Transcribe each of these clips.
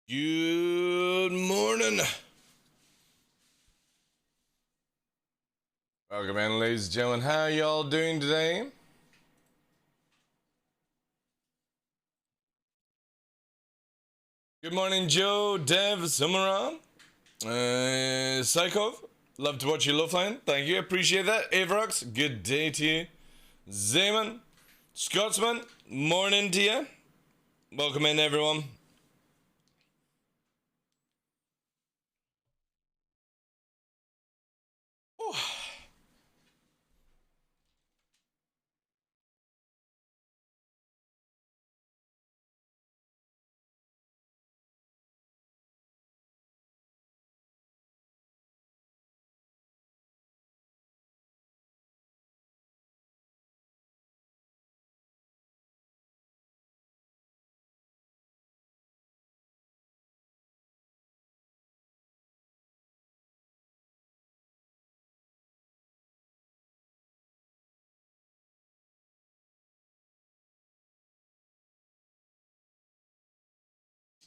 Good morning. Welcome in, ladies and gentlemen. How y'all doing today? Good morning, Joe, Dev, Summeron, Psycho. Love to watch you, Loveline. Thank you, appreciate that. Avrox, good day to you. Zayman, Scotsman, morning to you. Welcome in, everyone. Oh.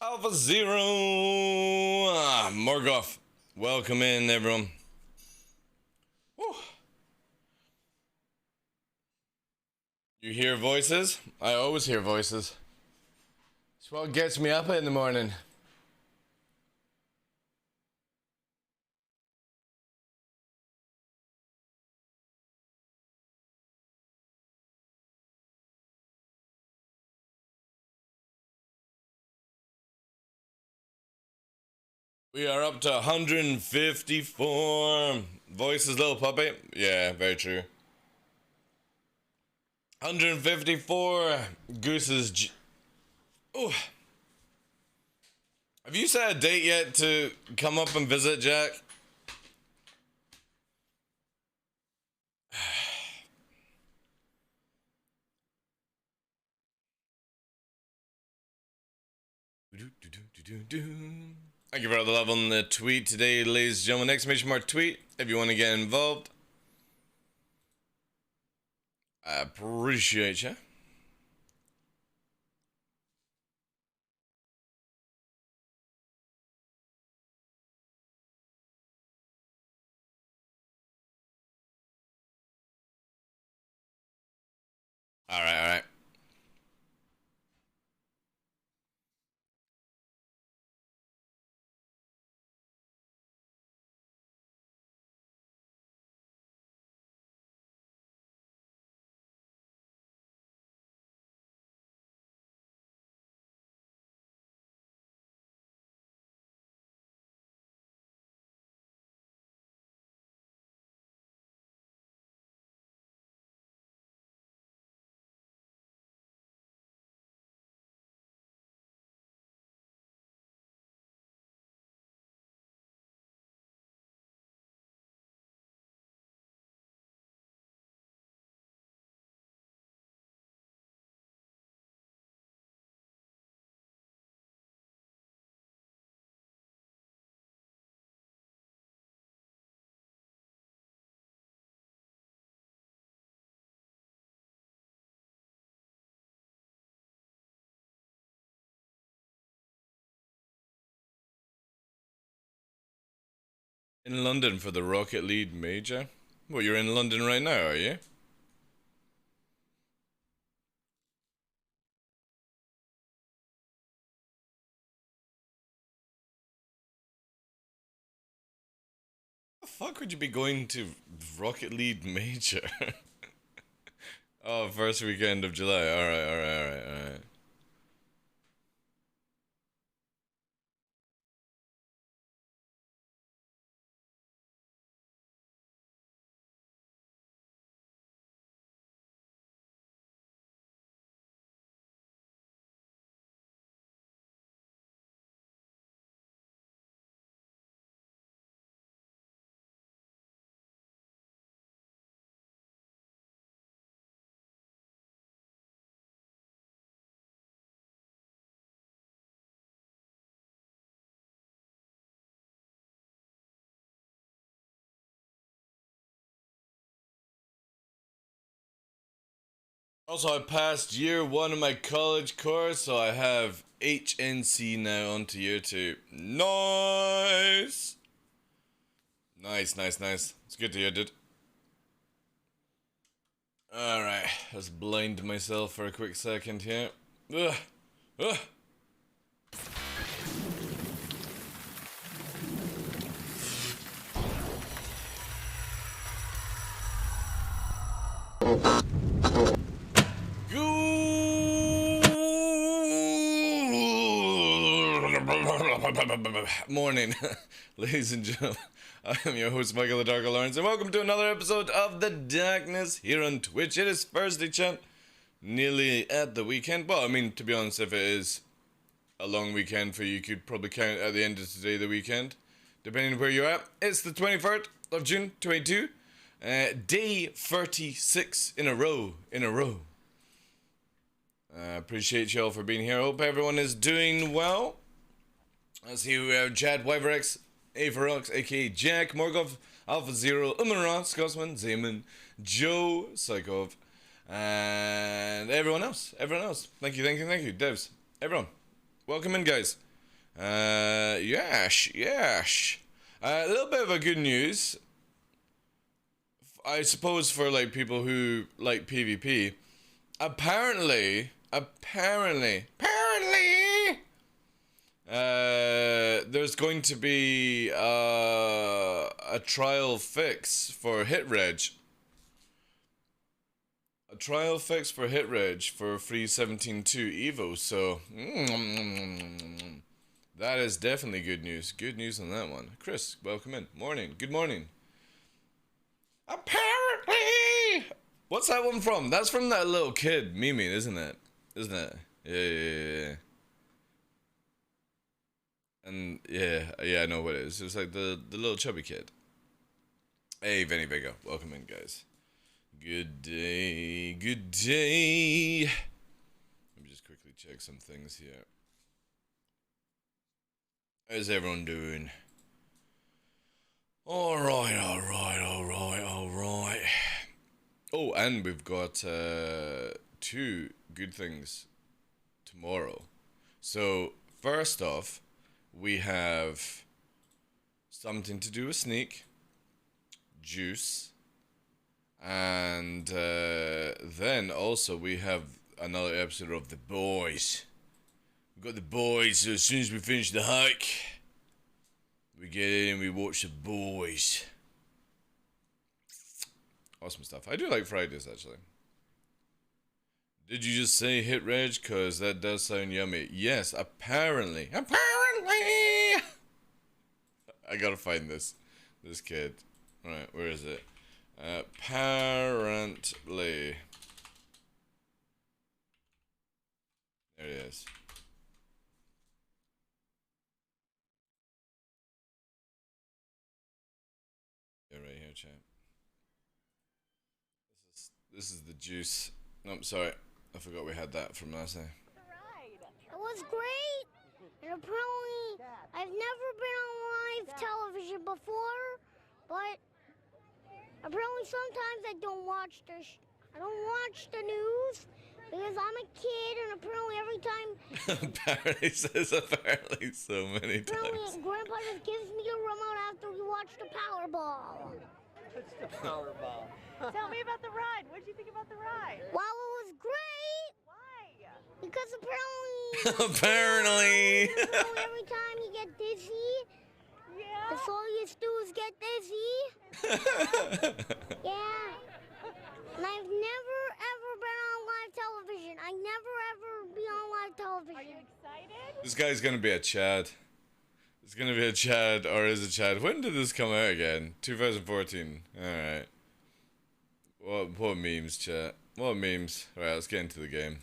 Alpha Zero, Morgoth. Welcome in, everyone. Whew. You hear voices? I always hear voices. It's what gets me up in the morning. We are up to 154 voices, little puppy. Yeah, very true. 154 gooses. Oh, have you set a date yet to come up and visit, Jack? Thank you for all the love on the tweet today, ladies and gentlemen. Exclamation mark tweet if you want to get involved. I appreciate you. All right, all right. In London for the Rocket League Major? Well, you're in London right now, are you? The fuck would you be going to Rocket League Major? Oh, first weekend of July. Alright, alright, alright, alright. Also, I passed year 1 of my college course, so I have HNC now onto year 2. Nice! Nice. It's good to hear, dude. Alright, let's blind myself for a quick second here. Ugh. Ugh. Morning, ladies and gentlemen. I am your host, Michael the TheDarkLaw, and welcome to another episode of The Darkness here on Twitch. It is Thursday, chat. Nearly at the weekend. Well, I mean, to be honest, if it is a long weekend for you, you could probably count at the end of today the weekend, depending on where you're at. It's the 23rd of June, 22. Day 36 in a row. Appreciate y'all for being here. Hope everyone is doing well. Let's see, we have Chad, Wyverex, Averox, aka Jack, Morgov, Alpha Zero, Umanra, Scotsman, Zeman, Joe, Psychov, and everyone else. Thank you, devs. Everyone. Welcome in, guys. Yes. A little bit of a good news. I suppose for like people who like PvP. Apparently, there's going to be a trial fix for HitReg. A trial fix for HitReg for free 17.2 Evo, so that is definitely good news. Good news on that one. Chris, welcome in. Good morning. Apparently! What's that one from? That's from that little kid Mimi, isn't it? Yeah. And yeah, I know what it is. It was like the little chubby kid. Hey, Vinny Vega, welcome in, guys. Good day. Let me just quickly check some things here. How's everyone doing? Alright. Oh, and we've got 2 good things tomorrow. So, first off, we have something to do with Sneak, Juice, and then also we have another episode of The Boys. We've got The Boys, so as soon as we finish the hike, we get in and we watch The Boys. Awesome stuff. I do like Fridays, actually. Did you just say hit reg? Cause that does sound yummy. Yes, apparently. I gotta find this kid. Alright, where is it? Apparently. There he is. Yeah, right here, champ. This is the juice. No, I'm sorry. I forgot we had that from last night. It was great. And apparently, I've never been on live television before, but apparently sometimes I don't watch the news because I'm a kid, and apparently every time. Apparently says apparently so many times. Apparently, Grandpa just gives me a remote after we watch the Powerball. It's the Powerball. Tell me about the ride. What did you think about the ride? Well, it was great. Why? Because apparently. Apparently. Every time you get dizzy. Yeah. That's all you do is get dizzy. Yeah. And I've never ever been on live television. I never ever be on live television. Are you excited? This guy's gonna be a Chad. It's gonna be a Chad, or is it Chad? When did this come out again? 2014. Alright. What memes, chat? What memes? Alright, let's get into the game.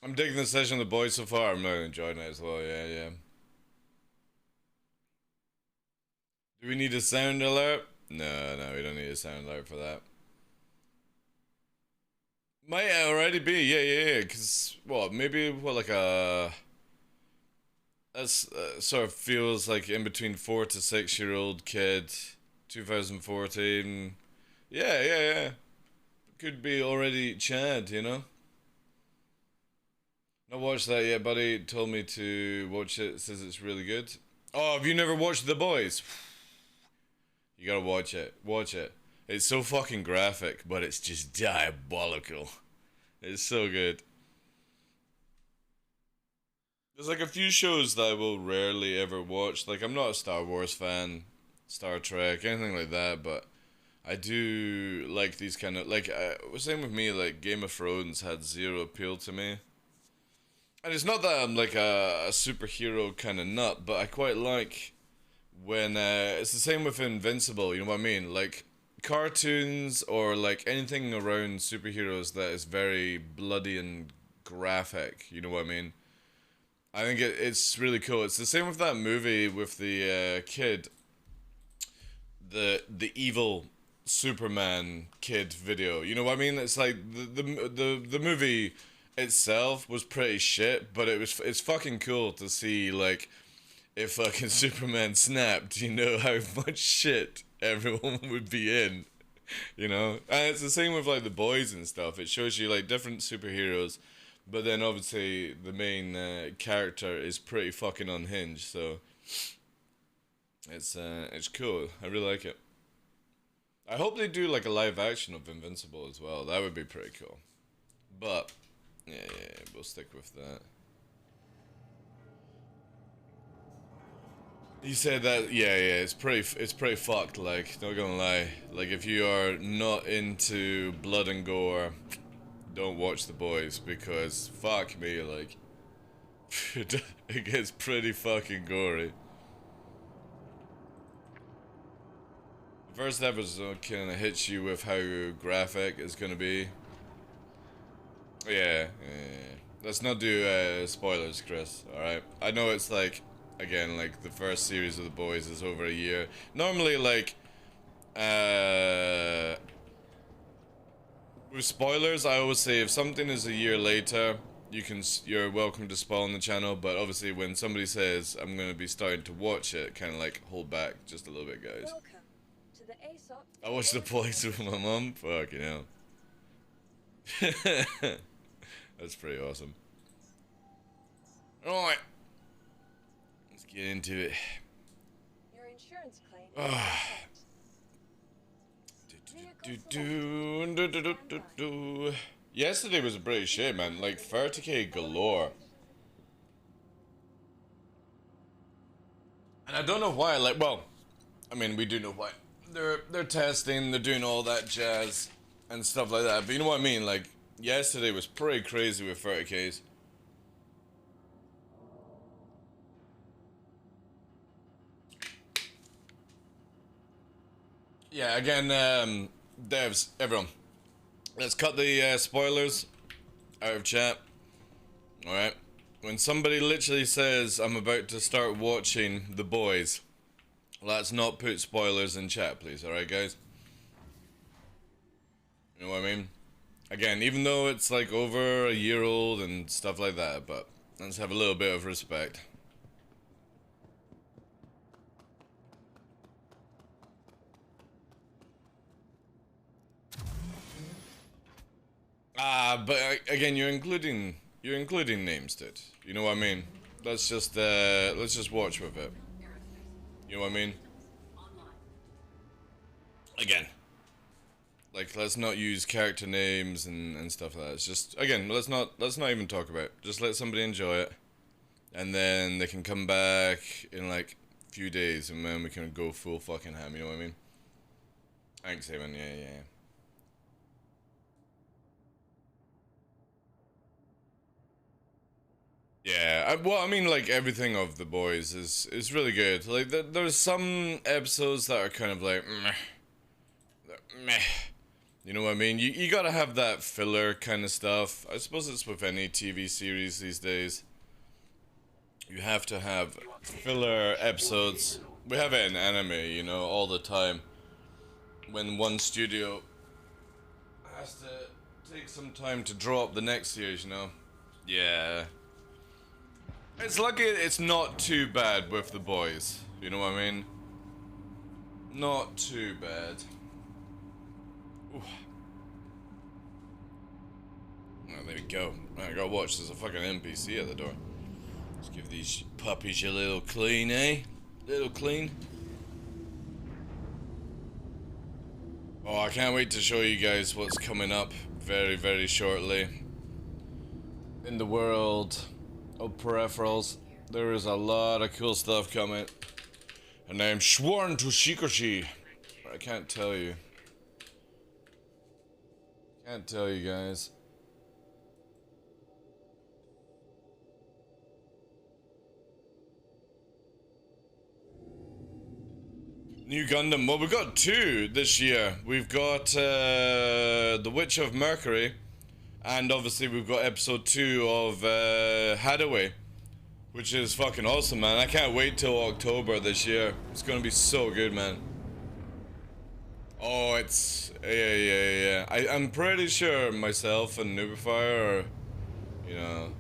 I'm digging the session with the boys so far. I'm really enjoying it as well, yeah. Do we need a sound alert? No, we don't need a sound alert for that. Might already be, yeah, because, like a... That's sort of feels like in between 4 to 6 year old kid, 2014. Yeah. could be already Chad, you know? Not watched that yet, buddy. Told me to watch it. Says it's really good. Oh, have you never watched The Boys? You gotta watch it. Watch it. It's so fucking graphic, but it's just diabolical. It's so good. There's like a few shows that I will rarely ever watch. Like, I'm not a Star Wars fan, Star Trek, anything like that, but I do like these kind of, like, same with me, like, Game of Thrones had zero appeal to me. And it's not that I'm like a superhero kind of nut, but I quite like when, it's the same with Invincible, you know what I mean? Like, cartoons or like anything around superheroes that is very bloody and graphic, you know what I mean? I think it's really cool. It's the same with that movie with the kid, the evil Superman kid video. You know what I mean? It's like the movie itself was pretty shit, but it's fucking cool to see, like, if fucking Superman snapped, you know how much shit everyone would be in, you know? And it's the same with like The Boys and stuff. It shows you like different superheroes, but then obviously the main character is pretty fucking unhinged, so it's cool. I really like it. I hope they do like a live action of Invincible as well. That would be pretty cool. But yeah, we'll stick with that. He said that, yeah, it's pretty fucked, like, not gonna lie. Like, if you are not into blood and gore, don't watch The Boys, because, fuck me, like, it gets pretty fucking gory. The first episode kinda hits you with how graphic it's gonna be. Yeah. Let's not do, spoilers, Chris, alright? I know it's like, again, like, the first series of The Boys is over a year. Normally, like, with spoilers, I always say if something is a year later, you're welcome to spoil on the channel, but obviously when somebody says, I'm gonna be starting to watch it, kind of like, hold back just a little bit, guys. To the Aesop. I watched The Boys with my mum, fucking hell. That's pretty awesome. Alright. Let's get into it. Your insurance claim. Yesterday was a pretty shit, man. Like 30k galore. And I don't know why. Like, well, I mean, we do know why. They're testing, they're doing all that jazz and stuff like that. But you know what I mean? Like, yesterday was pretty crazy with 30ks. Yeah, again, devs, everyone, let's cut the spoilers out of chat. Alright? When somebody literally says, I'm about to start watching The Boys, let's not put spoilers in chat, please, alright, guys? You know what I mean? Again, even though it's like over a year old and stuff like that, but let's have a little bit of respect. But again, you're including names, dude. You know what I mean? Let's just watch with it. You know what I mean? Again, like, let's not use character names and stuff like that. It's just, again, let's not even talk about it. Just let somebody enjoy it, and then they can come back in like a few days, and then we can go full fucking ham. You know what I mean? Thanks, Evan. Yeah. Yeah, well, I mean, like, everything of The Boys is really good. Like, there's some episodes that are kind of like, meh. You know what I mean? You gotta have that filler kind of stuff. I suppose it's with any TV series these days. You have to have filler episodes. We have it in anime, you know, all the time. When one studio has to take some time to draw up the next series, you know? Yeah. It's lucky it's not too bad with The Boys. You know what I mean? Not too bad. Ooh. Oh, there we go. I gotta watch. There's a fucking NPC at the door. Let's give these puppies a little clean, eh? Little clean. Oh, I can't wait to show you guys what's coming up very, very shortly. In the world of peripherals, there is a lot of cool stuff coming. And I'm sworn to secrecy. I can't tell you. Can't tell you guys. New Gundam. Well, we've got two this year. We've got The Witch of Mercury, and obviously we've got episode 2 of Hadaway, which is fucking awesome, man. I can't wait till October this year. It's gonna be so good, man. Oh, it's yeah. I'm pretty sure myself and Nubifire are, you know,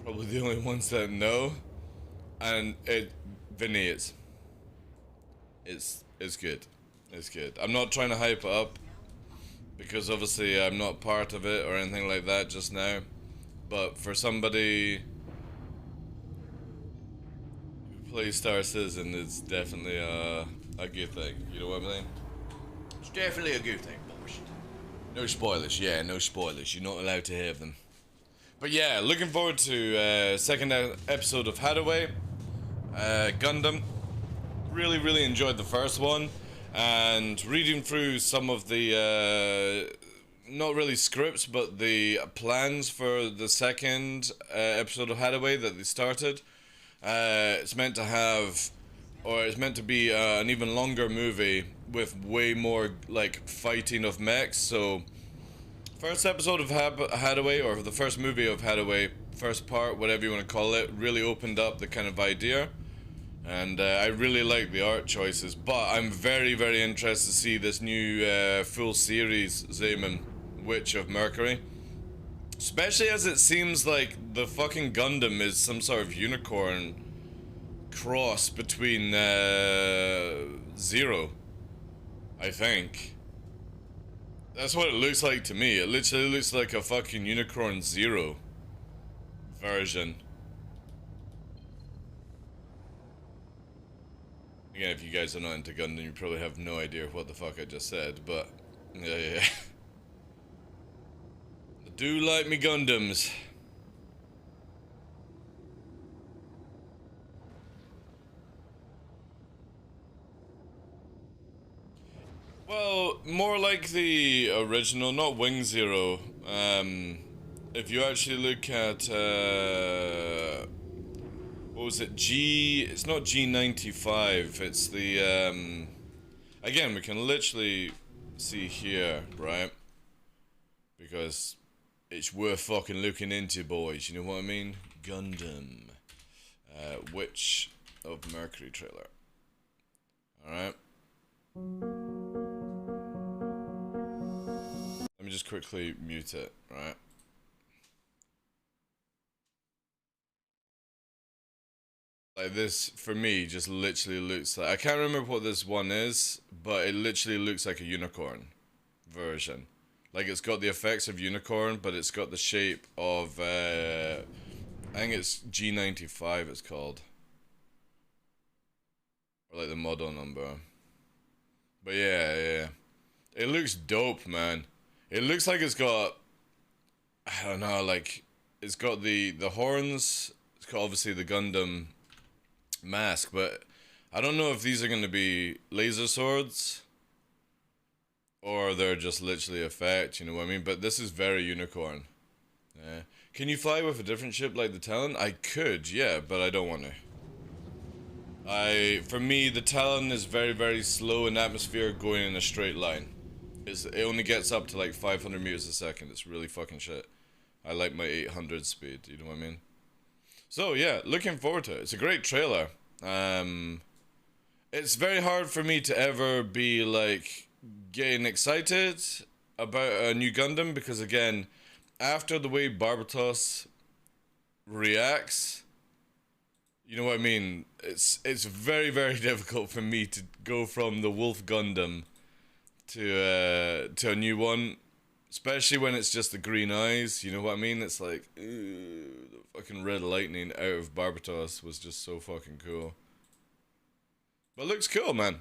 probably the only ones that know, and Vinny is. It's good. It's good. I'm not trying to hype it up because obviously I'm not part of it or anything like that just now. But for somebody who plays Star Citizen, it's definitely a good thing. You know what I mean? It's definitely a good thing, boys. No spoilers. Yeah, no spoilers. You're not allowed to have them. But yeah, looking forward to second episode of Hadaway, Gundam. Really enjoyed the first one, and reading through some of the not really scripts but the plans for the second episode of Hadaway that they started. It's meant to have, or it's meant to be an even longer movie with way more like fighting of mechs. So first episode of Hadaway, or the first movie of Hadaway, first part, whatever you want to call it, really opened up the kind of idea. And I really like the art choices, but I'm very interested to see this new full series, Zayman, Witch of Mercury. Especially as it seems like the fucking Gundam is some sort of unicorn cross between Zero, I think. That's what it looks like to me. It literally looks like a fucking Unicorn Zero version. Again, if you guys are not into Gundam, you probably have no idea what the fuck I just said, but yeah. I do like me Gundams. Well, more like the original, not Wing Zero. If you actually look at what was it? It's not G95, it's the, again, we can literally see here, right? Because it's worth fucking looking into, boys, you know what I mean? Gundam. Witch of Mercury trailer. Alright. Let me just quickly mute it, right? Like this, for me, just literally looks like... I can't remember what this one is, but it literally looks like a unicorn version. Like, it's got the effects of unicorn, but it's got the shape of... I think it's G95 it's called. Or like the model number. But yeah. It looks dope, man. It looks like it's got... I don't know, like... It's got the horns. It's got obviously the Gundam mask, but I don't know if these are going to be laser swords or they're just literally effect, you know what I mean? But this is very unicorn. Yeah. Can you fly with a different ship like the Talon? I could, yeah, but I don't want to. For me, the Talon is very slow in atmosphere going in a straight line. It only gets up to like 500 meters a second. It's really fucking shit. I like my 800 speed, you know what I mean? So yeah, looking forward to it. It's a great trailer. It's very hard for me to ever be like getting excited about a new Gundam because again, after the way Barbatos reacts, you know what I mean? It's very difficult for me to go from the Wolf Gundam to a new one. Especially when it's just the green eyes, you know what I mean? It's like, ew, the fucking red lightning out of Barbatos was just so fucking cool. But it looks cool, man.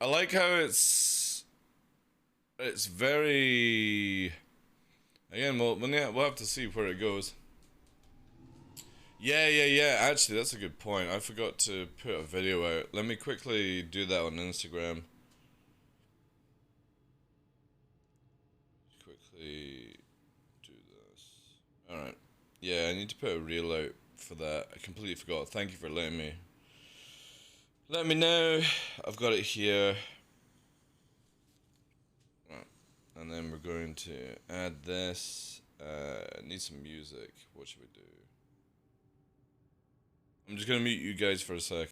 I like how it's very, again, we'll have to see where it goes. Yeah. Actually, that's a good point. I forgot to put a video out. Let me quickly do that on Instagram. Quickly do this. Alright. Yeah, I need to put a reel out for that. I completely forgot. Thank you for letting me. Let me know. I've got it here. Right. And then we're going to add this. Need some music. What should we do? I'm just gonna mute you guys for a sec.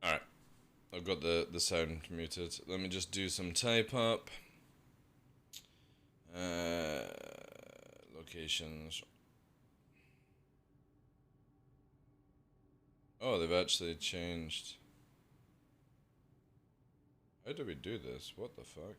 Alright. I've got the sound muted. Let me just do some type up. Locations. Oh, they've actually changed. How do we do this? What the fuck?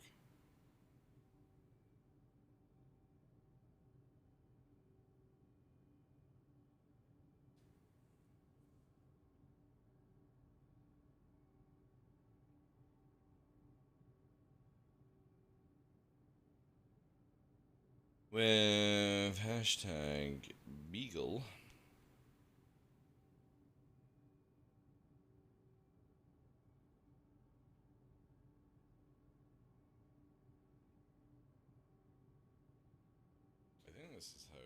With hashtag Beagle. I think this is how.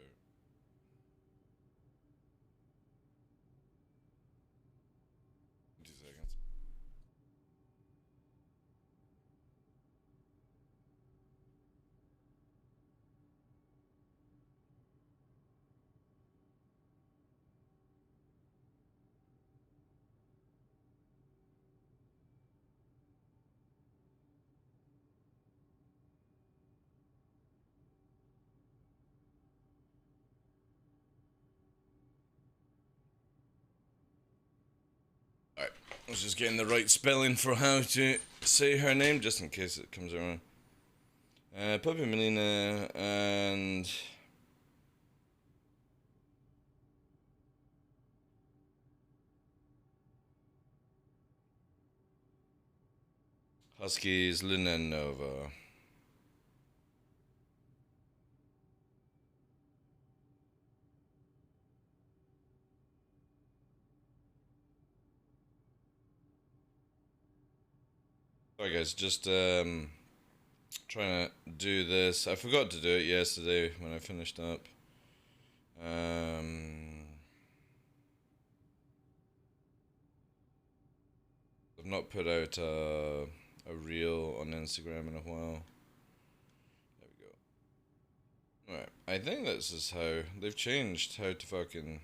2 seconds. Alright, I was just getting the right spelling for how to say her name, just in case it comes around. Puppy Melina and Huskies Luna Nova. Sorry guys, just trying to do this. I forgot to do it yesterday when I finished up. I've not put out a reel on Instagram in a while. There we go. Alright, I think this is how they've changed how to fucking.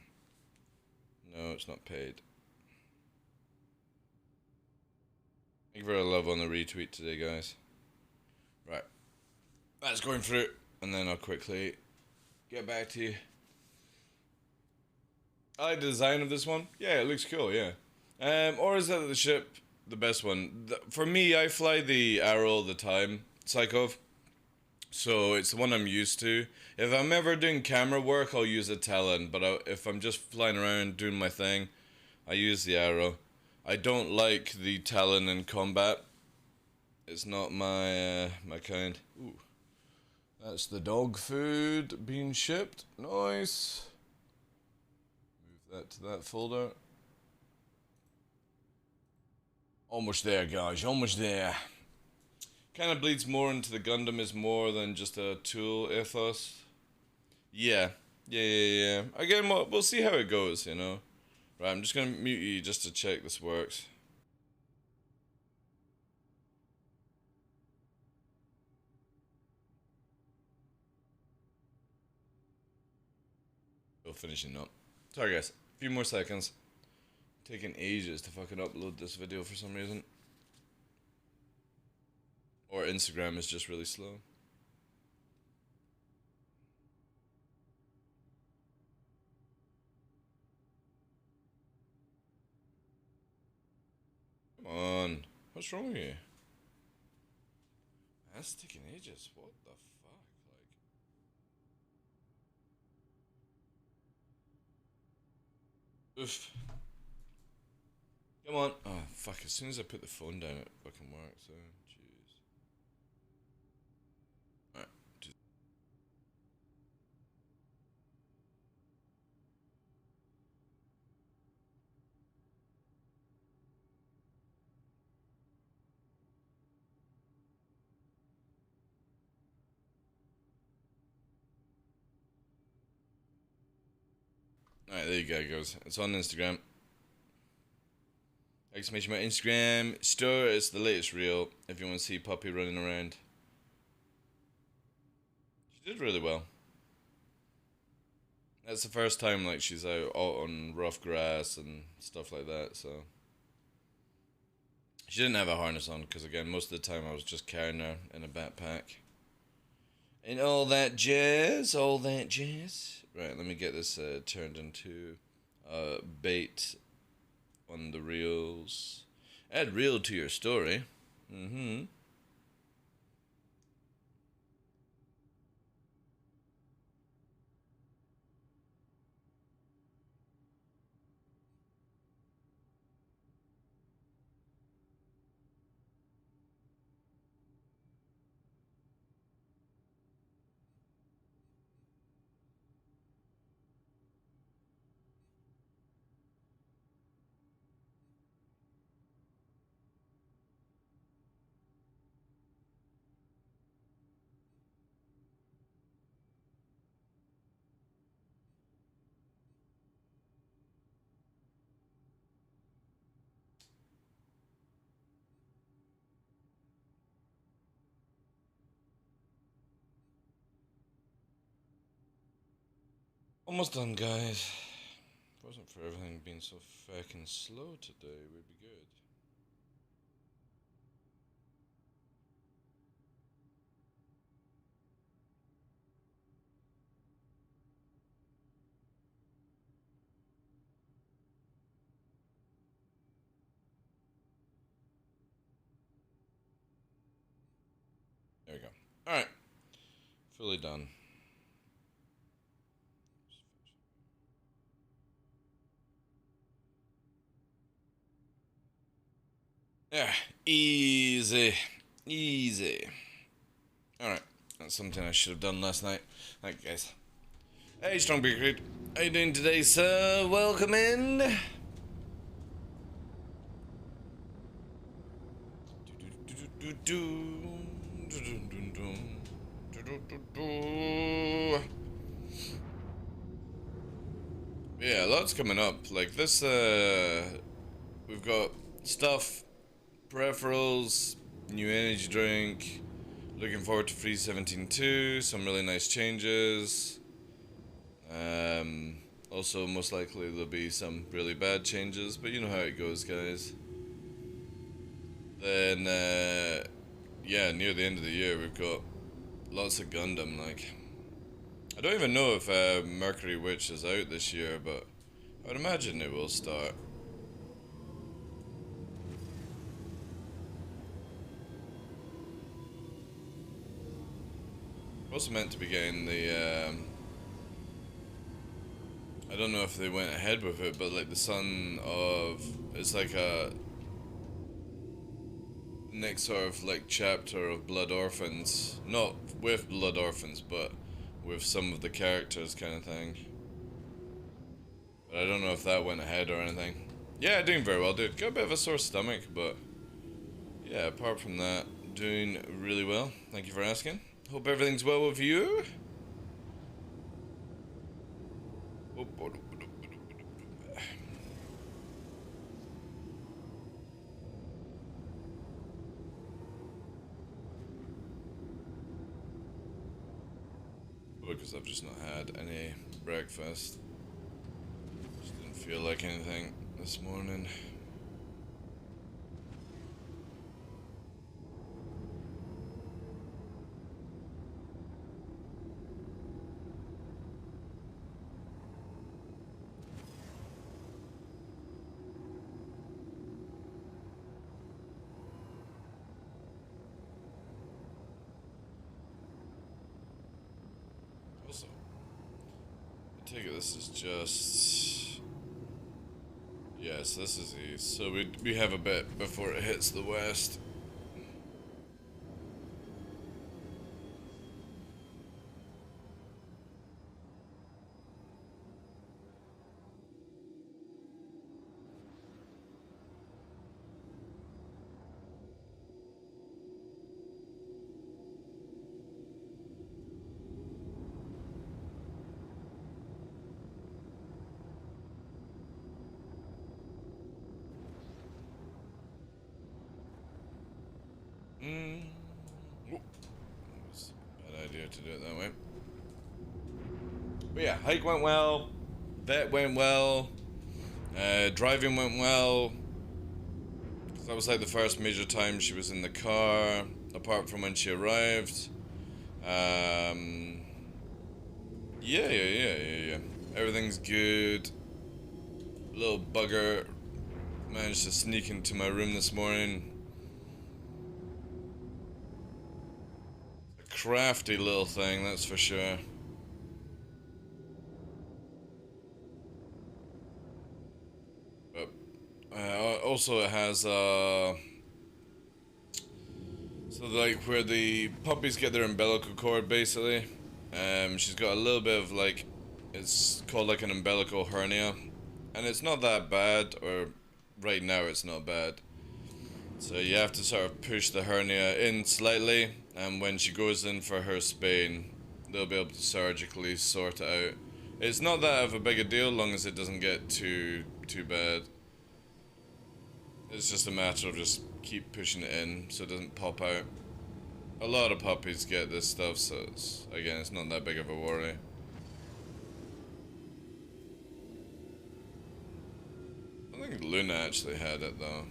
No, it's not paid. Thank you for the love on the retweet today, guys. Right, that's going through, and then I'll quickly get back to you. I like the design of this one. Yeah, it looks cool. Yeah. Or is that the ship the best one? For me, I fly the Arrow all the time, Psychov. So it's the one I'm used to. If I'm ever doing camera work, I'll use a Talon. But if I'm just flying around doing my thing, I use the Arrow. I don't like the Talon in combat. It's not my my kind. Ooh, that's the dog food being shipped. Nice. Move that to that folder. Almost there, guys. Almost there. Kind of bleeds more into the Gundam is more than just a tool ethos. Yeah. Again, we'll see how it goes, you know. Right, I'm just gonna mute you just to check this works. Still finishing up. Sorry guys, a few more seconds. Taking ages to fucking upload this video for some reason. Or Instagram is just really slow. Come on. What's wrong with you? That's taking ages. What the fuck? Like. Oof. Come on. Oh, fuck. As soon as I put the phone down, it fucking works. So, jeez. Alright. Alright, there you go, guys. It's on Instagram. Exclamation mark Instagram store. It's the latest reel. If you want to see Puppy running around. She did really well. That's the first time like she's out on rough grass and stuff like that, so. She didn't have a harness on, because again, most of the time I was just carrying her in a backpack. And all that jazz, all that jazz. Right, let me get this turned into bait on the reels. Add reel to your story. Mm-hmm. Almost done, guys. If it wasn't for everything being so fucking slow today, we'd be good. There we go. Alright. Fully done. Yeah, easy. Easy. Alright, that's something I should have done last night. Thank you, guys. Hey, Strong Big Creed. How you doing today, sir? Welcome in. Yeah, lots coming up. Like this, we've got stuff, peripherals, new energy drink. Looking forward to Free 17.2, some really nice changes. Also, most likely there'll be some really bad changes, but you know how it goes, guys. Then, yeah, near the end of the year, we've got lots of Gundam. Like, I don't even know if Mercury Witch is out this year, but I would imagine it will start. Also meant to be getting the, I don't know if they went ahead with it, but like the son of, it's like a next sort of like chapter of Blood Orphans, not with Blood Orphans, but with some of the characters kind of thing. But I don't know if that went ahead or anything. Yeah, doing very well, dude. Got a bit of a sore stomach, but yeah, apart from that, doing really well. Thank you for asking. Hope everything's well with you. Because I've just not had any breakfast. Just didn't feel like anything. this morning. Also, I take it this is just... Yes, this is east. So we have a bit before it hits the west. Whoop. That was a bad idea to do it that way. But yeah, hike went well. Vet went well. Driving went well. That was like the first major time she was in the car, apart from when she arrived. Yeah. Everything's good. Little bugger managed to sneak into my room this morning. A crafty little thing, that's for sure. Also it has so like where the puppies get their umbilical cord basically, she's got a little bit of like, it's called like an umbilical hernia, and it's not that bad, or right now it's not bad. So you have to sort of push the hernia in slightly, and when she goes in for her spane, they'll be able to surgically sort it out. It's not that of a big a deal, long as it doesn't get too bad. It's just a matter of just keep pushing it in so it doesn't pop out. A lot of puppies get this stuff, so it's not that big of a worry. I think Luna actually had it though.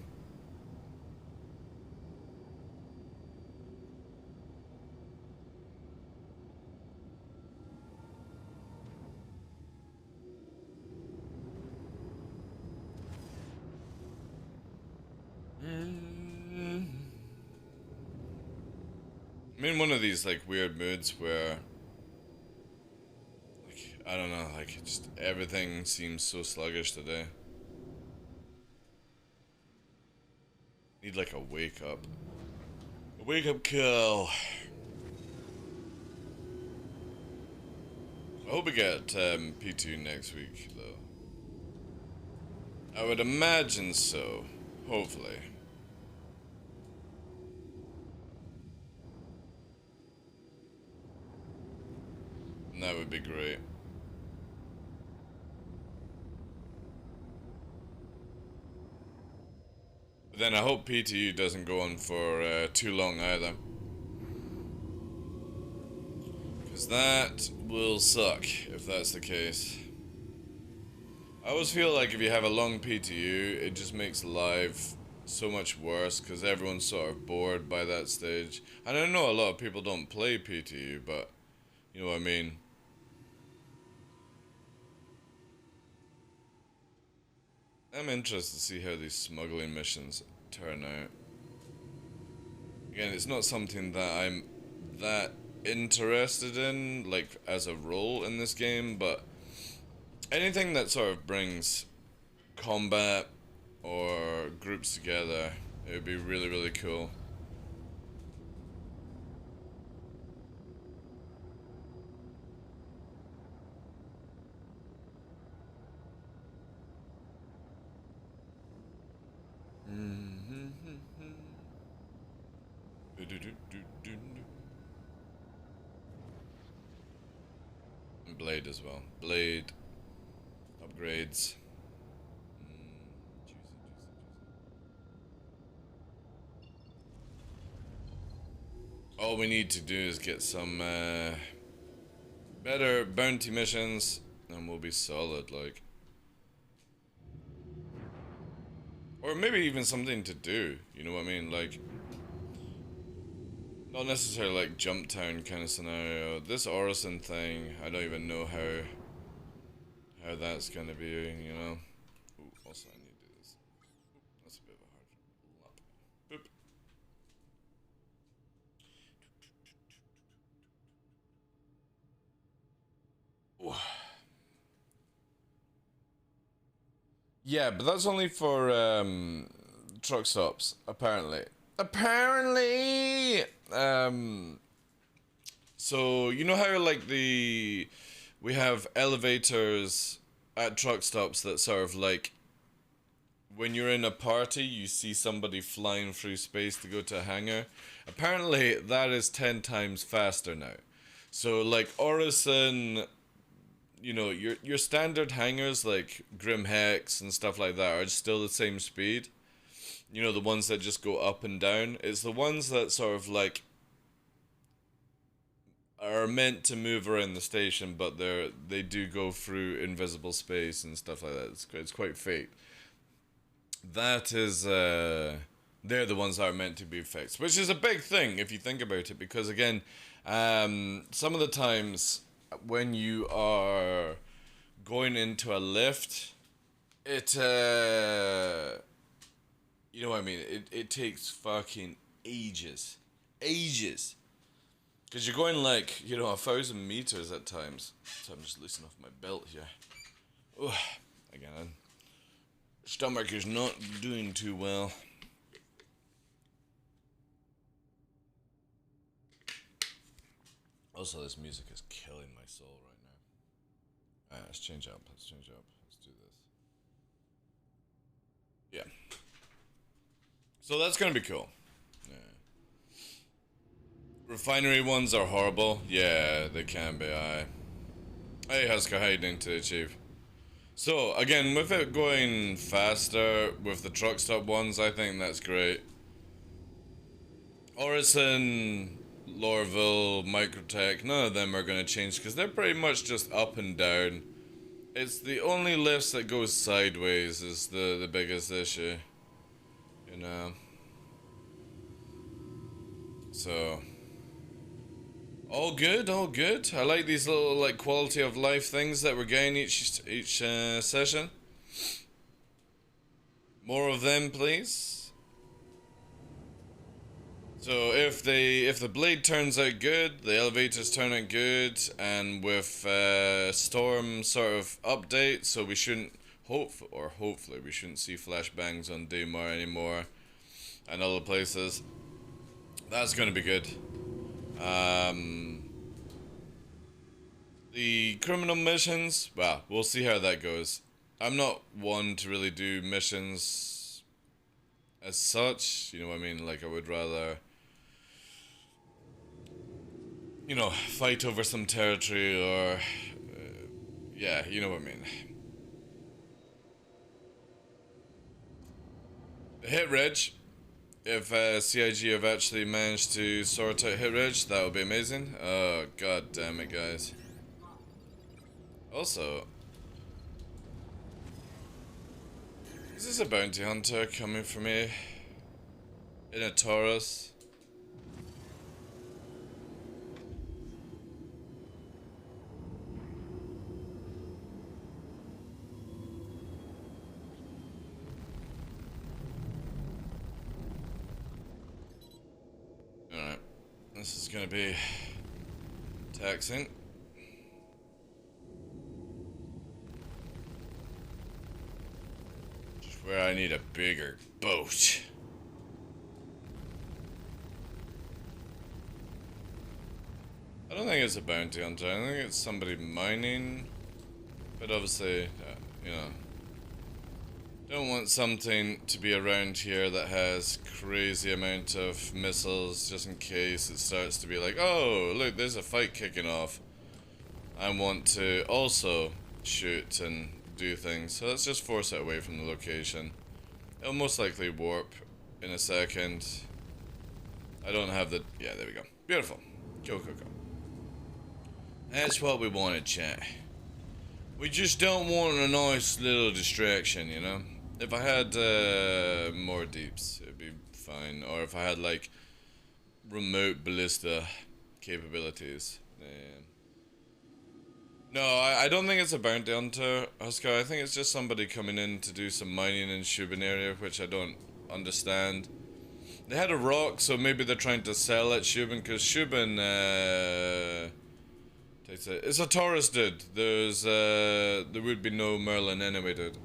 I'm in one of these like weird moods where, like, I don't know, like just everything seems so sluggish today. Need like a wake up. A wake up call. I hope we get P2 next week though. I would imagine so. Hopefully. And that would be great. But then I hope PTU doesn't go on for too long either. Because that will suck if that's the case. I always feel like if you have a long PTU, it just makes live so much worse because everyone's sort of bored by that stage. And I know a lot of people don't play PTU, but you know what I mean. I'm interested to see how these smuggling missions turn out. Again, it's not something that I'm that interested in, like, as a role in this game, but anything that sort of brings combat or groups together, it would be really, really cool. And Blade as well. Blade upgrades. All we need to do is get some better bounty missions, and we'll be solid, like. Or maybe even something to do, you know what I mean? Like, not necessarily like Jump Town kind of scenario. This Orison thing, I don't even know how that's gonna be, you know? Ooh, also I need to do this. Ooh, that's a bit of a hard lump. Boop. Ooh. Yeah, but that's only for truck stops, apparently. Apparently! So, you know how, like, we have elevators at truck stops that sort of, like, when you're in a party, you see somebody flying through space to go to a hangar? Apparently, that is 10 times faster now. So, like, Orison, you know, your standard hangars, like Grim Hex and stuff like that, are still the same speed. You know, the ones that just go up and down. It's the ones that sort of, like, are meant to move around the station, but they do go through invisible space and stuff like that. It's quite fake. That is, they're the ones that are meant to be fixed, which is a big thing if you think about it, because again, some of the times when you are going into a lift, it, you know what I mean? It takes fucking ages. Ages. Because you're going like, you know, 1,000 meters at times. So I'm just loosening off my belt here. Ugh. Again, stomach is not doing too well. Also, this music is killing my soul right now. Alright, let's change up. Let's change up. Let's do this. Yeah. So that's gonna be cool. Yeah. Refinery ones are horrible. Yeah, they can be. Aye. Hey, Husker, how you doing today, Chief? So, again, with it going faster with the truck stop ones, I think that's great. Orison, Lorville, Microtech, none of them are going to change because they're pretty much just up and down. It's the only lifts that goes sideways is the biggest issue. You know? So... all good, all good. I like these little, like, quality of life things that we're getting each session. More of them, please. So if the blade turns out good, the elevators turn out good, and with storm sort of update, so we shouldn't hopefully we shouldn't see flashbangs on Daymar anymore, and other places. That's gonna be good. The criminal missions, well, we'll see how that goes. I'm not one to really do missions as such, you know what I mean? Like, I would rather, you know, fight over some territory or, yeah, you know what I mean. Hit Ridge. If CIG have actually managed to sort out Hit Ridge, that would be amazing. Oh, god damn it, guys. Also, is this a bounty hunter coming for me? In a Taurus? Alright. This is gonna be taxing. Just where I need a bigger boat. I don't think it's a bounty hunter, I think it's somebody mining. But obviously, you know, don't want something to be around here that has crazy amount of missiles just in case it starts to be like, oh, look, there's a fight kicking off. I want to also shoot and do things. So let's just force it away from the location. It'll most likely warp in a second. I don't have the... yeah, there we go. Beautiful. Go. That's what we wanted, chat. We just don't want a nice little distraction, you know? If I had more deeps, it'd be fine. Or if I had like remote ballista capabilities, then... No, I don't think it's a bounty hunter, Husker. I think it's just somebody coming in to do some mining in Shubin area, which I don't understand. They had a rock, so maybe they're trying to sell at Shubin, because Shubin, it's a Taurus, dude. There would be no Merlin anyway, dude.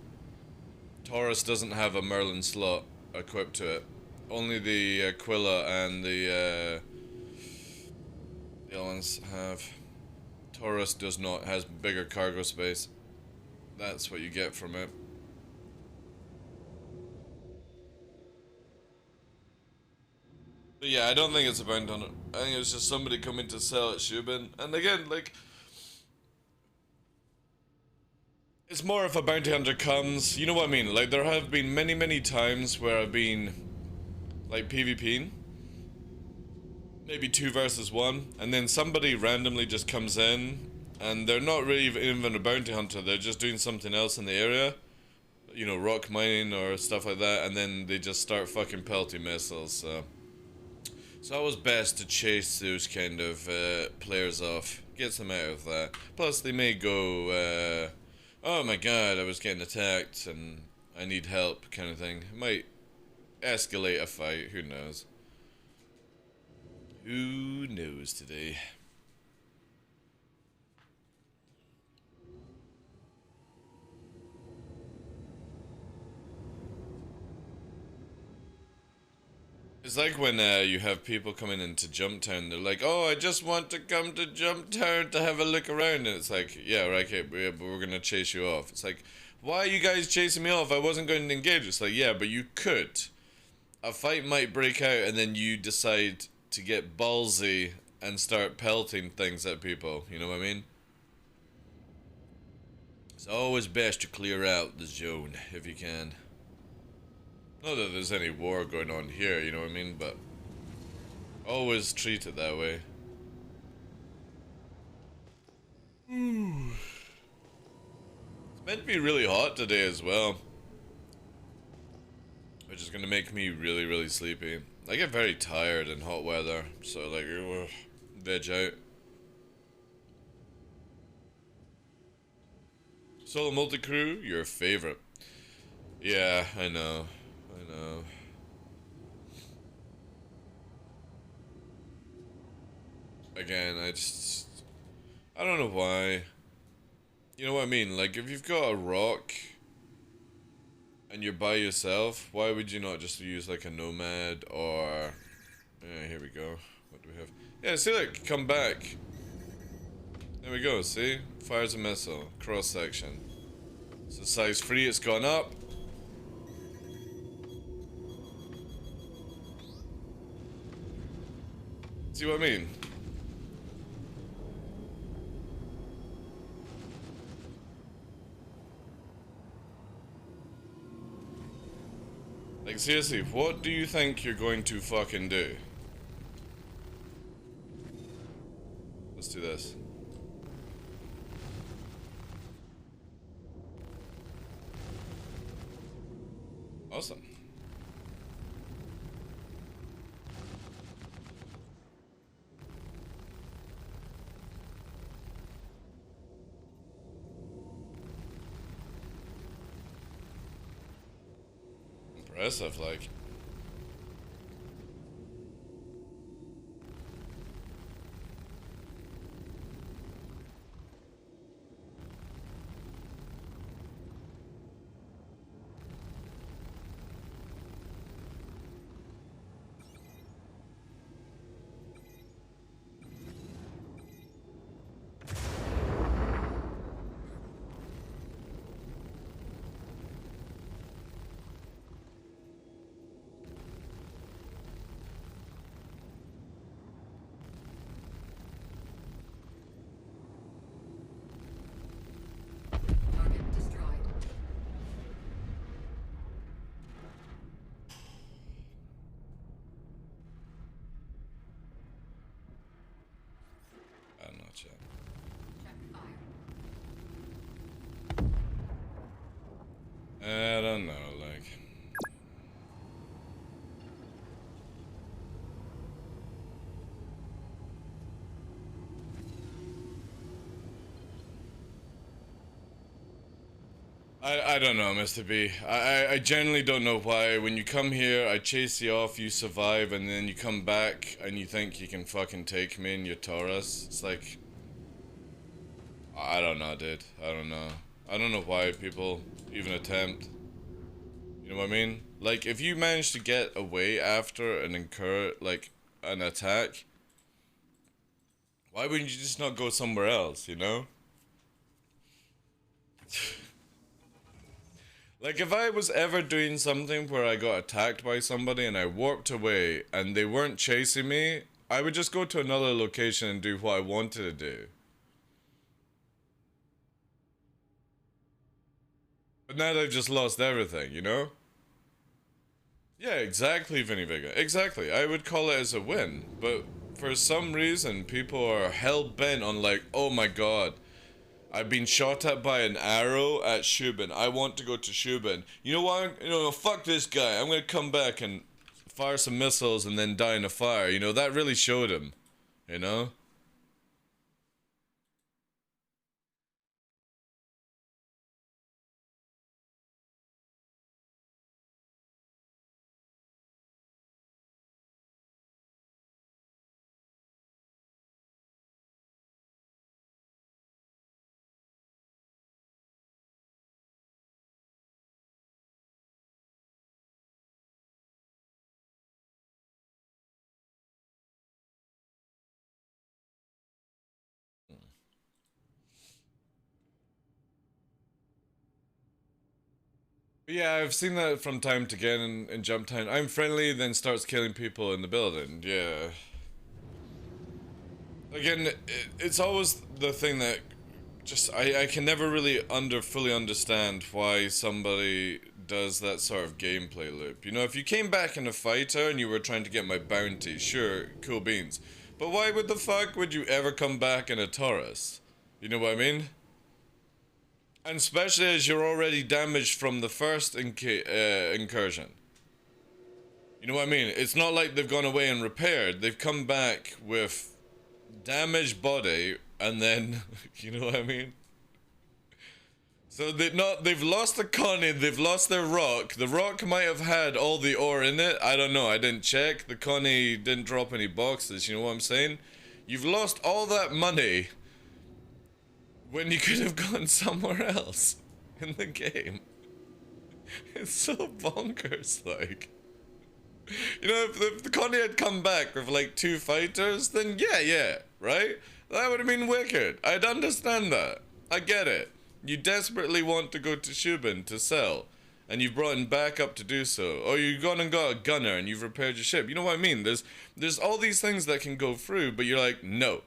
Taurus doesn't have a Merlin slot equipped to it. Only the Aquila and the other ones have. Taurus does not, has bigger cargo space. That's what you get from it. But yeah, I don't think it's a bounty hunter. I think it's just somebody coming to sell at Shubin. And again, like, it's more if a bounty hunter comes, you know what I mean? Like, there have been many, many times where I've been, like, PvPing. Maybe 2 versus 1. And then somebody randomly just comes in. And they're not really even a bounty hunter. They're just doing something else in the area. You know, rock mining or stuff like that. And then they just start fucking pelting missiles, so... It's always best to chase those kind of players off. Gets them out of that. Plus, they may go, oh my god, I was getting attacked and I need help, kind of thing. It might escalate a fight, who knows. Who knows today? It's like when you have people coming into Jumptown, they're like, oh, I just want to come to Jumptown to have a look around. And it's like, yeah, right, okay, but we're going to chase you off. It's like, why are you guys chasing me off? I wasn't going to engage. It's like, yeah, but you could. A fight might break out and then you decide to get ballsy and start pelting things at people. You know what I mean? It's always best to clear out the zone if you can. Not that there's any war going on here, you know what I mean, but always treat it that way. It's meant to be really hot today as well, which is gonna make me really, really sleepy. I get very tired in hot weather, so like, veg out. Solo multi-crew, your favorite. Yeah, I know. I know. Again, I don't know why. You know what I mean? Like, if you've got a rock and you're by yourself, why would you not just use like a nomad or... Yeah, here we go. What do we have? Yeah, see, look, come back. There we go, see? Fires a missile. Cross section. So size 3, it's gone up. See what I mean? Like, seriously, what do you think you're going to fucking do? Let's do this. Awesome. Impressive, like. I don't know, chat. I don't know, like. I don't know, Mr. B. I generally don't know why. When you come here, I chase you off, you survive, and then you come back and you think you can fucking take me in your Taurus. It's like, I don't know, dude. I don't know. I don't know why people even attempt. You know what I mean? Like, if you manage to get away after and incur, like, an attack, why wouldn't you just not go somewhere else, you know? Like, if I was ever doing something where I got attacked by somebody and I warped away and they weren't chasing me, I would just go to another location and do what I wanted to do. But now they've just lost everything, you know? Yeah, exactly, Vinny Vega. Exactly. I would call it as a win. But for some reason, people are hell-bent on like, oh my god, I've been shot at by an arrow at Shubin. I want to go to Shubin. You know what? You know, fuck this guy. I'm gonna come back and fire some missiles and then die in a fire. You know, that really showed him. You know? Yeah, I've seen that from time to again in Jump Time. I'm friendly, then starts killing people in the building. Yeah. Again, it's always the thing that just I can never really fully understand why somebody does that sort of gameplay loop. You know, if you came back in a fighter and you were trying to get my bounty, sure, cool beans. But why would the fuck would you ever come back in a Taurus? You know what I mean? And especially as you're already damaged from the first incursion. You know what I mean? It's not like they've gone away and repaired. They've come back with damaged body and then, you know what I mean? So they've lost the Connie, they've lost their rock. The rock might have had all the ore in it. I don't know, I didn't check. The Connie didn't drop any boxes, you know what I'm saying? You've lost all that money when you could have gone somewhere else in the game. It's so bonkers, like. You know, if the Connie had come back with like 2 fighters, then yeah, right? That would have been wicked. I'd understand that. I get it. You desperately want to go to Shubin to sell, and you've brought in backup to do so. Or you've gone and got a gunner and you've repaired your ship. You know what I mean? There's all these things that can go through, but you're like, no.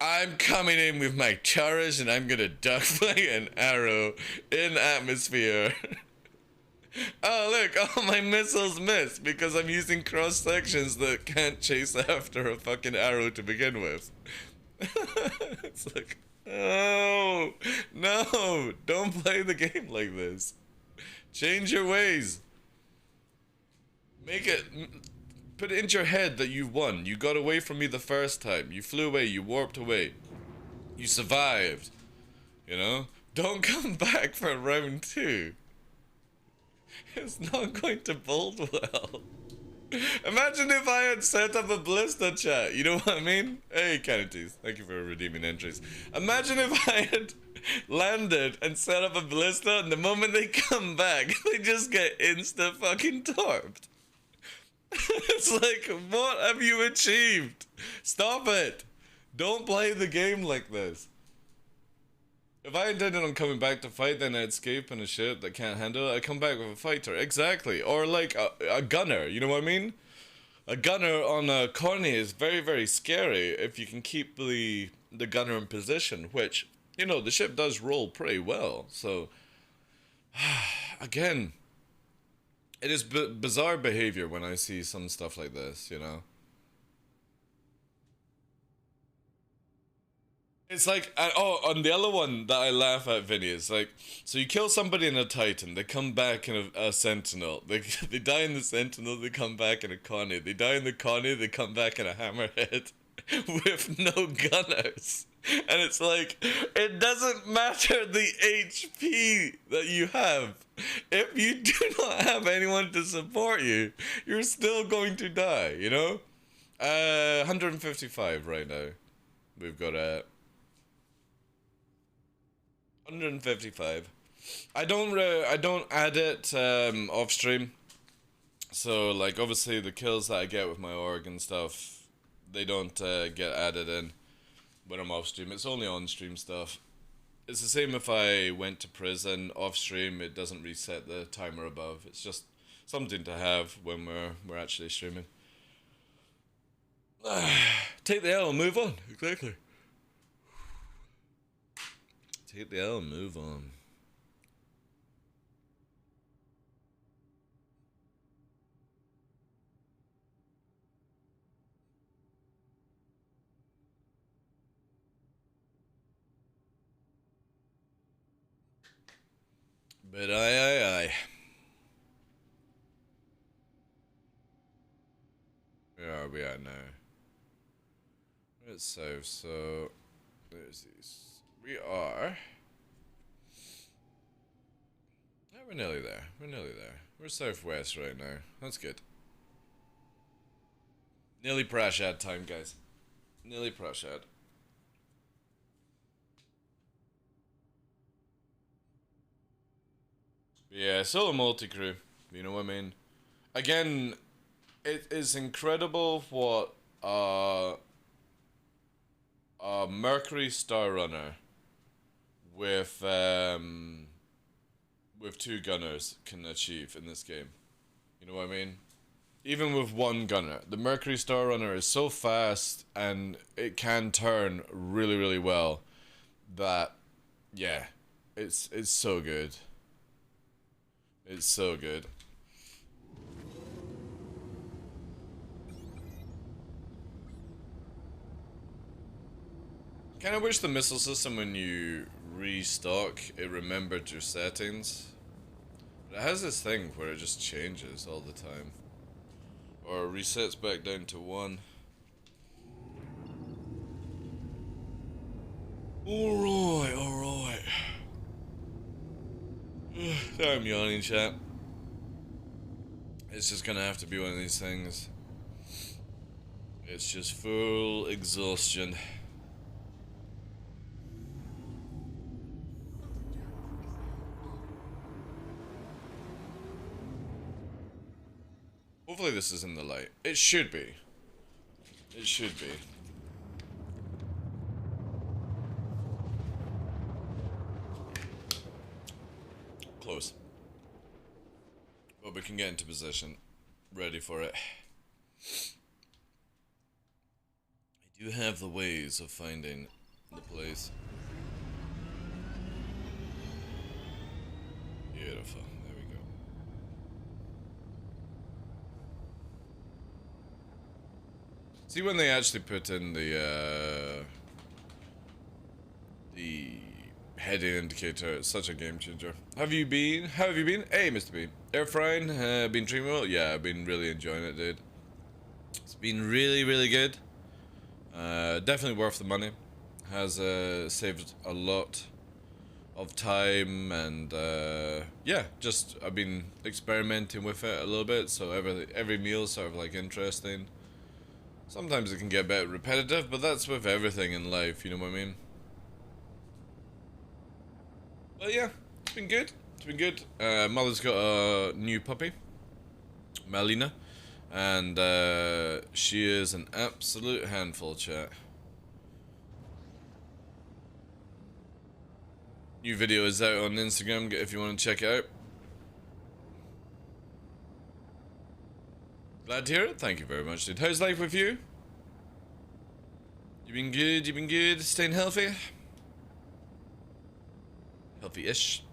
I'm coming in with my charge and I'm gonna duckfly an arrow in atmosphere. Oh look, all my missiles miss because I'm using cross sections that can't chase after a fucking arrow to begin with. It's like, oh, no, don't play the game like this. Change your ways. Make it, put it into your head that you won. You got away from me the first time. You flew away, you warped away. You survived. You know? Don't come back for round 2. It's not going to bode well. Imagine if I had set up a blister chat, you know what I mean? Hey, Canities, thank you for redeeming entries. Imagine if I had landed and set up a blister and the moment they come back, they just get insta fucking torped. It's like, what have you achieved? Stop it. Don't play the game like this. If I intended on coming back to fight, then I'd escape in a ship that can't handle it. I'd come back with a fighter. Exactly. Or like a gunner, you know what I mean? A gunner on a Corny is very, very scary if you can keep the gunner in position, which, you know, the ship does roll pretty well. So, again, it is bizarre behavior when I see some stuff like this, you know? It's like, oh, on the other one that I laugh at, Vinny, is like, so you kill somebody in a Titan, they come back in a Sentinel. They die in the Sentinel, they come back in a Connie. They die in the Connie, they come back in a Hammerhead. with no gunners. And it's like, it doesn't matter the HP that you have. If you do not have anyone to support you, you're still going to die, you know? 155 right now. We've got 155. I don't add it off stream. So like obviously the kills that I get with my org and stuff, they don't get added in when I'm off stream. It's only on stream stuff. It's the same if I went to prison off stream. It doesn't reset the timer above. It's just something to have when we're actually streaming. Take the L and move on. Exactly. Take the L and move on. But aye. Where are we at now? Let's save, so there's these. We are. Oh, we're nearly there. We're southwest right now. That's good. Nearly Prashad time, guys. Nearly Prashad. Yeah, solo multi-crew. You know what I mean? Again, it is incredible what Mercury Star Runner with two gunners can achieve in this game. You know what I mean? Even with one gunner, the Mercury Star Runner is so fast and it can turn really, really well that, yeah, it's so good. It's so good. Kind of wish the missile system, when you restock, it remembered your settings. But it has this thing where it just changes all the time. Or resets back down to 1. Alright. I'm yawning, chat. It's just gonna have to be one of these things. It's just full exhaustion. Hopefully this is in the light. It should be. It should be. Close. But we can get into position. Ready for it. I do have the ways of finding the place. Beautiful. There we go. See, when they actually put in the heading indicator, it's such a game changer. Have you been? How have you been? Hey, Mr. B. Air frying, been treating well? Yeah, I've been really enjoying it, dude. It's been really, really good. Definitely worth the money. Has saved a lot of time, and yeah, just I've been experimenting with it a little bit, so every meal's sort of like interesting. Sometimes it can get a bit repetitive, but that's with everything in life, you know what I mean? But yeah, it's been good. It's been good. Mother's got a new puppy, Malina, and she is an absolute handful, chat. New video is out on Instagram if you want to check it out. Glad to hear it. Thank you very much, dude. How's life with you? You been good? You been good? Staying healthy? Healthy-ish.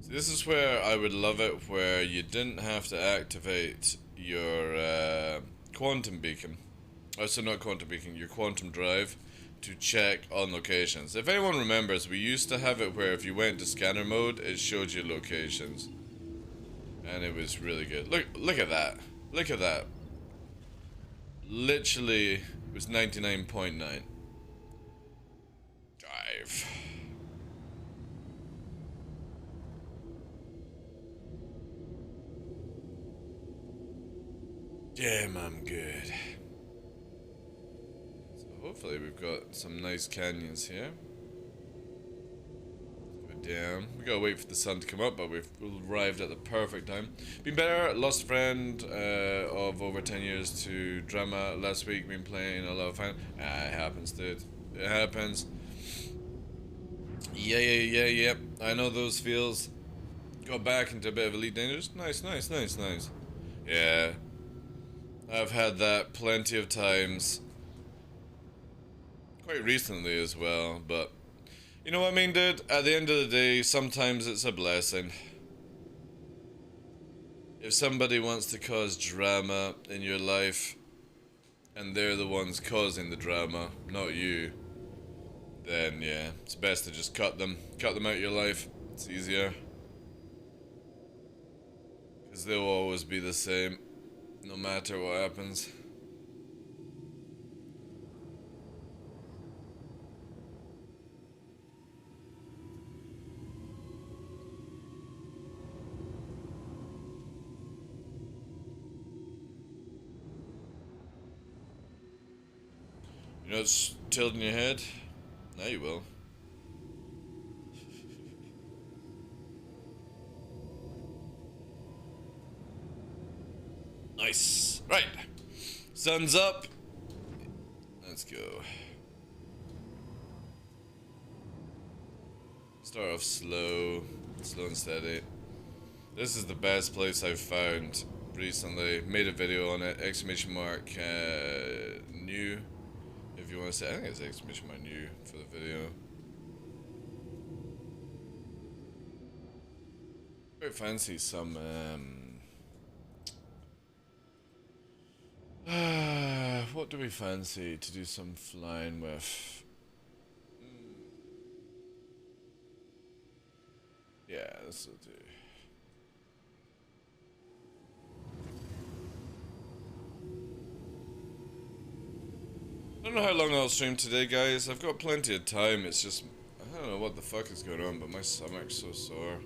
This is where I would love it, where you didn't have to activate your quantum beacon. So not quantum beacon, your quantum drive to check on locations. If anyone remembers, we used to have it where if you went to scanner mode, it showed you locations. And it was really good. Look at that. Look at that. Literally, it was 99.9. Drive. Damn, I'm good. So hopefully we've got some nice canyons here. Down. We gotta wait for the sun to come up, but we've arrived at the perfect time. Been better. Lost a friend of over 10 years to drama last week. Been playing a lot of fun. It happens, dude. It happens. Yeah. I know those feels. Got back into a bit of Elite Dangerous. Nice. Yeah. I've had that plenty of times. Quite recently as well, but you know what I mean, dude? At the end of the day, sometimes it's a blessing. If somebody wants to cause drama in your life, and they're the ones causing the drama, not you, then yeah, it's best to just cut them out of your life. It's easier. Because they'll always be the same, no matter what happens. You know it's tilting your head? Now you will. Nice. Right. Sun's up. Let's go. Start off slow and steady. This is the best place I've found recently. Made a video on it. Exclamation mark new. If you want to say, I think it's exclamation mark new for the video. Quite fancy some what do we fancy to do some flying with? Yeah, this will do. I don't know how long I'll stream today, guys. I've got plenty of time. It's just, I don't know what the fuck is going on, but my stomach's so sore.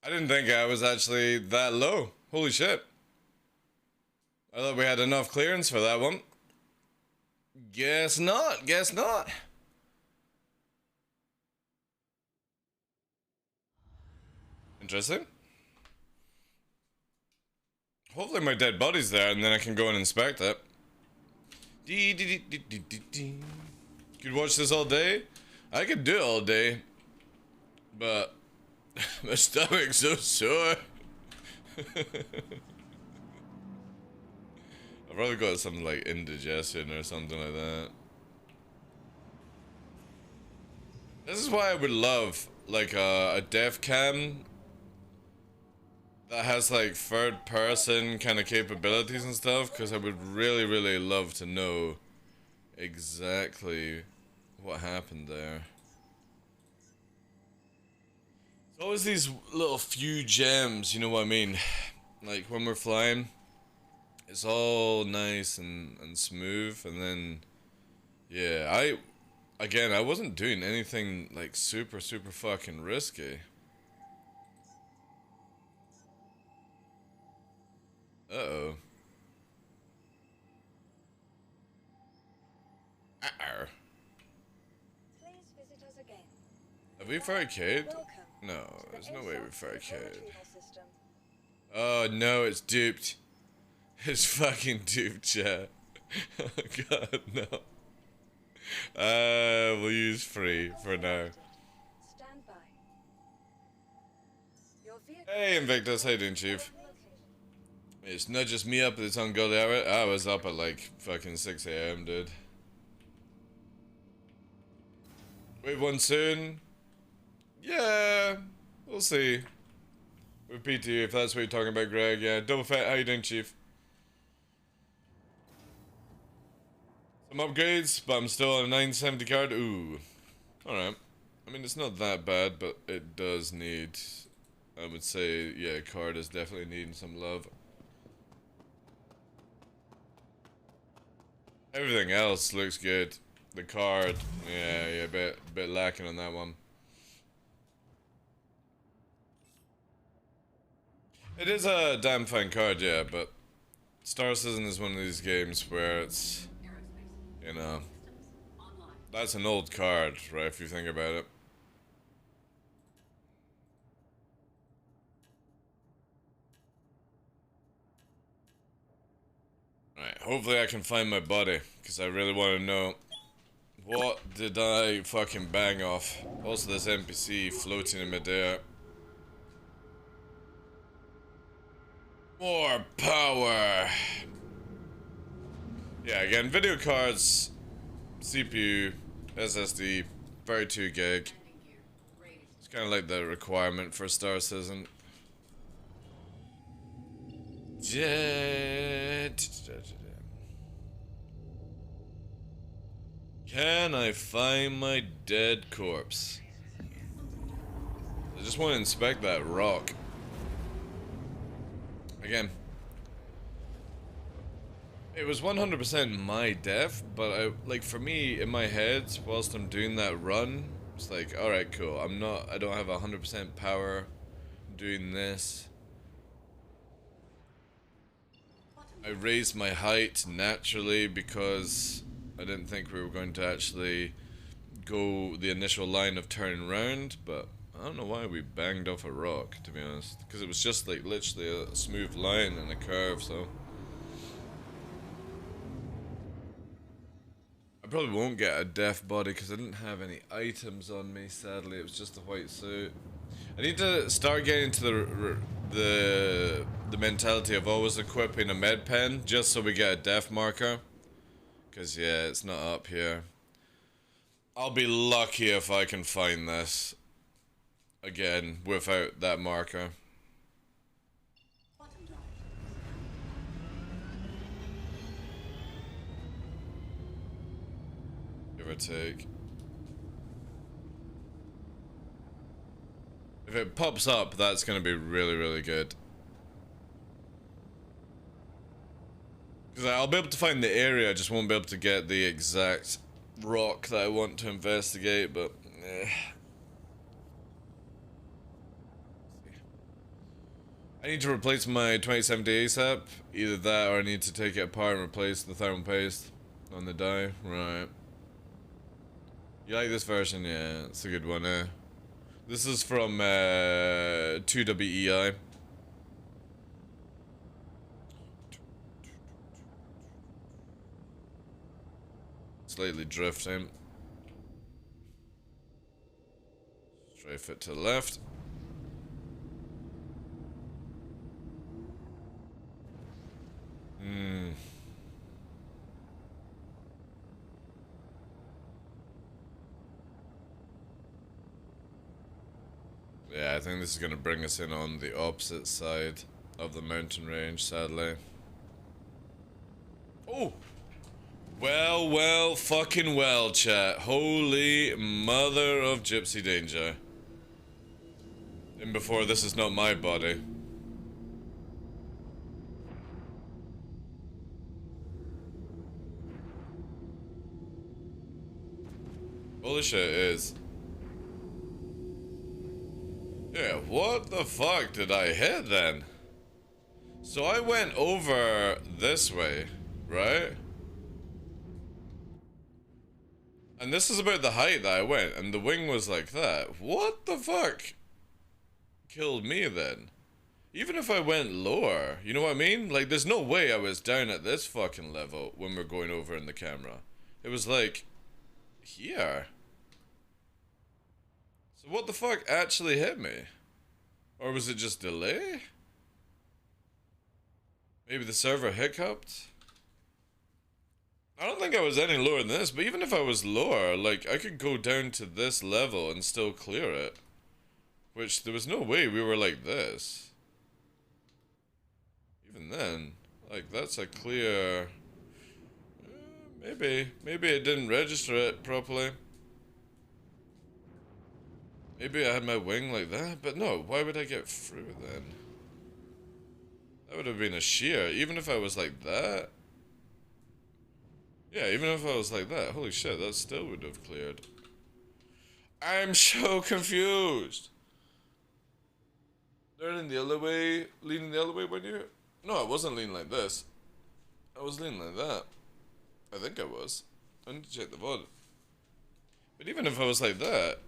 I didn't think I was actually that low. Holy shit. I thought we had enough clearance for that one. Guess not, guess not. Interesting. Hopefully my dead body's there and then I can go and inspect it. Could watch this all day? I could do it all day. But my stomach's so sore. I've probably got something like indigestion or something like that. This is why I would love like a dev cam that has like third person kind of capabilities and stuff, because I would really love to know exactly what happened there. It's always these little few gems, you know what I mean? Like when we're flying, it's all nice and smooth, and then yeah, I wasn't doing anything like super fucking risky. Uh-oh. Uh-oh. Please visit us again. Have we barricaded? Welcome No, to there's the no way we ASAP barricaded. retrieval system. Oh no, it's duped. It's fucking duped, chat. Oh god, no. We'll use free for now. Stand by. Your vehicle Hey Invictus, how you doing, Chief? It's not just me up at this ungodly hour. I was up at like fucking 6 AM, dude. Wave 1 soon? Yeah, we'll see. With PT, if that's what you're talking about, Greg. Yeah, Double Fat, how you doing, Chief? Some upgrades, but I'm still on a 970 card. Ooh. Alright. I mean, it's not that bad, but it does need... I would say, yeah, card is definitely needing some love. Everything else looks good. The card, yeah, bit lacking on that one. It is a damn fine card, yeah, but Star Citizen is one of these games where it's, you know, that's an old card, right, if you think about it. Alright, hopefully I can find my body, because I really want to know what did I fucking bang off. Also, this NPC floating in midair. More power! Yeah, again, video cards, CPU, SSD, 32 gig. It's kind of like the requirement for Star Citizen. Can I find my dead corpse? I just want to inspect that rock. Again. It was 100% my death, but like for me, in my head, whilst I'm doing that run, it's like, alright, cool. I don't have 100% power doing this. I raised my height naturally because I didn't think we were going to actually go the initial line of turning around, but I don't know why we banged off a rock, to be honest. Because it was just like literally a smooth line and a curve, so. I probably won't get a death body because I didn't have any items on me, sadly. It was just a white suit. I need to start getting into the mentality of always equipping a med pen just so we get a death marker. Because, yeah, it's not up here. I'll be lucky if I can find this again without that marker. Give or take. If it pops up, that's going to be really good. Because I'll be able to find the area, I just won't be able to get the exact rock that I want to investigate, but I need to replace my 2070 ASAP. Either that or I need to take it apart and replace the thermal paste on the die. Right. You like this version? Yeah, it's a good one, eh? This is from 2WEI. Slightly drifting. Strafe it to the left. Yeah, I think this is gonna bring us in on the opposite side of the mountain range, sadly. Oh! Well, well, fucking well, chat. Holy mother of gypsy danger. And before, this is not my body. Holy shit, it is. Yeah, what the fuck did I hit then? So I went over this way, right? And this is about the height that I went, and the wing was like that. What the fuck killed me then? Even if I went lower, you know what I mean? Like, there's no way I was down at this fucking level when we're going over in the camera. It was like, here. So what the fuck actually hit me? Or was it just delay? Maybe the server hiccuped? I don't think I was any lower than this, but even if I was lower, like, I could go down to this level and still clear it. Which, there was no way we were like this. Even then, like, that's a clear... maybe it didn't register it properly. Maybe I had my wing like that, but no, why would I get through then? That would have been a shear, even if I was like that. Yeah, even if I was like that, holy shit, that still would have cleared. I'm so confused. Leaning the other way, when you... No, I wasn't leaning like this. I was leaning like that. I think I was. I need to check the VOD. But even if I was like that...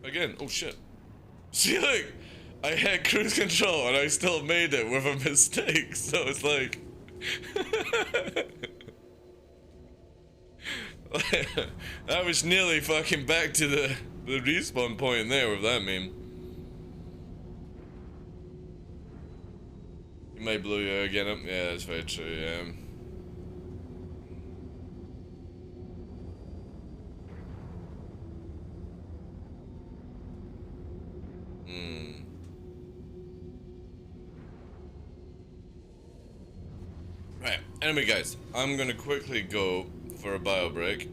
Again, oh shit. See, look! I had cruise control and I still made it with a mistake, so it's like... I was nearly fucking back to the respawn point there with that meme. You might blow your again up. Yeah, that's very true, yeah. Right, anyway guys, I'm gonna quickly go for a bio break.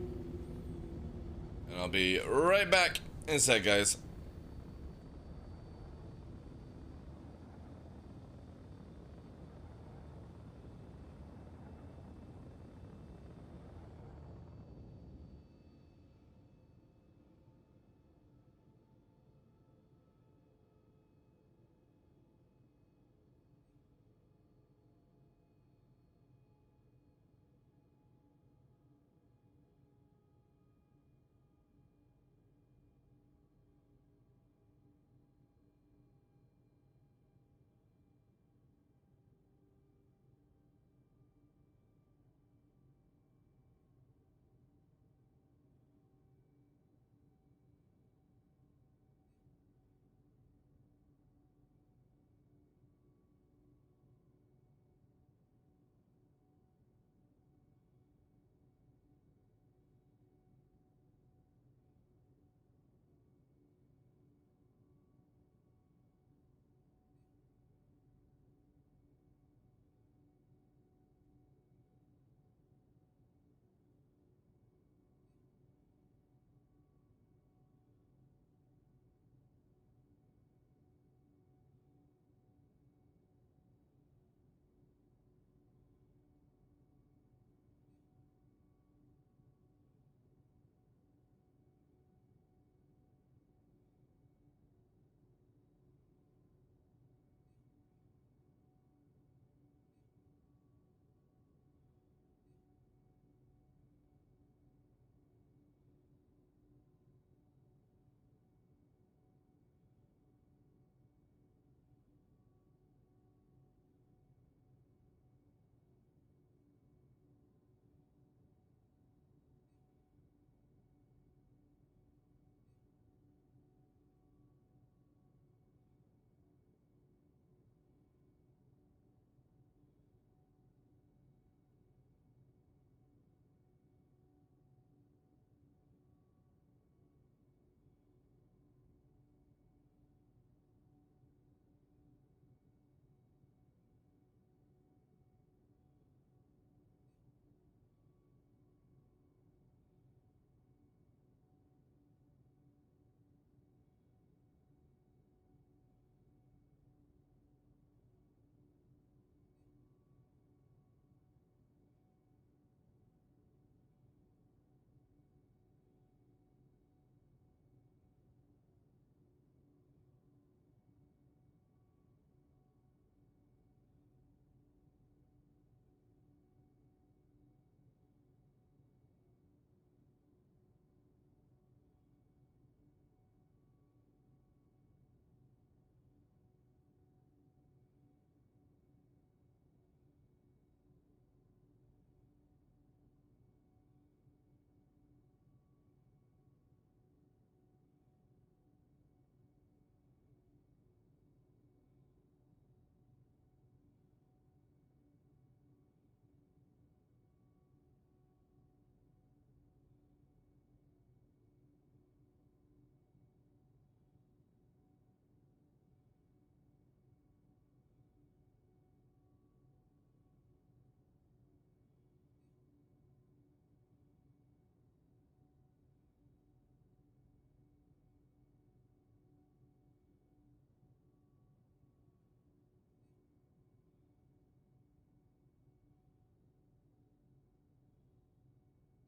And I'll be right back in a sec, guys.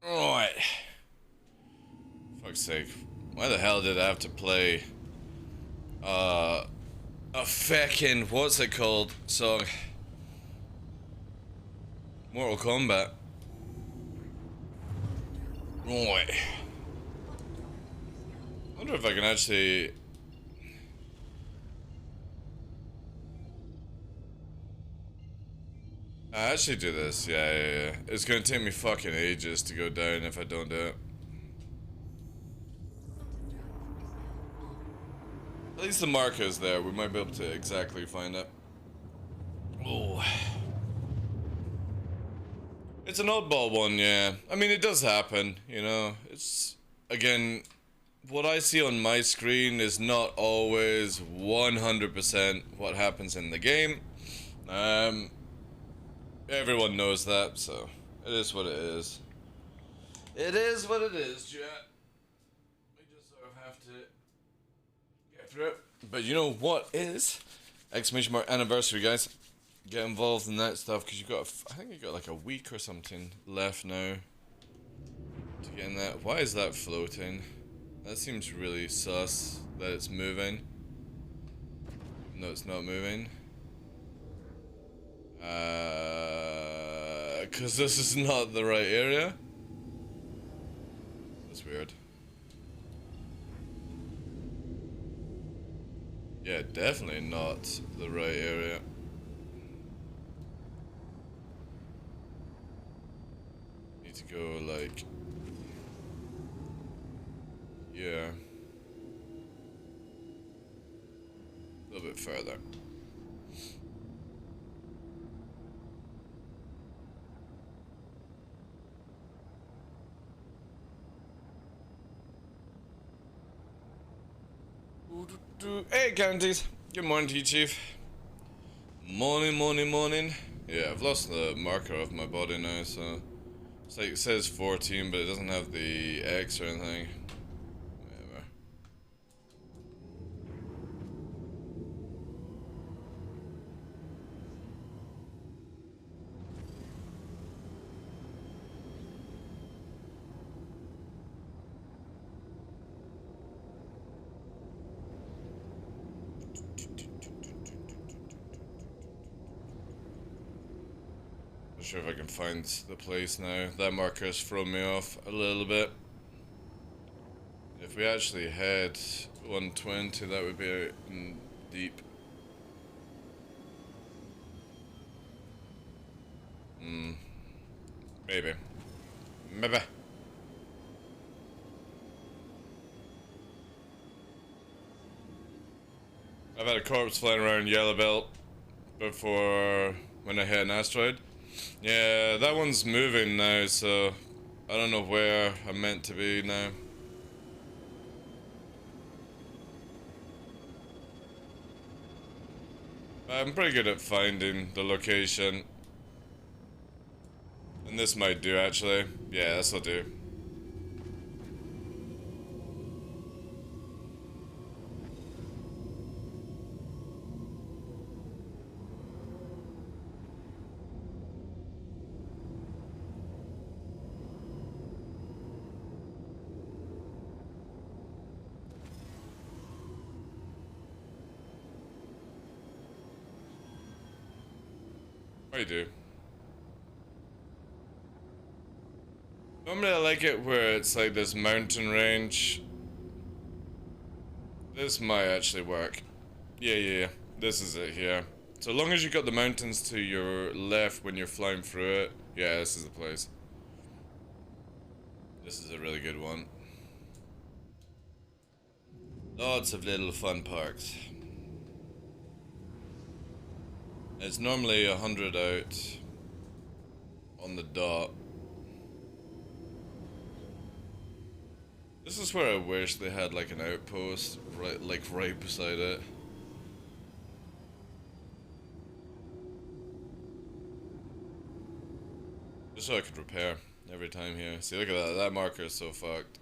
Alright. Fuck's sake. Why the hell did I have to play a feckin' what's it called song? Mortal Kombat. Right. I wonder if I can actually do this. Yeah. It's gonna take me fucking ages to go down if I don't do it. At least the marker's there. We might be able to exactly find it. Oh. It's an oddball one, yeah. I mean, it does happen, you know. It's, again, what I see on my screen is not always 100% what happens in the game. Everyone knows that, so it is what it is. It is what it is, chat. We just sort of have to get through it. But you know what is? Exclamation mark anniversary, guys. Get involved in that stuff, because you've got, I think you've got like a week or something left now to get in that. Why is that floating? That seems really sus that it's moving. No, it's not moving. Because this is not the right area. That's weird. Yeah, definitely not the right area. Need to go like... yeah. A little bit further. Hey, counties. Good morning to you, Chief. Morning. Yeah, I've lost the marker of my body now, so it's like it says 14, but it doesn't have the X or anything. Whatever. Not sure if I can find the place now. That marker's thrown me off a little bit. If we actually had 120, that would be in deep. Maybe. I've had a corpse flying around Yellow Belt before when I hit an asteroid. Yeah, that one's moving now, so I don't know where I'm meant to be now. I'm pretty good at finding the location. And this might do, actually. Yeah, this'll do. I do. Normally I like it where it's like this mountain range. This might actually work. Yeah. This is it here. So long as you got the mountains to your left when you're flying through it. Yeah, this is the place. This is a really good one. Lots of little fun parks. It's normally 100 out on the dot. This is where I wish they had like an outpost right beside it. Just so I could repair every time here. See, look at that. That marker is so fucked.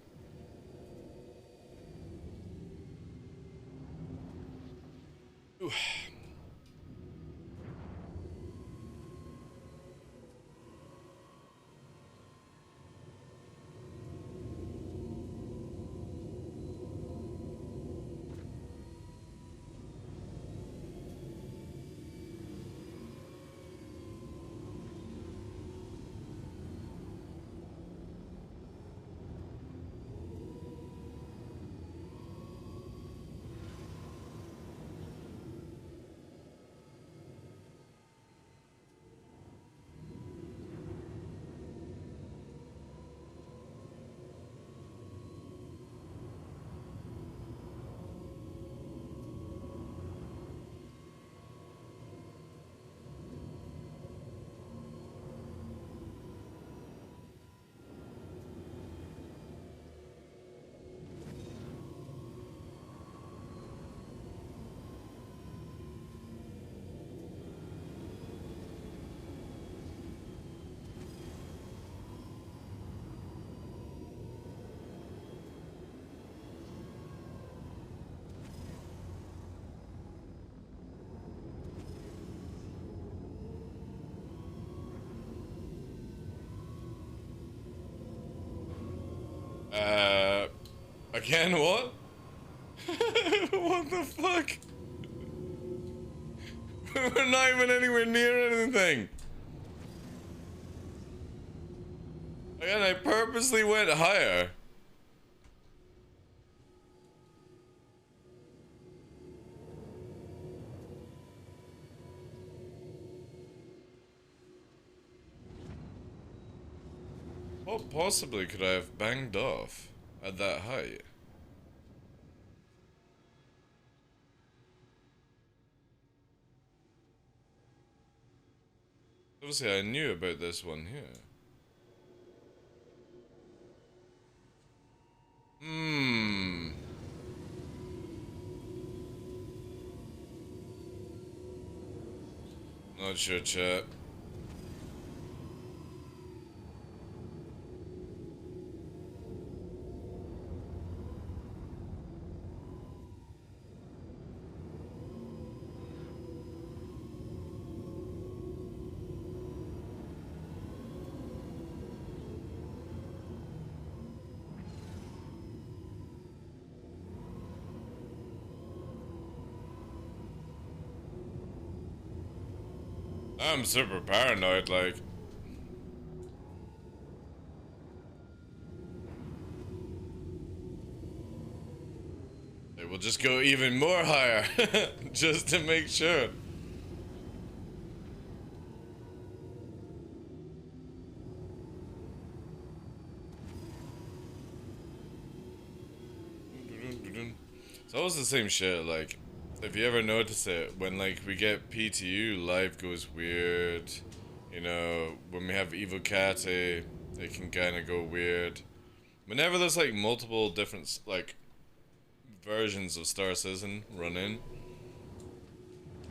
Ooh. Again, what? What the fuck? We're not even anywhere near anything. Again, I purposely went higher. What possibly could I have banged off at that height? Obviously, I knew about this one here. Not sure, chat. I'm super paranoid, like. It will just go even more higher, just to make sure. It's always the same shit, like, if you ever notice it, when, like, we get PTU, life goes weird. You know, when we have Evocati, it can kind of go weird. Whenever there's, like, multiple different, like, versions of Star Citizen run in,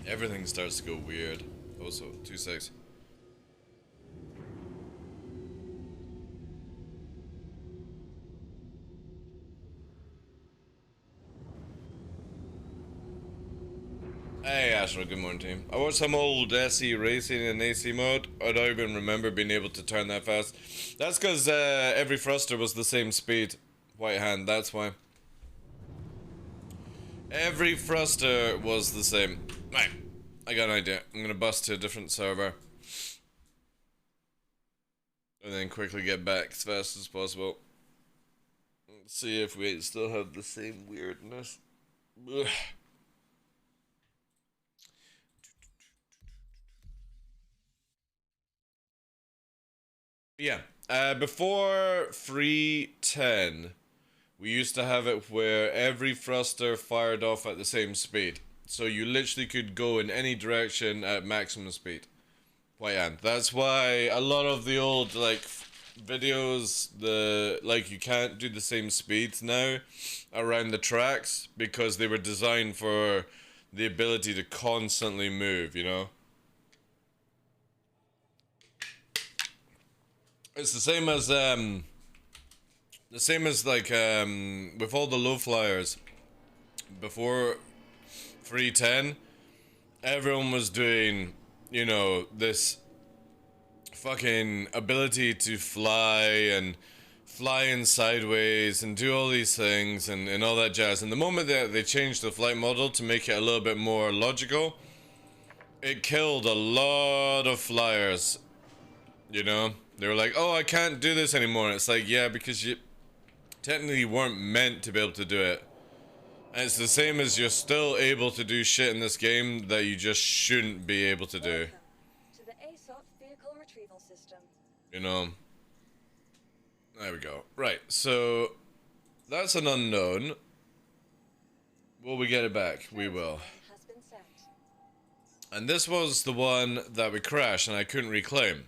everything starts to go weird. Also, 2 secs. Hey Astro, good morning team. I watched some old SE racing in AC mode. I don't even remember being able to turn that fast. That's because every thruster was the same speed. White hand, that's why. Every thruster was the same. Right, I got an idea. I'm gonna bust to a different server. And then quickly get back as fast as possible. Let's see if we still have the same weirdness. Ugh. Yeah, before 3.10, we used to have it where every thruster fired off at the same speed. So you literally could go in any direction at maximum speed. White hand. That's why a lot of the old, like, videos, you can't do the same speeds now around the tracks because they were designed for the ability to constantly move, you know? It's the same as with all the low flyers before 3.10, everyone was doing, you know, this fucking ability to fly and fly in sideways and do all these things and all that jazz. And the moment that they changed the flight model to make it a little bit more logical, it killed a lot of flyers, you know? They were like, oh, I can't do this anymore. And it's like, yeah, because you technically weren't meant to be able to do it. And it's the same as you're still able to do shit in this game that you just shouldn't be able to do. Welcome to the ASOP vehicle retrieval system. You know? There we go. Right, so that's an unknown. Will we get it back? We will. Has been sent. And this was the one that we crashed and I couldn't reclaim.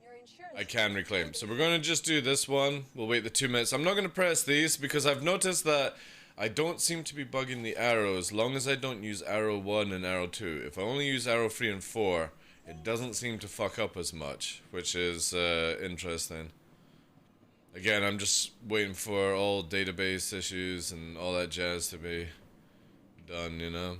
Your insurance I can reclaim. So we're going to just do this one. We'll wait the 2 minutes. I'm not going to press these because I've noticed that I don't seem to be bugging the arrows as long as I don't use arrow 1 and arrow 2. If I only use arrow 3 and 4, it doesn't seem to fuck up as much, which is interesting. Again, I'm just waiting for all database issues and all that jazz to be done, you know?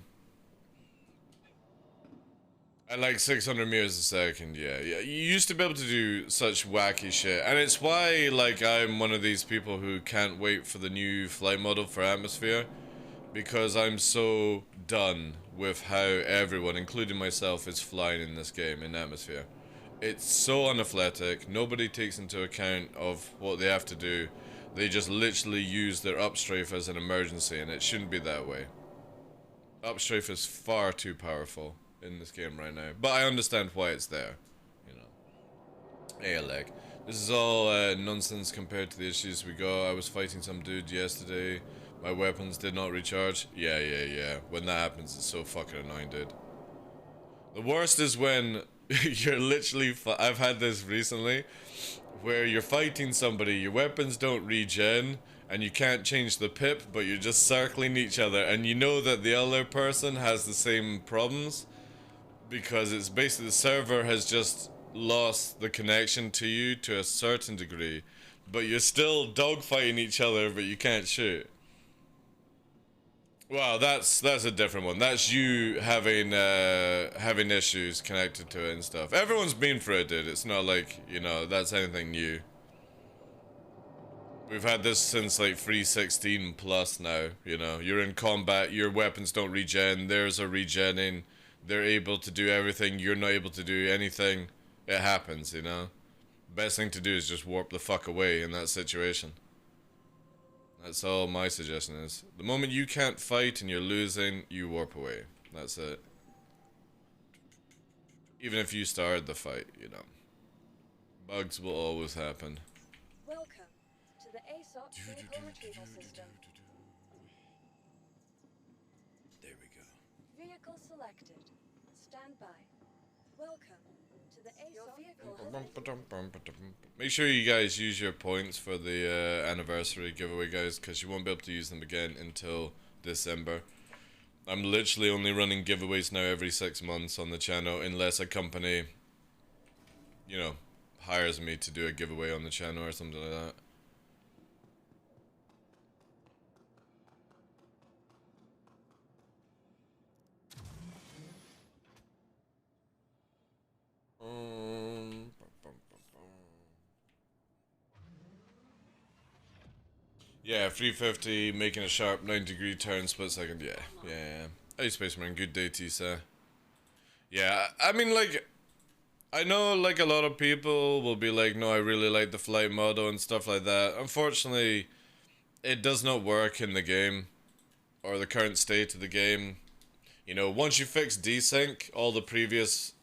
At like 600 meters a second, yeah. You used to be able to do such wacky shit, and it's why, like, I'm one of these people who can't wait for the new flight model for Atmosphere, because I'm so done with how everyone, including myself, is flying in this game, in Atmosphere. It's so unathletic, nobody takes into account of what they have to do. They just literally use their upstrafe as an emergency, and it shouldn't be that way. Upstrafe is far too powerful in this game right now, but I understand why it's there, you know. Hey, Alec. This is all nonsense compared to the issues we got. I was fighting some dude yesterday. My weapons did not recharge. Yeah. When that happens, it's so fucking annoying, dude. The worst is when you're literally... I've had this recently, where you're fighting somebody, your weapons don't regen, and you can't change the pip, but you're just circling each other, and you know that the other person has the same problems, because it's basically the server has just lost the connection to you to a certain degree, but you're still dogfighting each other, but you can't shoot. Well, that's a different one. That's you having having issues connected to it and stuff. Everyone's been through it, dude. It's not like, you know, that's anything new. We've had this since like 3.16 plus now, you know. You're in combat, your weapons don't regen, theirs are regenning. They're able to do everything, you're not able to do anything. It happens, you know. Best thing to do is just warp the fuck away in that situation. That's all my suggestion is. The moment you can't fight and you're losing, you warp away. That's it. Even if you started the fight, you know. Bugs will always happen. Welcome to the ASOP vehicle retrieval system. There we go. Vehicle selected. Stand by. Welcome to the ASOP vehicle. Make sure you guys use your points for the anniversary giveaway, guys, because you won't be able to use them again until December. I'm literally only running giveaways now every 6 months on the channel, unless a company, you know, hires me to do a giveaway on the channel or something like that. Yeah, 350, making a sharp 90-degree turn, split second. Yeah. Hey, Spaceman, good day to you, sir. Yeah, I mean, like, I know, like, a lot of people will be like, no, I really like the flight model and stuff like that. Unfortunately, it does not work in the game, or the current state of the game. You know, once you fix desync, all the previous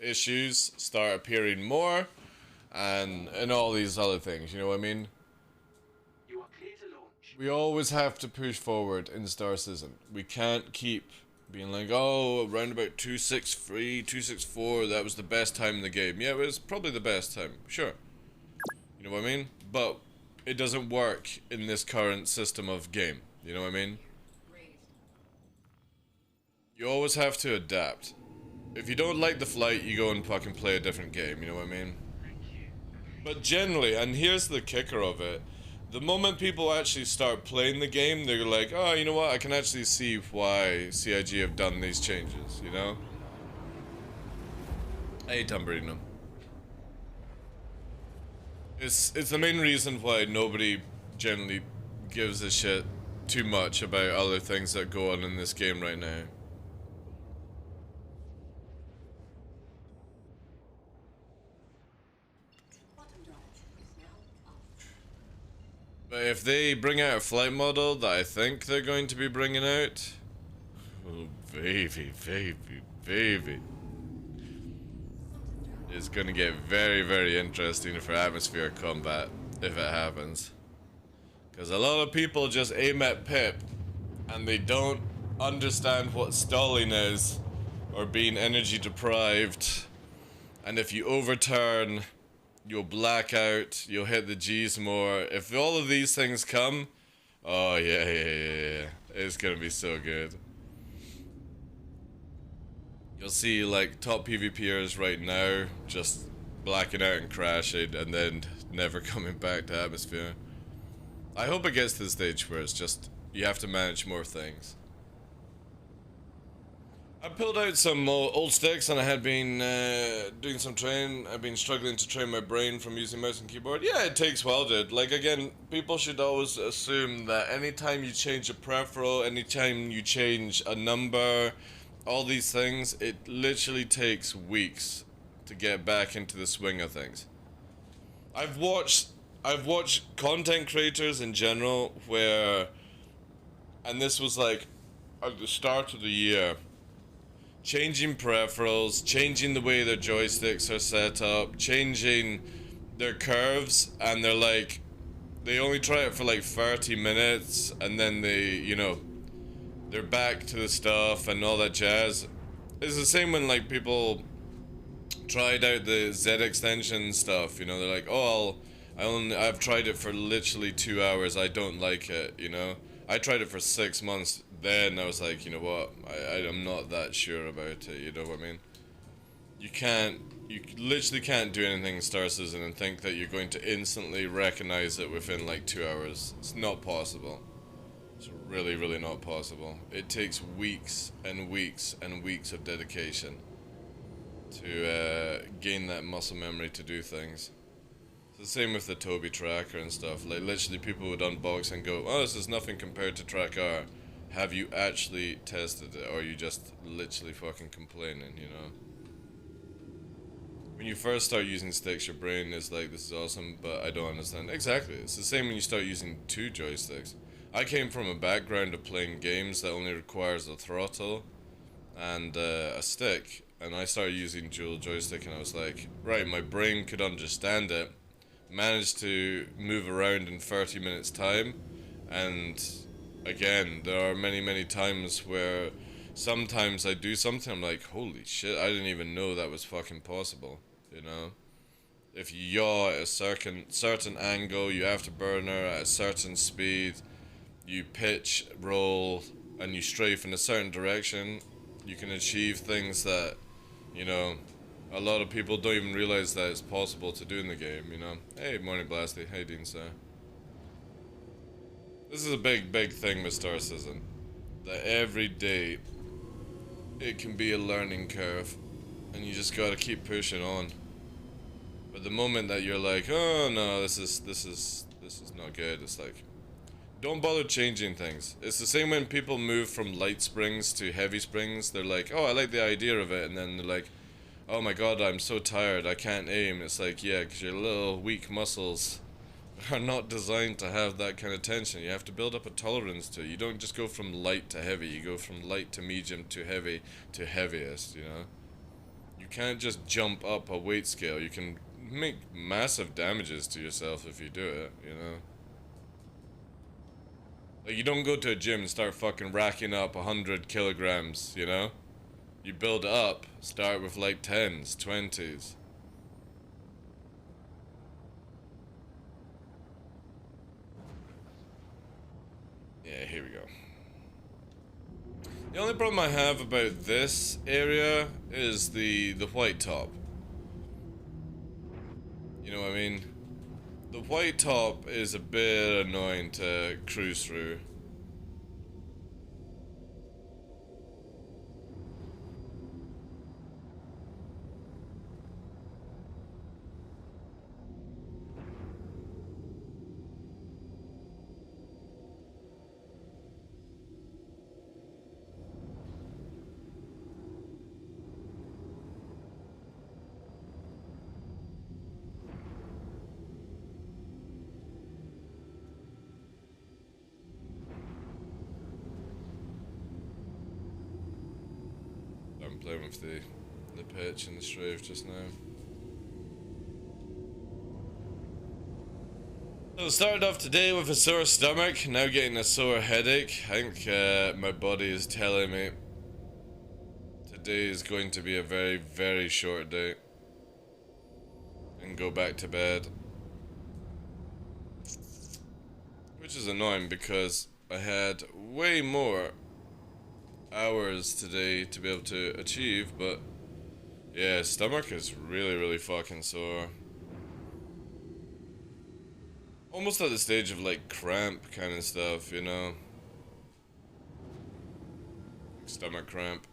issues start appearing more, and all these other things, you know what I mean? We always have to push forward in Star Citizen. We can't keep being like, oh, around about 263, 264, that was the best time in the game. Yeah, it was probably the best time, sure. You know what I mean? But it doesn't work in this current system of game. You know what I mean? You always have to adapt. If you don't like the flight, you go and fucking play a different game, you know what I mean? But generally, and here's the kicker of it, the moment people actually start playing the game, they're like, oh, you know what, I can actually see why CIG have done these changes, you know? Hey, Tamburino. It's the main reason why nobody generally gives a shit too much about other things that go on in this game right now. But if they bring out a flight model that I think they're going to be bringing out, oh baby, it's gonna get very, very interesting for atmosphere combat if it happens. Because a lot of people just aim at Pip and they don't understand what stalling is or being energy deprived, and if you overturn, you'll black out, you'll hit the G's more. If all of these things come, oh yeah. It's gonna be so good. You'll see like top PvPers right now just blacking out and crashing and then never coming back to atmosphere. I hope it gets to the stage where it's just, you have to manage more things. I pulled out some old sticks and I had been doing some training. I've been struggling to train my brain from using mouse and keyboard. Yeah, it takes well, dude. Like, again, people should always assume that anytime you change a peripheral, anytime you change a number, all these things, it literally takes weeks to get back into the swing of things. I've watched content creators in general where, and this was like at the start of the year, changing peripherals, changing the way their joysticks are set up, changing their curves, and they're like, they only try it for like 30 minutes, and then they, you know, they're back to the stuff and all that jazz. It's the same when like people tried out the Z extension stuff, you know, they're like, oh, I've tried it for literally 2 hours, I don't like it, you know. I tried it for 6 months, then I was like, you know what, I'm not that sure about it, you know what I mean? You literally can't do anything in Star Citizen and think that you're going to instantly recognize it within like 2 hours. It's not possible. It's really, really not possible. It takes weeks and weeks and weeks of dedication to gain that muscle memory to do things. It's the same with the Toby tracker and stuff. Like, literally people would unbox and go, oh, this is nothing compared to Track R. Have you actually tested it, or are you just literally fucking complaining, you know? When you first start using sticks, your brain is like, this is awesome, but I don't understand. Exactly, it's the same when you start using 2 joysticks. I came from a background of playing games that only requires a throttle and a stick, and I started using dual joystick, and I was like, right, my brain could understand it, managed to move around in 30 minutes time, and again, there are many times where sometimes I do something, I'm like, holy shit, I didn't even know that was fucking possible, you know? If you yaw at a certain angle, you afterburner at a certain speed, you pitch, roll, and you strafe in a certain direction, you can achieve things that, you know, a lot of people don't even realize that it's possible to do in the game, you know? Hey, morning Blasty, how you doing, sir? This is a big thing with Star Citizen. That every day, it can be a learning curve, and you just gotta keep pushing on. But the moment that you're like, oh no, this is not good, it's like, don't bother changing things. It's the same when people move from light springs to heavy springs. They're like, oh, I like the idea of it, and then they're like, oh my god, I'm so tired, I can't aim. It's like, yeah, because your little weak muscles are not designed to have that kind of tension. You have to build up a tolerance to it. You don't just go from light to heavy. You go from light to medium to heavy to heaviest, you know? You can't just jump up a weight scale. You can make massive damages to yourself if you do it, you know? Like, you don't go to a gym and start fucking racking up 100 kilograms, you know? You build up, start with like 10s, 20s. Yeah, here we go. The only problem I have about this area is the white top. You know what I mean? The white top is a bit annoying to cruise through. I'm playing with the pitch and the strafe just now. So started off today with a sore stomach, now getting a sore headache. I think my body is telling me today is going to be a very short day and go back to bed. Which is annoying because I had way more hours today to be able to achieve, but yeah, stomach is really fucking sore. Almost at the stage of like cramp kind of stuff, you know? Stomach cramp.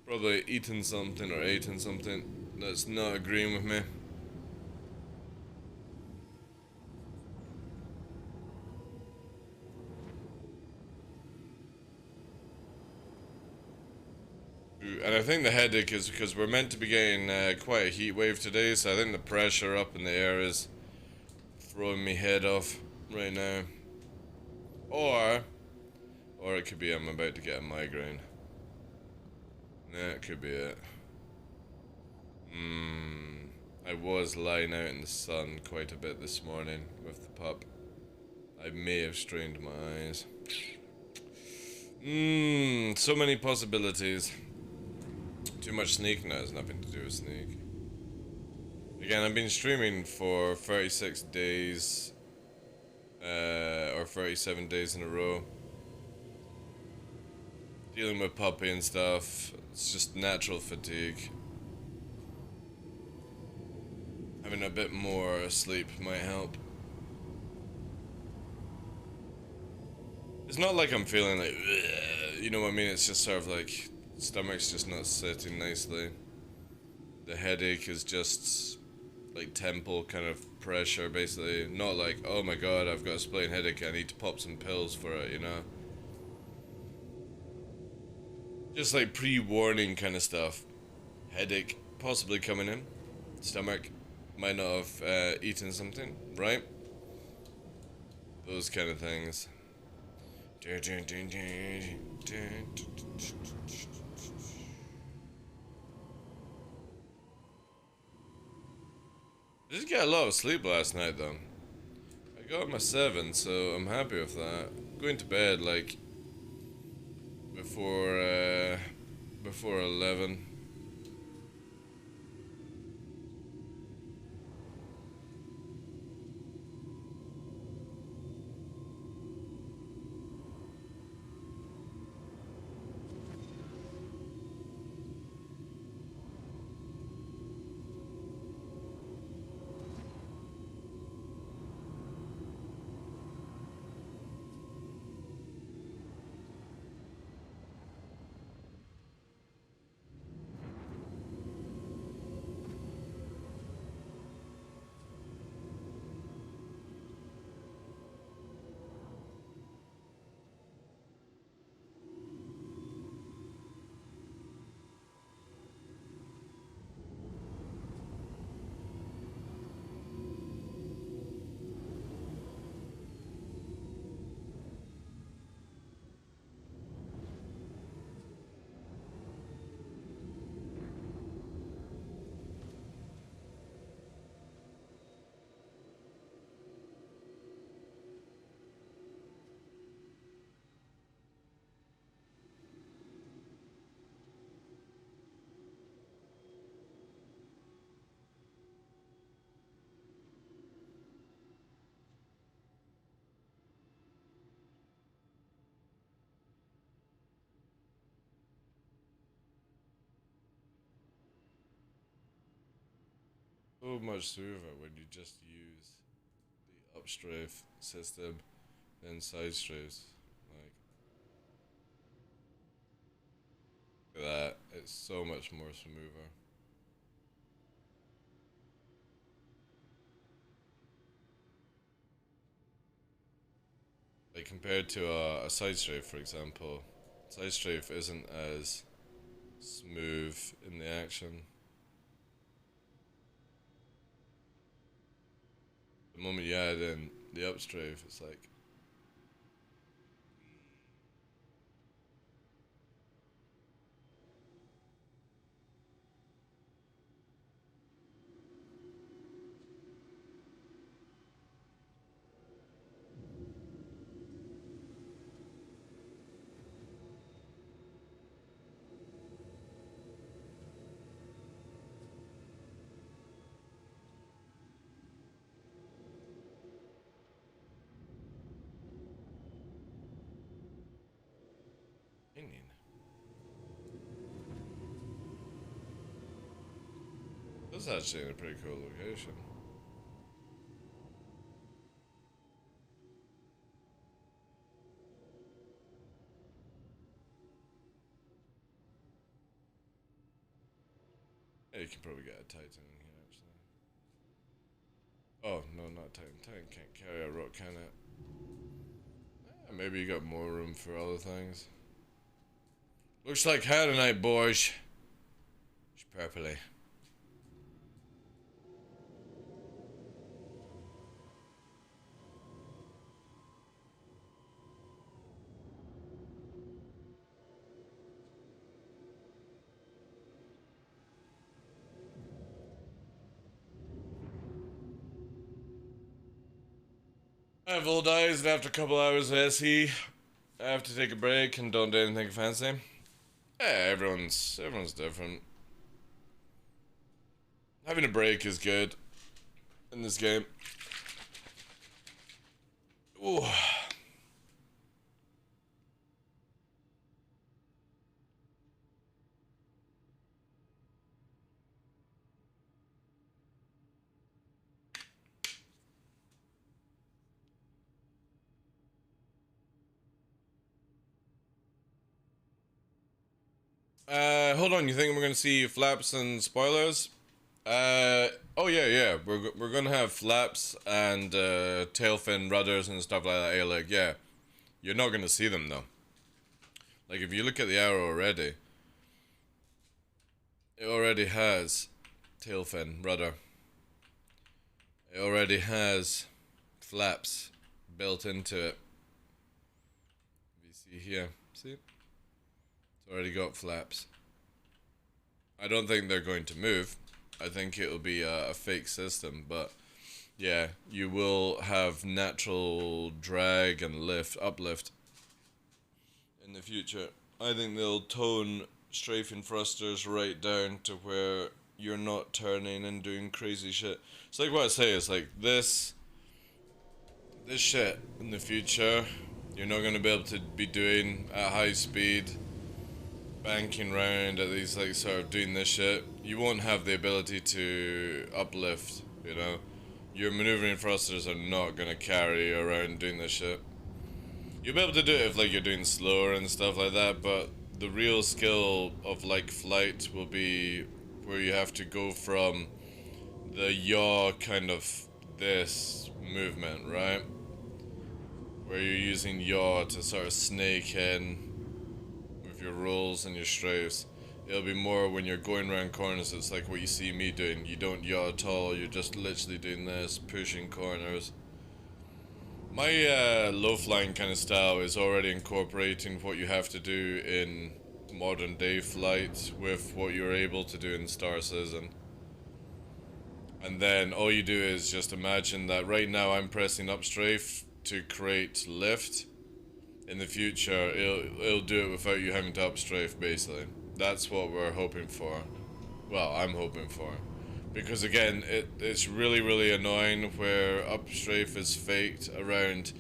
Probably eating something or eating something that's not agreeing with me. And I think the headache is because we're meant to be getting quite a heat wave today, so I think the pressure up in the air is throwing me head off right now. Or it could be I'm about to get a migraine. That could be it. I was lying out in the sun quite a bit this morning with the pup. I may have strained my eyes. So many possibilities. Too much Sneak? No, it has nothing to do with Sneak. Again, I've been streaming for 36 days, or 37 days in a row. Dealing with puppy and stuff. It's just natural fatigue. Having a bit more sleep might help. It's not like I'm feeling like, you know what I mean? It's just sort of like, stomach's just not sitting nicely. The headache is just like temple kind of pressure, basically. Not like, oh my god, I've got a splitting headache, I need to pop some pills for it, you know? Just like pre-warning kind of stuff. Headache possibly coming in. Stomach might not have eaten something, right? Those kind of things. I did get a lot of sleep last night though. I got my 7, so I'm happy with that. Going to bed like before 11. So much smoother when you just use the upstrafe system and side strafes. Like, look at that. It's so much more smoother. Like compared to a side strafe, for example, side strafe isn't as smooth in the action. The moment you add in the upstrafe, it's like hanging. This is actually in a pretty cool location. Yeah, you can probably get a Titan in here, actually. Oh, no, not Titan. Titan can't carry a rock, can it? Maybe you got more room for other things. Looks like how tonight, boys. It's purpley. I've all dies, and after a couple hours of SE, I have to take a break and don't do anything fancy. Yeah, everyone's different. Having a break is good in this game. Ooh. Hold on, you think we're gonna see flaps and spoilers? Oh yeah, we're gonna have flaps and tail fin rudders and stuff like that. Like, yeah, you're not gonna see them though. Like, if you look at the arrow already, it already has tail fin rudder. It already has flaps built into it. You see here, see? It's already got flaps. I don't think they're going to move. I think it'll be a fake system, but yeah, you will have natural drag and uplift in the future. I think they'll tone strafing thrusters right down to where you're not turning and doing crazy shit. It's like what I say, it's like this shit in the future, you're not going to be able to be doing at high speed, banking around at these, like, sort of doing this shit. You won't have the ability to uplift, you know. Your maneuvering thrusters are not going to carry around doing this shit. You'll be able to do it if, like, you're doing slower and stuff like that, but the real skill of, like, flight will be where you have to go from the yaw kind of this movement, right? Where you're using yaw to sort of snake in with your rolls and your strafes. It'll be more when you're going around corners, it's like what you see me doing. You don't yaw at all, you're just literally doing this, pushing corners. My low flying kind of style is already incorporating what you have to do in modern day flight with what you're able to do in Star Citizen. And then all you do is just imagine that right now I'm pressing up strafe to create lift. In the future, it'll do it without you having to up strafe, basically. That's what we're hoping for. Well, I'm hoping for. Because again, it's really, really annoying where up strafe is faked around.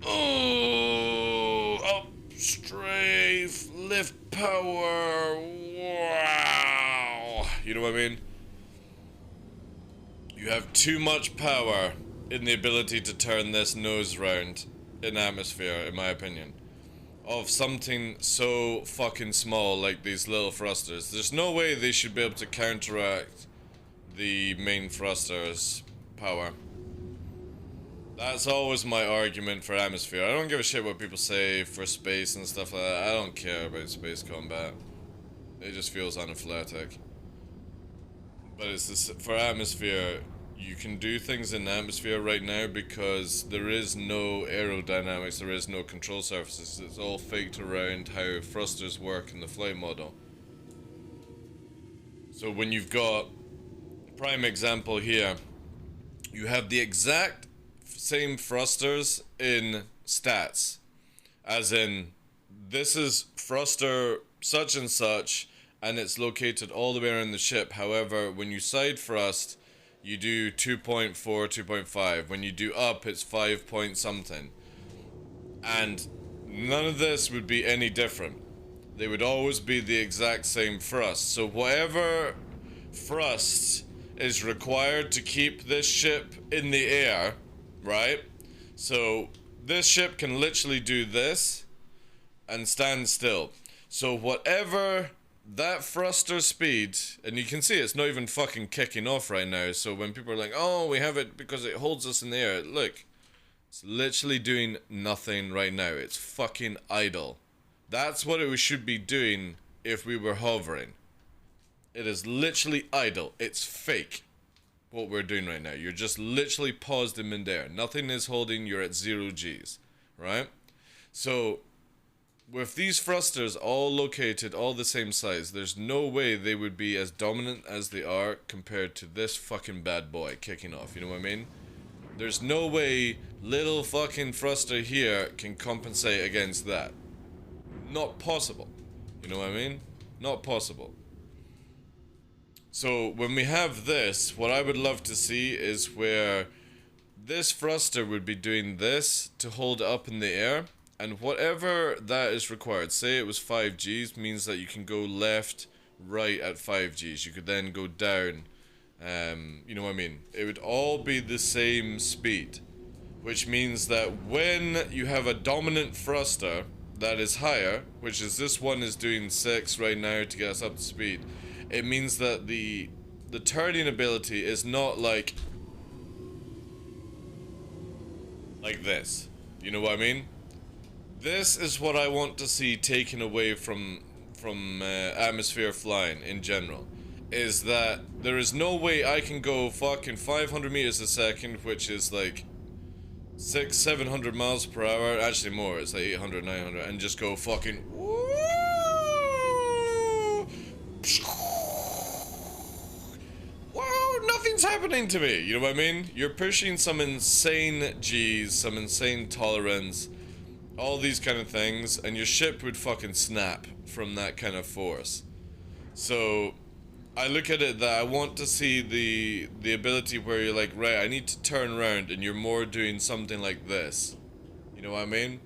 Oh, up strafe, lift power, wow. You know what I mean? You have too much power in the ability to turn this nose round in atmosphere, in my opinion. Of something so fucking small like these little thrusters. There's no way they should be able to counteract the main thruster's power. That's always my argument for atmosphere. I don't give a shit what people say for space and stuff like that. I don't care about space combat. It just feels unathletic. But it's this, for atmosphere, you can do things in atmosphere right now because there is no aerodynamics, there is no control surfaces. It's all faked around how thrusters work in the flight model. So when you've got, prime example here, you have the exact same thrusters in stats. As in, this is thruster such and such, and it's located all the way around the ship. However, when you side thrust, you do 2.4, 2.5. When you do up, it's 5 point something. And none of this would be any different. They would always be the exact same thrust. So whatever thrust is required to keep this ship in the air, right? So this ship can literally do this and stand still. So whatever that thruster speed, and you can see it's not even fucking kicking off right now, so when people are like, oh, we have it because it holds us in the air, look, it's literally doing nothing right now. It's fucking idle. That's what it should be doing if we were hovering. It is literally idle. It's fake, what we're doing right now. You're just literally paused in midair. Nothing is holding, you're at 0 Gs, right? So, with these thrusters all located, all the same size, there's no way they would be as dominant as they are compared to this fucking bad boy kicking off, you know what I mean? There's no way little fucking thruster here can compensate against that. Not possible. You know what I mean? Not possible. So when we have this, what I would love to see is where this thruster would be doing this to hold it up in the air, and whatever that is required, say it was 5 Gs, means that you can go left, right at 5 Gs. You could then go down, you know what I mean? It would all be the same speed, which means that when you have a dominant thruster that is higher, which is this one is doing 6 right now to get us up to speed, it means that the turning ability is not like this. You know what I mean? This is what I want to see taken away from atmosphere flying in general. Is that there is no way I can go fucking 500 meters a second, which is like 700 miles per hour, actually more, it's like 800, 900, and just go fucking whoa, nothing's happening to me, you know what I mean? You're pushing some insane G's, some insane tolerance, all these kind of things, and your ship would fucking snap from that kind of force. So I look at it that I want to see the ability where you're like, right, I need to turn around, and you're more doing something like this. You know what I mean?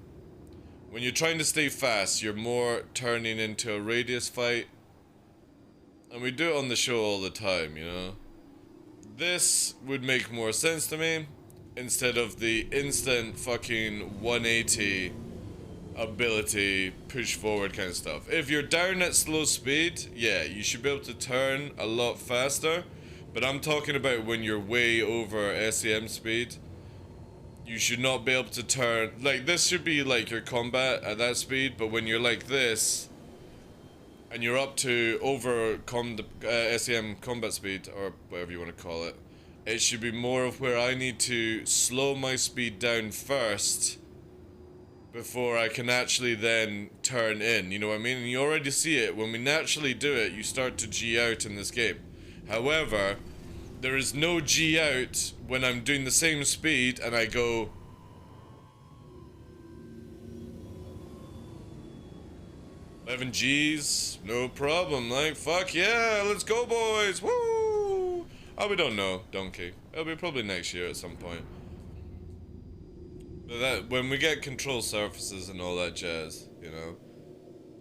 When you're trying to stay fast, you're more turning into a radius fight. And we do it on the show all the time, you know? This would make more sense to me, instead of the instant fucking 180 ability, push forward kind of stuff. If you're down at slow speed, yeah, you should be able to turn a lot faster, but I'm talking about when you're way over SEM speed. You should not be able to turn, like this should be like your combat at that speed, but when you're like this, and you're up to over SEM combat speed, or whatever you want to call it, it should be more of where I need to slow my speed down first, before I can actually then turn in, you know what I mean? And you already see it, when we naturally do it, you start to G out in this game. However, there is no G out when I'm doing the same speed and I go 11 Gs, no problem, like, fuck yeah, let's go boys, woo! Oh, we don't know, donkey. It'll be probably next year at some point. But that, when we get control surfaces and all that jazz, you know,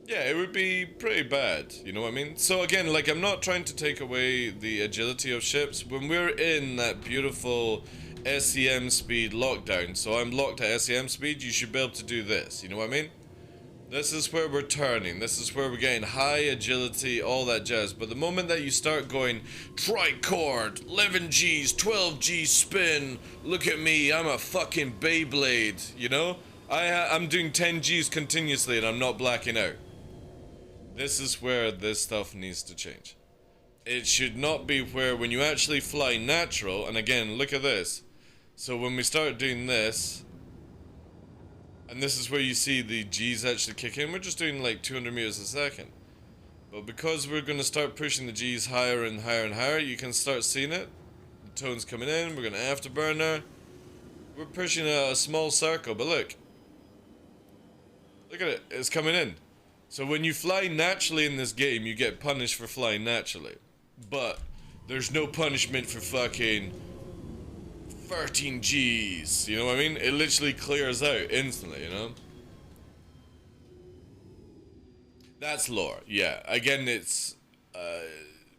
yeah, it would be pretty bad, you know what I mean? So again, like, I'm not trying to take away the agility of ships. When we're in that beautiful SEM speed lockdown, so I'm locked at SEM speed, you should be able to do this, you know what I mean? This is where we're turning, this is where we're getting high agility, all that jazz. But the moment that you start going tricord, 11 Gs, 12 G spin, look at me, I'm a fucking Beyblade, you know? I'm doing 10 Gs continuously and I'm not blacking out. This is where this stuff needs to change. It should not be where when you actually fly natural, and again, look at this. So when we start doing this, and this is where you see the G's actually kick in. We're just doing like 200 meters a second. But because we're going to start pushing the G's higher and higher and higher, you can start seeing it. The tone's coming in, we're going to afterburner. We're pushing a small circle, but look. Look at it, it's coming in. So when you fly naturally in this game, you get punished for flying naturally. But there's no punishment for fucking 13 Gs, you know what I mean? It literally clears out instantly, you know? That's lore, yeah. Again, it's,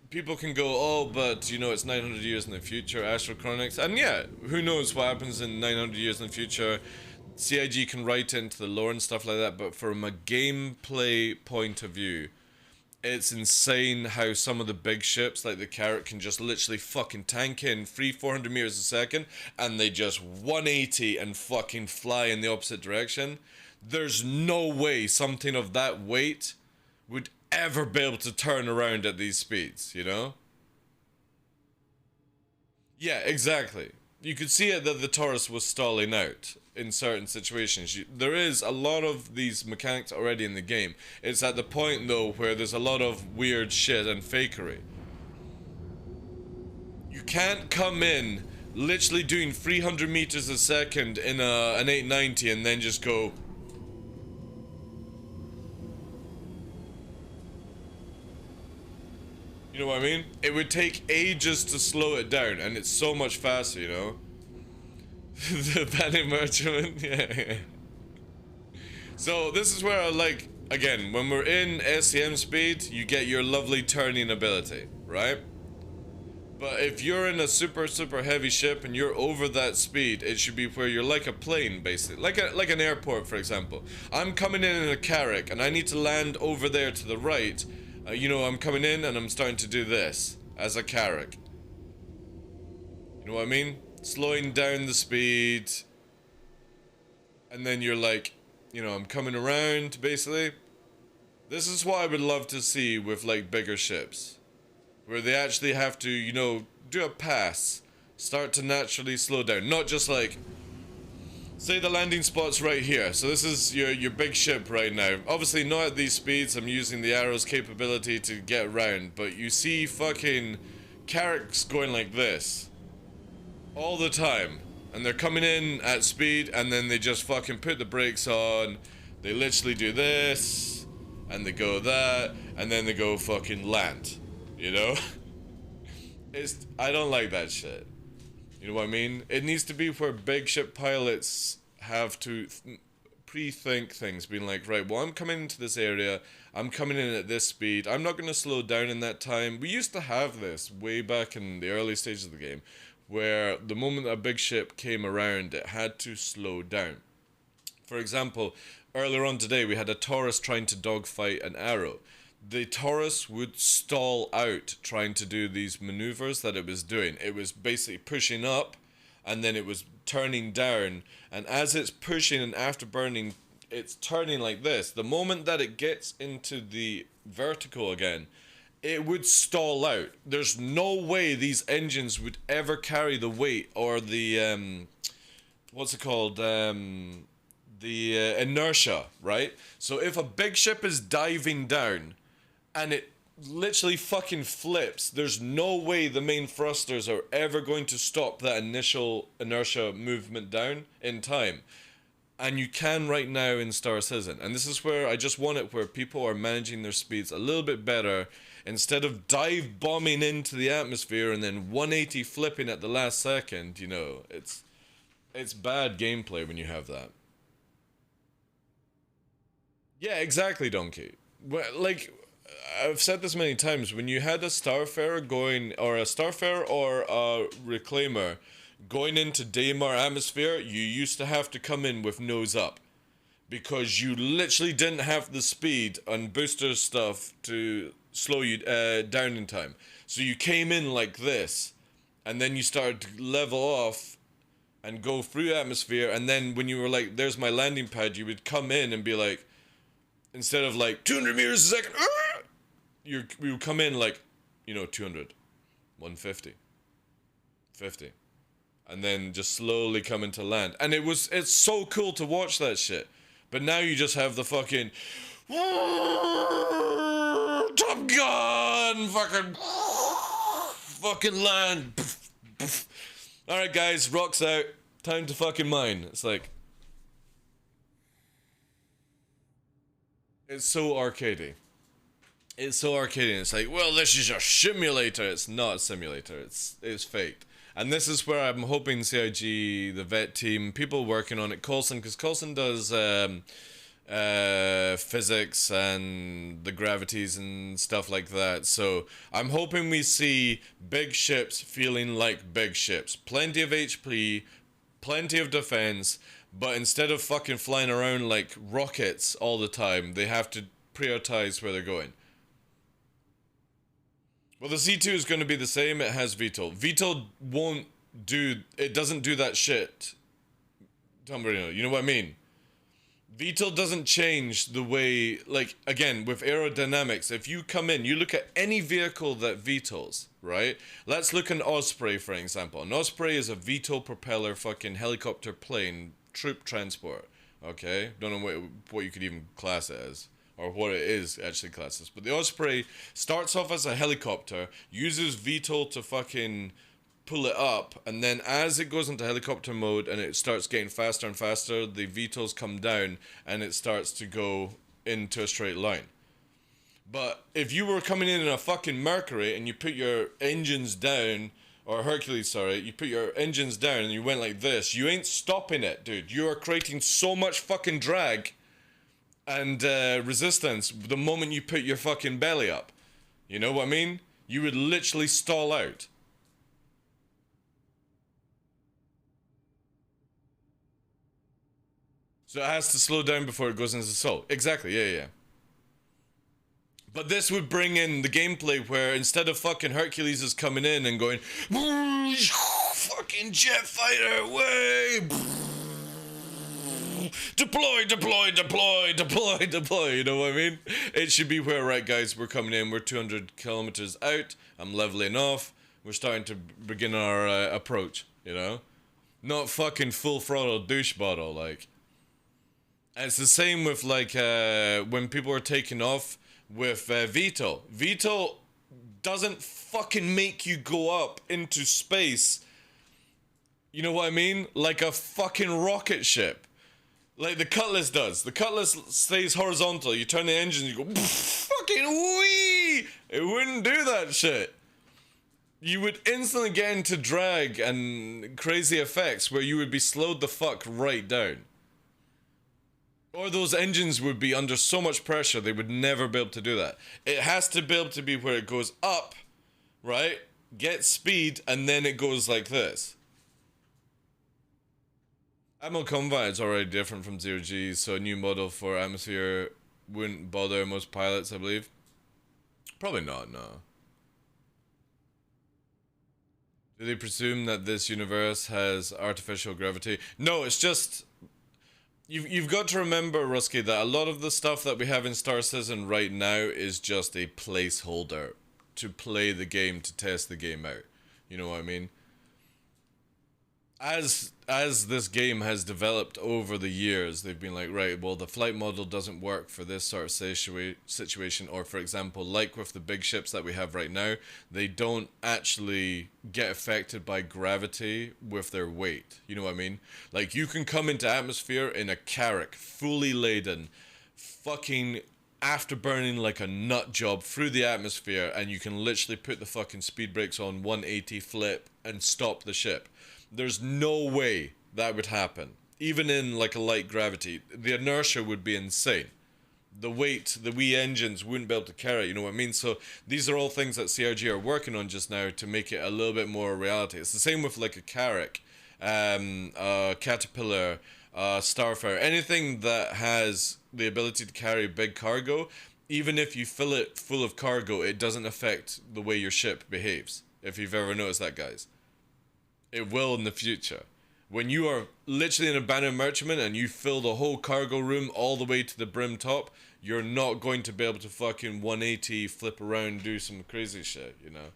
people can go, oh, but, you know, it's 900 years in the future, Astrochronics, and yeah, who knows what happens in 900 years in the future. CIG can write into the lore and stuff like that, but from a gameplay point of view, It's insane how some of the big ships, like the Carrack, can just literally fucking tank in 400 meters a second, and they just 180 and fucking fly in the opposite direction. There's no way something of that weight would ever be able to turn around at these speeds, you know? Yeah, exactly. You could see it that the Taurus was stalling out in certain situations. There is a lot of these mechanics already in the game. It's at the point, though, where there's a lot of weird shit and fakery. You can't come in literally doing 300 meters a second in an 890 and then just go... You know what I mean? It would take ages to slow it down, and it's so much faster, you know? The panic merchant, yeah. So this is where I like, again, when we're in SCM speed, you get your lovely turning ability, right? But if you're in a super heavy ship and you're over that speed, it should be where you're like a plane, basically. Like an airport, for example. I'm coming in a Carrack, and I need to land over there to the right. You know, I'm coming in and I'm starting to do this as a Carrack. You know what I mean? Slowing down the speed. And then you're like, you know, I'm coming around, basically. This is what I would love to see with, like, bigger ships. Where they actually have to, you know, do a pass. Start to naturally slow down. Not just like... Say the landing spot's right here. So this is your big ship right now. Obviously not at these speeds. I'm using the arrow's capability to get around. But you see fucking Carracks going like this. All the time. And they're coming in at speed and then they just fucking put the brakes on. They literally do this. And they go that. And then they go fucking land. You know? I don't like that shit. You know what I mean? It needs to be where big ship pilots have to pre-think things, being like, right, well, I'm coming into this area, I'm coming in at this speed, I'm not going to slow down in that time. We used to have this way back in the early stages of the game, where the moment a big ship came around, it had to slow down. For example, earlier on today, we had a Taurus trying to dogfight an arrow. The Taurus would stall out trying to do these maneuvers that it was doing. It was basically pushing up, and then it was turning down. And as it's pushing and afterburning, it's turning like this. The moment that it gets into the vertical again, it would stall out. There's no way these engines would ever carry the weight or the, what's it called? The inertia, right? So if a big ship is diving down, and it literally fucking flips, there's no way the main thrusters are ever going to stop that initial inertia movement down in time. And you can right now in Star Citizen. And this is where I just want it where people are managing their speeds a little bit better. Instead of dive bombing into the atmosphere and then 180 flipping at the last second, you know, it's bad gameplay when you have that. Yeah, exactly, Donkey. Well, like... I've said this many times, when you had a Starfarer going, or a Starfarer or a Reclaimer going into Daymar atmosphere, you used to have to come in with nose up. Because you literally didn't have the speed and booster stuff to slow you down in time. So you came in like this, and then you started to level off and go through atmosphere, and then when you were like, there's my landing pad, you would come in and be like, instead of like 200 meters a second, you would come in like, you know, 200, 150, 50, and then just slowly come into land. And it's so cool to watch that shit. But now you just have the fucking Top Gun fucking land. Alright guys, rocks out. Time to fucking mine. It's like, it's so arcadey. It's so arcadey. It's like, well, this is a simulator. It's not a simulator. It's faked. And this is where I'm hoping CIG, the vet team, people working on it, Coulson, because Coulson does physics and the gravities and stuff like that. So I'm hoping we see big ships feeling like big ships. Plenty of HP, plenty of defense, but instead of fucking flying around like rockets all the time, they have to prioritize where they're going. Well, the C2 is going to be the same. It has VTOL. VTOL won't do... It doesn't do that shit. Tombrino, you know what I mean? VTOL doesn't change the way... Like, again, with aerodynamics, if you come in, you look at any vehicle that VTOLs, right? Let's look at an Osprey, for example. An Osprey is a VTOL propeller fucking helicopter plane troop transport. Okay? Don't know what you could even class it as. Or what it is actually classed as. But the Osprey starts off as a helicopter, uses VTOL to fucking pull it up, and then as it goes into helicopter mode and it starts getting faster and faster, the VTOLs come down and it starts to go into a straight line. But if you were coming in a fucking Mercury and you put your engines down, or Hercules, sorry, you put your engines down and you went like this, you ain't stopping it, dude. You are creating so much fucking drag and resistance the moment you put your fucking belly up. You know what I mean? You would literally stall out. So it has to slow down before it goes into stall. Exactly, yeah. But this would bring in the gameplay where instead of fucking Hercules is coming in and going fucking jet fighter way, deploy, you know what I mean? It should be where, right guys, we're coming in, we're 200 kilometers out, I'm leveling off, we're starting to begin our approach, you know? Not fucking full throttle douche bottle, like. And it's the same with, like, when people are taking off with VTOL. VTOL doesn't fucking make you go up into space, you know what I mean? Like a fucking rocket ship. Like the Cutlass does. The Cutlass stays horizontal. You turn the engine, you go fucking wee. It wouldn't do that shit. You would instantly get into drag and crazy effects where you would be slowed the fuck right down. Or those engines would be under so much pressure they would never be able to do that. It has to be able to be where it goes up, right? Get speed, and then it goes like this. Admiral Combat is already different from 0G, so a new model for atmosphere wouldn't bother most pilots, I believe. Probably not, no. Do they presume that this universe has artificial gravity? No, it's just... You've got to remember, Rusky, that a lot of the stuff that we have in Star Citizen right now is just a placeholder to play the game, to test the game out. You know what I mean? As this game has developed over the years, they've been like, right, well, the flight model doesn't work for this sort of situation, or for example, like with the big ships that we have right now, they don't actually get affected by gravity with their weight. You know what I mean? Like, you can come into atmosphere in a Carrack, fully laden, fucking afterburning like a nut job through the atmosphere, and you can literally put the fucking speed brakes on 180 flip and stop the ship. There's no way that would happen. Even in like a light gravity, the inertia would be insane. The weight, the wee engines wouldn't be able to carry it, you know what I mean? So these are all things that CRG are working on just now to make it a little bit more reality. It's the same with like a Carrack, Caterpillar, Starfire, anything that has the ability to carry big cargo. Even if you fill it full of cargo, it doesn't affect the way your ship behaves. If you've ever noticed that, guys. It will in the future. When you are literally in a banner merchantman and you fill the whole cargo room all the way to the brim top, you're not going to be able to fucking 180, flip around, do some crazy shit, you know?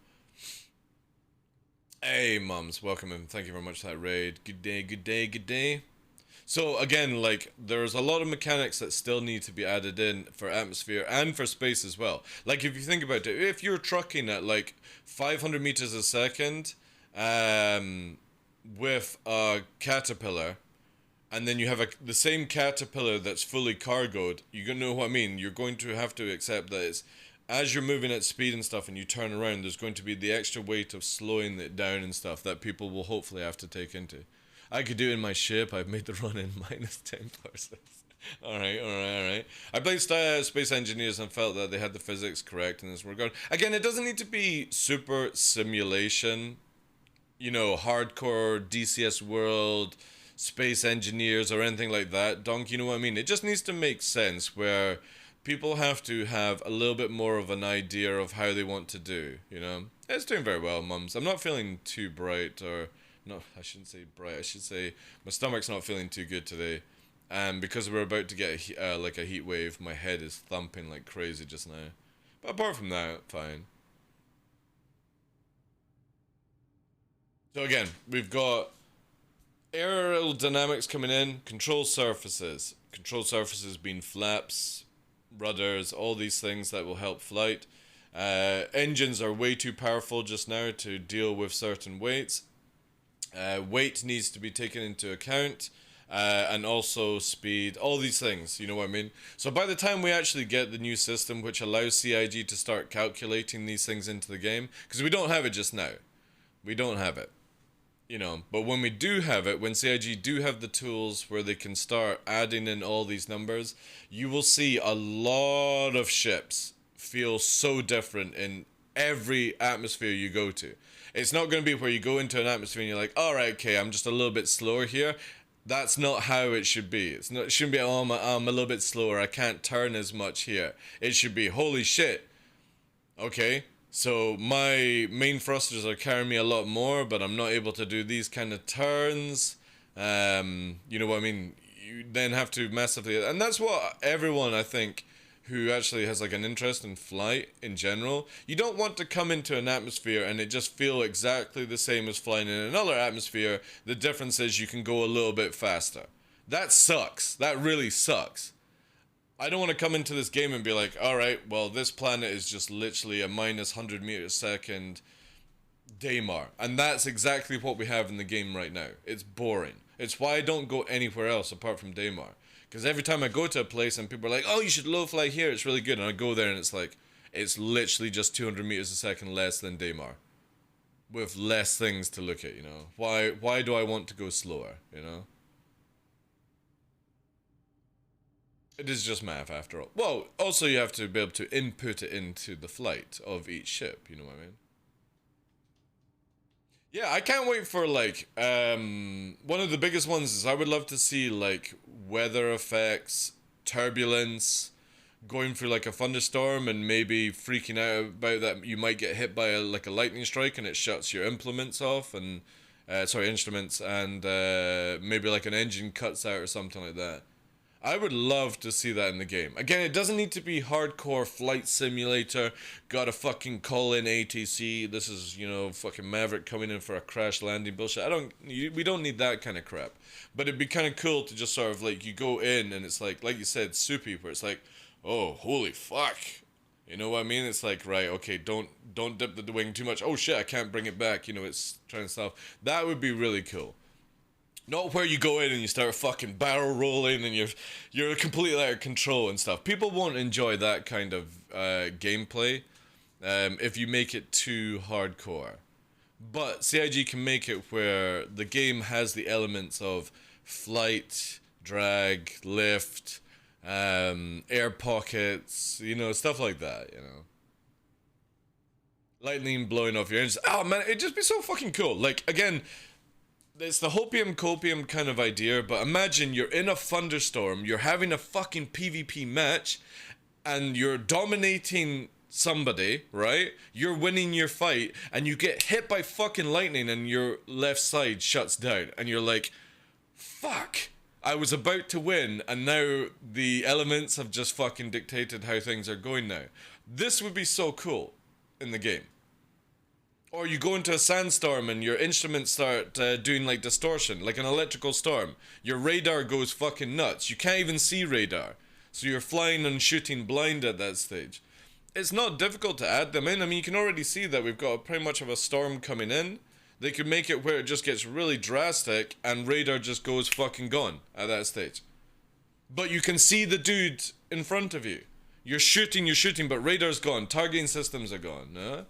Hey, mums, welcome in. Thank you very much for that raid. Good day, good day, good day. So, again, like, there's a lot of mechanics that still need to be added in for atmosphere and for space as well. Like, if you think about it, if you're trucking at, like, 500 meters a second... with a Caterpillar, and then you have the same Caterpillar that's fully cargoed, you're gonna know what I mean. You're going to have to accept that it's, as you're moving at speed and stuff and you turn around, there's going to be the extra weight of slowing it down and stuff that people will hopefully have to take into. I could do it in my ship. I've made the run in -10 parsecs. Alright. I played Space Engineers and felt that they had the physics correct in this regard. Again, it doesn't need to be super simulation, you know, hardcore DCS World, Space Engineers, or anything like that, Donk, you know what I mean? It just needs to make sense where people have to have a little bit more of an idea of how they want to do, you know? It's doing very well, mums. I'm not feeling too bright, or... No, I shouldn't say bright. I should say my stomach's not feeling too good today. And because we're about to get like a heat wave, my head is thumping like crazy just now. But apart from that, fine. So again, we've got aerodynamics coming in, control surfaces. Control surfaces being flaps, rudders, all these things that will help flight. Engines are way too powerful just now to deal with certain weights. Weight needs to be taken into account, and also speed, all these things, you know what I mean? So by the time we actually get the new system which allows CIG to start calculating these things into the game, because we don't have it just now. We don't have it. You know, but when we do have it, when CIG do have the tools where they can start adding in all these numbers, you will see a lot of ships feel so different in every atmosphere you go to. It's not going to be where you go into an atmosphere and you're like, alright, okay, I'm just a little bit slower here. That's not how it should be. It shouldn't be, oh, I'm a little bit slower, I can't turn as much here. It should be, holy shit. Okay, so my main thrusters are carrying me a lot more, but I'm not able to do these kind of turns. You know what I mean? You then have to massively... And that's what everyone, I think, who actually has like an interest in flight in general, you don't want to come into an atmosphere and it just feel exactly the same as flying in another atmosphere. The difference is you can go a little bit faster. That sucks. That really sucks. I don't want to come into this game and be like, alright, well, this planet is just literally a minus 100 meters a second Daymar. And that's exactly what we have in the game right now. It's boring. It's why I don't go anywhere else apart from Daymar. Because every time I go to a place and people are like, oh, you should low fly here, it's really good. And I go there and it's like, it's literally just 200 meters a second less than Daymar. With less things to look at, you know. Why do I want to go slower, you know? It is just math after all. Well, also you have to be able to input it into the flight of each ship, you know what I mean? Yeah, I can't wait for, like, one of the biggest ones is I would love to see, like, weather effects, turbulence, going through, like, a thunderstorm and maybe freaking out about that you might get hit by, a lightning strike and it shuts your implements off and, instruments, and, maybe, like, an engine cuts out or something like that. I would love to see that in the game. Again, it doesn't need to be hardcore flight simulator, gotta fucking call in ATC, this is, you know, fucking Maverick coming in for a crash landing bullshit. We don't need that kind of crap. But it'd be kind of cool to just sort of, like, you go in and it's like you said, soupy, where it's like, oh, holy fuck. You know what I mean? It's like, right, okay, don't dip the wing too much. Oh shit, I can't bring it back, you know, it's trying to stuff. That would be really cool. Not where you go in and you start fucking barrel rolling and you're completely out of control and stuff. People won't enjoy that kind of gameplay if you make it too hardcore. But CIG can make it where the game has the elements of flight, drag, lift, air pockets, you know, stuff like that, you know. Lightning blowing off your engines. Oh man, it'd just be so fucking cool. Like, again... It's the hopium copium kind of idea, but imagine you're in a thunderstorm, you're having a fucking PvP match, and you're dominating somebody, right? You're winning your fight, and you get hit by fucking lightning and your left side shuts down, and you're like, fuck! I was about to win, and now the elements have just fucking dictated how things are going now. This would be so cool in the game. Or you go into a sandstorm and your instruments start doing like distortion, like an electrical storm. Your radar goes fucking nuts. You can't even see radar. So you're flying and shooting blind at that stage. It's not difficult to add them in. I mean, you can already see that we've got pretty much of a storm coming in. They could make it where it just gets really drastic and radar just goes fucking gone at that stage. But you can see the dude in front of you. You're shooting, but radar's gone. Targeting systems are gone, huh?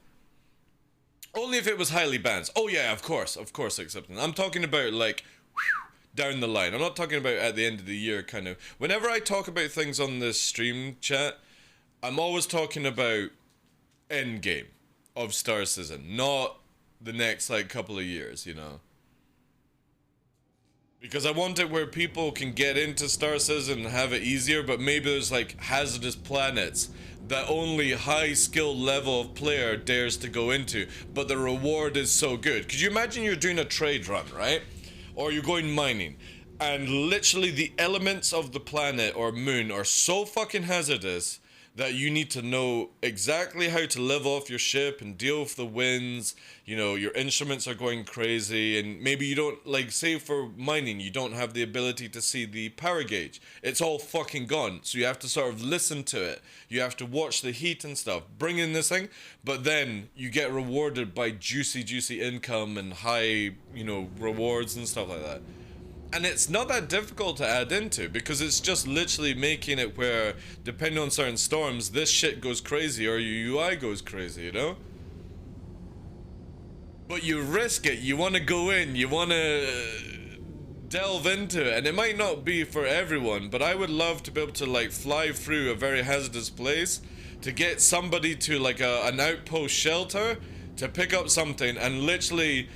Only if it was highly balanced. Oh yeah, of course, accepting. I'm talking about like down the line. I'm not talking about at the end of the year kind of. Whenever I talk about things on this stream chat, I'm always talking about end game of Star Citizen, not the next like couple of years, you know. Because I want it where people can get into Star Citizen and have it easier, but maybe there's like hazardous planets that only high skill level of player dares to go into, but the reward is so good. Could you imagine you're doing a trade run, right? Or you're going mining, and literally the elements of the planet or moon are so fucking hazardous that you need to know exactly how to live off your ship and deal with the winds. You know, your instruments are going crazy, and maybe you don't, like, say for mining, you don't have the ability to see the power gauge. It's all fucking gone, so you have to sort of listen to it. You have to watch the heat and stuff. Bring in this thing, but then you get rewarded by juicy income and high, you know, rewards and stuff like that. And it's not that difficult to add into, because it's just literally making it where, depending on certain storms, this shit goes crazy or your UI goes crazy, you know? But you risk it, you want to go in, you want to delve into it, and it might not be for everyone, but I would love to be able to, like, fly through a very hazardous place to get somebody to, like, an outpost shelter to pick up something, and literally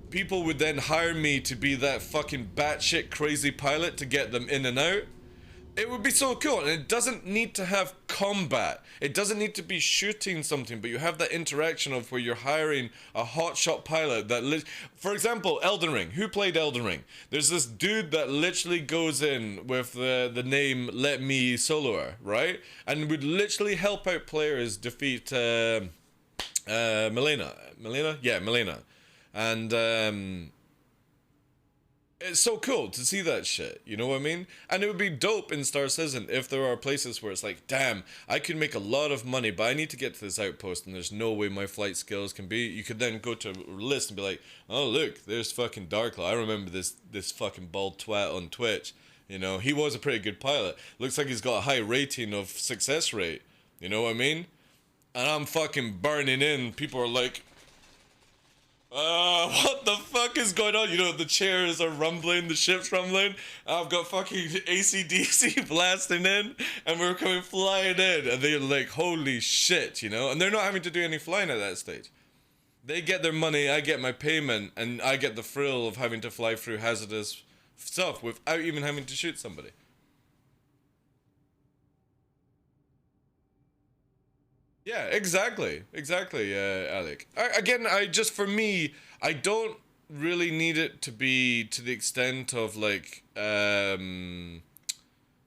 people would then hire me to be that fucking batshit crazy pilot to get them in and out. It would be so cool, and it doesn't need to have combat. It doesn't need to be shooting something, but you have that interaction of where you're hiring a hotshot pilot that for example, Elden Ring. Who played Elden Ring? There's this dude that literally goes in with the name Let Me Soloer, right? And would literally help out players defeat Milena. Yeah, Milena. And it's so cool to see that shit, you know what I mean? And it would be dope in Star Citizen if there are places where it's like, damn, I could make a lot of money, but I need to get to this outpost and there's no way my flight skills can be. You could then go to a list and be like, oh look, there's fucking DarkLaw. I remember this fucking bald twat on Twitch. You know, he was a pretty good pilot. Looks like he's got a high rating of success rate. You know what I mean? And I'm fucking burning in. People are like, what the fuck is going on? You know, the chairs are rumbling, the ship's rumbling. I've got fucking AC/DC blasting in, and we're coming flying in, and they're like, holy shit, you know? And they're not having to do any flying at that stage. They get their money, I get my payment, and I get the thrill of having to fly through hazardous stuff without even having to shoot somebody. Yeah, exactly, Alec. Again, for me, I don't really need it to be to the extent of like, you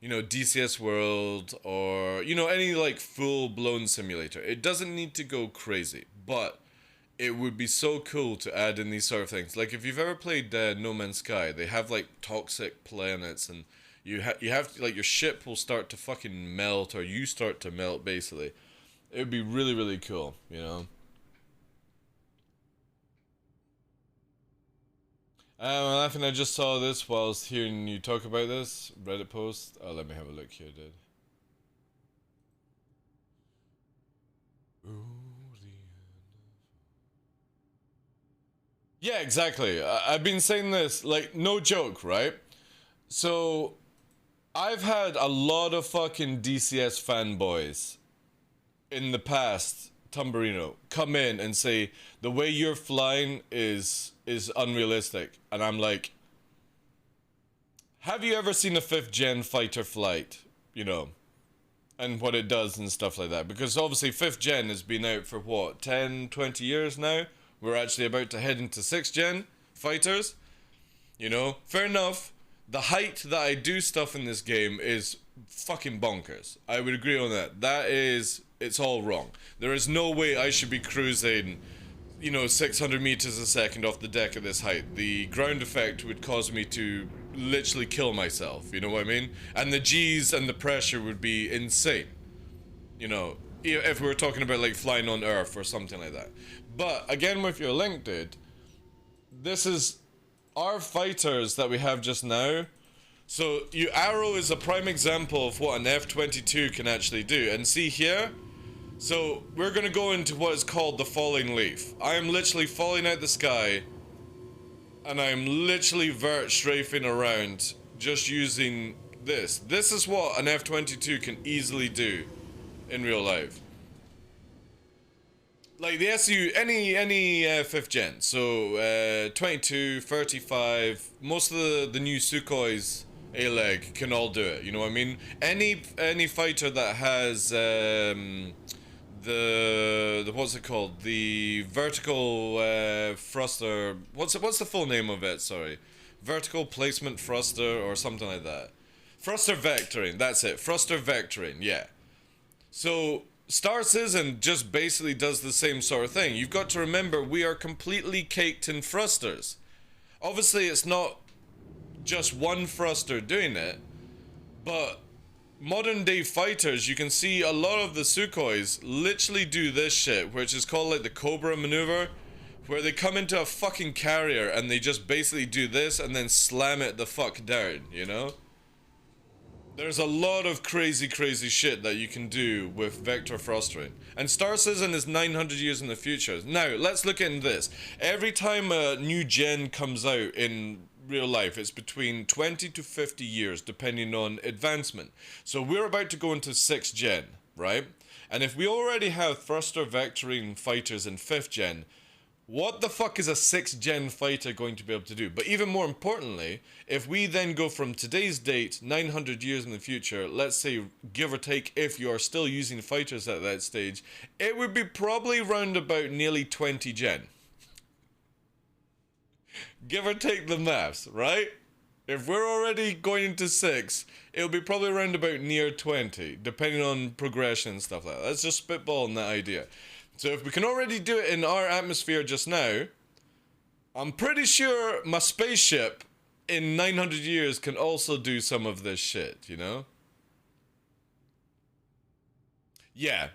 know, DCS World or, you know, any like full-blown simulator. It doesn't need to go crazy, but it would be so cool to add in these sort of things. Like if you've ever played No Man's Sky, they have like toxic planets, and you have to, like, your ship will start to fucking melt, or you start to melt basically. It would be really cool, you know. I'm laughing. I just saw this whilst hearing you talk about this Reddit post. Oh, let me have a look here, dude. Yeah, exactly. I've been saying this, like, no joke, right? So, I've had a lot of fucking DCS fanboys in the past, Tumberino, come in and say the way you're flying is unrealistic, and I'm like, have you ever seen a 5th gen fighter flight, you know, and what it does and stuff like that? Because obviously 5th gen has been out for what, 10-20 years now. We're actually about to head into 6th gen fighters, you know. Fair enough, the height that I do stuff in this game is fucking bonkers. I would agree on that. It's all wrong. There is no way I should be cruising, you know, 600 meters a second off the deck at this height. The ground effect would cause me to literally kill myself, you know what I mean? And the G's and the pressure would be insane, you know, if we were talking about like flying on Earth or something like that. But again, with your link, dude, this is our fighters that we have just now. So your Arrow is a prime example of what an F-22 can actually do. And see here, so we're gonna go into what is called the falling leaf. I am literally falling out the sky, and I am literally vert strafing around just using this. This is what an F-22 can easily do in real life. Like the SU, any 5th gen, so 22, 35, most of the new Sukhois A-Leg can all do it, you know what I mean? Any fighter that has the what's it called? The vertical thruster, what's the full name of it, sorry? Vertical placement thruster or something like that. Thruster vectoring, that's it, thruster vectoring, yeah. So Star Citizen just basically does the same sort of thing. You've got to remember we are completely caked in thrusters. Obviously it's not just one thruster doing it, but modern day fighters, you can see a lot of the Sukhois literally do this shit, which is called like the Cobra maneuver, where they come into a fucking carrier and they just basically do this and then slam it the fuck down, you know? There's a lot of crazy shit that you can do with vector thrustering. And Star Citizen is 900 years in the future. Now, let's look into this. Every time a new gen comes out in real life, it's between 20 to 50 years, depending on advancement. So we're about to go into 6th gen, right? And if we already have thruster vectoring fighters in 5th gen, what the fuck is a 6th gen fighter going to be able to do? But even more importantly, if we then go from today's date, 900 years in the future, let's say, give or take, if you are still using fighters at that stage, it would be probably round about nearly 20 gen. Give or take the maths, right? If we're already going into 6, it'll be probably around about near 20, depending on progression and stuff like that. Let's just spitball on that idea. So if we can already do it in our atmosphere just now, I'm pretty sure my spaceship in 900 years can also do some of this shit, you know? Yeah.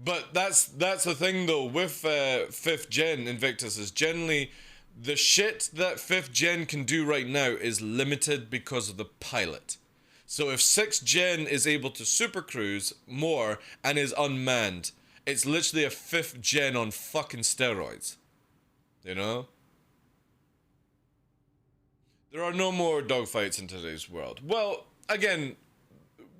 But that's the thing though, with 5th gen Invictus is generally the shit that 5th gen can do right now is limited because of the pilot. So if 6th gen is able to supercruise more and is unmanned, it's literally a 5th gen on fucking steroids. You know? There are no more dogfights in today's world. Well, again,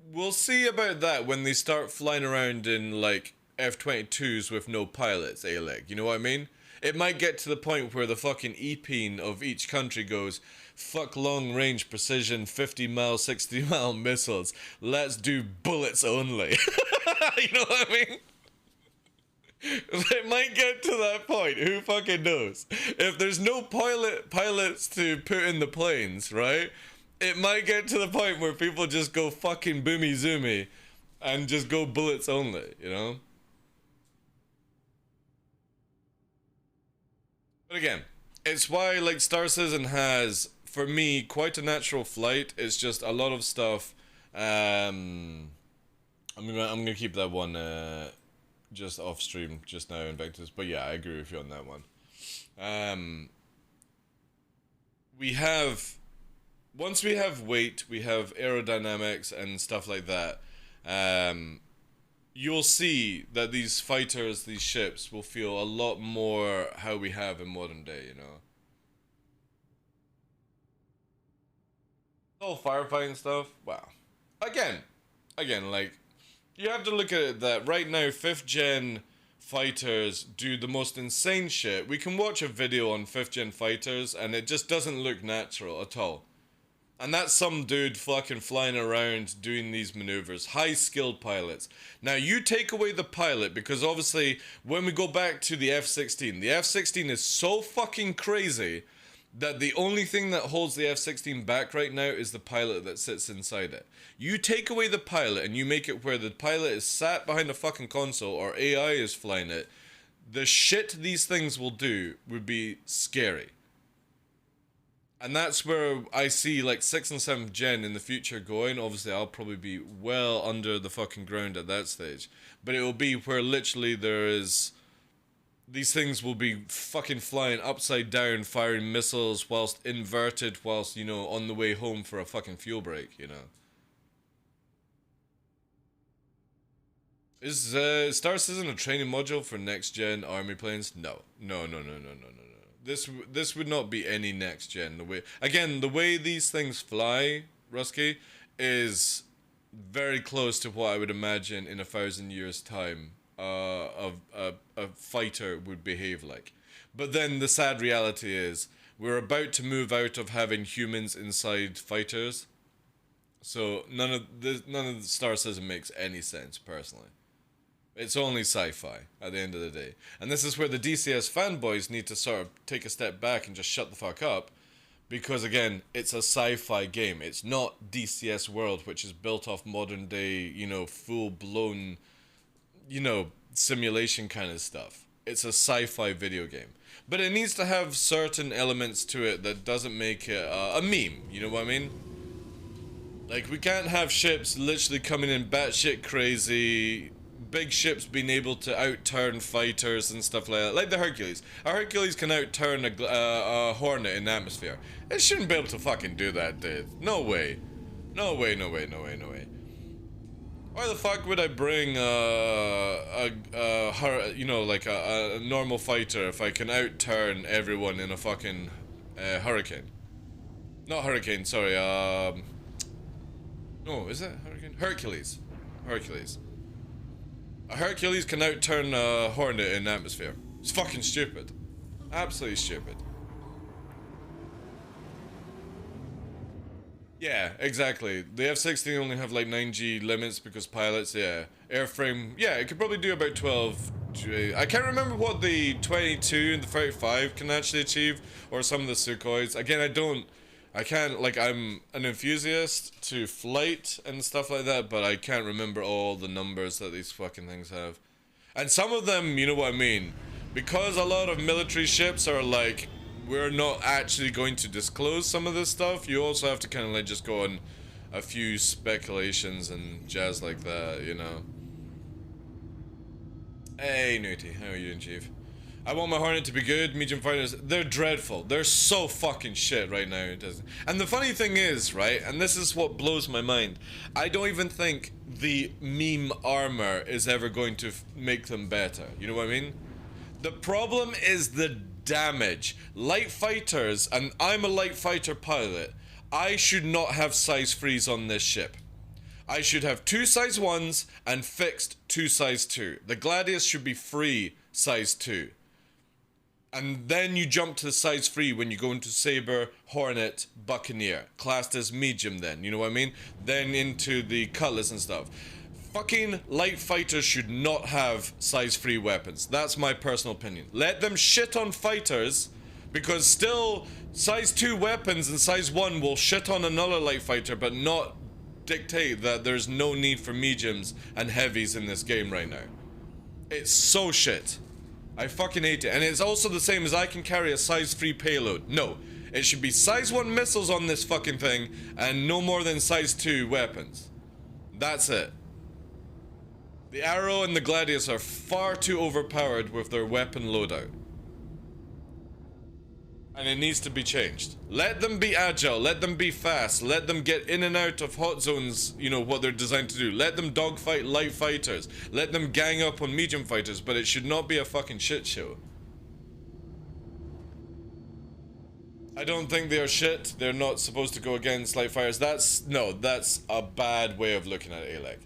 we'll see about that when they start flying around in, like, F-22s with no pilots, A-Leg. You know what I mean? It might get to the point where the fucking EPEAN of each country goes, fuck long-range precision 50-mile, 60-mile missiles. Let's do bullets only. You know what I mean? It might get to that point. Who fucking knows? If there's no pilots to put in the planes, right? It might get to the point where people just go fucking boomy zoomy and just go bullets only, you know? But again, it's why like Star Citizen has, for me, quite a natural flight. It's just a lot of stuff. I'm gonna keep that one just off stream just now, Invictus. But yeah, I agree with you on that one. We have, once we have weight, we have aerodynamics and stuff like that. You'll see that these fighters, these ships, will feel a lot more how we have in modern day, you know. All firefighting stuff, wow. Again, like, you have to look at it that right now 5th gen fighters do the most insane shit. We can watch a video on 5th gen fighters and it just doesn't look natural at all. And that's some dude fucking flying around doing these maneuvers. High skilled pilots. Now you take away the pilot, because obviously when we go back to the F-16, the F-16 is so fucking crazy that the only thing that holds the F-16 back right now is the pilot that sits inside it. You take away the pilot and you make it where the pilot is sat behind a fucking console or AI is flying it, the shit these things will do would be scary. And that's where I see like 6th and 7th gen in the future going. Obviously I'll probably be well under the fucking ground at that stage. But it will be where literally there is, these things will be fucking flying upside down, firing missiles whilst inverted, whilst, you know, on the way home for a fucking fuel break, you know. Is Star Citizen a training module for next gen army planes? No. No. This would not be any next gen. The way these things fly, Rusky, is very close to what I would imagine in 1,000 years' time a fighter would behave like. But then the sad reality is we're about to move out of having humans inside fighters. So none of the Star Citizen makes any sense personally. It's only sci-fi at the end of the day. And this is where the DCS fanboys need to sort of take a step back and just shut the fuck up. Because again, it's a sci-fi game. It's not DCS World, which is built off modern day, you know, full-blown, you know, simulation kind of stuff. It's a sci-fi video game. But it needs to have certain elements to it that doesn't make it a meme, you know what I mean? Like, we can't have ships literally coming in batshit crazy, big ships being able to outturn fighters and stuff like that. Like the Hercules. A Hercules can outturn a Hornet in the atmosphere. It shouldn't be able to fucking do that, dude. No way. No way, no way, no way, no way. Why the fuck would I bring you know, like a normal fighter if I can outturn everyone in a fucking hurricane? Not hurricane, sorry, no, is it hurricane? Hercules. Hercules. A Hercules can outturn a Hornet in the atmosphere. It's fucking stupid. Absolutely stupid. Yeah, exactly. The F-16 only have like 9G limits because pilots, yeah. Airframe, yeah, it could probably do about 12. I can't remember what the 22 and the 35 can actually achieve, or some of the Sukhois. Again, I can't, like, I'm an enthusiast to flight and stuff like that, but I can't remember all the numbers that these fucking things have. And some of them, you know what I mean? Because a lot of military ships are like, we're not actually going to disclose some of this stuff, you also have to kind of like just go on a few speculations and jazz like that, you know? Hey, Newty, how are you doing, Chief? I want my Hornet to be good, medium fighters, they're dreadful. They're so fucking shit right now. And the funny thing is, right, and this is what blows my mind, I don't even think the meme armor is ever going to make them better. You know what I mean? The problem is the damage. Light fighters, and I'm a light fighter pilot, I should not have size 3s on this ship. I should have 2 size 1s and fixed 2 size 2. The Gladius should be free size 2. And then you jump to the size 3 when you go into Saber, Hornet, Buccaneer. Classed as medium then, you know what I mean? Then into the Cutlass and stuff. Fucking light fighters should not have size 3 weapons. That's my personal opinion. Let them shit on fighters, because still size 2 weapons and size 1 will shit on another light fighter, but not dictate that there's no need for mediums and heavies in this game right now. It's so shit. I fucking hate it. And it's also the same as I can carry a size 3 payload. No. It should be size 1 missiles on this fucking thing and no more than size 2 weapons. That's it. The Arrow and the Gladius are far too overpowered with their weapon loadout. And it needs to be changed. Let them be agile, let them be fast, let them get in and out of hot zones, you know, what they're designed to do. Let them dogfight light fighters. Let them gang up on medium fighters, but it should not be a fucking shit show. I don't think they are shit. They're not supposed to go against light fighters. That's a bad way of looking at it, Alec.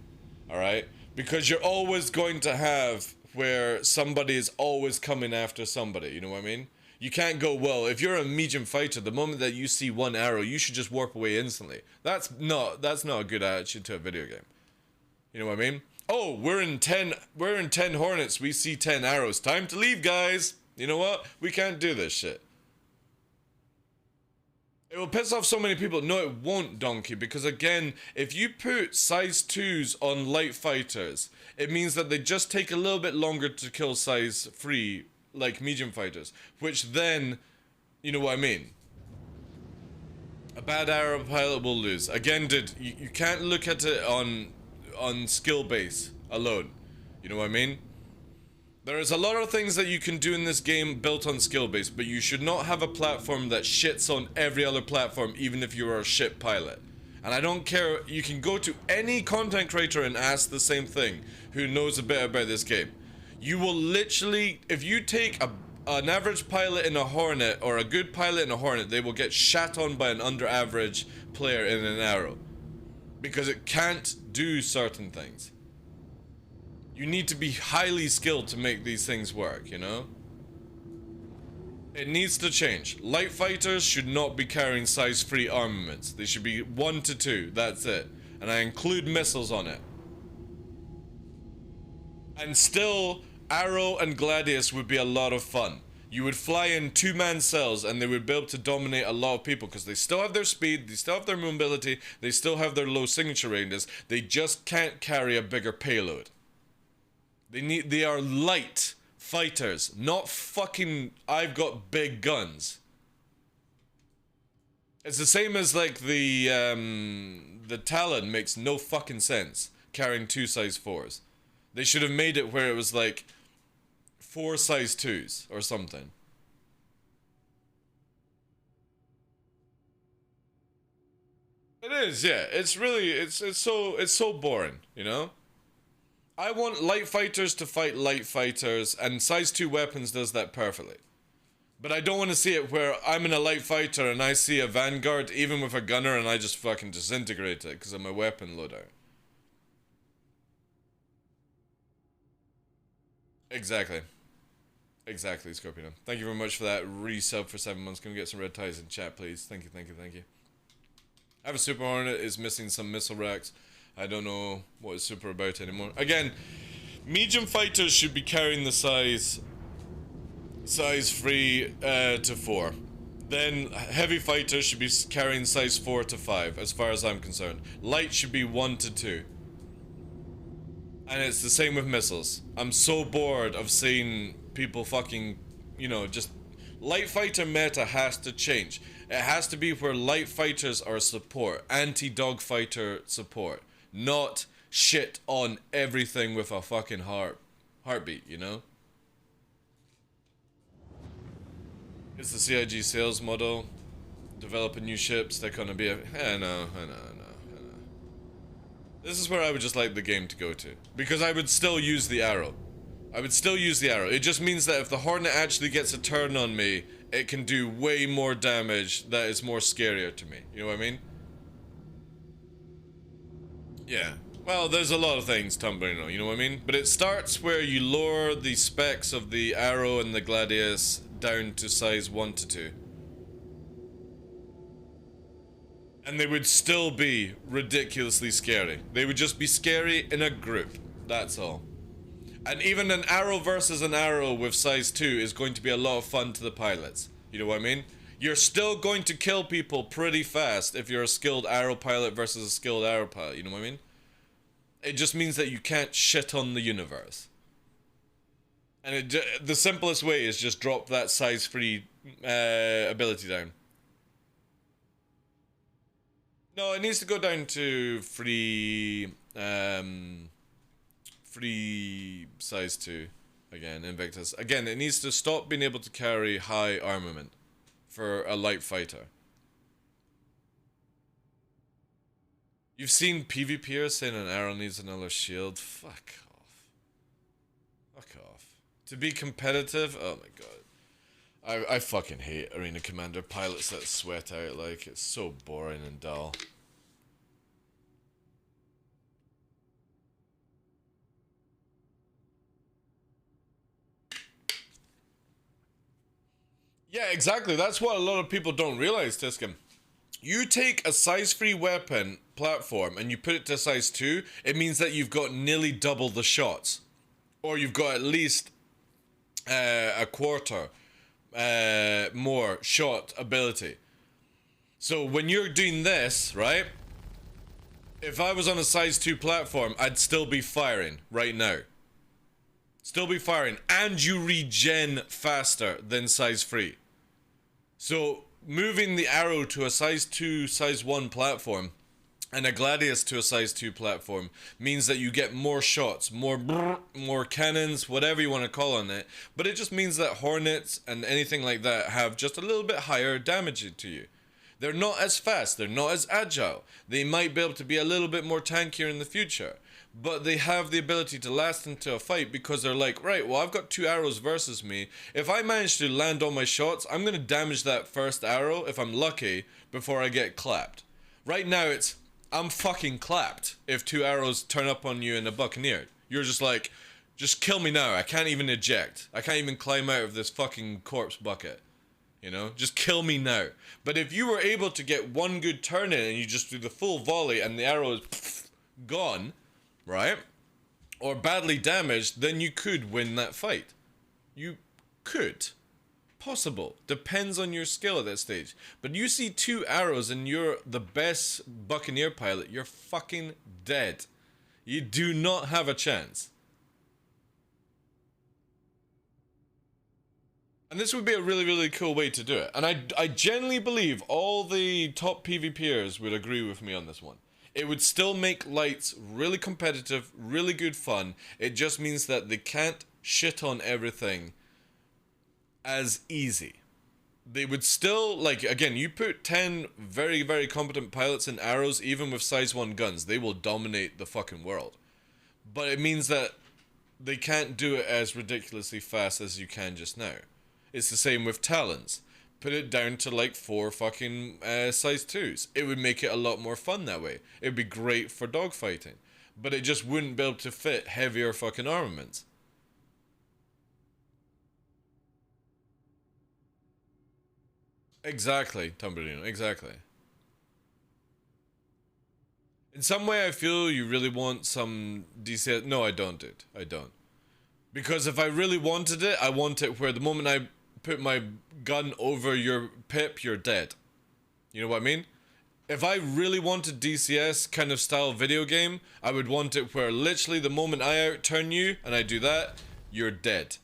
Alright? Because you're always going to have where somebody is always coming after somebody, you know what I mean? You can't go, well, if you're a medium fighter, the moment that you see one arrow, you should just warp away instantly. That's not a good attitude to a video game. You know what I mean? Oh, we're in 10 Hornets, we see 10 arrows. Time to leave, guys. You know what? We can't do this shit. It will piss off so many people. No, it won't, Donkey, because again, if you put size 2s on light fighters, it means that they just take a little bit longer to kill size 3 like medium fighters, which then, you know what I mean? A bad arrow pilot will lose. Again, you can't look at it on skill base alone. You know what I mean? There is a lot of things that you can do in this game built on skill base, but you should not have a platform that shits on every other platform, even if you are a shit pilot. And I don't care, you can go to any content creator and ask the same thing who knows a bit about this game. You will literally, if you take an average pilot in a Hornet or a good pilot in a Hornet, they will get shat on by an under average player in an Arrow. Because it can't do certain things. You need to be highly skilled to make these things work, you know? It needs to change. Light fighters should not be carrying size 3 armaments. They should be 1 to 2, that's it. And I include missiles on it. And still, Arrow and Gladius would be a lot of fun. You would fly in 2-man cells and they would be able to dominate a lot of people because they still have their speed, they still have their mobility, they still have their low signature ranges. They just can't carry a bigger payload. They are light fighters, not fucking I've got big guns. It's the same as like the Talon makes no fucking sense carrying 2 size 4s. They should have made it where it was like 4 size 2s or something. It is, yeah. It's really it's so boring, you know? I want light fighters to fight light fighters, and size 2 weapons does that perfectly. But I don't want to see it where I'm in a light fighter and I see a Vanguard, even with a gunner, and I just fucking disintegrate it because of my weapon loadout. Exactly. Exactly, Scorpion. Thank you very much for that resub for 7 months. Can we get some red ties in chat, please? Thank you, thank you, thank you. I have a Super Hornet, is missing some missile racks. I don't know what is super about anymore. Again, medium fighters should be carrying the size 3 to 4. Then heavy fighters should be carrying size 4 to 5, as far as I'm concerned. Light should be 1 to 2. And it's the same with missiles. I'm so bored of seeing people fucking, you know, just... Light fighter meta has to change. It has to be where light fighters are support. Anti-dogfighter support. Not shit on everything with a fucking heartbeat, you know? It's the CIG sales model. Developing new ships, they're gonna be a... I know. This is where I would just like the game to go to. Because I would still use the arrow. It just means that if the Hornet actually gets a turn on me, it can do way more damage that is more scarier to me. You know what I mean? Yeah. Well, there's a lot of things tumbling on, you know what I mean? But it starts where you lower the specs of the arrow and the Gladius down to size 1 to 2. And they would still be ridiculously scary. They would just be scary in a group. That's all. And even an arrow versus an arrow with size 2 is going to be a lot of fun to the pilots. You know what I mean? You're still going to kill people pretty fast if you're a skilled arrow pilot versus a skilled arrow pilot. You know what I mean? It just means that you can't shit on the universe. And the simplest way is just drop that size 3 ability down. No, it needs to go down to free size 2 again, Invictus. Again, it needs to stop being able to carry high armament for a light fighter. You've seen PvPers saying an arrow needs another shield? Fuck off. Fuck off. To be competitive? Oh my god. I fucking hate Arena Commander pilots that sweat out, like, it's so boring and dull. Yeah, exactly. That's what a lot of people don't realize, Tiskin. You take a size 3 weapon platform and you put it to size 2, it means that you've got nearly double the shots. Or you've got at least a quarter more shot ability. So when you're doing this, right? If I was on a size 2 platform, I'd still be firing right now. Still be firing. And you regen faster than size 3. So moving the arrow to a size 2, size 1 platform and a Gladius to a size 2 platform means that you get more shots, more cannons, whatever you want to call on it. But it just means that Hornets and anything like that have just a little bit higher damage to you. They're not as fast, they're not as agile. They might be able to be a little bit more tankier in the future. But they have the ability to last into a fight because they're like, right, well, I've got 2 arrows versus me. If I manage to land all my shots, I'm going to damage that first arrow, if I'm lucky, before I get clapped. Right now, it's, I'm fucking clapped if 2 arrows turn up on you in a Buccaneer. You're just like, Just kill me now. I can't even eject. I can't even climb out of this fucking corpse bucket. You know? Just kill me now. But if you were able to get one good turn in and you just do the full volley and the arrow is gone, right? Or badly damaged, then you could win that fight. You could. Possible. Depends on your skill at that stage. But you see 2 arrows and you're the best Buccaneer pilot, you're fucking dead. You do not have a chance. And this would be a really, really cool way to do it. And I genuinely believe all the top PvPers would agree with me on this one. It would still make lights really competitive, really good fun. It just means that they can't shit on everything as easy. They would still, like, again, you put 10 very, very competent pilots in arrows, even with size 1 guns, they will dominate the fucking world. But it means that they can't do it as ridiculously fast as you can just now. It's the same with talons. Put it down to like 4 fucking size 2s. It would make it a lot more fun that way. It would be great for dogfighting. But it just wouldn't be able to fit heavier fucking armaments. Exactly, Tumberino, exactly. In some way I feel you really want some DCS... No, I don't, dude. I don't. Because if I really wanted it, I want it where the moment I put my gun over your pip, you're dead. You know what I mean? If I really wanted DCS kind of style video game, I would want it where literally the moment I outturn you and I do that, you're dead.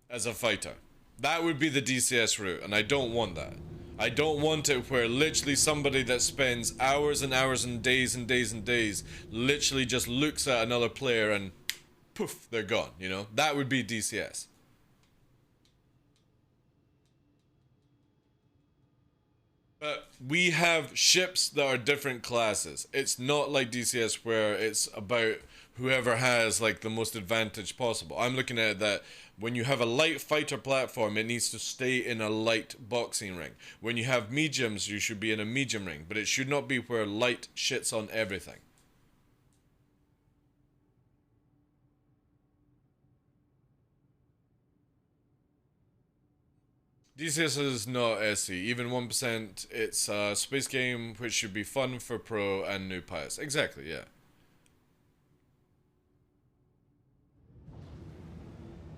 As a fighter. That would be the DCS route, and I don't want that. I don't want it where literally somebody that spends hours and hours and days and days and days literally just looks at another player and poof, they're gone, you know? That would be DCS. But we have ships that are different classes. It's not like DCS where it's about whoever has like the most advantage possible. I'm looking at it that when you have a light fighter platform, it needs to stay in a light boxing ring. When you have mediums, you should be in a medium ring. But it should not be where light shits on everything. DCS is not SE. Even 1%, it's a space game which should be fun for pro and new pilots. Exactly, yeah.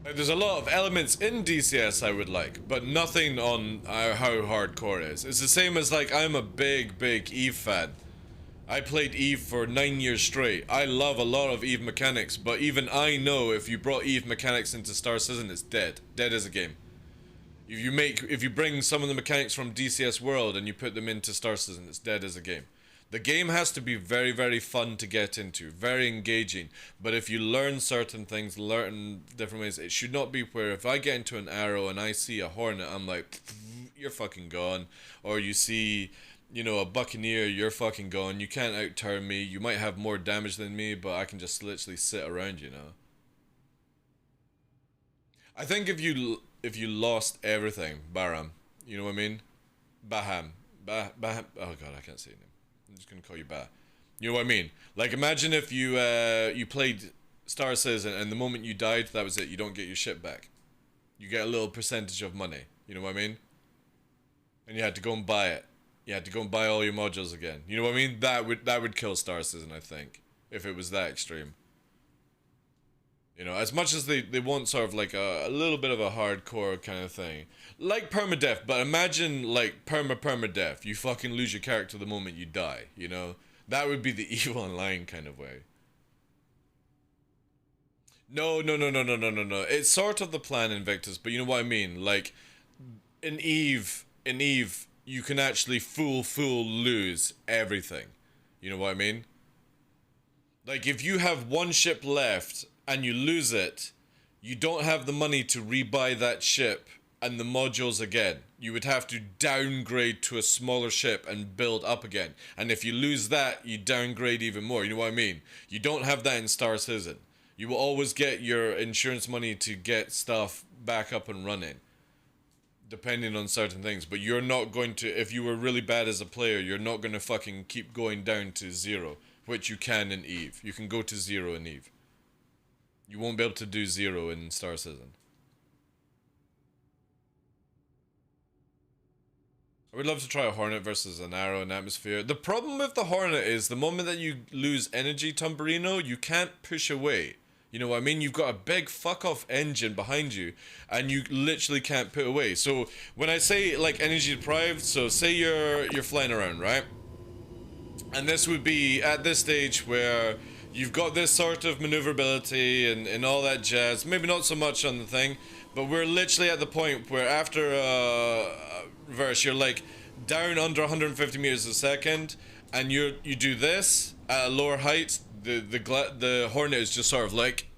There's a lot of elements in DCS I would like, but nothing on how hardcore it is. It's the same as like, I'm a big EVE fan. I played EVE for 9 years straight. I love a lot of EVE mechanics, but even I know if you brought EVE mechanics into Star Citizen, it's dead. Dead as a game. If you bring some of the mechanics from DCS World and you put them into Star Citizen, it's dead as a game. The game has to be very, very fun to get into, very engaging. But if you learn certain things, learn different ways, it should not be where if I get into an arrow and I see a hornet, I'm like, you're fucking gone. Or you see, you know, a buccaneer, you're fucking gone. You can't outturn me. You might have more damage than me, but I can just literally sit around, you know. I think if you lost everything, Baram, you know what I mean? Baham. Baham. Oh god, I can't say your name. I'm just gonna call you Bah. You know what I mean? Like imagine if you you played Star Citizen and the moment you died, that was it. You don't get your shit back. You get a little percentage of money. You know what I mean? And you had to go and buy it. You had to go and buy all your modules again. You know what I mean? That would kill Star Citizen, I think, if it was that extreme. You know, as much as they want sort of like a little bit of a hardcore kind of thing. Like permadeath, but imagine like permadeath. You fucking lose your character the moment you die, you know? That would be the EVE Online kind of way. No. It's sort of the plan Invictus, but you know what I mean? Like, in EVE, you can actually full lose everything. You know what I mean? Like, if you have one ship left and you lose it, you don't have the money to rebuy that ship and the modules again. You would have to downgrade to a smaller ship and build up again. And if you lose that, you downgrade even more. You know what I mean? You don't have that in Star Citizen. You will always get your insurance money to get stuff back up and running, depending on certain things. But you're not going to, if you were really bad as a player, you're not going to fucking keep going down to 0, which you can in EVE. You can go to 0 in EVE. You won't be able to do 0 in Star Citizen. I would love to try a Hornet versus an Arrow in Atmosphere. The problem with the Hornet is the moment that you lose energy, Tumberino, you can't push away. You know what I mean? You've got a big fuck-off engine behind you, and you literally can't put away. So when I say like energy deprived, so say you're flying around, right? And this would be at this stage where you've got this sort of maneuverability and all that jazz. Maybe not so much on the thing, but we're literally at the point where after reverse, you're like down under 150 meters a second, and you do this at a lower height. The Hornet is just sort of like,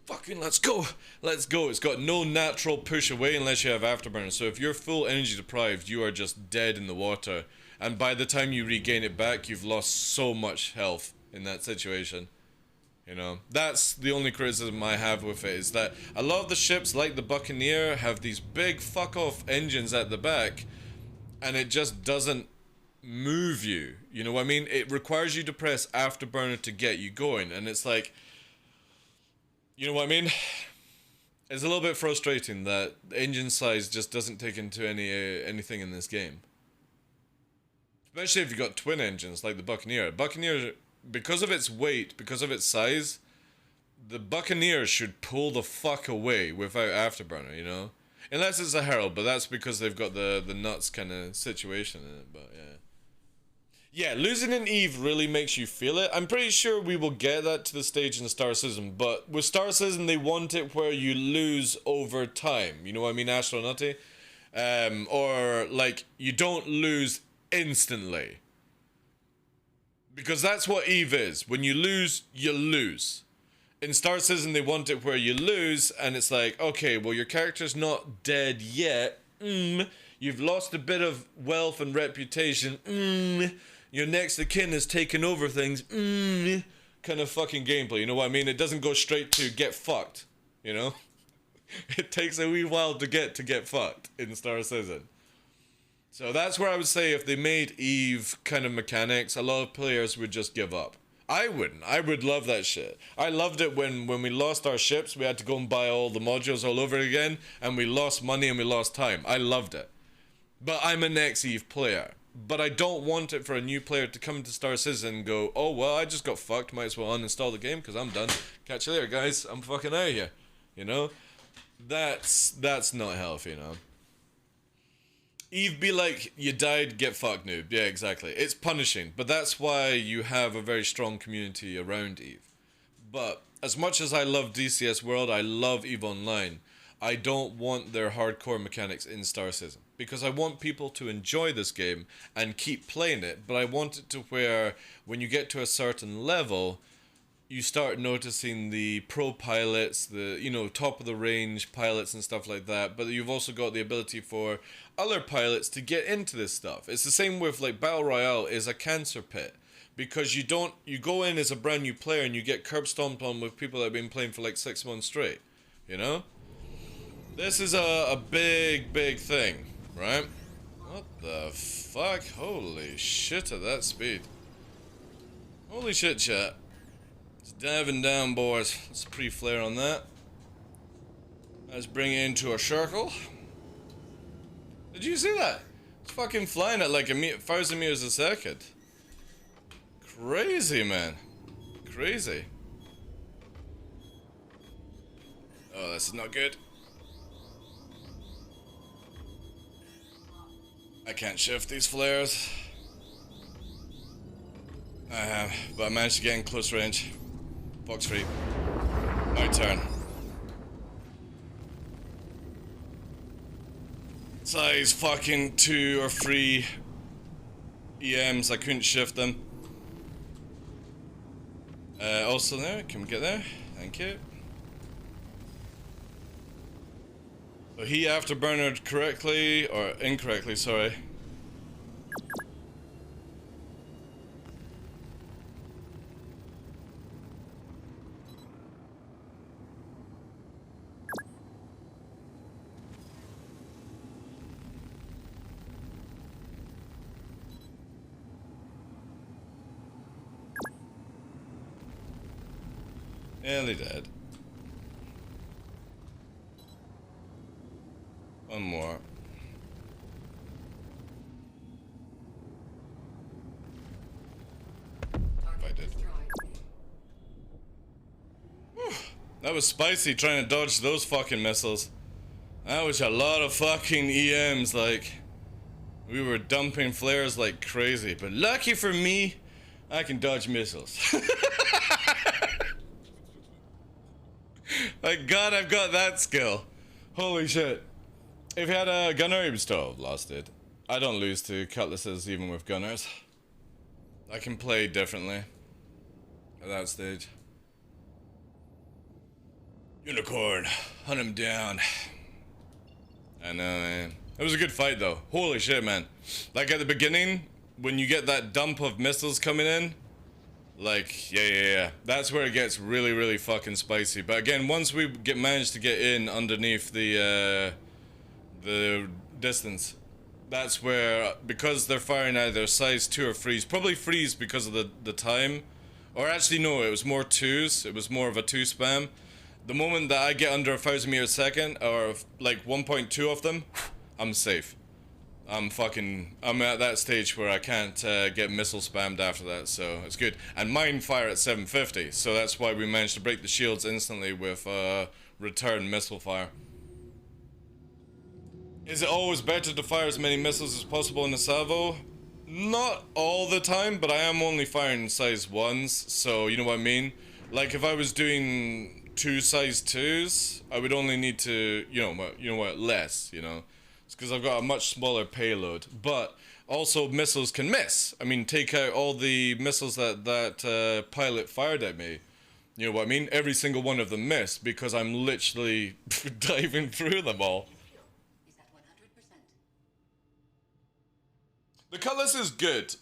fucking let's go. It's got no natural push away unless you have afterburner. So if you're full energy deprived, you are just dead in the water, and by the time you regain it back, you've lost so much health in that situation. You know, that's the only criticism I have with it, is that a lot of the ships, like the Buccaneer, have these big fuck-off engines at the back, and it just doesn't move you. You know what I mean? It requires you to press afterburner to get you going, and it's like, you know what I mean? It's a little bit frustrating that the engine size just doesn't take into anything in this game. Especially if you've got twin engines like the Buccaneer. Buccaneer, because of its weight, because of its size, the Buccaneer should pull the fuck away without afterburner, you know? Unless it's a Herald, but that's because they've got the nuts kind of situation in it, but yeah. Yeah, losing an Eve really makes you feel it. I'm pretty sure we will get that to the stage in Star Citizen, but with Star Citizen, they want it where you lose over time. You know what I mean, Astronauty? Or, like, you don't lose instantly. Because that's what Eve is. When you lose, you lose. In Star Citizen, they want it where you lose, and it's like, okay, well, your character's not dead yet. You've lost a bit of wealth and reputation. Your next of kin has taken over things. Kind of fucking gameplay, you know what I mean? It doesn't go straight to get fucked, you know? It takes a wee while to get fucked in Star Citizen. So that's where I would say if they made Eve kind of mechanics, a lot of players would just give up. I wouldn't. I would love that shit. I loved it when we lost our ships, we had to go and buy all the modules all over again, and we lost money and we lost time. I loved it. But I'm an ex-Eve player. But I don't want it for a new player to come into Star Citizen and go, oh, well, I just got fucked, might as well uninstall the game because I'm done. Catch you later, guys. I'm fucking out of here. You know? That's not healthy, you know? Eve be like, you died, get fucked, noob. Yeah, exactly. It's punishing, but that's why you have a very strong community around Eve. But as much as I love DCS World, I love Eve Online, I don't want their hardcore mechanics in Star Citizen. Because I want people to enjoy this game and keep playing it, but I want it to where when you get to a certain level, you start noticing the pro pilots, the, you know, top of the range pilots and stuff like that, but you've also got the ability for other pilots to get into this stuff. It's the same with, like, Battle Royale is a cancer pit, because you go in as a brand new player and you get curb stomped on with people that have been playing for like 6 months straight, you know? This is a big thing, right? What the fuck? Holy shit at that speed. Holy shit, chat. It's diving down, boys. Let's pre-flare on that. Let's bring it into a circle. Did you see that? It's fucking flying at like 1,000 meters a second. Crazy, man. Crazy. Oh, this is not good. I can't shift these flares. I have, but I managed to get in close range. Box free. My turn. Size fucking 2 or 3 EMs, I couldn't shift them. Also there, can we get there? Thank you. So he afterburnered correctly, or incorrectly, sorry. Nearly dead. One more. If I did. Whew. That was spicy trying to dodge those fucking missiles. That was a lot of fucking EMs, like. We were dumping flares like crazy, but lucky for me, I can dodge missiles. Like, God, I've got that skill. Holy shit. If he had a gunner, he would still have lost it. I don't lose to cutlasses even with gunners. I can play differently at that stage. Unicorn, hunt him down. I know, man. It was a good fight, though. Holy shit, man. Like, at the beginning, when you get that dump of missiles coming in, like, yeah. That's where it gets really, really fucking spicy. But again, once we manage to get in underneath the distance, that's where, because they're firing either size 2 or freeze, probably freeze because of the time. Or actually, no, it was more 2s. It was more of a 2 spam. The moment that I get under 1,000 meters a second, or like 1.2 of them, I'm safe. I'm at that stage where I can't get missile spammed after that, so it's good. And mine fire at 750, so that's why we managed to break the shields instantly with return missile fire. Is it always better to fire as many missiles as possible in a salvo? Not all the time, but I am only firing size 1s, so you know what I mean? Like if I was doing 2 size 2s, I would only need to, you know what, less, you know? Because I've got a much smaller payload, but also missiles can miss. I mean, take out all the missiles that pilot fired at me. You know what I mean? Every single one of them missed because I'm literally diving through them all. Is at 100%. The cutlass is good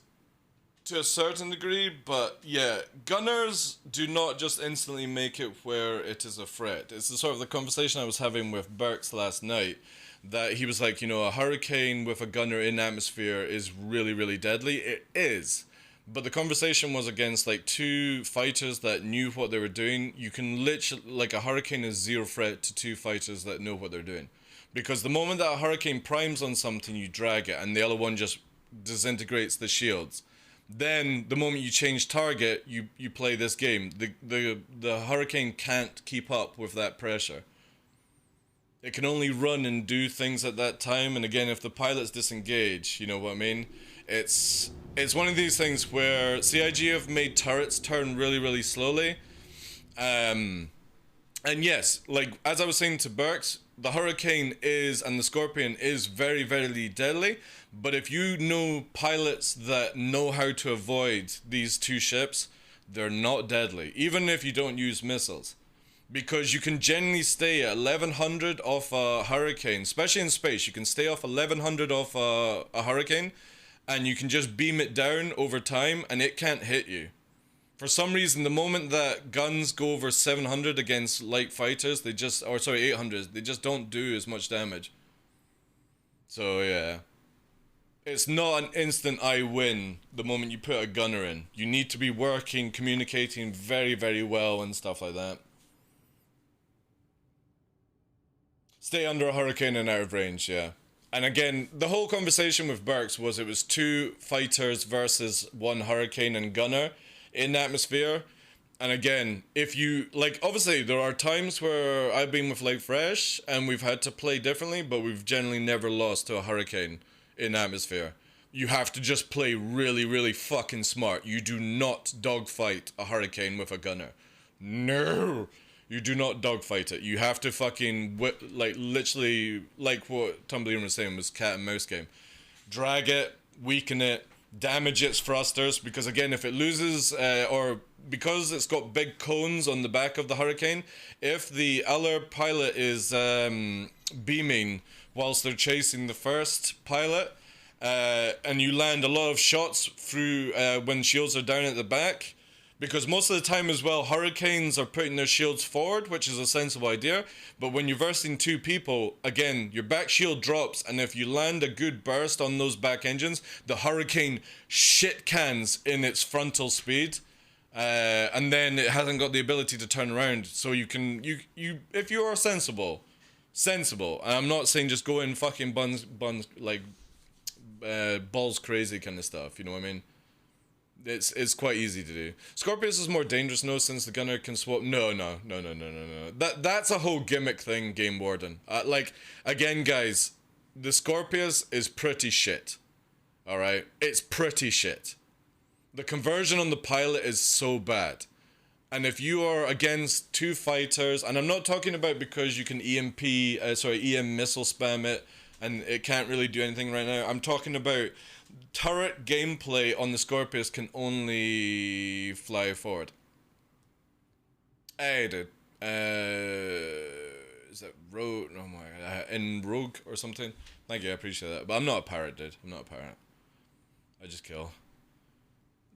to a certain degree, but yeah, gunners do not just instantly make it where it is a threat. It's the sort of the conversation I was having with Burks last night. That he was like, you know, a hurricane with a gunner in atmosphere is really, really deadly. It is. But the conversation was against like 2 fighters that knew what they were doing. You can literally, like a hurricane is 0 threat to 2 fighters that know what they're doing. Because the moment that a hurricane primes on something, you drag it and the other one just disintegrates the shields. Then the moment you change target, you play this game. The hurricane can't keep up with that pressure. It can only run and do things at that time, and again, if the pilots disengage, you know what I mean? It's one of these things where CIG have made turrets turn really, really slowly. And yes, like, as I was saying to Burks, the Hurricane is, and the Scorpion is very, very deadly, but if you know pilots that know how to avoid these 2 ships, they're not deadly, even if you don't use missiles. Because you can generally stay at 1100 off a hurricane, especially in space. You can stay off 1100 off a hurricane, and you can just beam it down over time, and it can't hit you. For some reason, the moment that guns go over 700 against light fighters, 800, they just don't do as much damage. So yeah, it's not an instant I win the moment you put a gunner in. You need to be working, communicating very, very well and stuff like that. Stay under a hurricane and out of range, yeah. And again, the whole conversation with Burks was it was 2 fighters versus 1 hurricane and gunner in atmosphere. And again, if you, like, obviously there are times where I've been with Light Fresh and we've had to play differently, but we've generally never lost to a hurricane in atmosphere. You have to just play really, really fucking smart. You do not dogfight a hurricane with a gunner. No! You do not dogfight it. You have to fucking, like, literally, like what Tumbleweed was saying was cat and mouse game. Drag it, weaken it, damage its thrusters, because again, if it loses, or because it's got big cones on the back of the Hurricane, if the other pilot is beaming whilst they're chasing the first pilot, and you land a lot of shots through when shields are down at the back, because most of the time as well, Hurricanes are putting their shields forward, which is a sensible idea. But when you're versing 2 people, again, your back shield drops. And if you land a good burst on those back engines, the Hurricane shit cans in its frontal speed. And then it hasn't got the ability to turn around. So you can, if you are sensible, sensible. And I'm not saying just go in fucking buns, like, balls crazy kind of stuff, you know what I mean? It's quite easy to do. Scorpius is more dangerous, no, since the gunner can swap. No. That's a whole gimmick thing, Game Warden. Like, again, guys, the Scorpius is pretty shit. Alright? It's pretty shit. The conversion on the pilot is so bad. And if you are against two fighters, and I'm not talking about because you can EM missile spam it, and it can't really do anything right now. I'm talking about turret gameplay on the Scorpius can only fly forward. Hey, dude. Is that Rogue? Oh my god. In Rogue or something? Thank you, I appreciate that. But I'm not a pirate, dude. I'm not a pirate. I just kill.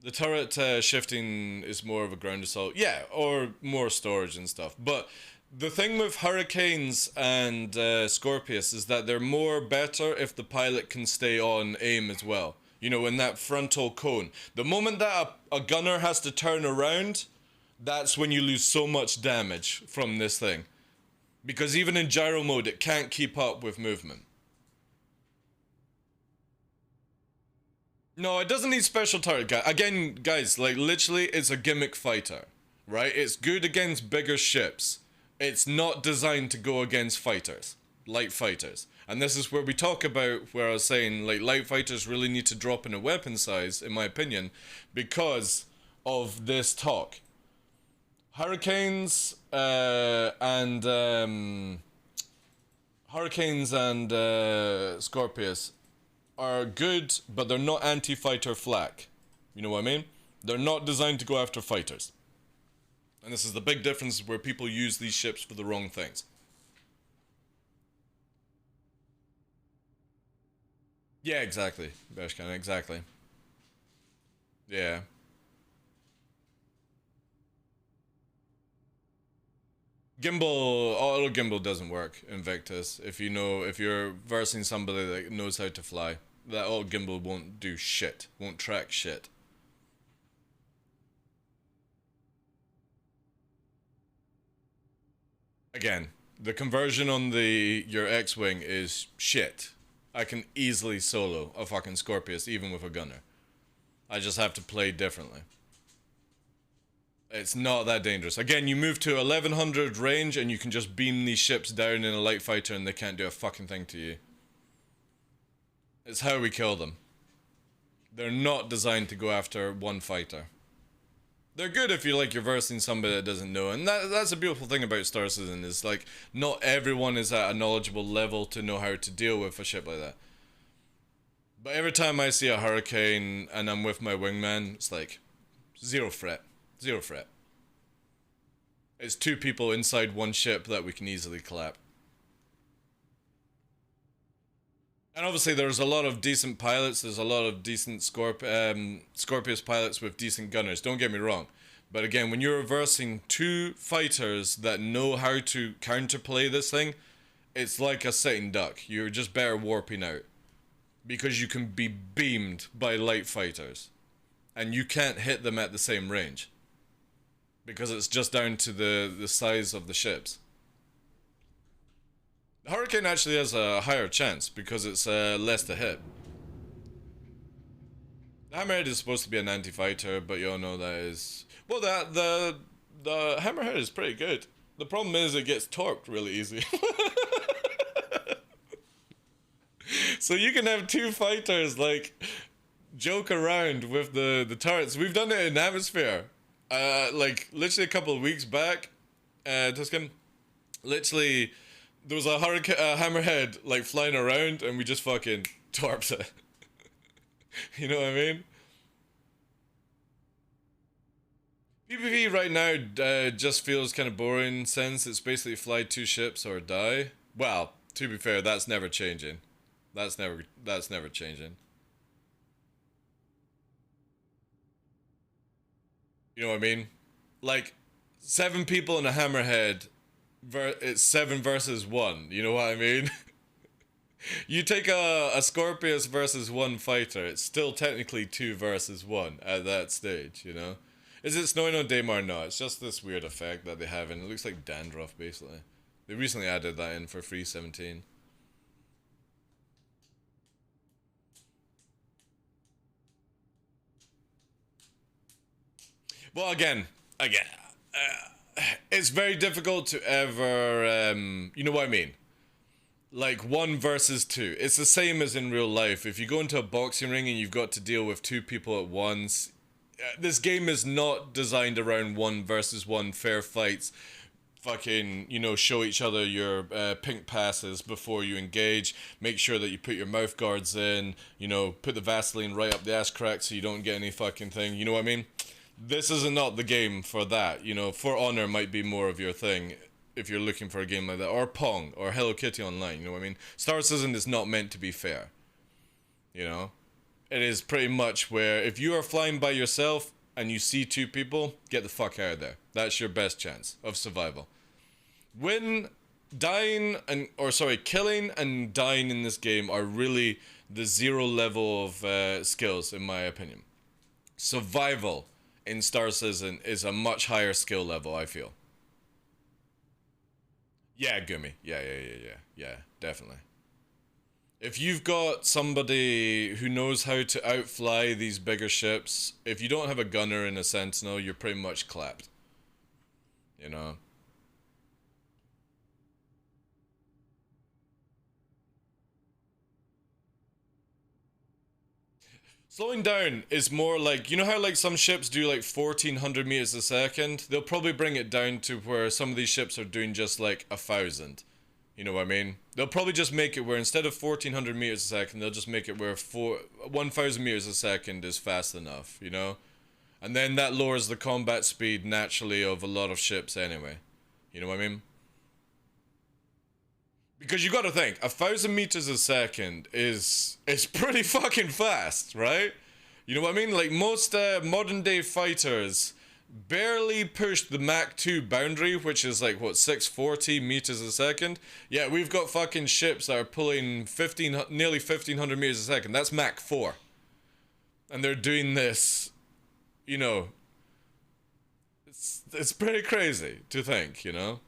The turret shifting is more of a ground assault. Yeah, or more storage and stuff. But the thing with Hurricanes and Scorpius is that they're more better if the pilot can stay on aim as well. You know, in that frontal cone. The moment that a gunner has to turn around, that's when you lose so much damage from this thing. Because even in gyro mode, it can't keep up with movement. No, it doesn't need special turret. Again, guys, like, literally, it's a gimmick fighter. Right? It's good against bigger ships. It's not designed to go against fighters. Light fighters. And this is where we talk about where I was saying, like, light fighters really need to drop in a weapon size, in my opinion, because of this talk. Hurricanes and Scorpius are good, but they're not anti-fighter flak. You know what I mean? They're not designed to go after fighters. And this is the big difference where people use these ships for the wrong things. Yeah, exactly. Bashkan, exactly. Yeah. Auto gimbal doesn't work in Victus. If you're versing somebody that knows how to fly, that auto gimbal won't do shit. Won't track shit. Again, the conversion on your X-Wing is shit. I can easily solo a fucking Scorpius even with a gunner. I just have to play differently. It's not that dangerous. Again, you move to 1100 range and you can just beam these ships down in a light fighter and they can't do a fucking thing to you. It's how we kill them. They're not designed to go after one fighter. They're good if you're versing somebody that doesn't know, and that's a beautiful thing about Star Citizen, is like, not everyone is at a knowledgeable level to know how to deal with a ship like that. But every time I see a Hurricane and I'm with my wingman, it's like, zero threat. Zero threat. It's two people inside one ship that we can easily clap. And obviously there's a lot of decent pilots, there's a lot of decent Scorpius pilots with decent gunners, don't get me wrong. But again, when you're reversing two fighters that know how to counterplay this thing, it's like a sitting duck. You're just better warping out. Because you can be beamed by light fighters. And you can't hit them at the same range. Because it's just down to the size of the ships. The Hurricane actually has a higher chance because it's less to hit. The Hammerhead is supposed to be an anti-fighter, but you all know that is... Well, the Hammerhead is pretty good. The problem is it gets torqued really easy. So you can have two fighters, like, joke around with the turrets. We've done it in Atmosphere. Like, literally a couple of weeks back, Tuscan, literally... There was a Hammerhead, like, flying around, and we just fucking torped it. You know what I mean? PvP right now just feels kind of boring, since it's basically fly two ships or die. Well, to be fair, that's never changing. That's never changing. You know what I mean? Like, 7 people in a Hammerhead... It's 7 versus 1, you know what I mean? You take a Scorpius versus 1 fighter, it's still technically 2 versus 1 at that stage, you know? Is it snowing on Daymar? No, it's just this weird effect that they have, and it looks like dandruff, basically. They recently added that in for free 17. Well, again, it's very difficult to ever, you know what I mean? Like 1 versus 2. It's the same as in real life. If you go into a boxing ring and you've got to deal with 2 people at once, this game is not designed around 1 versus 1 fair fights. Fucking, you know, show each other your pink passes before you engage. Make sure that you put your mouth guards in. You know, put the Vaseline right up the ass crack so you don't get any fucking thing. You know what I mean? This is not the game for that. You know, For Honor might be more of your thing if you're looking for a game like that. Or Pong, or Hello Kitty Online, you know what I mean? Star Citizen is not meant to be fair. You know? It is pretty much where if you are flying by yourself and you see 2 people, get the fuck out of there. That's your best chance of survival. Killing and dying in this game are really the 0 level of skills, in my opinion. Survival in Star Citizen is a much higher skill level, I feel. Yeah, Gumi. Yeah, definitely. If you've got somebody who knows how to outfly these bigger ships, if you don't have a gunner and a sentinel, you're pretty much clapped. You know? Slowing down is more like, you know how like some ships do like 1400 meters a second? They'll probably bring it down to where some of these ships are doing just like 1000. You know what I mean? They'll probably just make it where instead of 1400 meters a second, they'll just make it where 1000 meters a second is fast enough, you know? And then that lowers the combat speed naturally of a lot of ships anyway. You know what I mean? Because you gotta think, 1000 meters a second is pretty fucking fast, right? You know what I mean? Like most modern day fighters barely pushed the Mach 2 boundary, which is like what, 640 meters a second. Yeah, we've got fucking ships that are pulling nearly 1500 meters a second. That's Mach 4, and they're doing this. You know, it's pretty crazy to think, you know.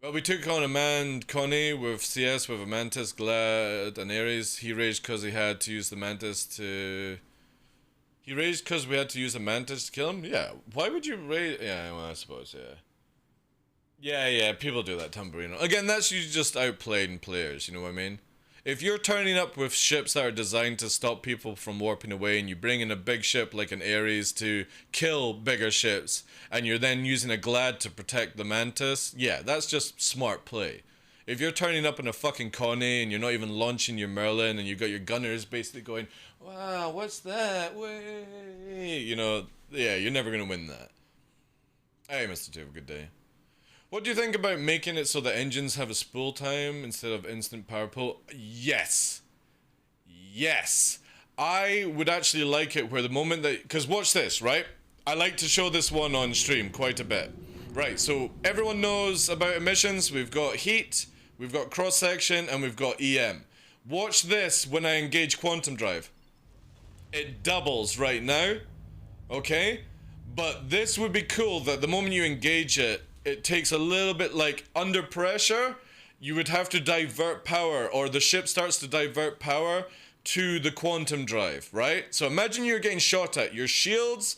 Well, we took on a man, Connie, with CS, with a Mantis, Glad, and Ares. He raged because he had to use the Mantis to... He raged because we had to use a Mantis to kill him? Yeah. Why would you rage? Yeah, well, I suppose, yeah. Yeah, people do that, Tamburino. Again, that's you just outplaying players, you know what I mean? If you're turning up with ships that are designed to stop people from warping away, and you bring in a big ship like an Ares to kill bigger ships, and you're then using a Glad to protect the Mantis, yeah, that's just smart play. If you're turning up in a fucking Connie and you're not even launching your Merlin and you've got your gunners basically going, wow, what's that? Way, you know, yeah, you're never gonna win that. Hey, Mr. Two, have a good day. What do you think about making it so the engines have a spool time instead of instant power pull? Yes. Yes. I would actually like it where the moment that... Because watch this, right? I like to show this one on stream quite a bit. Right, so everyone knows about emissions. We've got heat, we've got cross-section, and we've got EM. Watch this when I engage quantum drive. It doubles right now. Okay? But this would be cool that the moment you engage it, it takes a little bit, like, under pressure, you would have to divert power, or the ship starts to divert power to the quantum drive, right? So imagine you're getting shot at. Your shields,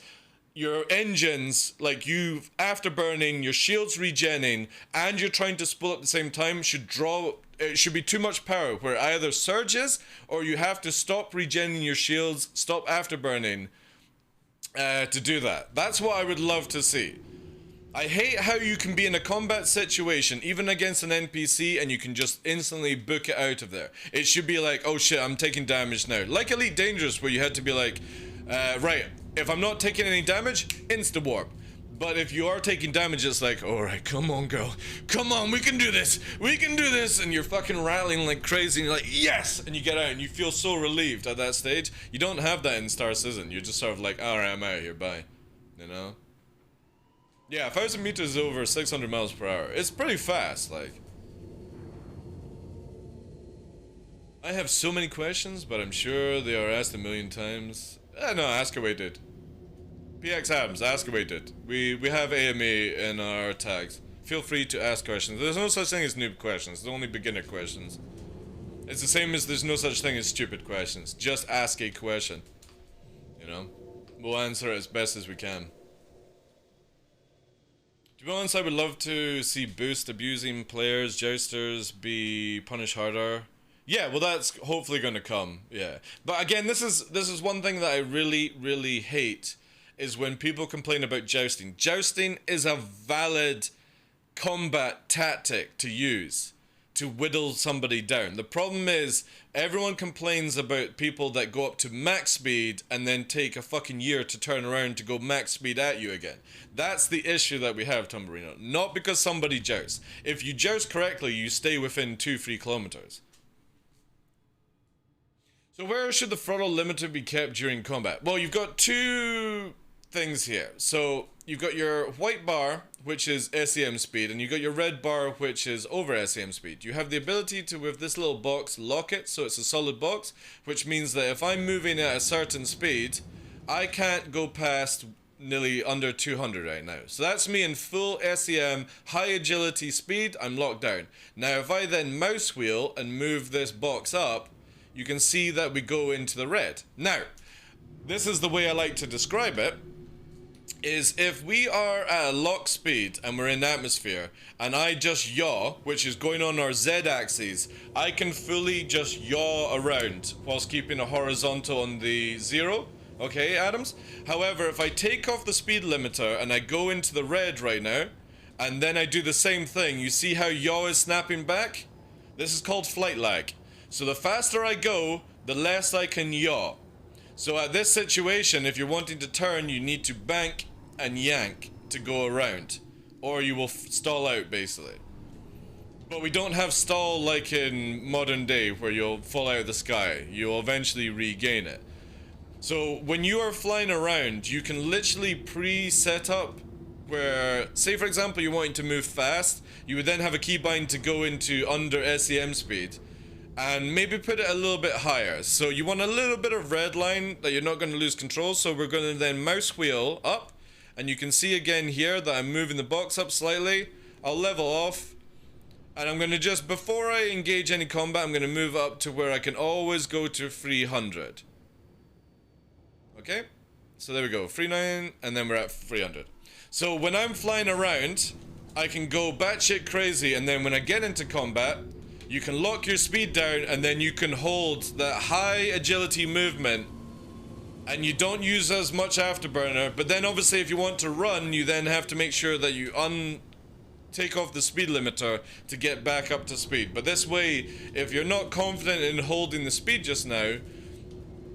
your engines, like you afterburning, your shields regenning, and you're trying to spool at the same time, it should be too much power, where it either surges, or you have to stop regenning your shields, stop afterburning, to do that. That's what I would love to see. I hate how you can be in a combat situation, even against an NPC, and you can just instantly book it out of there. It should be like, oh shit, I'm taking damage now. Like Elite Dangerous, where you had to be like, right, if I'm not taking any damage, insta-warp. But if you are taking damage, it's like, alright, come on, girl. Come on, we can do this. We can do this. And you're fucking rattling like crazy, and you're like, yes! And you get out, and you feel so relieved at that stage. You don't have that in Star Citizen. You're just sort of like, alright, I'm out of here, bye. You know? Yeah, 1000 meters over 600 miles per hour. It's pretty fast, like. I have so many questions, but I'm sure they are asked a million times. No, ask away, dude. PX Adams, ask away, dude. We have AMA in our tags. Feel free to ask questions. There's no such thing as noob questions. There's only beginner questions. It's the same as there's no such thing as stupid questions. Just ask a question. You know? We'll answer it as best as we can. To be honest, I would love to see Boost abusing players, jousters be punished harder. Yeah, well that's hopefully gonna come, yeah. But again, this is one thing that I really hate, is when people complain about jousting. Jousting is a valid combat tactic to use to whittle somebody down. The problem is, everyone complains about people that go up to max speed and then take a fucking year to turn around to go max speed at you again. That's the issue that we have, Tumbarino. Not because somebody jousts. If you joust correctly, you stay within 2-3 kilometers. So where should the throttle limiter be kept during combat? Well, you've got two things here. So you've got your white bar, which is SEM speed, and you've got your red bar, which is over SEM speed. You have the ability to, with this little box, lock it so it's a solid box, which means that if I'm moving at a certain speed, I can't go past nearly under 200 right now. So that's me in full SEM, high agility speed, I'm locked down. Now if I then mouse wheel and move this box up, you can see that we go into the red. Now, this is the way I like to describe it, is if we are at a lock speed and we're in atmosphere, and I just yaw, which is going on our Z axis, I can fully just yaw around whilst keeping a horizontal on the 0. Okay, Adams? However, if I take off the speed limiter and I go into the red right now, and then I do the same thing, you see how yaw is snapping back? This is called flight lag. So the faster I go, the less I can yaw. So at this situation, if you're wanting to turn, you need to bank and yank to go around, or you will stall out basically. But we don't have stall like in modern day where you'll fall out of the sky. You'll eventually regain it. So when you are flying around, you can literally pre-set up where, say for example you're wanting to move fast, you would then have a keybind to go into under SEM speed and maybe put it a little bit higher. So you want a little bit of red line that you're not going to lose control, so we're going to then mouse wheel up, and you can see again here that I'm moving the box up slightly. I'll level off, and I'm going to just, before I engage any combat, I'm going to move up to where I can always go to 300. Okay, so there we go, 39, and then we're at 300. So when I'm flying around, I can go batshit crazy, and then when I get into combat, you can lock your speed down, and then you can hold that high agility movement, and you don't use as much afterburner. But then obviously if you want to run, you then have to make sure that you take off the speed limiter to get back up to speed. But this way, if you're not confident in holding the speed just now,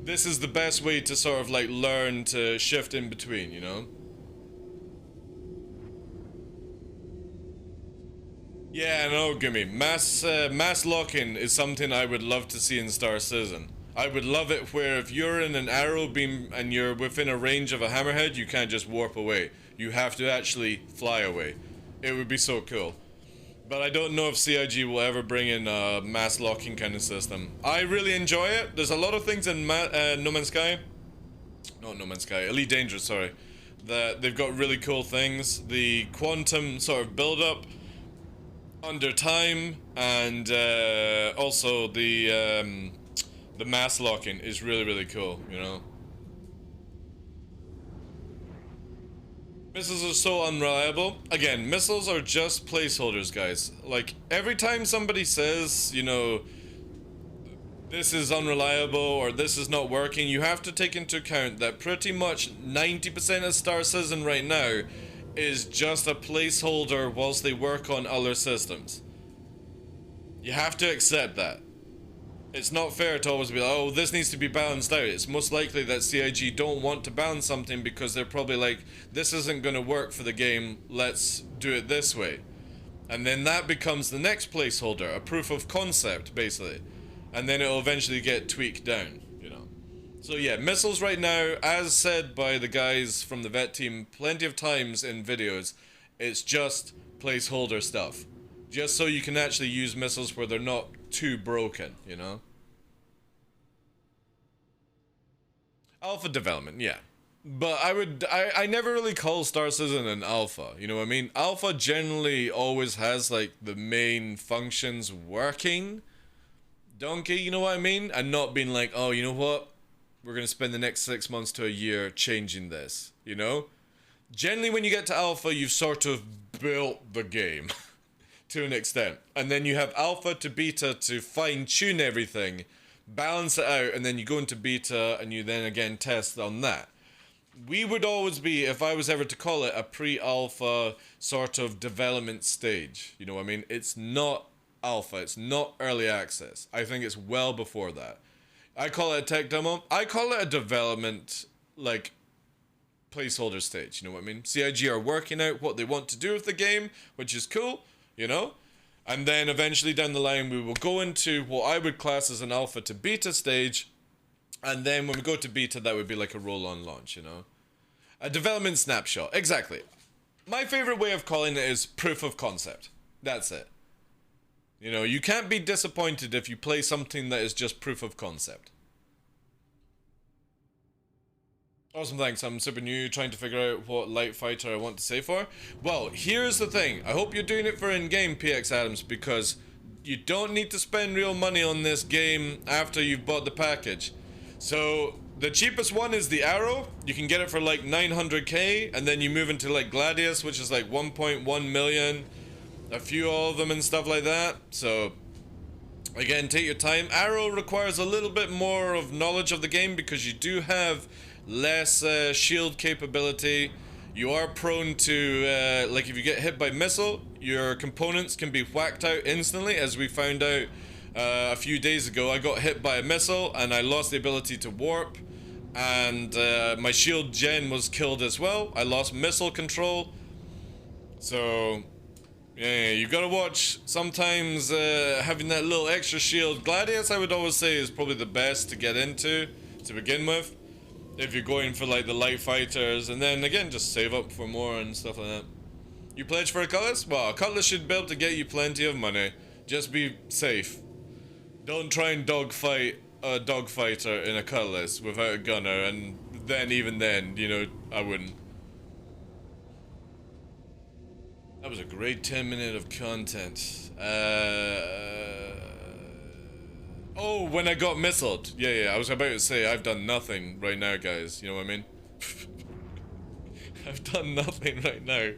this is the best way to sort of like learn to shift in between, you know? Yeah, no, Gummy. Mass locking is something I would love to see in Star Citizen. I would love it where if you're in an arrow beam and you're within a range of a hammerhead, you can't just warp away. You have to actually fly away. It would be so cool. But I don't know if CIG will ever bring in a mass locking kind of system. I really enjoy it. There's a lot of things in No Man's Sky. Not No Man's Sky, Elite Dangerous, sorry. That they've got really cool things. The quantum sort of build-up under time, and also the mass locking is really cool, you know. Missiles are so unreliable. Again, missiles are just placeholders, guys. Like, every time somebody says, you know, this is unreliable or this is not working, you have to take into account that pretty much 90% of Star Citizen right now is just a placeholder whilst they work on other systems. You have to accept that. It's not fair to always be like, oh, this needs to be balanced out. It's most likely that CIG don't want to balance something because they're probably like, this isn't going to work for the game, let's do it this way. And then that becomes the next placeholder, a proof of concept, basically. And then it'll eventually get tweaked down, you know. So yeah, missiles right now, as said by the guys from the vet team plenty of times in videos, it's just placeholder stuff. Just so you can actually use missiles where they're not too broken, you know? Alpha development, yeah. But I never really call Star Citizen an alpha, you know what I mean? Alpha generally always has like the main functions working, donkey, you know what I mean? And not being like, oh, you know what? We're gonna spend the next 6 months to a year changing this, you know? Generally when you get to alpha, you've sort of built the game to an extent. And then you have alpha to beta to fine tune everything, balance it out, and then you go into beta and you then again test on that. We would always be, if I was ever to call it, a pre-alpha sort of development stage. You know what I mean? It's not alpha. It's not early access. I think it's well before that. I call it a tech demo. I call it a development, like, placeholder stage. You know what I mean? CIG are working out what they want to do with the game, which is cool, you know? And then eventually down the line, we will go into what I would class as an alpha to beta stage. And then when we go to beta, that would be like a roll-on launch, you know? A development snapshot. Exactly. My favorite way of calling it is proof of concept. That's it. You know, you can't be disappointed if you play something that is just proof of concept. Awesome, thanks. I'm super new, trying to figure out what light fighter I want to save for. Well, here's the thing. I hope you're doing it for in-game, PX Adams, because you don't need to spend real money on this game after you've bought the package. So, the cheapest one is the Arrow. You can get it for like 900k, and then you move into like Gladius, which is like 1.1 million. A few of them and stuff like that. So, again, take your time. Arrow requires a little bit more of knowledge of the game because you do have less shield capability. You are prone to, like if you get hit by missile, your components can be whacked out instantly, as we found out a few days ago. I got hit by a missile and I lost the ability to warp, and my shield gen was killed as well. I lost missile control. So yeah, you gotta watch. Sometimes having that little extra shield. Gladius, I would always say, is probably the best to get into to begin with, if you're going for like the light fighters, and then again just save up for more and stuff like that. You pledge for a cutlass? Well, a cutlass should be able to get you plenty of money. Just be safe. Don't try and dogfight a dogfighter in a cutlass without a gunner, and then even then, you know, I wouldn't. That was a great 10 minutes of content. Oh, when I got missiled. Yeah, I was about to say I've done nothing right now, guys. You know what I mean? I've done nothing right now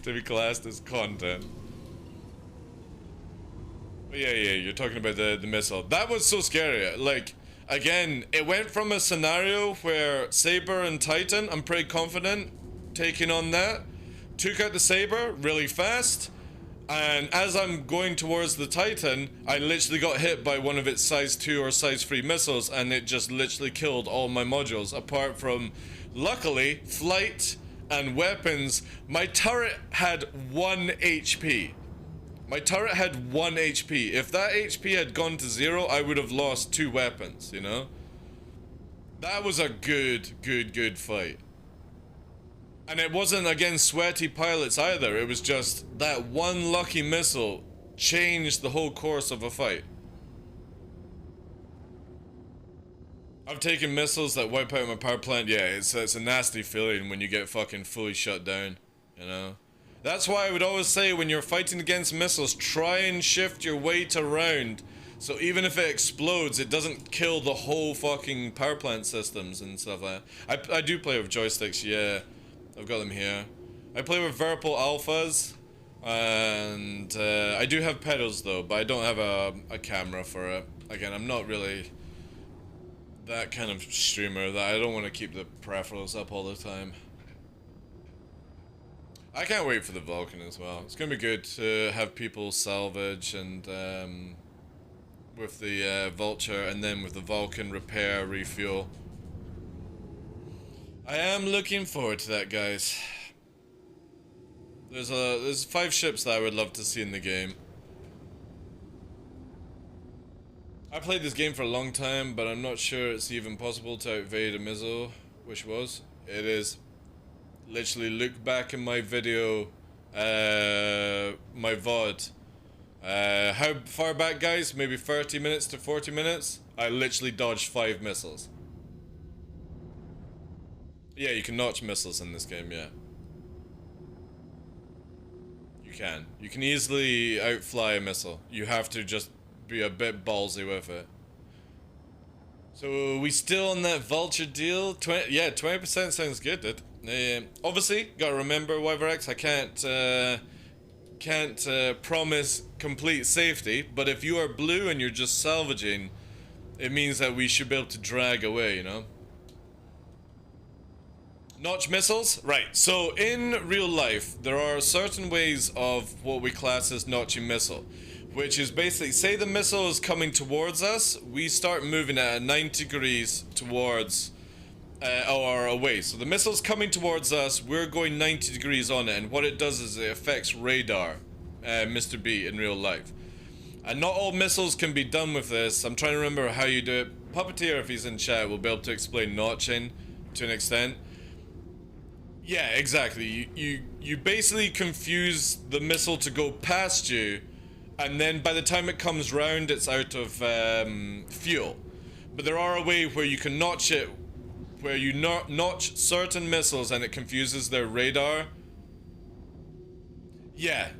to be classed as content. But yeah, you're talking about the missile. That was so scary. Like, again, it went from a scenario where Saber and Titan, I'm pretty confident taking on that. Took out the Saber really fast, and as I'm going towards the Titan, I literally got hit by one of its size 2 or size 3 missiles, and it just literally killed all my modules, apart from, luckily, flight and weapons. My turret had 1 HP. My turret had 1 HP. If that HP had gone to 0, I would have lost 2 weapons, you know? That was a good fight. And it wasn't against sweaty pilots either. It was just that one lucky missile changed the whole course of a fight. I've taken missiles that wipe out my power plant. Yeah, it's a nasty feeling when you get fucking fully shut down, you know? That's why I would always say when you're fighting against missiles, try and shift your weight around. So even if it explodes, it doesn't kill the whole fucking power plant systems and stuff like that. I do play with joysticks, yeah. I've got them here. I play with Verpal Alphas, and I do have pedals though, but I don't have a camera for it. Again, I'm not really that kind of streamer that I don't want to keep the peripherals up all the time. I can't wait for the Vulcan as well. It's gonna be good to have people salvage and with the Vulture, and then with the Vulcan repair, refuel. I am looking forward to that, guys. There's 5 ships that I would love to see in the game. I played this game for a long time, but I'm not sure it's even possible to outevade a missile, which was. It is. Literally look back in my video, my VOD. How far back, guys? Maybe 30 minutes to 40 minutes? I literally dodged 5 missiles. Yeah, you can notch missiles in this game, yeah. You can. You can easily outfly a missile. You have to just be a bit ballsy with it. So, we still on that vulture deal? 20% sounds good, dude. Obviously, gotta remember, WiverX, I can't promise complete safety, but if you are blue and you're just salvaging, it means that we should be able to drag away, you know? Notch missiles? Right, so in real life, there are certain ways of what we class as notching missile, which is basically, say the missile is coming towards us, we start moving at 90 degrees towards, or away. So the missile's coming towards us, we're going 90 degrees on it, and what it does is it affects radar, Mr. B, in real life. And not all missiles can be done with this. I'm trying to remember how you do it. Puppeteer, if he's in chat, will be able to explain notching to an extent. Yeah, exactly. You basically confuse the missile to go past you, and then by the time it comes round, it's out of fuel. But there are a way where you can notch it, where you notch certain missiles and it confuses their radar. Yeah,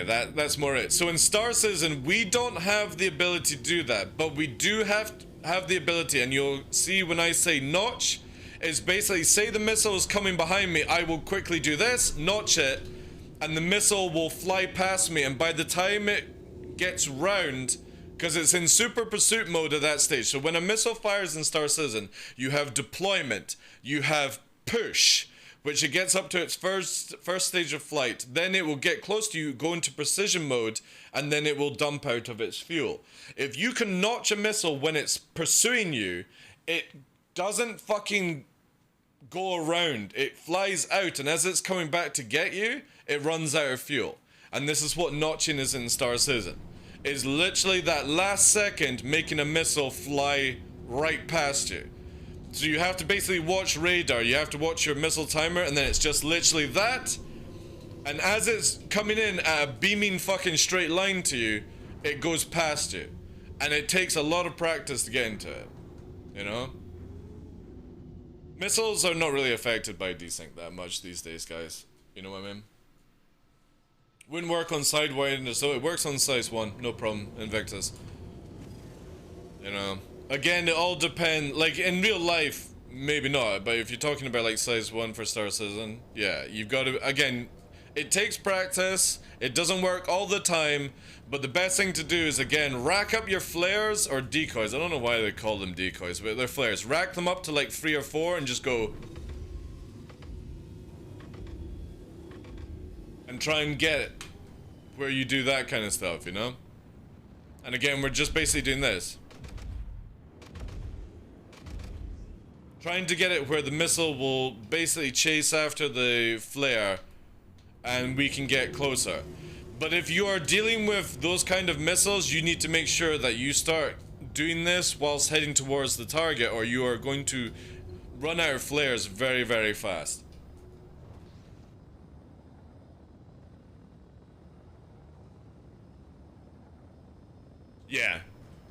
that's more it. So in Star Citizen, we don't have the ability to do that, but we do have the ability, and you'll see when I say notch, is basically, say the missile is coming behind me, I will quickly do this, notch it, and the missile will fly past me, and by the time it gets round, because it's in super pursuit mode at that stage, so when a missile fires in Star Citizen, you have deployment, you have push, which it gets up to its first stage of flight, then it will get close to you, go into precision mode, and then it will dump out of its fuel. If you can notch a missile when it's pursuing you, it doesn't fucking go around, it flies out, and as it's coming back to get you, it runs out of fuel. And this is what notching is in Star Citizen. Is literally that last second making a missile fly right past you. So you have to basically watch radar, you have to watch your missile timer, and then it's just literally that, and as it's coming in at a beaming fucking straight line to you, it goes past you. And it takes a lot of practice to get into it, you know? Missiles are not really affected by desync that much these days, guys. You know what I mean? Wouldn't work on Sidewinder, so it works on Size 1, no problem, Invictus. You know? Again, it all depends, like, in real life, maybe not, but if you're talking about, like, Size 1 for Star Citizen, yeah, you've got to, again, it takes practice, it doesn't work all the time, but the best thing to do is, again, rack up your flares, or decoys, I don't know why they call them decoys, but they're flares, rack them up to, like, 3 or 4, and just go, and try and get it, where you do that kind of stuff, you know? And again, we're just basically doing this. Trying to get it where the missile will basically chase after the flare and we can get closer. But if you are dealing with those kind of missiles, you need to make sure that you start doing this whilst heading towards the target, or you are going to run out of flares very, very fast. Yeah,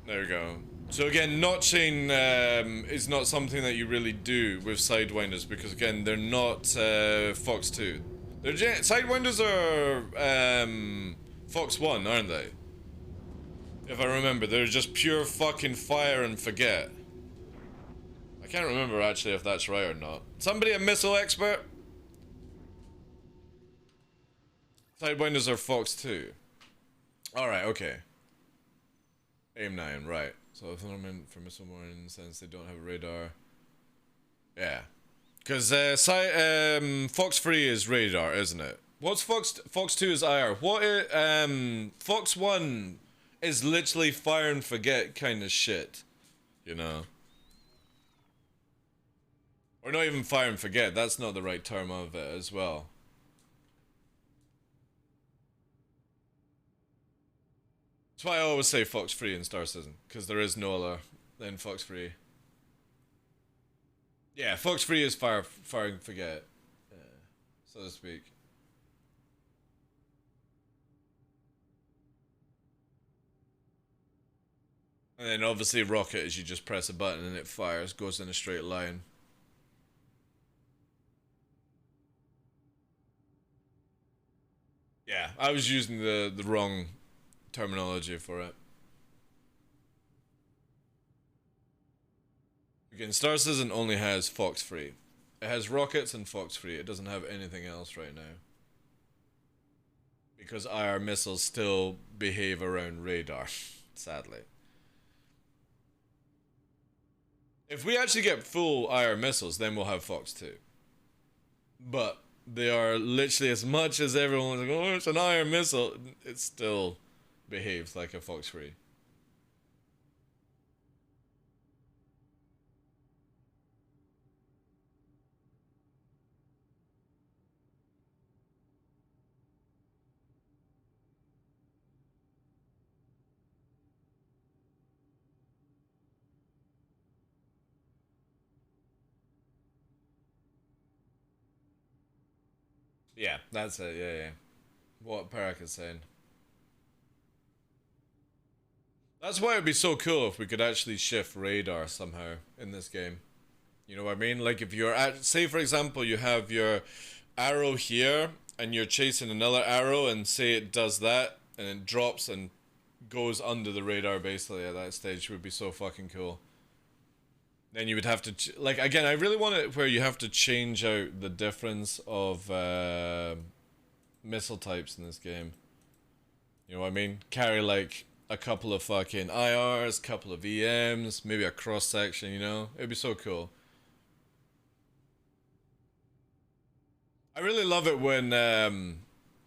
there we go. So again, notching is not something that you really do with Sidewinders, because again, they're not Fox 2. Sidewinders are Fox 1, aren't they? If I remember, they're just pure fucking fire and forget. I can't remember actually if that's right or not. Somebody a missile expert? Sidewinders are Fox 2. Alright, okay. Aim 9, right. So if they're meant for missile warning, since they don't have a radar. Yeah. Because Fox 3 is radar, isn't it? What's Fox 2 is IR. What is, Fox 1 is literally fire and forget kind of shit. You know? Or not even fire and forget, that's not the right term of it as well. That's why I always say Fox 3 in Star Citizen, because there is no other than Fox 3. Yeah, Fox 3 is fire and forget, so to speak. And then obviously Rocket is you just press a button and it fires, goes in a straight line. I was using the wrong terminology for it. Again, Star Citizen only has Fox Free. It has rockets and Fox Free. It doesn't have anything else right now. Because IR missiles still behave around radar, sadly. If we actually get full IR missiles, then we'll have Fox 2. But they are literally, as much as everyone's like, oh, it's an IR missile, it still behaves like a Fox 3. Yeah, that's it, yeah. What Parak is saying. That's why it'd be so cool if we could actually shift radar somehow in this game. You know what I mean? Like if you're at, say for example, you have your arrow here and you're chasing another arrow and say it does that and it drops and goes under the radar basically at that stage would be so fucking cool. Then you would have to, like, again, I really want it where you have to change out the difference of missile types in this game. You know what I mean? Carry, like, a couple of fucking IRs, couple of EMs, maybe a cross-section, you know? It'd be so cool. I really love it when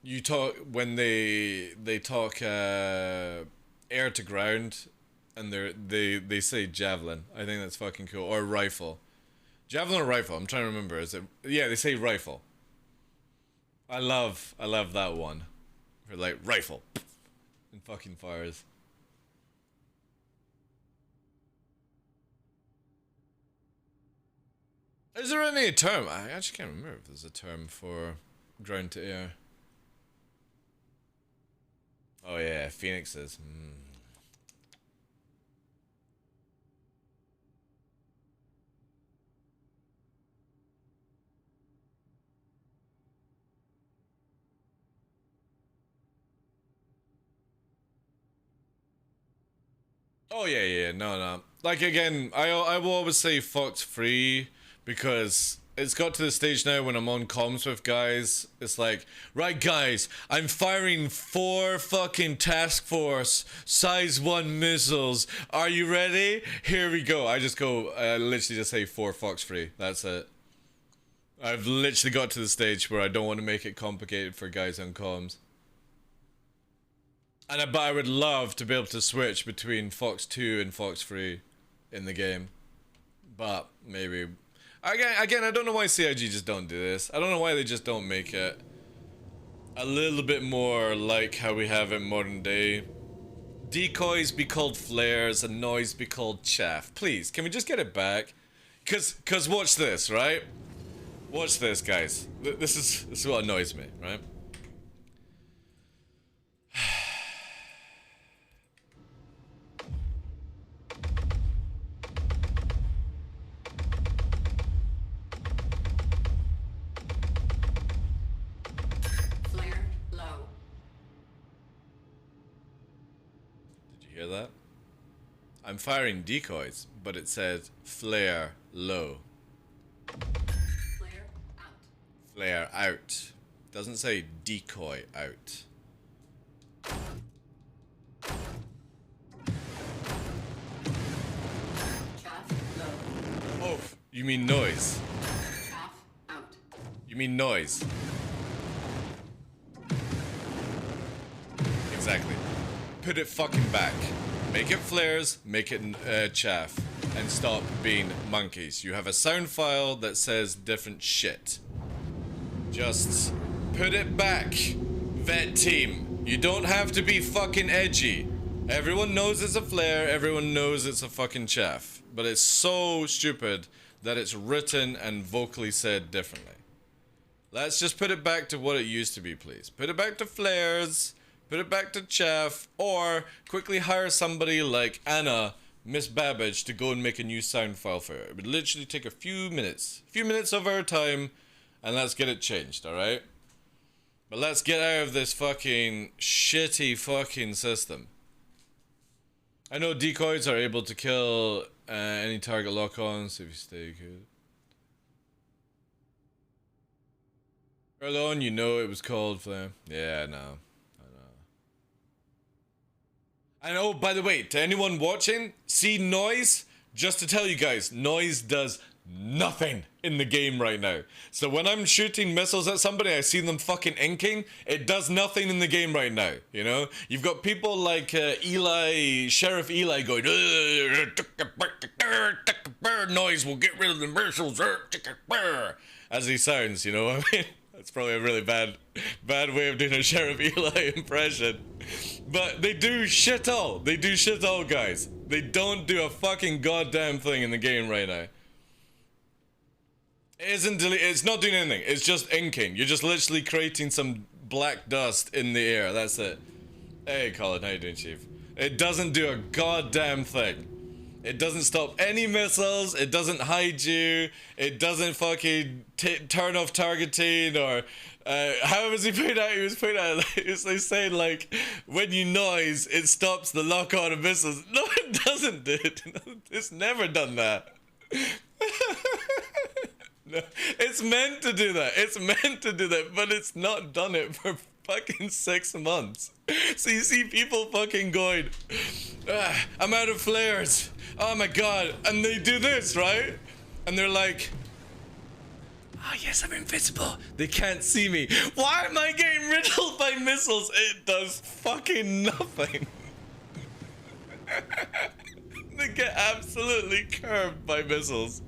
you talk, when they talk air to ground. And they say javelin. I think that's fucking cool. Or rifle. Javelin or rifle? I'm trying to remember. Is it? Yeah, they say rifle. I love that one. Or like rifle. And fucking fires. Is there any term? I actually can't remember if there's a term for ground to air. Oh yeah, phoenixes. Oh yeah, no. Like again, I will always say Fox Free because it's got to the stage now when I'm on comms with guys. It's like, right guys, I'm firing 4 fucking task force size 1 missiles. Are you ready? Here we go. I just go, literally just say 4 Fox Free. That's it. I've literally got to the stage where I don't want to make it complicated for guys on comms. But I would love to be able to switch between Fox 2 and Fox 3 in the game. But maybe... Again, I don't know why CIG just don't do this. I don't know why they just don't make it a little bit more like how we have it in modern day. Decoys be called flares and noise be called chaff. Please, can we just get it back? Cause watch this, right? Watch this, guys. This is what annoys me, right? Hear that? I'm firing decoys, but it said flare low. Flare out. Flare out. Doesn't say decoy out. Chaff low. Oh, you mean noise? Chaff out. You mean noise? Exactly. Put it fucking back. Make it flares, make it chaff, and stop being monkeys. You have a sound file that says different shit. Just put it back, vet team. You don't have to be fucking edgy. Everyone knows it's a flare, everyone knows it's a fucking chaff. But it's so stupid that it's written and vocally said differently. Let's just put it back to what it used to be, please. Put it back to flares. Put it back to chaff, or quickly hire somebody like Anna, Miss Babbage, to go and make a new sound file for her. It would literally take a few minutes of our time, and let's get it changed, alright? But let's get out of this fucking shitty fucking system. I know decoys are able to kill any target lock-ons if you stay good. Early on, you know it was called Flame. Yeah, I know. And oh, by the way, to anyone watching, see noise? Just to tell you guys, noise does nothing in the game right now. So when I'm shooting missiles at somebody, I see them fucking inking, it does nothing in the game right now, you know? You've got people like Sheriff Eli going, noise will get rid of the missiles, as he sounds, you know what I mean? That's probably a really bad way of doing a Sheriff Eli impression. But they do shit all. They do shit all, guys. They don't do a fucking goddamn thing in the game right now. It's not doing anything. It's just inking. You're just literally creating some black dust in the air. That's it. Hey, Colin, how you doing, Chief? It doesn't do a goddamn thing. It doesn't stop any missiles. It doesn't hide you. It doesn't fucking turn off targeting or... how was he putting out? He was putting out, he was saying like, when you noise, it stops the lock-on of missiles. No, it doesn't, dude. It's never done that. No, it's meant to do that. It's meant to do that, but it's not done it for fucking 6 months. So you see people fucking going, I'm out of flares. Oh my god. And they do this, right? And they're like, oh yes, I'm invisible. They can't see me. Why am I getting riddled by missiles? It does fucking nothing. They get absolutely curved by missiles.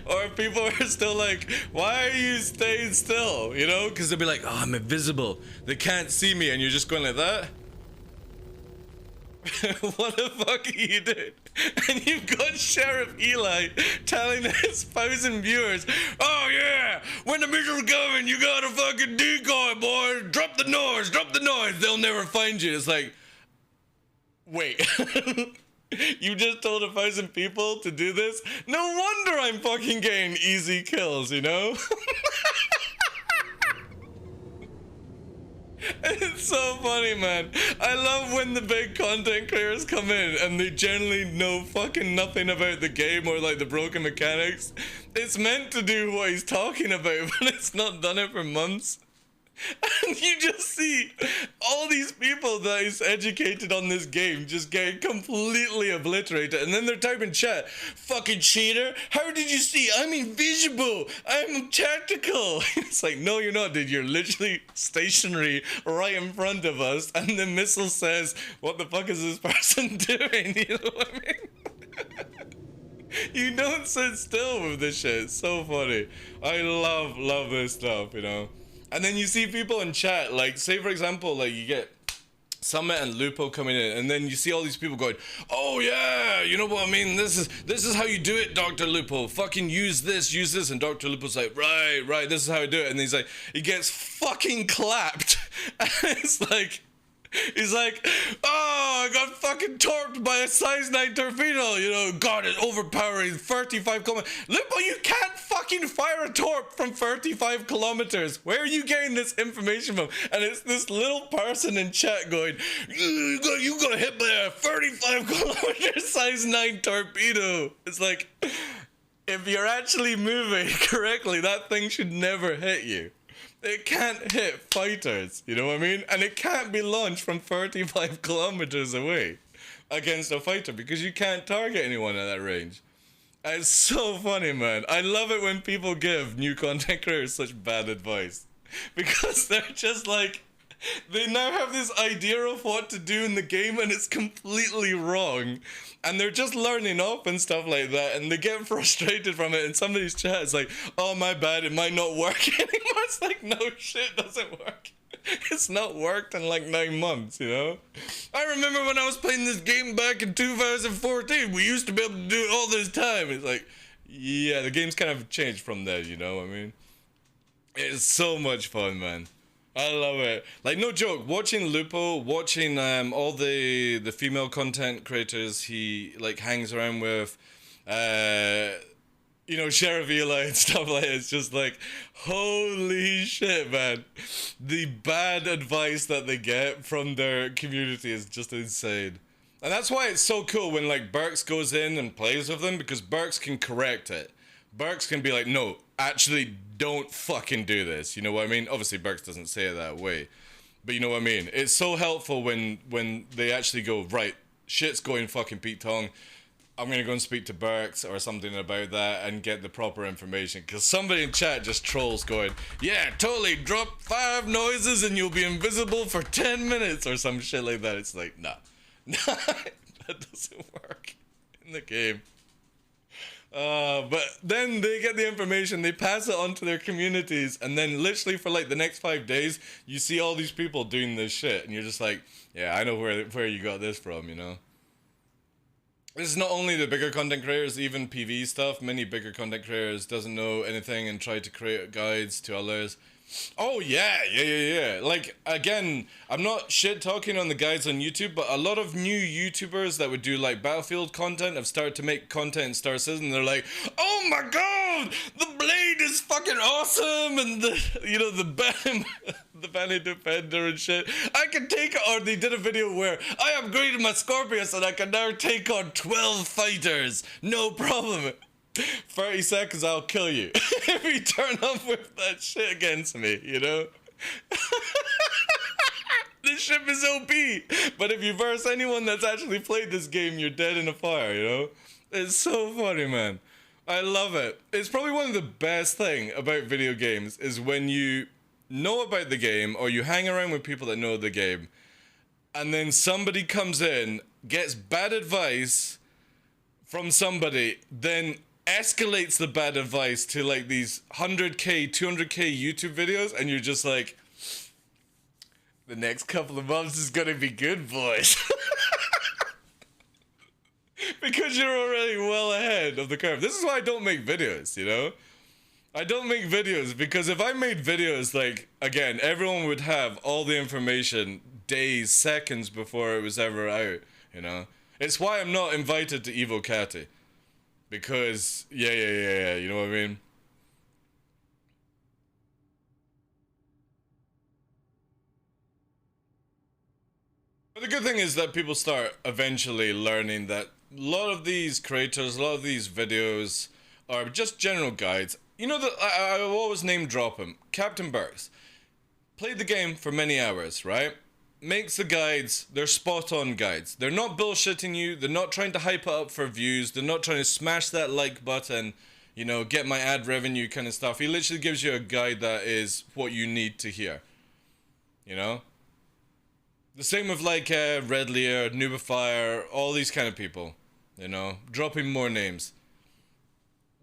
Or people are still like, why are you staying still? You know, because they'll be like, oh, I'm invisible. They can't see me. And you're just going like that. What the fuck are you doing? And you've got Sheriff Eli telling his 1,000 viewers, oh yeah, when the missile's coming, you gotta fucking decoy, boys. Drop the noise, drop the noise. They'll never find you. It's like, wait. You just told 1,000 people to do this? No wonder I'm fucking getting easy kills, you know? It's so funny, man. I love when the big content creators come in and they generally know fucking nothing about the game or like the broken mechanics. It's meant to do what he's talking about, but it's not done it for months. And you just see all these people that is educated on this game just getting completely obliterated. And then they're typing chat, fucking cheater, how did you see? I'm invisible, I'm tactical. It's like, no you're not, dude. You're literally stationary right in front of us and the missile says, what the fuck is this person doing? You know what I mean? You don't sit still with this shit. It's so funny. I love this stuff, you know. And then you see people in chat, like, say for example, like you get Summit and Lupo coming in, and then you see all these people going, oh yeah, you know what I mean, this is how you do it, Dr. Lupo, fucking use this, and Dr. Lupo's like, right, this is how I do it, and he's like, he gets fucking clapped, and it's like, he's like, oh, I got fucking torped by a size 9 torpedo, you know, God, it's overpowering, 35 kilometers. Lupo, you can't fucking fire a torp from 35 kilometers. Where are you getting this information from? And it's this little person in chat going, you got hit by a 35 kilometer size 9 torpedo. It's like, if you're actually moving correctly, that thing should never hit you. It can't hit fighters, you know what I mean? And it can't be launched from 35 kilometers away against a fighter because you can't target anyone at that range. It's so funny, man. I love it when people give new content creators such bad advice because they're just like, they now have this idea of what to do in the game and it's completely wrong. And they're just learning up and stuff like that and they get frustrated from it and somebody's chat is like, oh my bad, it might not work anymore. It's like, no shit, doesn't work. It's not worked in like 9 months, you know? I remember when I was playing this game back in 2014, we used to be able to do it all this time. It's like, yeah, the game's kind of changed from there, you know what I mean? It's so much fun, man. I love it. Like, no joke, watching Lupo, watching all the female content creators he like hangs around with, you know, Sheriff Eli and stuff like that. It's just like, holy shit, man. The bad advice that they get from their community is just insane. And that's why it's so cool when, like, Burks goes in and plays with them, because Burks can correct it. Burks can be like, no, actually, don't fucking do this. You know what I mean? Obviously, Burks doesn't say it that way. But you know what I mean? It's so helpful when they actually go, right, shit's going fucking Pete Tong. I'm gonna go and speak to Burks or something about that and get the proper information. Because somebody in chat just trolls going, yeah, totally, drop 5 noises and you'll be invisible for 10 minutes or some shit like that. It's like, nah. That doesn't work in the game. But then they get the information, they pass it on to their communities, and then literally for like the next 5 days, you see all these people doing this shit, and you're just like, yeah, I know where you got this from, you know? This is not only the bigger content creators, even PV stuff. Many bigger content creators doesn't know anything and try to create guides to others. Oh yeah. Like, again, I'm not shit talking on the guys on YouTube, but a lot of new YouTubers that would do like Battlefield content have started to make content in Star Citizen, and they're like, oh my god, the blade is fucking awesome, and the, you know, the Banner Defender and shit. I can take it, or they did a video where I upgraded my Scorpius and I can now take on 12 fighters, no problem. 30 seconds, I'll kill you. If you turn up with that shit against me, you know? This ship is OP. But if you verse anyone that's actually played this game, you're dead in a fire, you know? It's so funny, man. I love it. It's probably one of the best thing about video games is when you know about the game or you hang around with people that know the game, and then somebody comes in, gets bad advice from somebody, then escalates the bad advice to like these 100k 200k YouTube videos, and you're just like, the next couple of months is gonna be good, boys. Because you're already well ahead of the curve. This is why I don't make videos, you know? I don't make videos because if I made videos, like, again, everyone would have all the information days, seconds before it was ever out, you know? It's why I'm not invited to Evo Catty. Because, yeah, you know what I mean? But the good thing is that people start eventually learning that a lot of these creators, a lot of these videos are just general guides. You know that I always name drop him. Captain Burks. Played the game for many hours, right? Makes the guides, they're spot on guides. They're not bullshitting you, they're not trying to hype it up for views, they're not trying to smash that like button, you know, get my ad revenue kind of stuff. He literally gives you a guide that is what you need to hear, you know? The same with like Red Lear, Nubifier, all these kind of people, you know, dropping more names.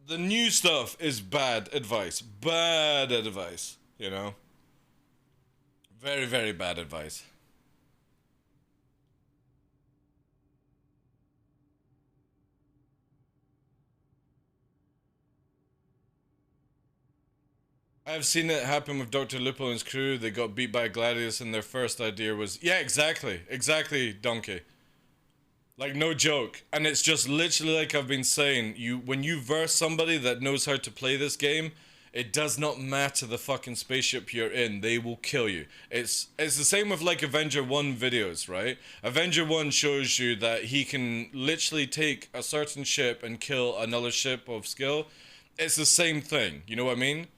The new stuff is bad advice, you know? Very, very bad advice. I've seen it happen with Dr. Lupo and his crew. They got beat by Gladius and their first idea was, yeah, exactly, Donkey. Like, no joke. And it's just literally like I've been saying, when you verse somebody that knows how to play this game, it does not matter the fucking spaceship you're in, they will kill you. It's the same with like Avenger 1 videos, right? Avenger 1 shows you that he can literally take a certain ship and kill another ship of skill. It's the same thing, you know what I mean?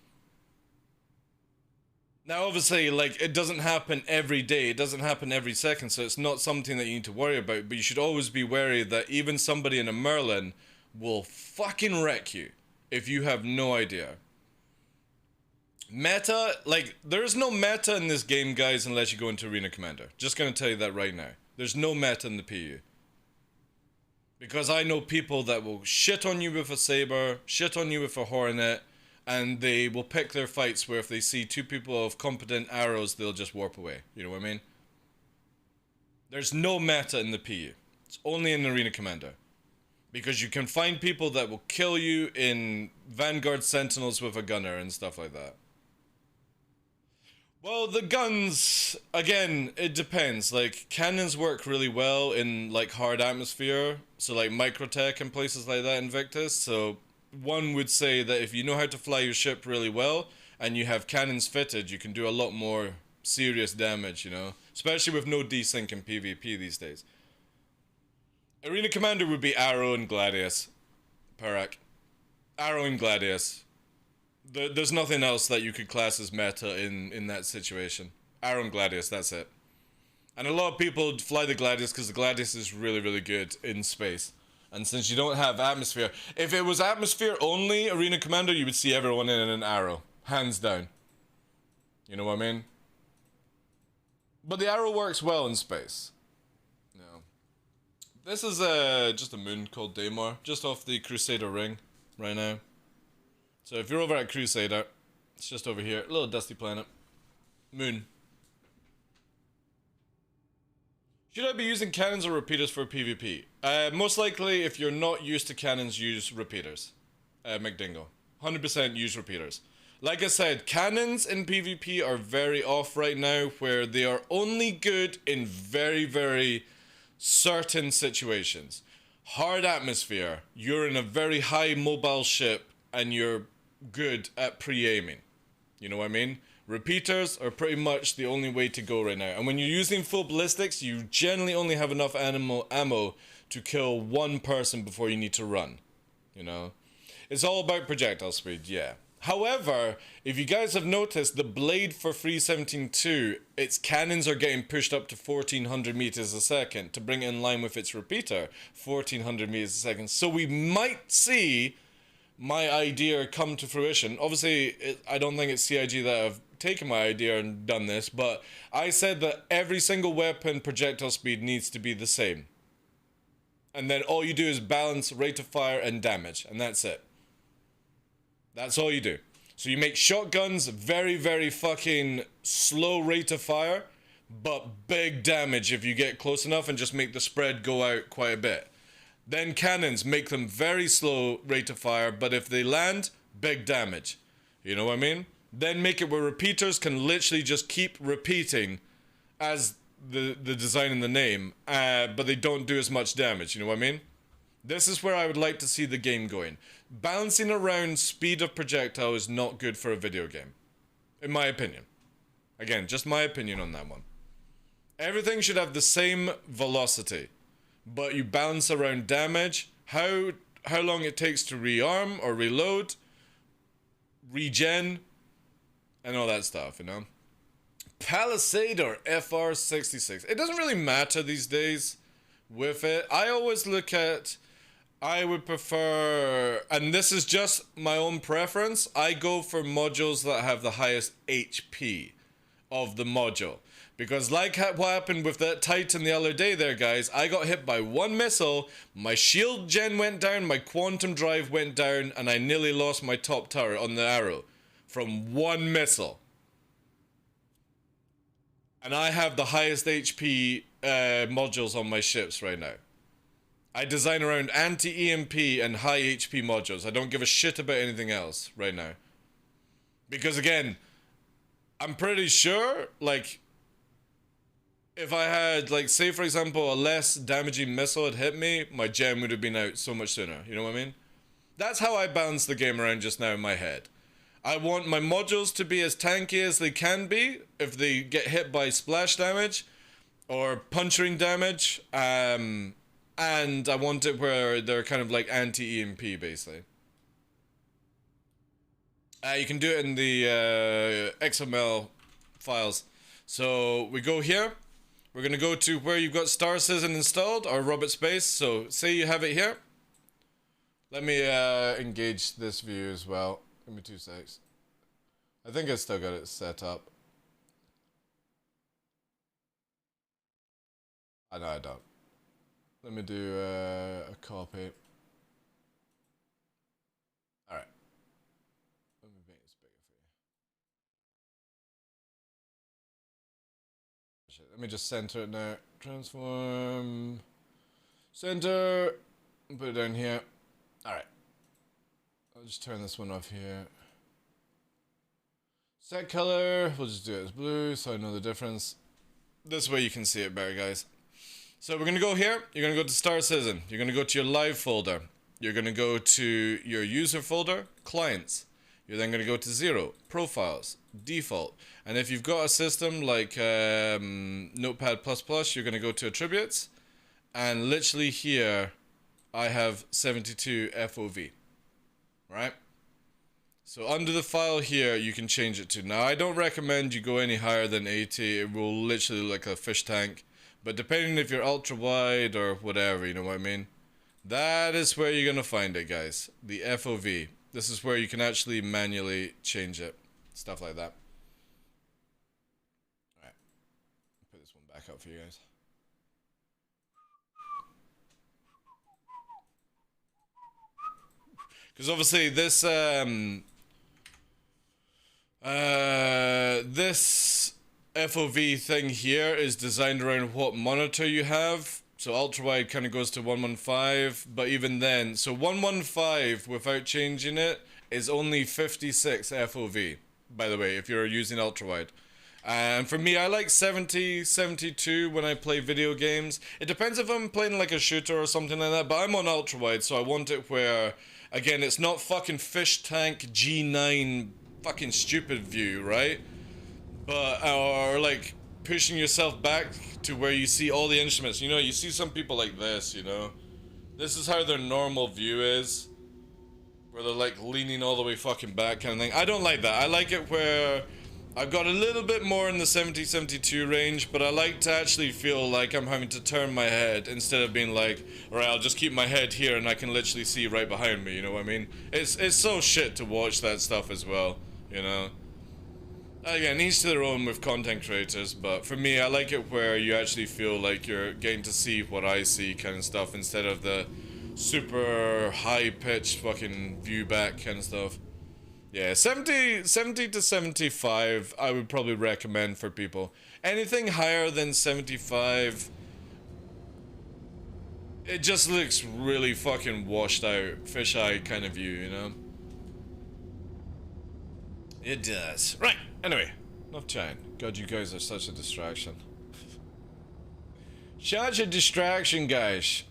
Now, obviously, like, it doesn't happen every day, it doesn't happen every second, so it's not something that you need to worry about, but you should always be wary that even somebody in a Merlin will fucking wreck you if you have no idea. Meta, like, there's no meta in this game, guys, unless you go into Arena Commander. Just gonna tell you that right now. There's no meta in the PU. Because I know people that will shit on you with a Saber, shit on you with a Hornet, and they will pick their fights where if they see 2 people of competent arrows, they'll just warp away. You know what I mean? There's no meta in the PU. It's only in Arena Commander. Because you can find people that will kill you in Vanguard Sentinels with a gunner and stuff like that. Well, the guns, again, it depends. Like, cannons work really well in, like, hard atmosphere. So, like, Microtech and places like that, Invictus. So, one would say that if you know how to fly your ship really well and you have cannons fitted, you can do a lot more serious damage, you know, especially with no desync in PvP these days. Arena Commander would be Arrow and Gladius. Parak. Arrow and Gladius. There's nothing else that you could class as meta in that situation. Arrow and Gladius, that's it. And a lot of people fly the Gladius because the Gladius is really, really good in space. And since you don't have atmosphere, if it was atmosphere only Arena Commander, you would see everyone in an Arrow. Hands down. You know what I mean? But the Arrow works well in space. No. This is just a moon called Daymar, just off the Crusader ring right now. So if you're over at Crusader, it's just over here, a little dusty planet. Moon. Should I be using cannons or repeaters for PvP? Most likely, if you're not used to cannons, use repeaters. McDingo. 100% use repeaters. Like I said, cannons in PvP are very off right now, where they are only good in very, very certain situations. Hard atmosphere, you're in a very high mobile ship, and you're good at pre-aiming. You know what I mean? Repeaters are pretty much the only way to go right now. And when you're using full ballistics, you generally only have enough ammo to kill one person before you need to run. You know? It's all about projectile speed, yeah. However, if you guys have noticed, the blade for 317-2, its cannons are getting pushed up to 1400 meters a second to bring it in line with its repeater, 1400 meters a second. So we might see my idea come to fruition. Obviously, I don't think it's CIG that have taken my idea and done this, but I said that every single weapon projectile speed needs to be the same. And then all you do is balance rate of fire and damage, and that's it. That's all you do. So you make shotguns very, very fucking slow rate of fire, but big damage if you get close enough, and just make the spread go out quite a bit. Then cannons, make them very slow rate of fire, but if they land, big damage. You know what I mean? Then make it where repeaters can literally just keep repeating as the design in the name, but they don't do as much damage. You know what I mean? This is where I would like to see the game going. Balancing around speed of projectile is not good for a video game. In my opinion. Again, just my opinion on that one. Everything should have the same velocity, but you balance around damage, how long it takes to rearm or reload, regen, and all that stuff, you know? Palisade or FR66. It doesn't really matter these days with it. I always look at, I would prefer, and this is just my own preference, I go for modules that have the highest HP of the module. Because like what happened with that Titan the other day there, guys, I got hit by one missile, my shield gen went down, my quantum drive went down, and I nearly lost my top turret on the Arrow from one missile. And I have the highest HP modules on my ships right now. I design around anti-EMP and high HP modules. I don't give a shit about anything else right now. Because again, I'm pretty sure, like, if I had, like, say for example, a less damaging missile had hit me, my gem would have been out so much sooner. You know what I mean? That's how I balance the game around just now in my head. I want my modules to be as tanky as they can be if they get hit by splash damage or puncturing damage. And I want it where they're kind of like anti-EMP, basically. You can do it in the XML files. So we go here. We're going to go to where you've got Star Citizen installed, or Robot Space. So say you have it here. Let me engage this view as well. Give me 2 secs. I think I still got it set up. I know I don't. Let me do a copy. Alright. Let me make this bigger for you. Let me just center it now. Transform. Center. Put it down here. Alright. I'll just turn this one off here. Set color. We'll just do it as blue so I know the difference. This way you can see it better, guys. So we're going to go here. You're going to go to Star Citizen. You're going to go to your live folder. You're going to go to your user folder, clients. You're then going to go to 0, profiles, default. And if you've got a system like Notepad++, you're going to go to attributes. And literally here, I have 72 FOV, right? So under the file here, you can change it to. Now, I don't recommend you go any higher than 80. It will literally look like a fish tank. But depending if you're ultra wide or whatever, you know what I mean? That is where you're going to find it, guys. The FOV. This is where you can actually manually change it. Stuff like that. Alright. Put this one back up for you guys. Because obviously this this FOV thing here is designed around what monitor you have. So ultra wide kind of goes to 115, but even then, so 115 without changing it is only 56 FOV. By the way, if you're using ultra wide. And for me, I like 70, 72 when I play video games. It depends if I'm playing like a shooter or something like that, but I'm on ultra wide, so I want it where, again, it's not fucking fish tank G9 fucking stupid view, right? But, or like pushing yourself back to where you see all the instruments. You know, you see some people like this, you know? This is how their normal view is. Where they're like leaning all the way fucking back kind of thing. I don't like that. I like it where I've got a little bit more in the 70-72 range, but I like to actually feel like I'm having to turn my head instead of being like, alright, I'll just keep my head here and I can literally see right behind me, you know what I mean? It's so shit to watch that stuff as well, you know? Again, each to their own with content creators, but for me, I like it where you actually feel like you're getting to see what I see kind of stuff instead of the super high-pitched fucking view back kind of stuff. Yeah, 70 to 75 I would probably recommend for people. Anything higher than 75, it just looks really fucking washed out, fisheye kind of view, you know? It does. Right, anyway, enough chatting. God, you guys are such a distraction. Such a distraction, guys.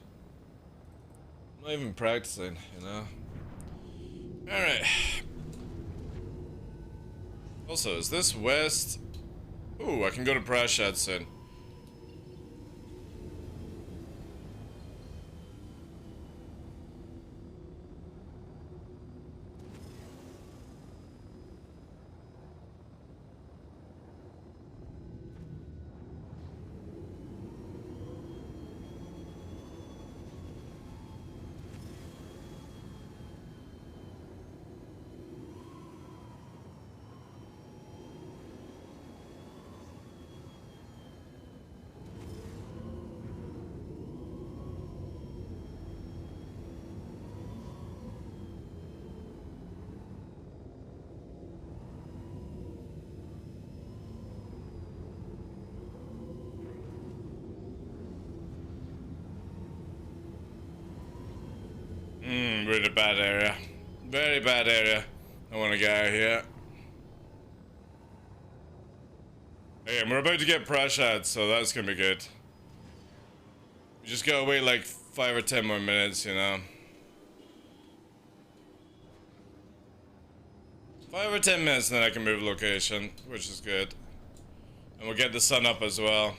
I'm not even practicing, you know? Alright. Also, is this west? Ooh, I can go to Prashad soon. Really bad area. Very bad area. I want to get out of here. Okay, we're about to get Prashad, so that's gonna be good. We just gotta wait like 5 or 10 more minutes, you know. 5 or 10 minutes, and then I can move location, which is good. And we'll get the sun up as well.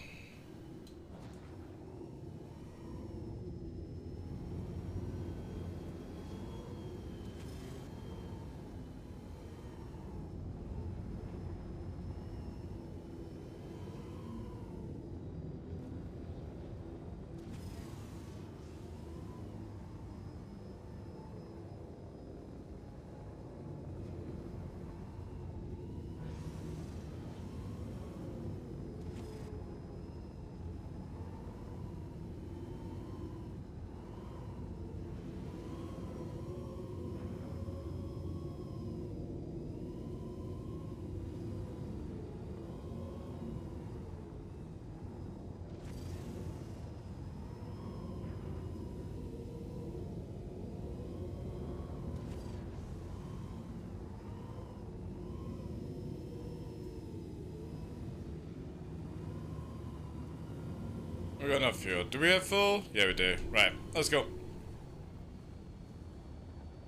We got enough fuel. Do we have full? Yeah, we do. Right, let's go.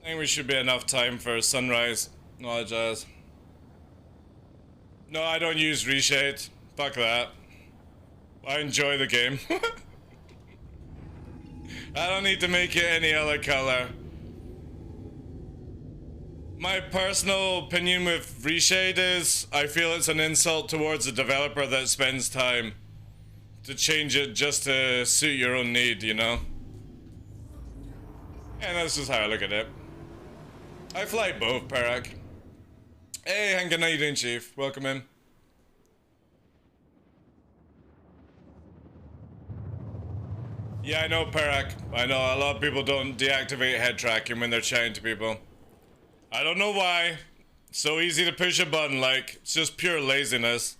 I think we should be enough time for sunrise. No jazz. No, I don't use reshade. Fuck that. I enjoy the game. I don't need to make it any other color. My personal opinion with reshade is I feel it's an insult towards a developer that spends time to change it just to suit your own need, you know? And that's just how I look at it. I fly both, Perak. Hey, Hank, how you doing, Chief? Welcome in. Yeah, I know, Perak. I know a lot of people don't deactivate head tracking when they're chatting to people. I don't know why. It's so easy to push a button, like, it's just pure laziness.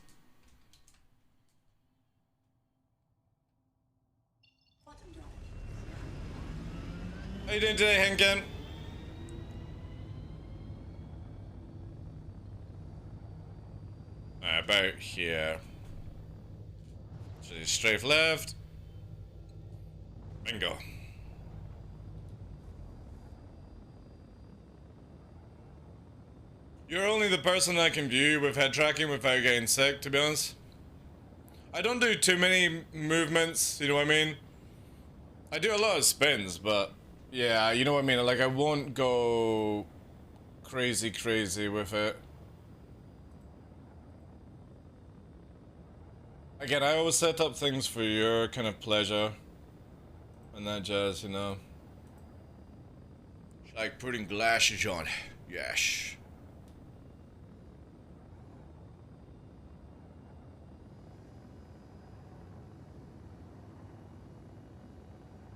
How you doing today, Henken? About here. So strafe left. Bingo. You're only the person I can view with head tracking without getting sick, to be honest. I don't do too many movements, you know what I mean? I do a lot of spins, but yeah, you know what I mean? Like, I won't go crazy with it. Again, I always set up things for your kind of pleasure and that jazz, you know. It's like putting glasses on. Yes.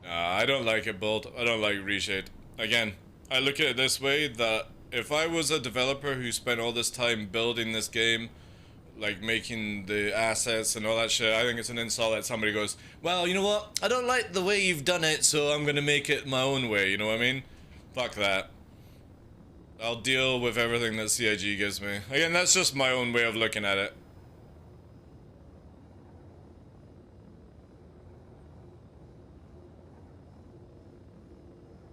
I don't like it, Bolt. I don't like reshade. Again, I look at it this way, that if I was a developer who spent all this time building this game, like making the assets and all that shit, I think it's an insult that somebody goes, well, you know what? I don't like the way you've done it, so I'm gonna make it my own way, you know what I mean? Fuck that. I'll deal with everything that CIG gives me. Again, that's just my own way of looking at it.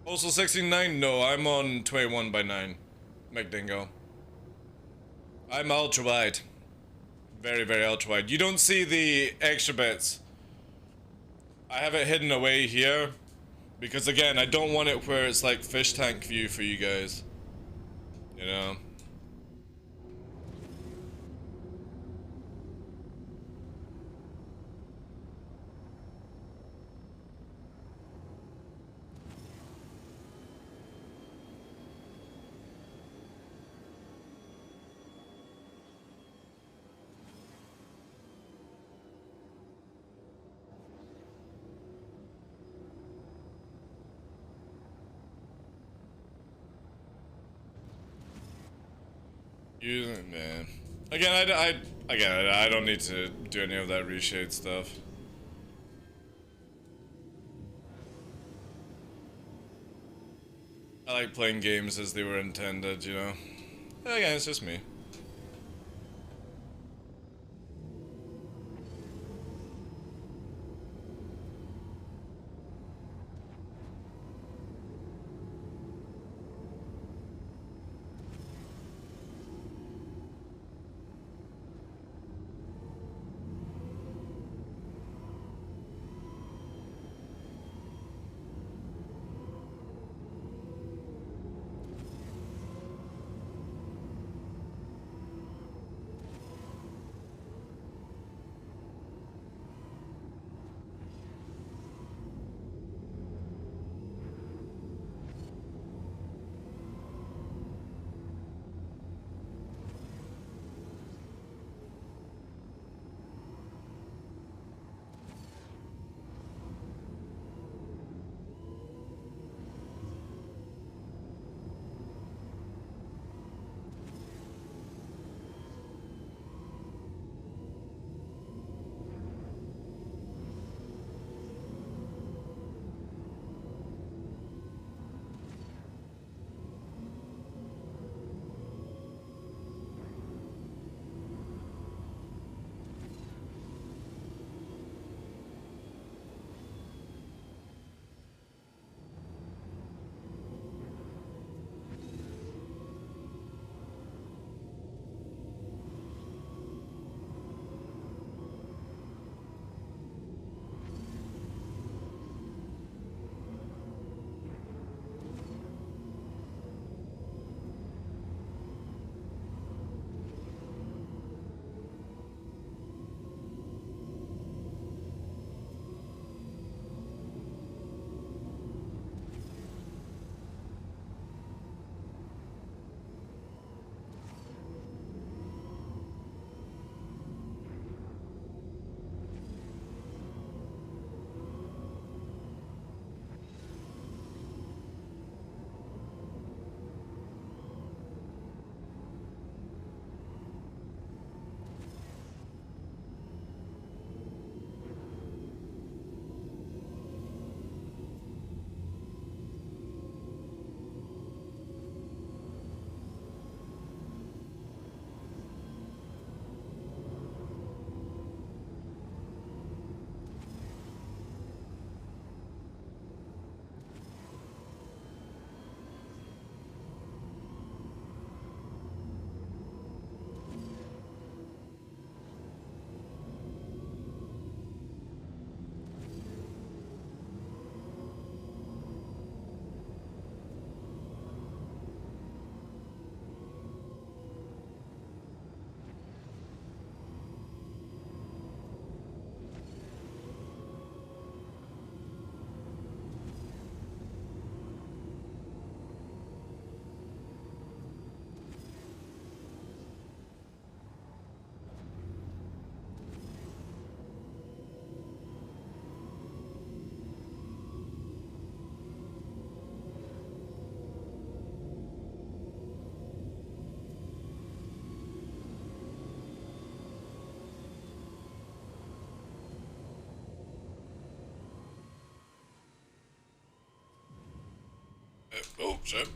Also 69? No, I'm on 21/9. McDingo. I'm ultra wide. Very ultra wide. You don't see the extra bits. I have it hidden away here. Because again, I don't want it where it's like fish tank view for you guys. You know? Nah. Again, I don't need to do any of that reshade stuff. I like playing games as they were intended, you know? Again, it's just me. Oh, shit.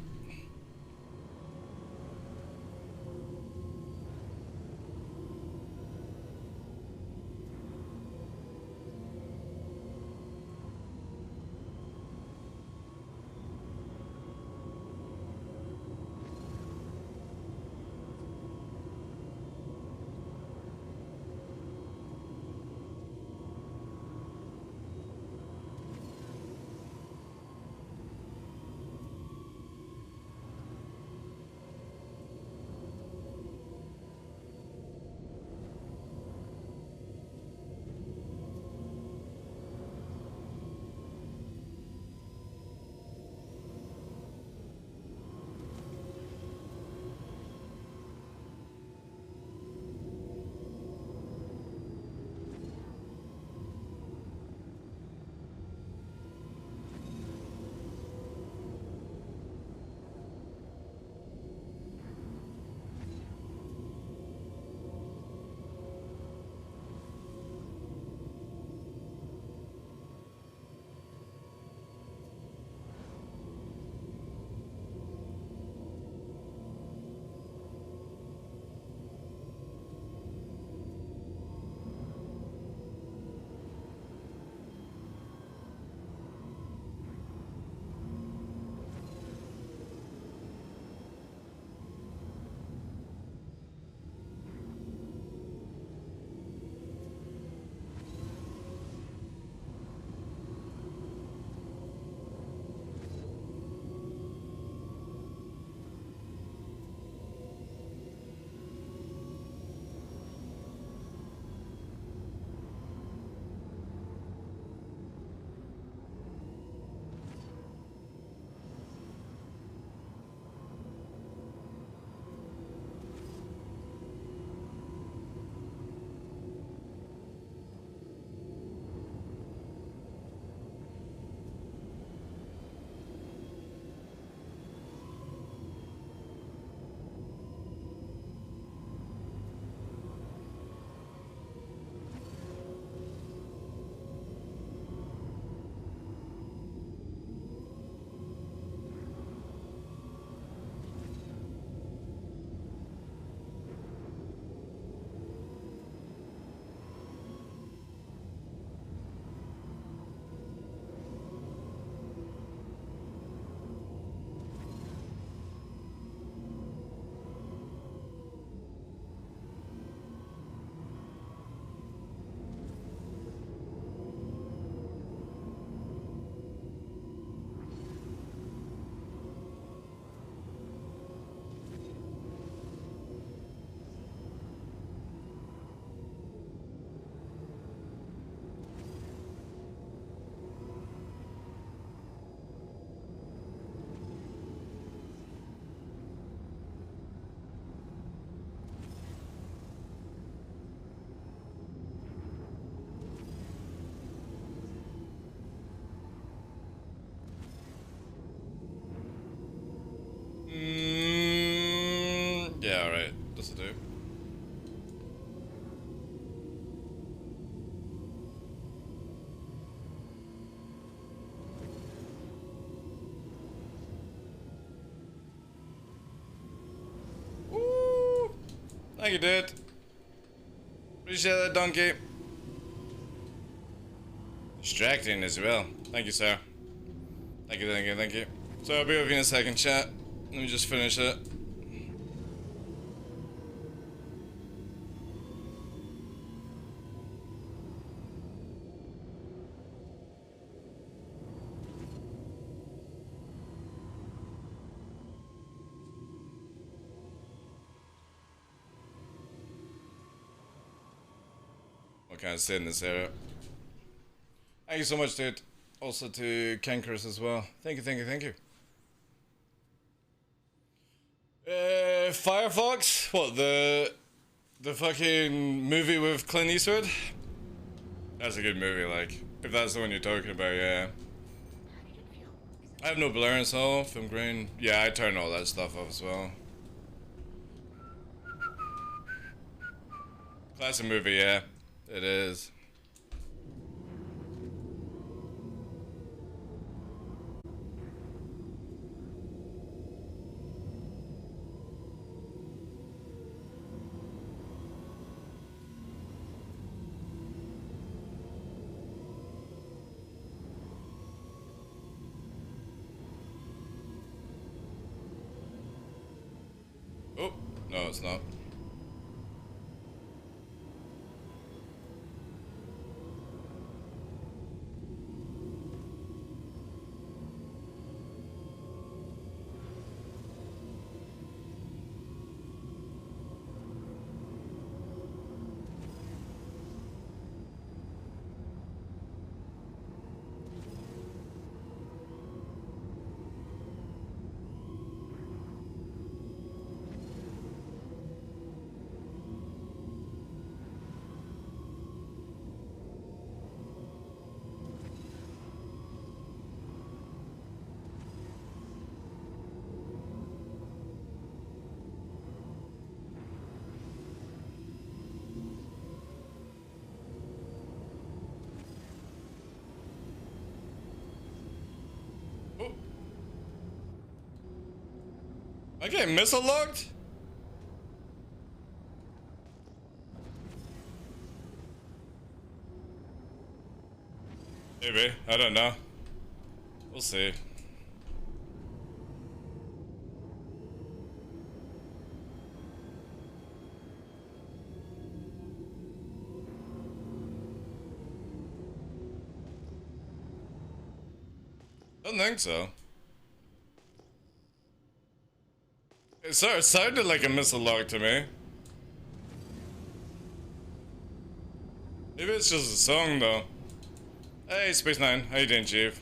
Yeah, alright. This'll do. Woo! Thank you, dude. Appreciate that, donkey. Distracting as well. Thank you, sir. Thank you, thank you, thank you. So I'll be with you in a second, chat. Let me just finish it. What kind of stay in this area? Thank you so much, dude. Also to Cankers as well. Thank you, thank you, thank you. Firefox? What, the fucking movie with Clint Eastwood? That's a good movie, like, if that's the one you're talking about, yeah. I have no blurriness off, film grain. Yeah, I turn all that stuff off as well. Classic movie, yeah. It is. No, it's not. Oh. Am I getting missile locked? Maybe. I don't know. We'll see. Don't think so. It sort of sounded like a missile lock to me. Maybe it's just a song though. Hey, Space Nine, how you doing, Chief?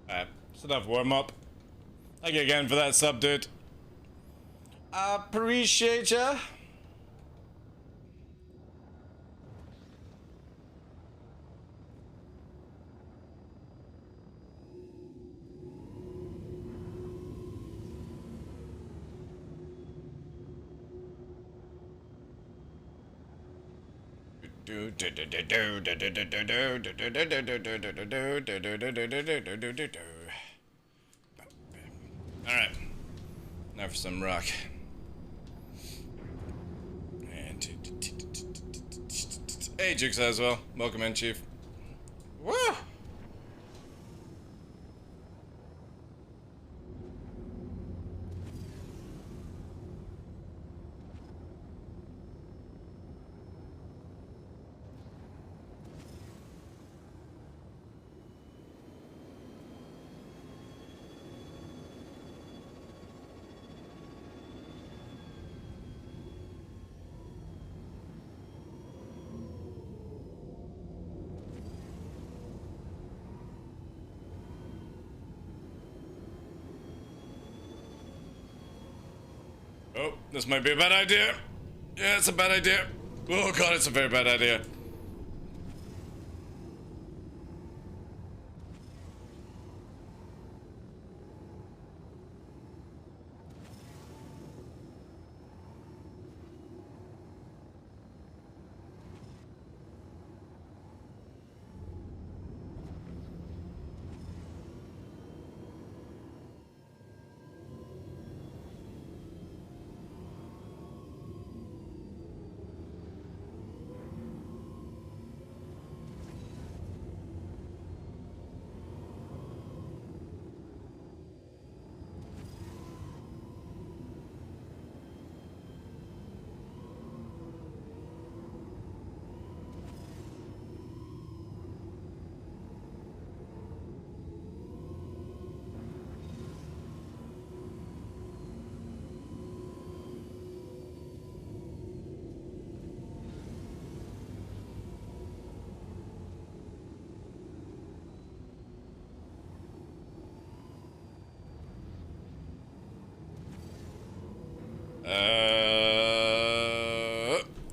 Alright, it's enough warm up. Thank you again for that sub, dude. Appreciate ya. Alright. Now for some rock. And hey, Jukes as well. Welcome in, Chief. Woo! Oh, this might be a bad idea. Yeah, it's a bad idea. Oh god, it's a very bad idea.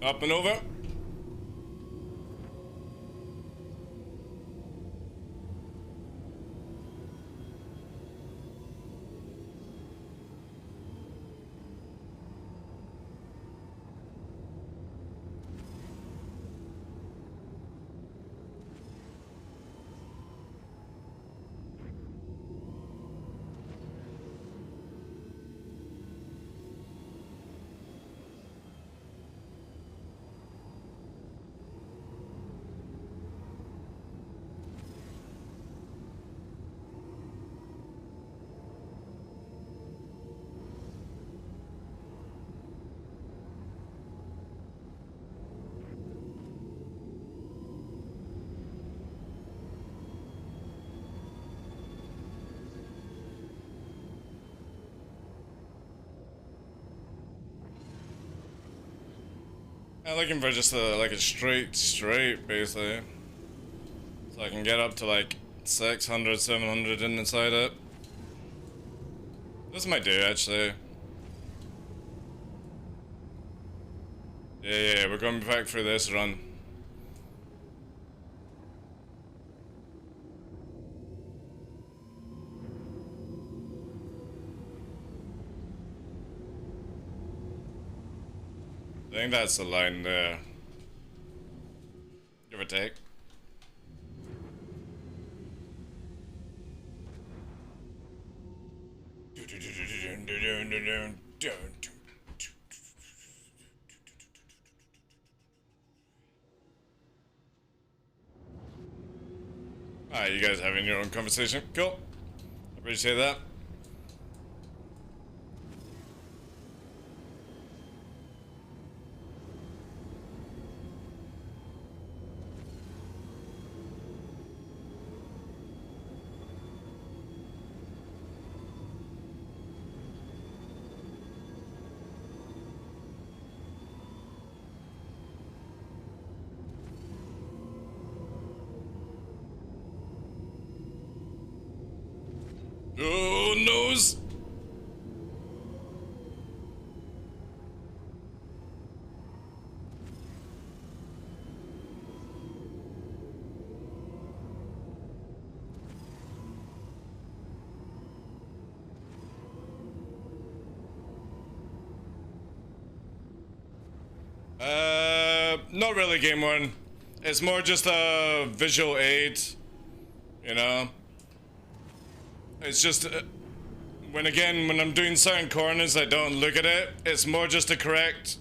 Up and over. I'm looking for just like a straight basically, so I can get up to like 600, 700 inside it. This might do actually. Yeah, we're going back through this run. I think that's the line there. Give or take. Alright, you guys having your own conversation. Cool. Appreciate that. Oh, nose! Not really game one. It's more just a visual aid, you know? It's just, when I'm doing certain corners, I don't look at it. It's more just to correct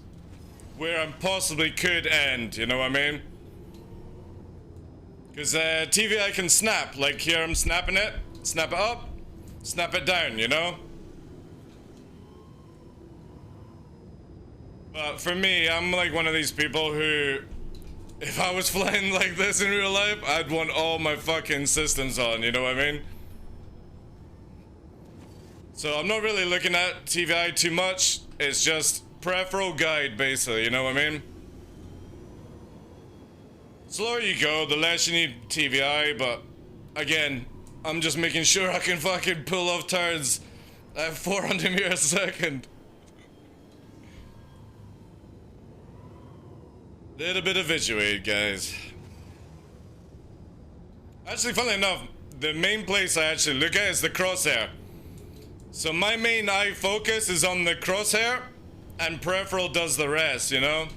where I possibly could end, you know what I mean? Because TV I can snap, like here I'm snapping it, snap it up, snap it down, you know? But for me, I'm like one of these people who, if I was flying like this in real life, I'd want all my fucking systems on, you know what I mean? So I'm not really looking at TVI too much. It's just peripheral guide, basically, you know what I mean? Slower you go, the less you need TVI, but again, I'm just making sure I can fucking pull off turns at 400 meters a second. Little bit of visual aid, guys. Actually, funnily enough, the main place I actually look at is the crosshair. So my main eye focus is on the crosshair, and peripheral does the rest, you know?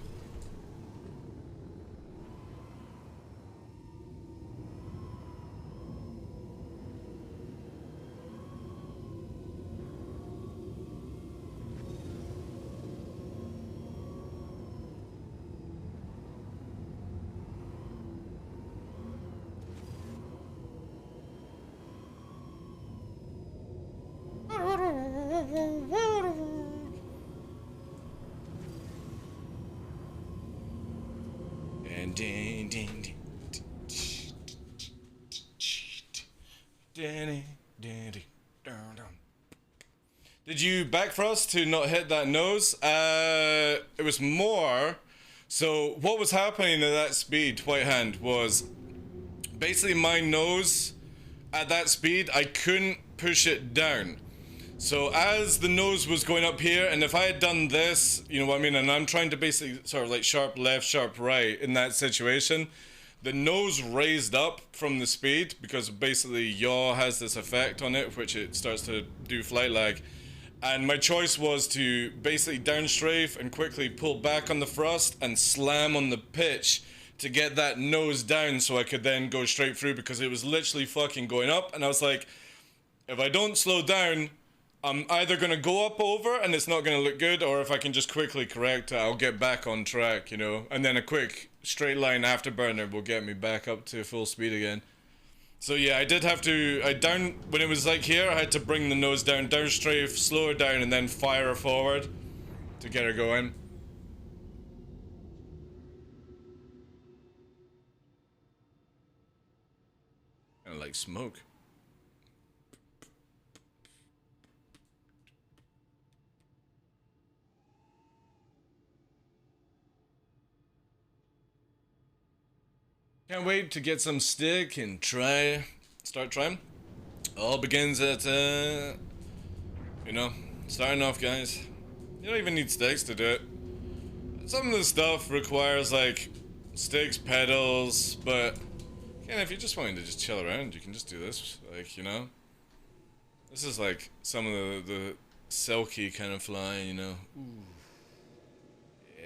Did you backfrost to not hit that nose? It was more. So what was happening at that speed, White Hand, was basically my nose at that speed, I couldn't push it down. So as the nose was going up here, and if I had done this, you know what I mean, and I'm trying to basically sort of like sharp left, sharp right in that situation, the nose raised up from the speed because basically yaw has this effect on it, which it starts to do flight lag. And my choice was to basically downstrafe and quickly pull back on the thrust and slam on the pitch to get that nose down so I could then go straight through, because it was literally fucking going up. And I was like, if I don't slow down, I'm either going to go up over and it's not going to look good, or if I can just quickly correct it, I'll get back on track, you know? And then a quick straight line afterburner will get me back up to full speed again. So yeah, I did have to, when it was like here, I had to bring the nose down, downstrafe, slow her down, and then fire her forward to get her going. Kinda like smoke. Can't wait to get some stick and start trying. All begins at, you know, starting off, guys. You don't even need sticks to do it. Some of the stuff requires, like, sticks, pedals, but, again, if you're just wanting to just chill around, you can just do this, like, you know. This is, like, some of the silky kind of flying, you know. Ooh.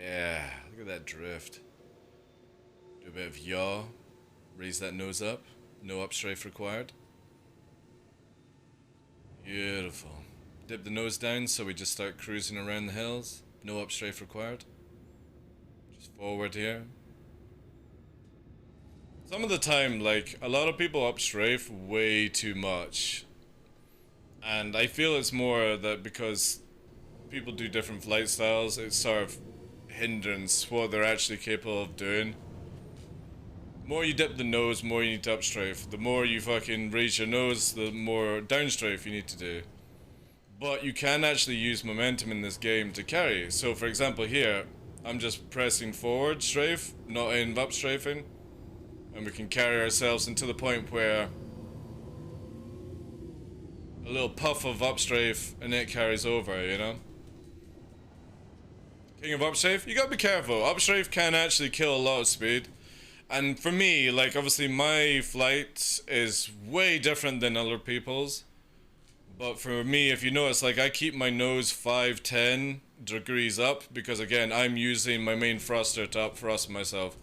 Yeah, look at that drift. Do a bit of yaw, raise that nose up, no upstrafe required. Beautiful. Dip the nose down so we just start cruising around the hills, no upstrafe required. Just forward here. Some of the time, like, a lot of people upstrafe way too much. And I feel it's more that because people do different flight styles, it's sort of hindrance what they're actually capable of doing. The more you dip the nose, more you need to upstrafe. The more you fucking raise your nose, the more downstrafe you need to do. But you can actually use momentum in this game to carry. So for example here, I'm just pressing forward strafe, not in upstrafing. And we can carry ourselves into the point where a little puff of upstrafe and it carries over, you know? King of upstrafe, you gotta be careful. Upstrafe can actually kill a lot of speed. And for me, like, obviously my flight is way different than other people's. But for me, if you notice, like, I keep my nose 5-10 degrees up because, again, I'm using my main thruster to up thrust myself.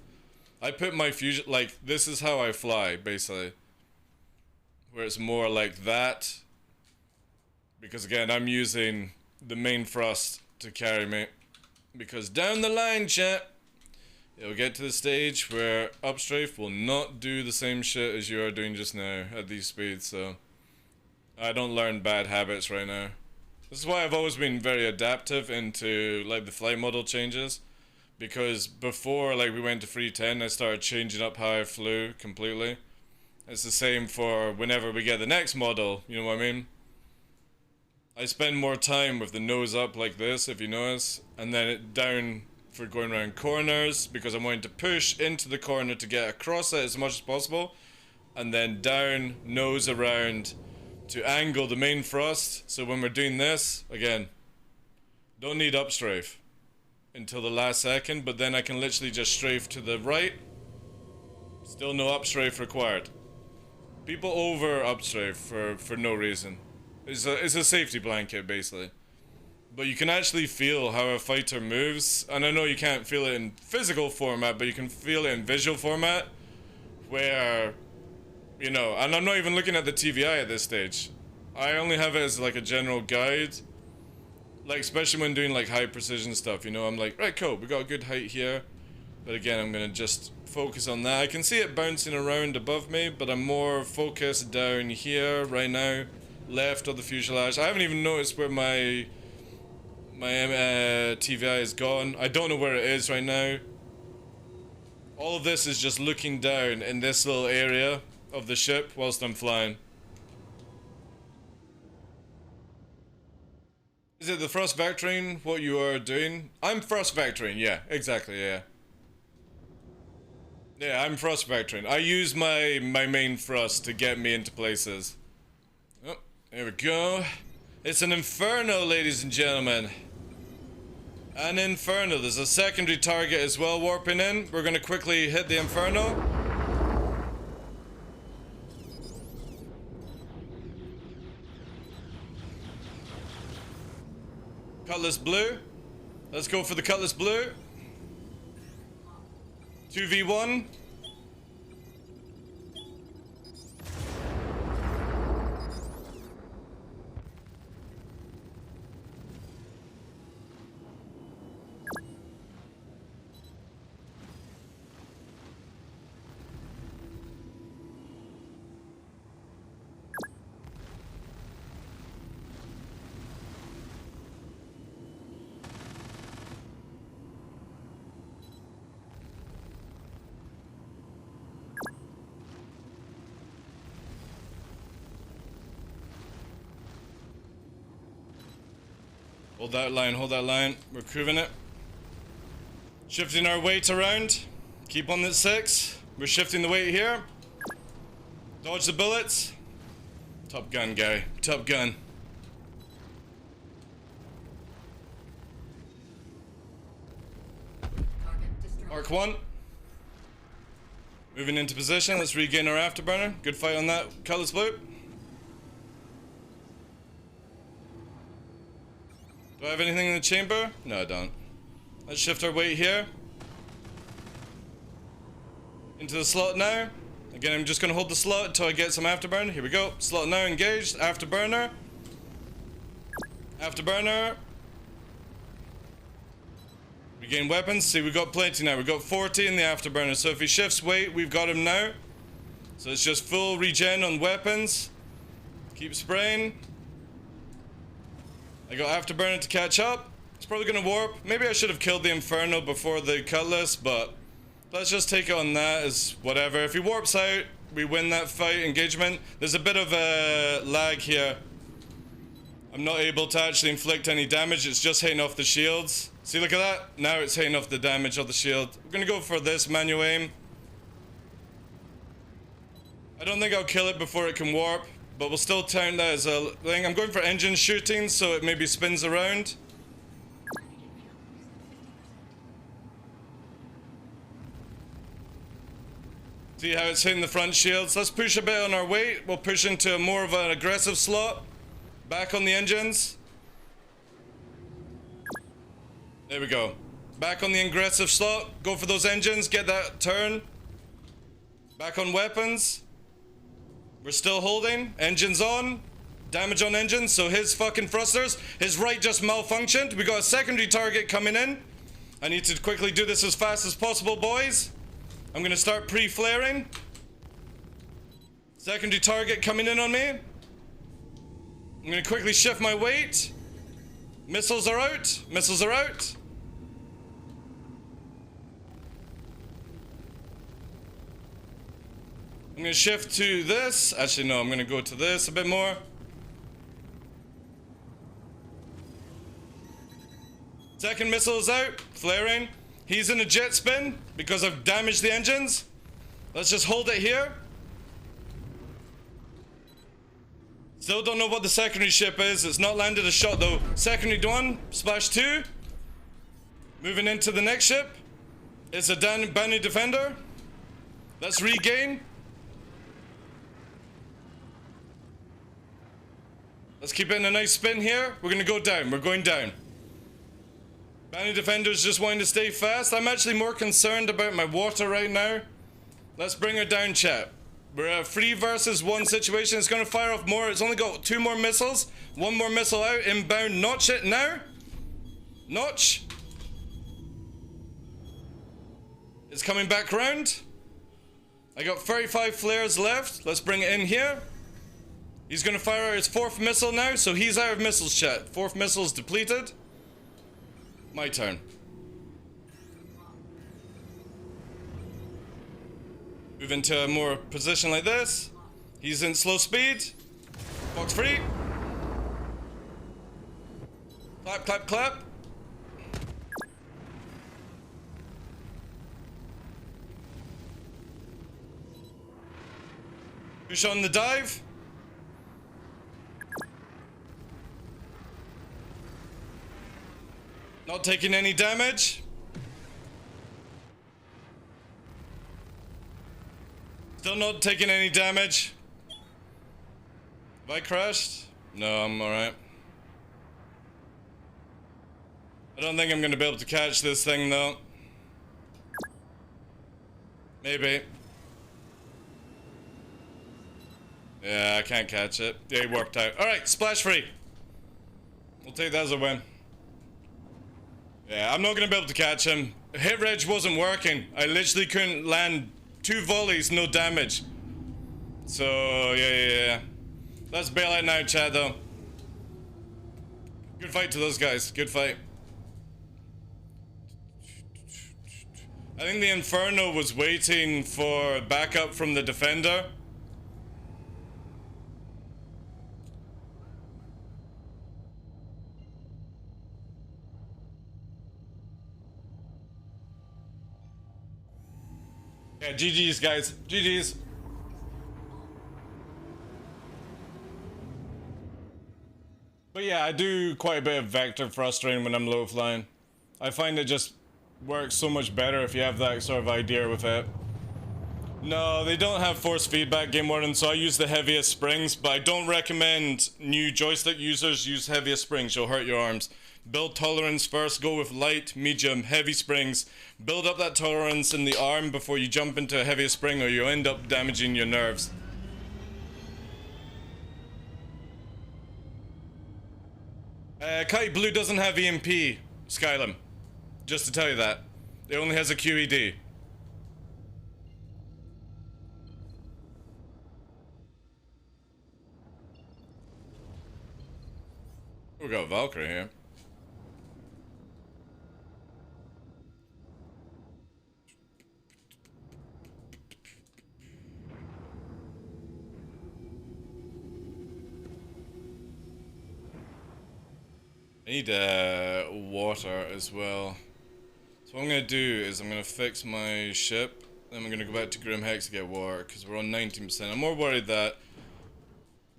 I put my fusion, like, this is how I fly, basically. Where it's more like that. Because, again, I'm using the main thrust to carry me. Because down the line, chat, it'll get to the stage where upstrafe will not do the same shit as you are doing just now at these speeds, so I don't learn bad habits right now. This is why I've always been very adaptive into, like, the flight model changes, because before, like, we went to 310, I started changing up how I flew completely. It's the same for whenever we get the next model, you know what I mean? I spend more time with the nose up like this, if you notice, and then it down for going around corners, because I'm wanting to push into the corner to get across it as much as possible, and then down, nose around to angle the main thrust. So when we're doing this, again, don't need upstrafe until the last second, but then I can literally just strafe to the right. Still no upstrafe required. People over upstrafe for no reason. It's a safety blanket, basically. But you can actually feel how a fighter moves, and I know you can't feel it in physical format, but you can feel it in visual format, where, you know, and I'm not even looking at the TVI at this stage. I only have it as like a general guide, like especially when doing like high precision stuff, you know, I'm like, right, cool, we got a good height here, but again, I'm gonna just focus on that. I can see it bouncing around above me, but I'm more focused down here right now, left of the fuselage. I haven't even noticed where my TVI is gone. I don't know where it is right now. All of this is just looking down in this little area of the ship whilst I'm flying. Is it the thrust vectoring what you are doing? I'm thrust vectoring, yeah, exactly, yeah. Yeah, I'm thrust vectoring. I use my main thrust to get me into places. Oh, there we go. It's an inferno, ladies and gentlemen. An inferno. There's a secondary target as well warping in. We're gonna quickly hit the inferno. Cutlass blue. Let's go for the Cutlass blue. 2v1. Hold that line, hold that line. We're proving it. Shifting our weight around. Keep on that 6. We're shifting the weight here. Dodge the bullets. Top gun, Gary. Top gun. Target destroyed. Arc 1. Moving into position. Let's regain our afterburner. Good fight on that Cutlass blue. Do I have anything in the chamber? No, I don't. Let's shift our weight here. Into the slot now. Again, I'm just going to hold the slot until I get some afterburn. Here we go. Slot now engaged. Afterburner. Afterburner. Regain weapons. See, we've got plenty now. We've got 40 in the afterburner. So if he shifts weight, we've got him now. So it's just full regen on weapons. Keep spraying. I got afterburner to catch up. It's probably gonna warp. Maybe I should have killed the Inferno before the Cutlass, but let's just take it on that as whatever. If he warps out, we win that fight engagement. There's a bit of a lag here. I'm not able to actually inflict any damage. It's just hitting off the shields. See, look at that. Now it's hitting off the damage of the shield. We're gonna go for this manual aim. I don't think I'll kill it before it can warp, but we'll still count that as a thing. I'm going for engine shooting, so it maybe spins around. See how it's hitting the front shields? Let's push a bit on our weight. We'll push into more of an aggressive slot. Back on the engines. There we go. Back on the aggressive slot. Go for those engines. Get that turn. Back on weapons. We're still holding. Engines on. Damage on engines. So his fucking thrusters. His right just malfunctioned. We got a secondary target coming in. I need to quickly do this as fast as possible, boys. I'm gonna start pre-flaring. Secondary target coming in on me. I'm gonna quickly shift my weight. Missiles are out. Missiles are out. I'm gonna shift to this. Actually, no, I'm gonna go to this a bit more. Second missile is out. Flaring. He's in a jet spin because I've damaged the engines. Let's just hold it here. Still don't know what the secondary ship is. It's not landed a shot though. Secondary 1, splash 2. Moving into the next ship. It's a bounty defender. Let's regain. Let's keep it in a nice spin here. We're gonna go down. We're going down. Bounty defenders just wanting to stay fast. I'm actually more concerned about my water right now. Let's bring her down, chat. We're at a 3 versus 1 situation. It's gonna fire off more. It's only got 2 more missiles. 1 more missile out. Inbound. Notch it now. Notch. It's coming back round. I got 35 flares left. Let's bring it in here. He's gonna fire out his 4th missile now, so he's out of missiles, chat. 4th missile is depleted. My turn. Move into a more position like this. He's in slow speed. Box free. Clap, clap, clap. Push on the dive. Not taking any damage. Still not taking any damage. Have I crashed? No, I'm alright. I don't think I'm gonna be able to catch this thing though. Maybe. Yeah, I can't catch it. Yeah, it worked out. Alright, splash free. We'll take that as a win. Yeah, I'm not gonna be able to catch him. Hit reg wasn't working. I literally couldn't land 2 volleys, no damage. So, yeah. Let's bail out now, chat, though. Good fight to those guys. Good fight. I think the Inferno was waiting for backup from the Defender. Yeah, GG's, guys. GG's. But yeah, I do quite a bit of vector thrusting when I'm low flying. I find it just works so much better if you have that sort of idea with it. No, they don't have force feedback, Game Warden, so I use the heaviest springs, but I don't recommend new joystick users use heaviest springs. You'll hurt your arms. Build tolerance first, go with light, medium, heavy springs. Build up that tolerance in the arm before you jump into a heavier spring or you'll end up damaging your nerves. Kite Blue doesn't have EMP, Skylum. Just to tell you that. It only has a QED. We got Valkyrie here. I need water as well. So what I'm gonna do is I'm gonna fix my ship, then I'm gonna go back to Grim Hex to get water because we're on 19%. I'm more worried that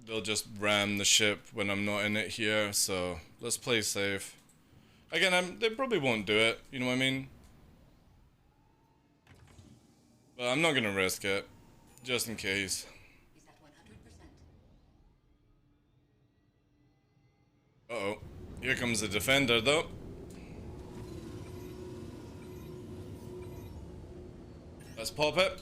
they'll just ram the ship when I'm not in it here, so let's play safe. Again, they probably won't do it, you know what I mean? But I'm not gonna risk it, just in case. Is at 100%. Uh-oh. Here comes the Defender, though. Let's pop it.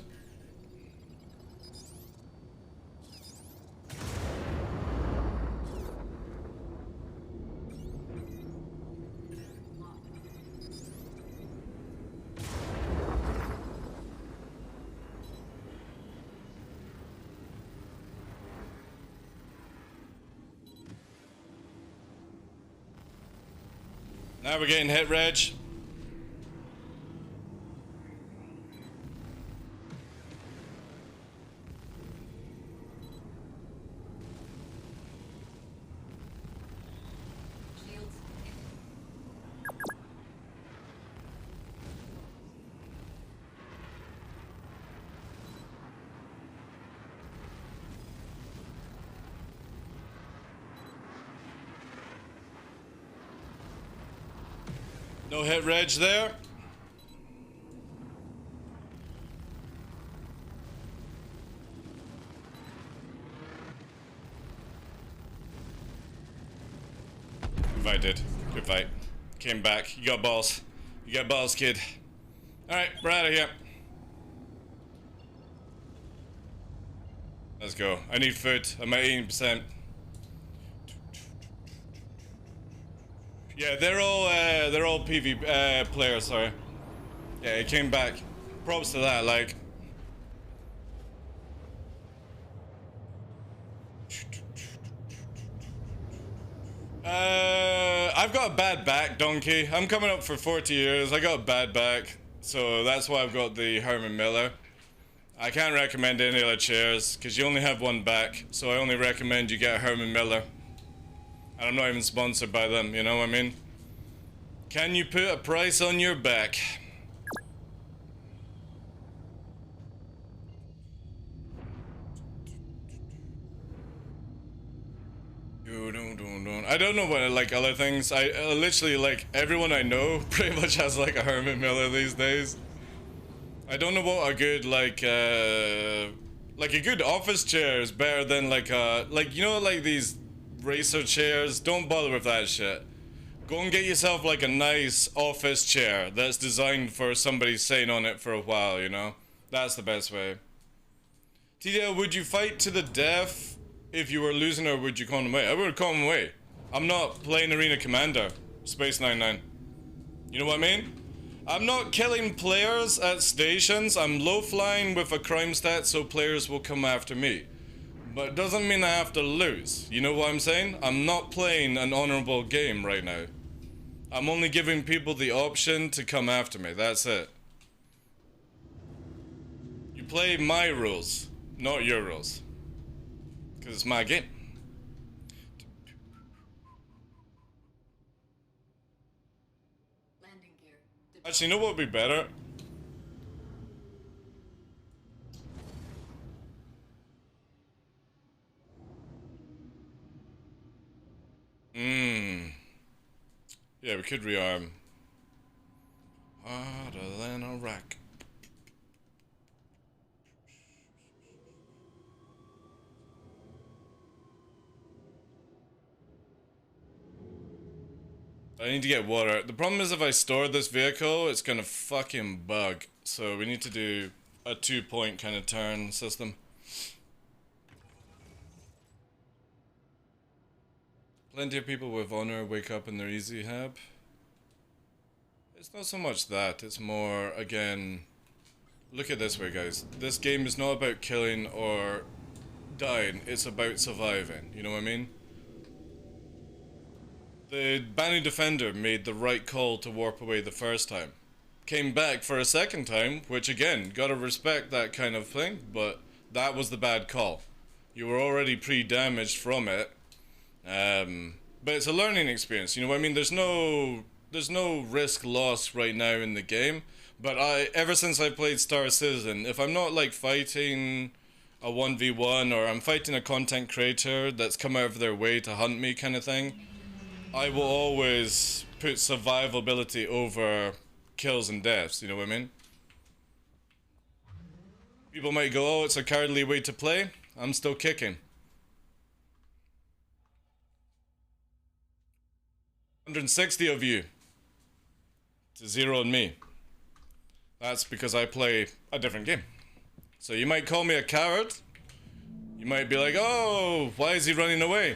Now we're getting hit, Reg. Shields. No hit, Reg there. Good fight, dude. Good fight. Came back. You got balls. You got balls, kid. Alright, we're out of here. Let's go. I need food. I'm at 18%. Yeah, they're all PV players, sorry. Yeah, it came back. Props to that, like. I've got a bad back, donkey. I'm coming up for 40 years. I got a bad back, so that's why I've got the Herman Miller. I can't recommend any other chairs because you only have one back, so I only recommend you get a Herman Miller. And I'm not even sponsored by them, you know what I mean? Can you put a price on your back? I don't know what like other things. I literally like everyone I know pretty much has like a Herman Miller these days. I don't know what a good like a good office chair is better than like you know like these racer chairs. Don't bother with that shit. Go and get yourself like a nice office chair that's designed for somebody sitting on it for a while, you know? That's the best way. TDL, would you fight to the death if you were losing, or would you call him away? I would call him away. I'm not playing Arena Commander, Space 99. You know what I mean? I'm not killing players at stations. I'm low flying with a crime stat so players will come after me. But it doesn't mean I have to lose. You know what I'm saying? I'm not playing an honorable game right now. I'm only giving people the option to come after me. That's it. You play my rules, not your rules. Because it's my game. Landing gear. Actually, you know what would be better? Yeah, we could rearm. Harder than a rock. I need to get water. The problem is if I store this vehicle, it's gonna fucking bug. So we need to do a 2-point kind of turn system. Plenty of people with honor wake up in their easy hab. It's not so much that, it's more, again, look at it this way, guys. This game is not about killing or dying, it's about surviving, you know what I mean? The Banu Defender made the right call to warp away the first time. Came back for a second time, which again, gotta respect that kind of thing, but that was the bad call. You were already pre-damaged from it. But it's a learning experience, you know what I mean? There's no risk loss right now in the game, but ever since I played Star Citizen, if I'm not like fighting a 1v1 or I'm fighting a content creator that's come out of their way to hunt me kind of thing, I will always put survivability over kills and deaths, you know what I mean? People might go, oh, it's a cowardly way to play. I'm still kicking. 160 of you to 0 on me. That's because I play a different game. So you might call me a coward. You might be like, oh, why is he running away?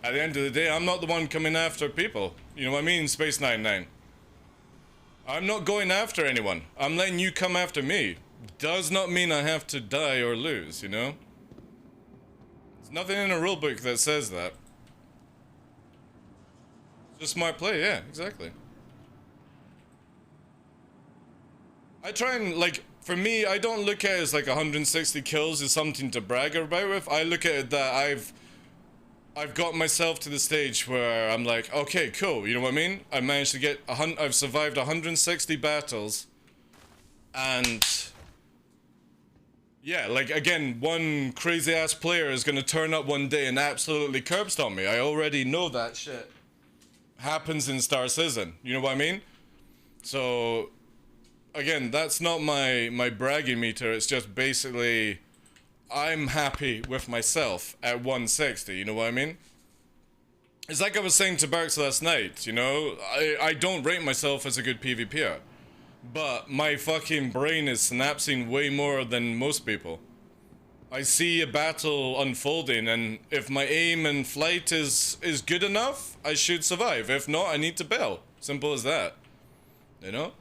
At the end of the day, I'm not the one coming after people. You know what I mean, Space 99? I'm not going after anyone. I'm letting you come after me. Does not mean I have to die or lose, you know? There's nothing in a rulebook that says that. Just smart play, yeah, exactly. I try and, like, for me, I don't look at it as like 160 kills is something to brag about with. I look at it that I've got myself to the stage where I'm like, okay, cool, you know what I mean? I managed to get, I've survived 160 battles, and yeah, like, again, one crazy-ass player is gonna turn up one day and absolutely curb stomp me. I already know that shit happens in Star Citizen, you know what I mean? So, again, that's not my bragging meter, it's just basically, I'm happy with myself at 160, you know what I mean? It's like I was saying to Barks last night, you know, I don't rate myself as a good PvPer, but my fucking brain is synapsing way more than most people. I see a battle unfolding, and if my aim and flight is good enough, I should survive. If not, I need to bail. Simple as that. You know?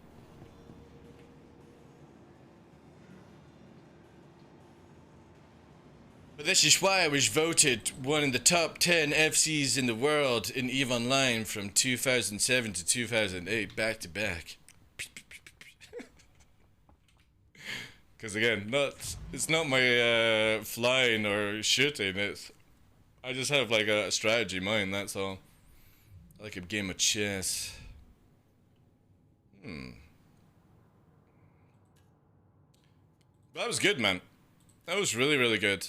But this is why I was voted one of the top 10 FCs in the world in EVE Online from 2007 to 2008, back to back. Because again, it's not my flying or shooting, I just have like a strategy mind, that's all. Like a game of chess. That was good, man. That was really, really good.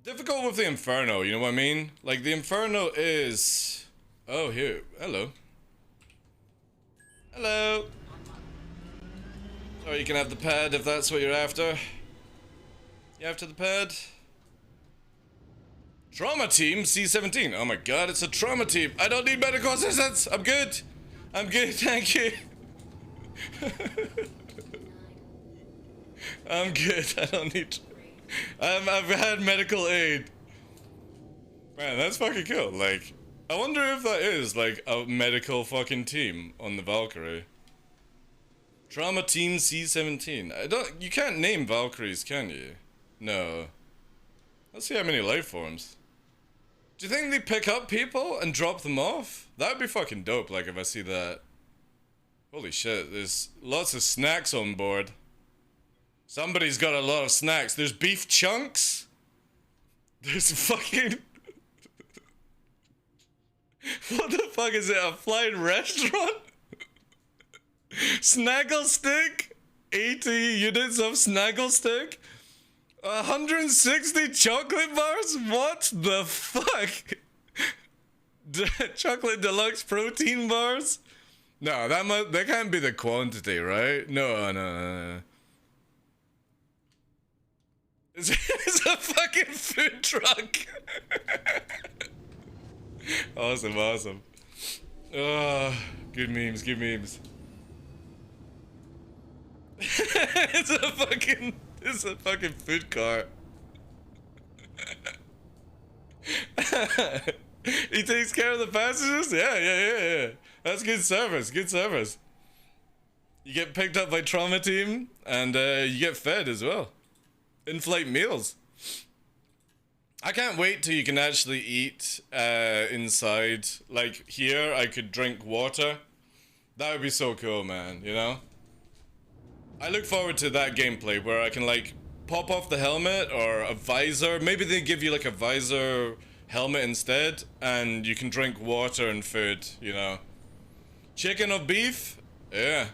Difficult with the Inferno, you know what I mean? Like, the Inferno is... Oh, here. Hello. Hello. Or you can have the pad if that's what you're after. You after the pad? Trauma team C17. Oh my god, it's a trauma team. I don't need medical assistance. I'm good. I'm good, thank you. I'm good. I don't need... I've had medical aid. Man, that's fucking cool. Like, I wonder if that is like a medical fucking team on the Valkyrie. Trauma Team C17. You can't name Valkyries, can you? No. Let's see how many life forms. Do you think they pick up people and drop them off? That'd be fucking dope, like, if I see that. Holy shit, there's lots of snacks on board. Somebody's got a lot of snacks. There's beef chunks. There's fucking... What the fuck is it? A flying restaurant? Snaggle stick? 80 units of snaggle stick? 160 chocolate bars? What the fuck? Chocolate deluxe protein bars? No, that can't be the quantity, right? No. It's a fucking food truck. Awesome. Oh, good memes. It's a fucking food cart. He takes care of the passengers? Yeah. That's good service. You get picked up by trauma team and you get fed as well. In-flight meals. I can't wait till you can actually eat inside. Like here, I could drink water. That would be so cool, man, you know? I look forward to that gameplay where I can like pop off the helmet or a visor. Maybe they give you like a visor helmet instead and you can drink water and food, you know? Chicken or beef? Yeah.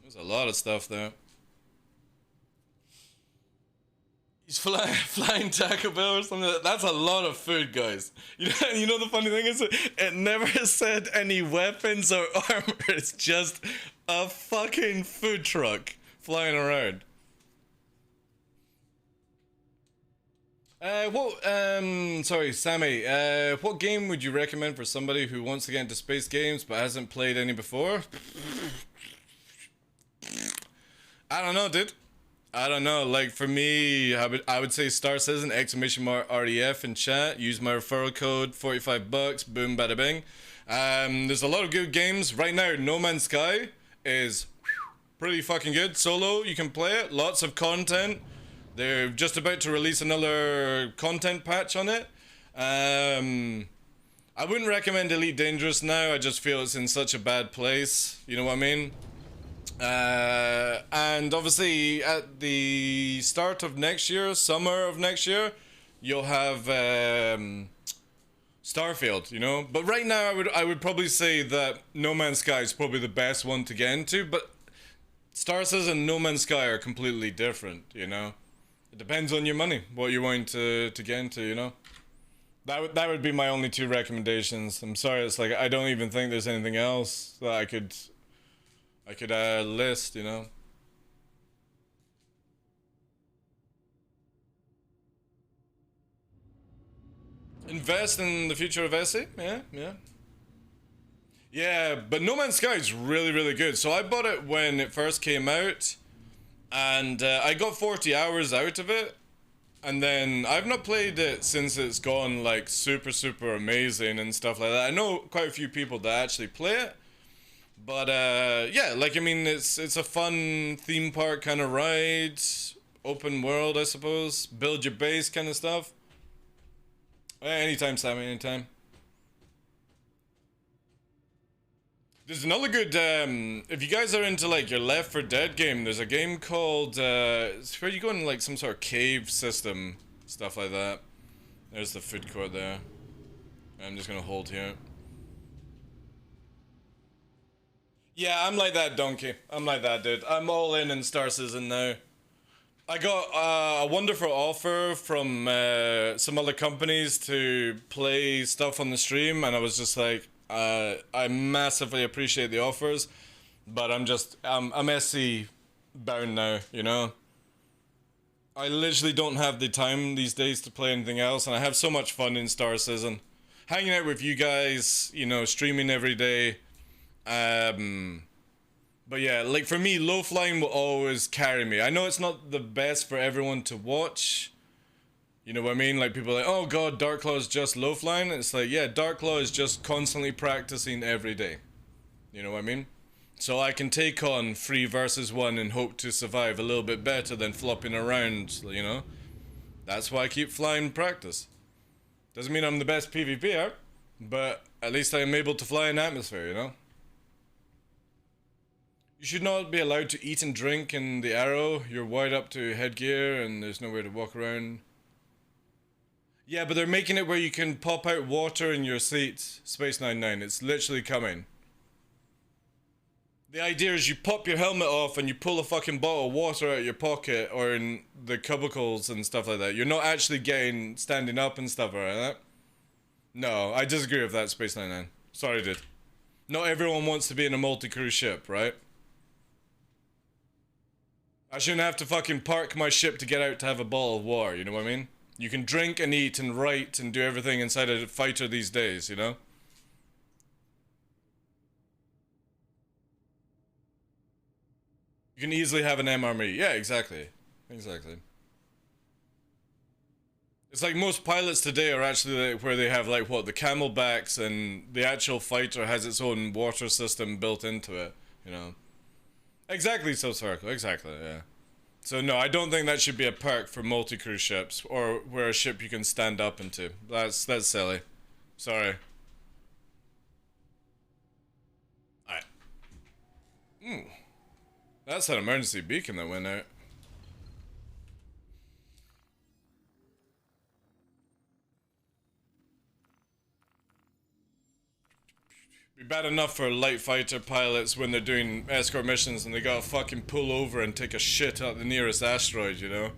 There's a lot of stuff there. He's flying Taco Bell or something. That's a lot of food, guys. You know the funny thing is, it never said any weapons or armor. It's just a fucking food truck flying around. Sorry, Sammy. What game would you recommend for somebody who wants to get into space games but hasn't played any before? I don't know, dude. I don't know, like for me, I would say Star Citizen, !REF in chat, use my referral code, $45, boom bada bing. There's a lot of good games. Right now, No Man's Sky is pretty fucking good. Solo, you can play it, lots of content. They're just about to release another content patch on it. I wouldn't recommend Elite Dangerous now, I just feel it's in such a bad place, you know what I mean? And obviously at the start of next year, summer of next year, you'll have Starfield, you know? But right now I would probably say that No Man's Sky is probably the best one to get into, but Star Citizen and No Man's Sky are completely different, you know? It depends on your money, what you're wanting to get into, you know? That would be my only two recommendations. I'm sorry, it's like I don't even think there's anything else that I could list, you know. Invest in the future of SE? Yeah, but No Man's Sky is really, really good. So I bought it when it first came out, and I got 40 hours out of it. And then I've not played it since it's gone like super, super amazing and stuff like that. I know quite a few people that actually play it. But yeah, like I mean, it's a fun theme park kind of ride, open world, I suppose, build your base kind of stuff. Anytime, Sammy, anytime. There's another good, if you guys are into like your Left 4 Dead game, there's a game called, it's where you go in like some sort of cave system, stuff like that. There's the food court there. I'm just gonna hold here. Yeah, I'm like that, Donkey. I'm like that, dude. I'm all in Star Citizen now. I got a wonderful offer from some other companies to play stuff on the stream, and I was just like, I massively appreciate the offers, but I'm SC bound now, you know? I literally don't have the time these days to play anything else, and I have so much fun in Star Citizen. Hanging out with you guys, you know, streaming every day. But yeah, like for me, low flying will always carry me. I know it's not the best for everyone to watch. You know what I mean? Like people are like, oh god, TheDarkLaw is just low flying. It's like, yeah, TheDarkLaw is just constantly practicing every day. You know what I mean? So I can take on 3 versus 1 and hope to survive a little bit better than flopping around, you know? That's why I keep flying practice. Doesn't mean I'm the best PvPer, but at least I'm able to fly in atmosphere, you know? You should not be allowed to eat and drink in the Arrow. You're wired up to headgear and there's nowhere to walk around. Yeah, but they're making it where you can pop out water in your seat. Space 99, it's literally coming. The idea is you pop your helmet off and you pull a fucking bottle of water out of your pocket or in the cubicles and stuff like that. You're not actually standing up and stuff like that. No, I disagree with that, Space 99. Sorry, dude. Not everyone wants to be in a multi-crew ship, right? I shouldn't have to fucking park my ship to get out to have a bottle of water, you know what I mean? You can drink and eat and write and do everything inside a fighter these days, you know? You can easily have an MRE. Yeah, exactly. Exactly. It's like most pilots today are actually like where they have like what, the camelbacks, and the actual fighter has its own water system built into it, you know? Exactly, so circle. Exactly, yeah. So no, I don't think that should be a perk for multi-crew ships, or where a ship you can stand up into. That's silly. Sorry. Alright. That's an emergency beacon that went out. Be bad enough for light fighter pilots when they're doing escort missions and they gotta fucking pull over and take a shit at the nearest asteroid, you know?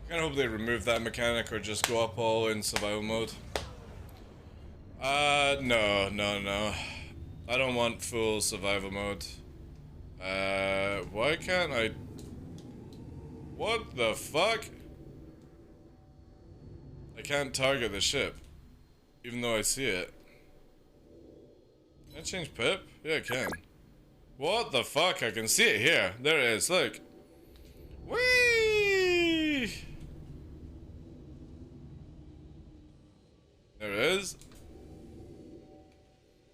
I kinda hope they remove that mechanic or just go up all in survival mode. No. I don't want full survival mode. Why can't I... What the fuck? I can't target the ship, even though I see it. Can I change pip? Yeah, I can. What the fuck? I can see it here. There it is, look. Whee! There it is.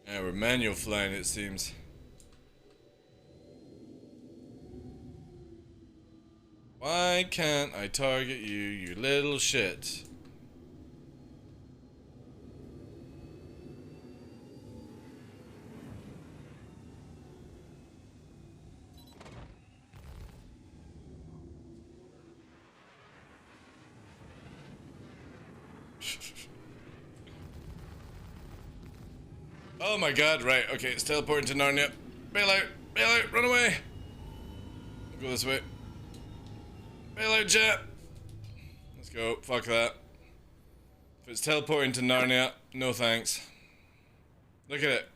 Yeah, we're manual flying, it seems. Why can't I target you, you little shit? Oh my god, right, okay, it's teleporting to Narnia. Bail out, run away! Go this way. Bail out, jet! Let's go, fuck that. If it's teleporting to Narnia, no thanks. Look at it.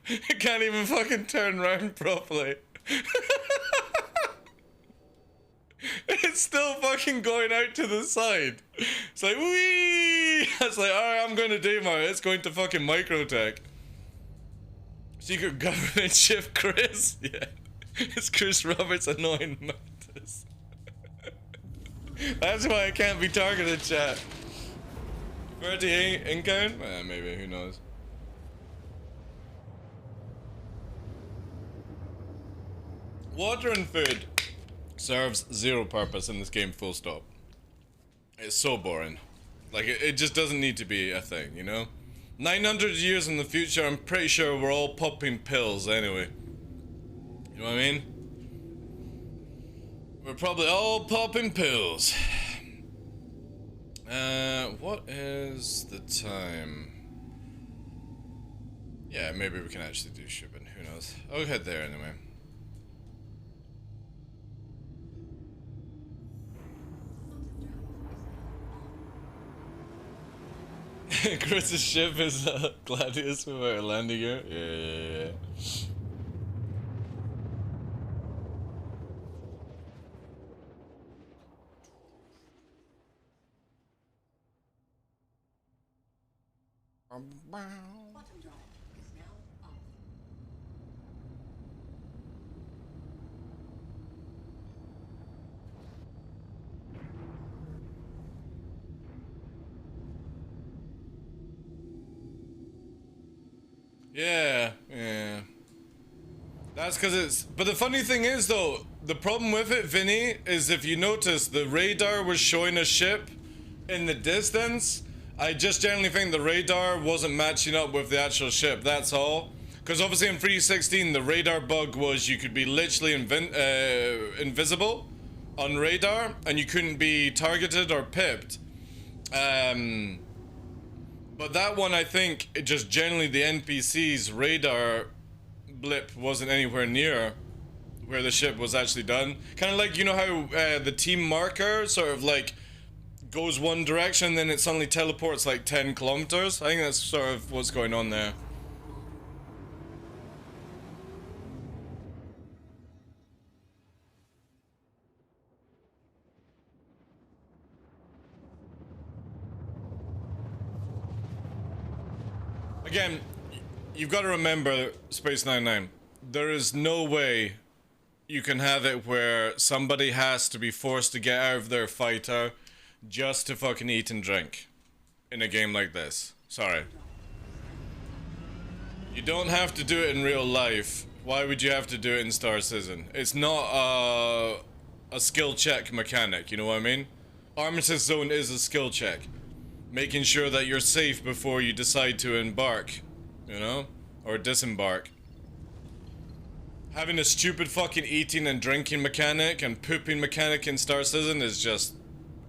It can't even fucking turn around properly. It's still fucking going out to the side. It's like, wee! It's like, alright, I'm going to demo. It's going to fucking Microtech. Secret government ship Chris? Yeah. It's Chris Roberts' annoying mantis. That's why I can't be targeted, chat. 38 in count? Maybe, who knows. Water and food serves zero purpose in this game, full stop. It's so boring. Like, it just doesn't need to be a thing, you know? 900 years in the future, I'm pretty sure we're all popping pills anyway. You know what I mean? We're probably all popping pills. What is the time? Yeah, maybe we can actually do shipping. Who knows? I'll head there anyway. Chris's ship is Gladius without a landing gear. Yeah. Bottom drive is now off. Yeah. That's because it's... But the funny thing is, though, the problem with it, Vinny, is if you notice, the radar was showing a ship in the distance. I just generally think the radar wasn't matching up with the actual ship, that's all. Because obviously in 3.16, the radar bug was you could be literally invisible on radar, and you couldn't be targeted or pipped. But that one, I think, it just generally the NPC's radar blip wasn't anywhere near where the ship was actually done. Kind of like, you know how the team marker sort of like goes one direction, then it suddenly teleports like 10 kilometers? I think that's sort of what's going on there. Again, you've got to remember, Space 99, there is no way you can have it where somebody has to be forced to get out of their fighter just to fucking eat and drink in a game like this. Sorry. You don't have to do it in real life. Why would you have to do it in Star Citizen? It's not a skill check mechanic, you know what I mean? Armistice Zone is a skill check. Making sure that you're safe before you decide to embark, you know? Or disembark. Having a stupid fucking eating and drinking mechanic and pooping mechanic in Star Citizen is just...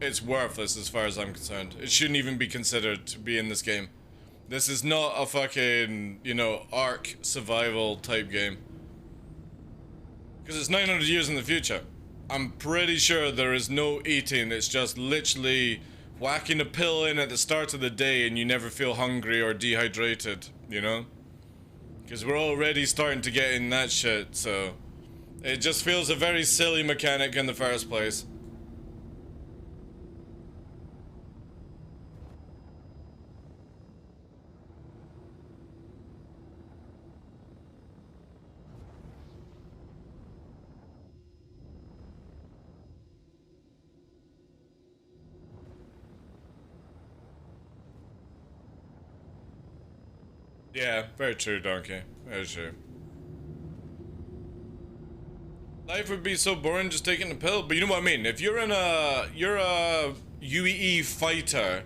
it's worthless as far as I'm concerned. It shouldn't even be considered to be in this game. This is not a fucking, you know, Ark survival type game. Because it's 900 years in the future. I'm pretty sure there is no eating, it's just literally whacking a pill in at the start of the day and you never feel hungry or dehydrated, you know? Because we're already starting to get in that shit, so... it just feels a very silly mechanic in the first place. Yeah, very true, Donkey. Very true. Life would be so boring just taking a pill, but you know what I mean? If you're a UEE fighter,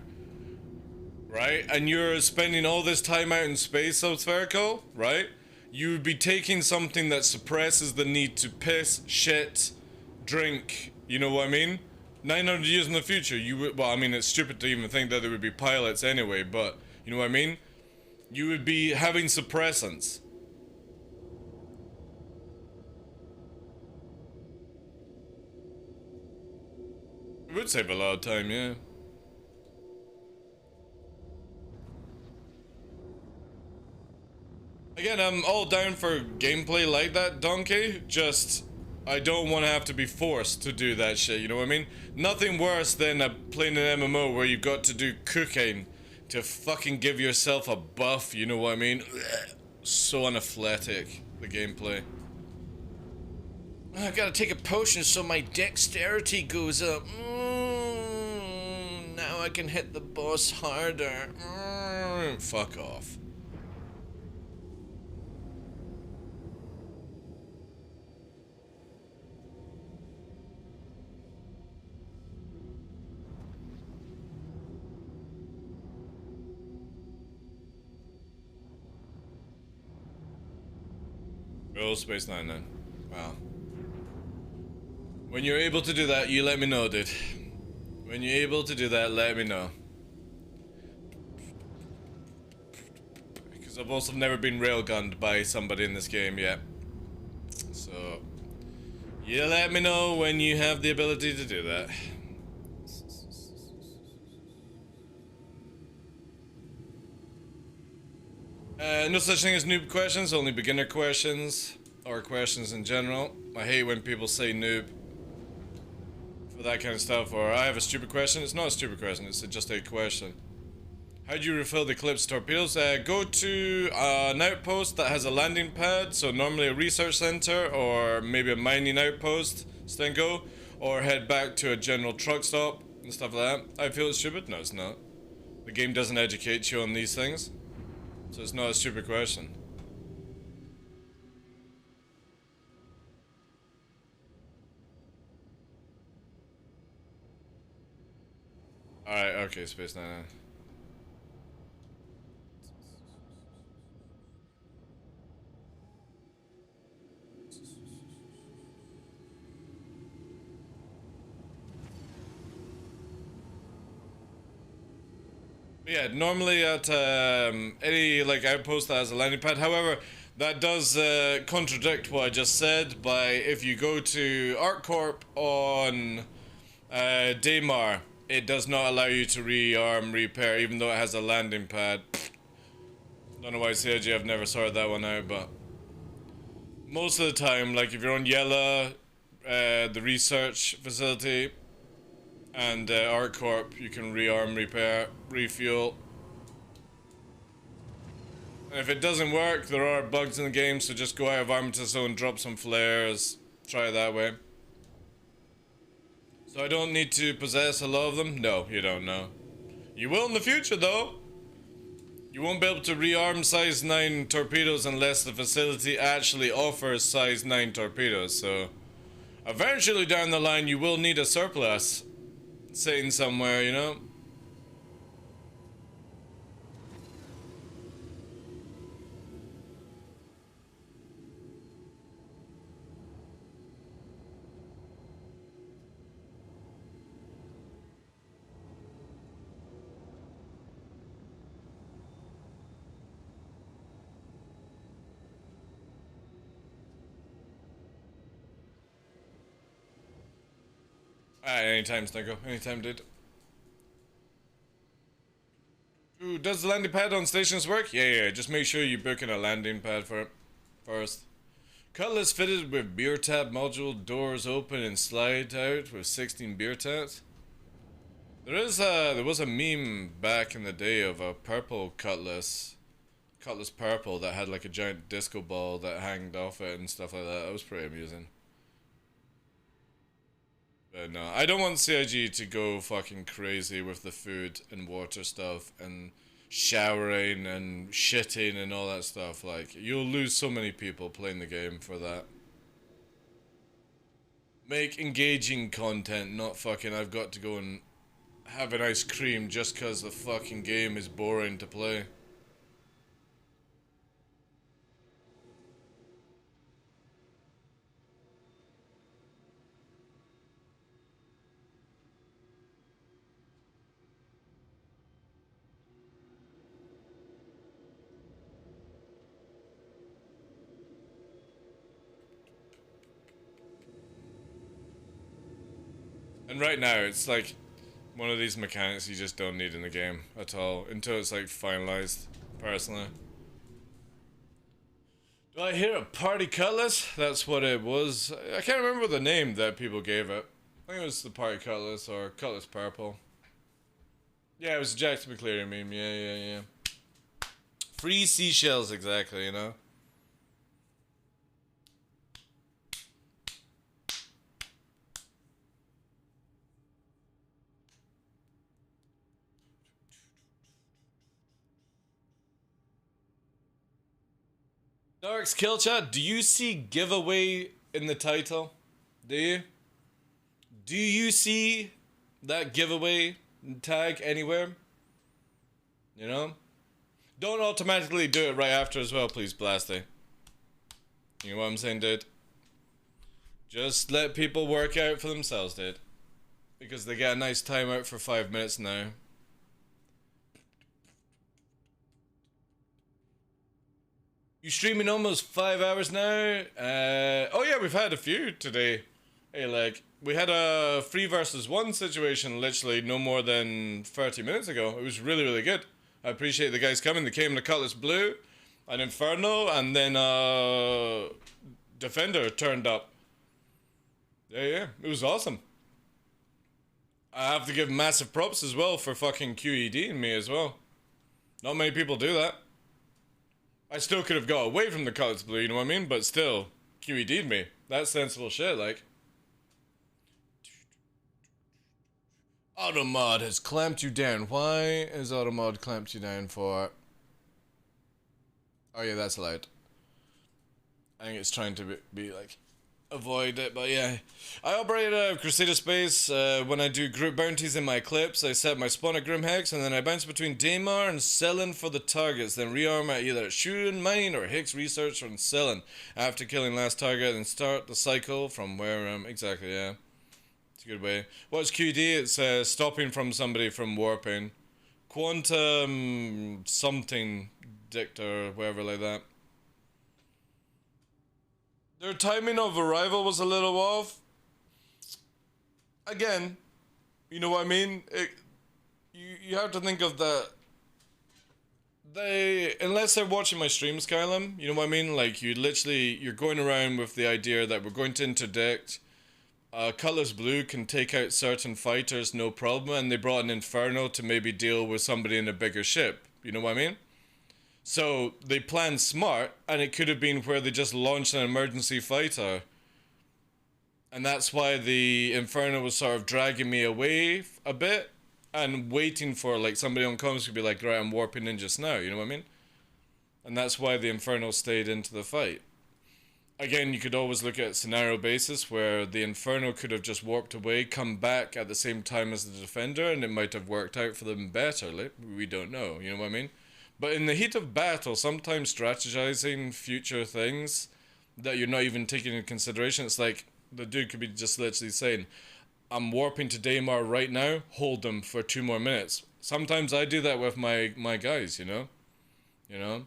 right? And you're spending all this time out in space, South Spherical, right? You would be taking something that suppresses the need to piss, shit, drink, you know what I mean? 900 years in the future, you would, well, I mean, it's stupid to even think that there would be pilots anyway, but, you know what I mean? You would be having suppressants. It would save a lot of time, yeah. Again, I'm all down for gameplay like that, Donkey. Just, I don't want to have to be forced to do that shit, you know what I mean? Nothing worse than playing an MMO where you've got to do cooking to fucking give yourself a buff, you know what I mean? So unathletic, the gameplay. I gotta take a potion so my dexterity goes up. Now I can hit the boss harder. Fuck off. Oh, Space 99. Wow. When you're able to do that, you let me know, dude. When When you're able to do that, let me know. Because I've also never been railgunned by somebody in this game yet. So, you let me know when you have the ability to do that. No such thing as noob questions, only beginner questions, or questions in general. I hate when people say noob for that kind of stuff, or I have a stupid question. It's not a stupid question, it's just a question. How do you refill the Eclipse torpedoes? Go to an outpost that has a landing pad, so normally a research center, or maybe a mining outpost, then go, or head back to a general truck stop, and stuff like that. I feel it's stupid? No, it's not. The game doesn't educate you on these things. So it's not a stupid question. Alright, okay, Space 99. Yeah, normally at any like outpost that has a landing pad. However, that does contradict what I just said. By if you go to ArcCorp on Daymar, it does not allow you to rearm repair, even though it has a landing pad. Don't know why CIG I've never sorted that one out, but most of the time, like if you're on Yella, the research facility, and ArcCorp, you can rearm, repair, refuel. And if it doesn't work, there are bugs in the game, so just go out of Armitage Zone, drop some flares, try it that way. So I don't need to possess a lot of them? No, you don't know. You will in the future though. You won't be able to rearm size 9 torpedoes unless the facility actually offers size 9 torpedoes, so eventually down the line you will need a surplus sitting somewhere, you know? Anytime, Snuggo. Anytime, dude. Ooh, does the landing pad on stations work? Yeah. Just make sure you book in a landing pad for it first. Cutlass fitted with beer tap module, doors open and slide out with 16 beer taps. There was a meme back in the day of a purple cutlass purple that had like a giant disco ball that hanged off it and stuff like that. That was pretty amusing. But no, I don't want CIG to go fucking crazy with the food and water stuff and showering and shitting and all that stuff. Like, you'll lose so many people playing the game for that. Make engaging content, not fucking I've got to go and have an ice cream just cause the fucking game is boring to play. And right now, it's like one of these mechanics you just don't need in the game at all until it's like finalized, personally. Do I hear a party cutlass? That's what it was. I can't remember the name that people gave it. I think it was the party cutlass or cutlass purple. Yeah, it was a Jackson McCleary meme. Yeah. Free seashells, exactly, you know? Dark's kill chat, do you see giveaway in the title? Do you? Do you see that giveaway tag anywhere? You know? Don't automatically do it right after as well, please, Blasty. You know what I'm saying, dude? Just let people work out for themselves, dude. because they get a nice timeout for 5 minutes now. You streaming almost 5 hours now? Oh yeah, we've had a few today. Hey, like, we had a 3 versus 1 situation literally no more than 30 minutes ago. It was really, really good. I appreciate the guys coming. They came in a Cutlass Blue, an Inferno, and then Defender turned up. Yeah, it was awesome. I have to give massive props as well for fucking QED and me as well. Not many people do that. I still could have got away from the Cutlass Blue, you know what I mean? But still, QED'd me. That's sensible shit, like. Automod has clamped you down. Why is Automod clamped you down for? Oh yeah, that's allowed. I think it's trying to be like, avoid it, but yeah. I operate out of Crusader Space. When I do group bounties in my clips, I set my spawn at Grimhex, and then I bounce between Daymar and Sellen for the targets, then rearm at either Shooting Mine or Hicks Research on Sellen. After killing last target, and start the cycle from where exactly, yeah. It's a good way. What's QD? It's stopping from somebody from warping. Quantum something dictor, whatever like that. Their timing of arrival was a little off. Again, you know what I mean? You have to think of that. Unless they're watching my streams, Kylam, you know what I mean? Like, you're going around with the idea that we're going to interdict. Cutlass Blue can take out certain fighters, no problem, and they brought an Inferno to maybe deal with somebody in a bigger ship. You know what I mean? So they planned smart, and it could have been where they just launched an emergency fighter. And that's why the Inferno was sort of dragging me away a bit and waiting for like somebody on comms to be like, right, I'm warping in just now, you know what I mean? And that's why the Inferno stayed into the fight. Again, you could always look at scenario basis where the Inferno could have just warped away, come back at the same time as the Defender, and it might have worked out for them better. Like, we don't know, you know what I mean? But in the heat of battle, sometimes strategizing future things that you're not even taking into consideration, it's like the dude could be just literally saying, I'm warping to Daymar right now, hold them for 2 more minutes. Sometimes I do that with my guys, you know? You know?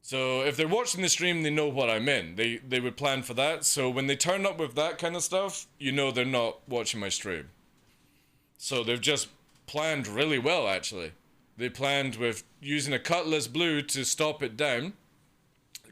So if they're watching the stream, they know what I'm in. They would plan for that. So when they turn up with that kind of stuff, you know they're not watching my stream. So they've just planned really well, actually. They planned with using a Cutlass Blue to stop it down.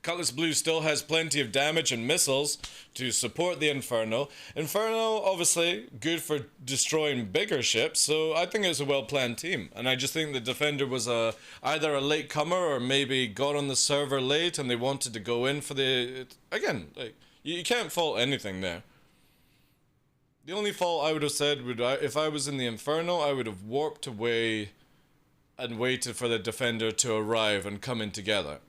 Cutlass Blue still has plenty of damage and missiles to support the Inferno. Inferno, obviously, good for destroying bigger ships, so I think it's a well-planned team. And I just think the Defender was either a late comer or maybe got on the server late and they wanted to go in for the... Again, like, you can't fault anything there. The only fault I would have said would, if I was in the Inferno, I would have warped away and waited for the Defender to arrive and come in together.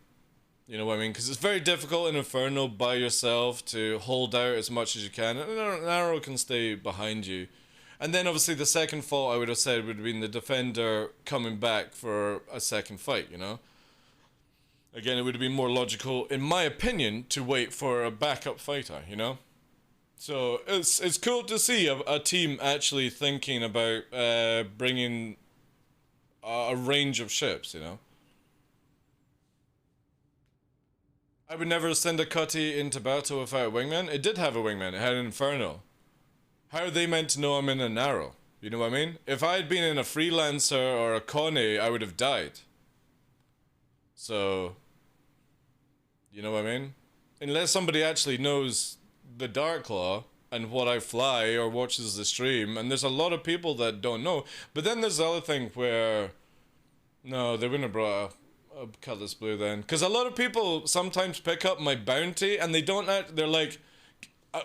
You know what I mean? Because it's very difficult in Inferno by yourself to hold out as much as you can. And an arrow can stay behind you. And then obviously the second fault I would have said would have been the Defender coming back for a second fight, you know? Again, it would have been more logical, in my opinion, to wait for a backup fighter, you know? So it's cool to see a team actually thinking about bringing a range of ships, you know? I would never send a Cutty into battle without a wingman. It did have a wingman. It had an Inferno. How are they meant to know I'm in an arrow? You know what I mean? If I had been in a Freelancer or a Connie, I would have died. So, you know what I mean? Unless somebody actually knows the TheDarkLaw and what I fly or watches the stream, and there's a lot of people that don't know. But then there's the other thing where, no, they wouldn't have brought a Cutlass Blue then, because a lot of people sometimes pick up my bounty and they don't they're like,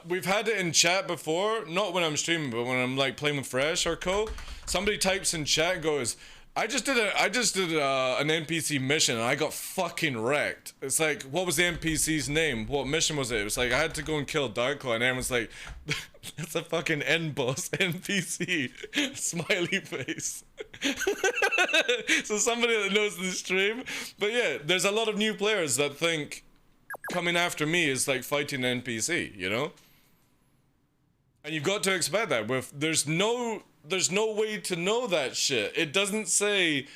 we've had it in chat before, not when I'm streaming but when I'm like playing with Fresh or co, somebody types in chat and goes, I just did an NPC mission and I got fucking wrecked. It's like, what was the NPC's name? What mission was it? It was like, I had to go and kill TheDarkLaw, and everyone's like, that's a fucking end boss NPC. Smiley face. So somebody that knows the stream. But yeah, there's a lot of new players that think coming after me is like fighting an NPC, you know? And you've got to expect that. There's no way to know that shit. It doesn't say,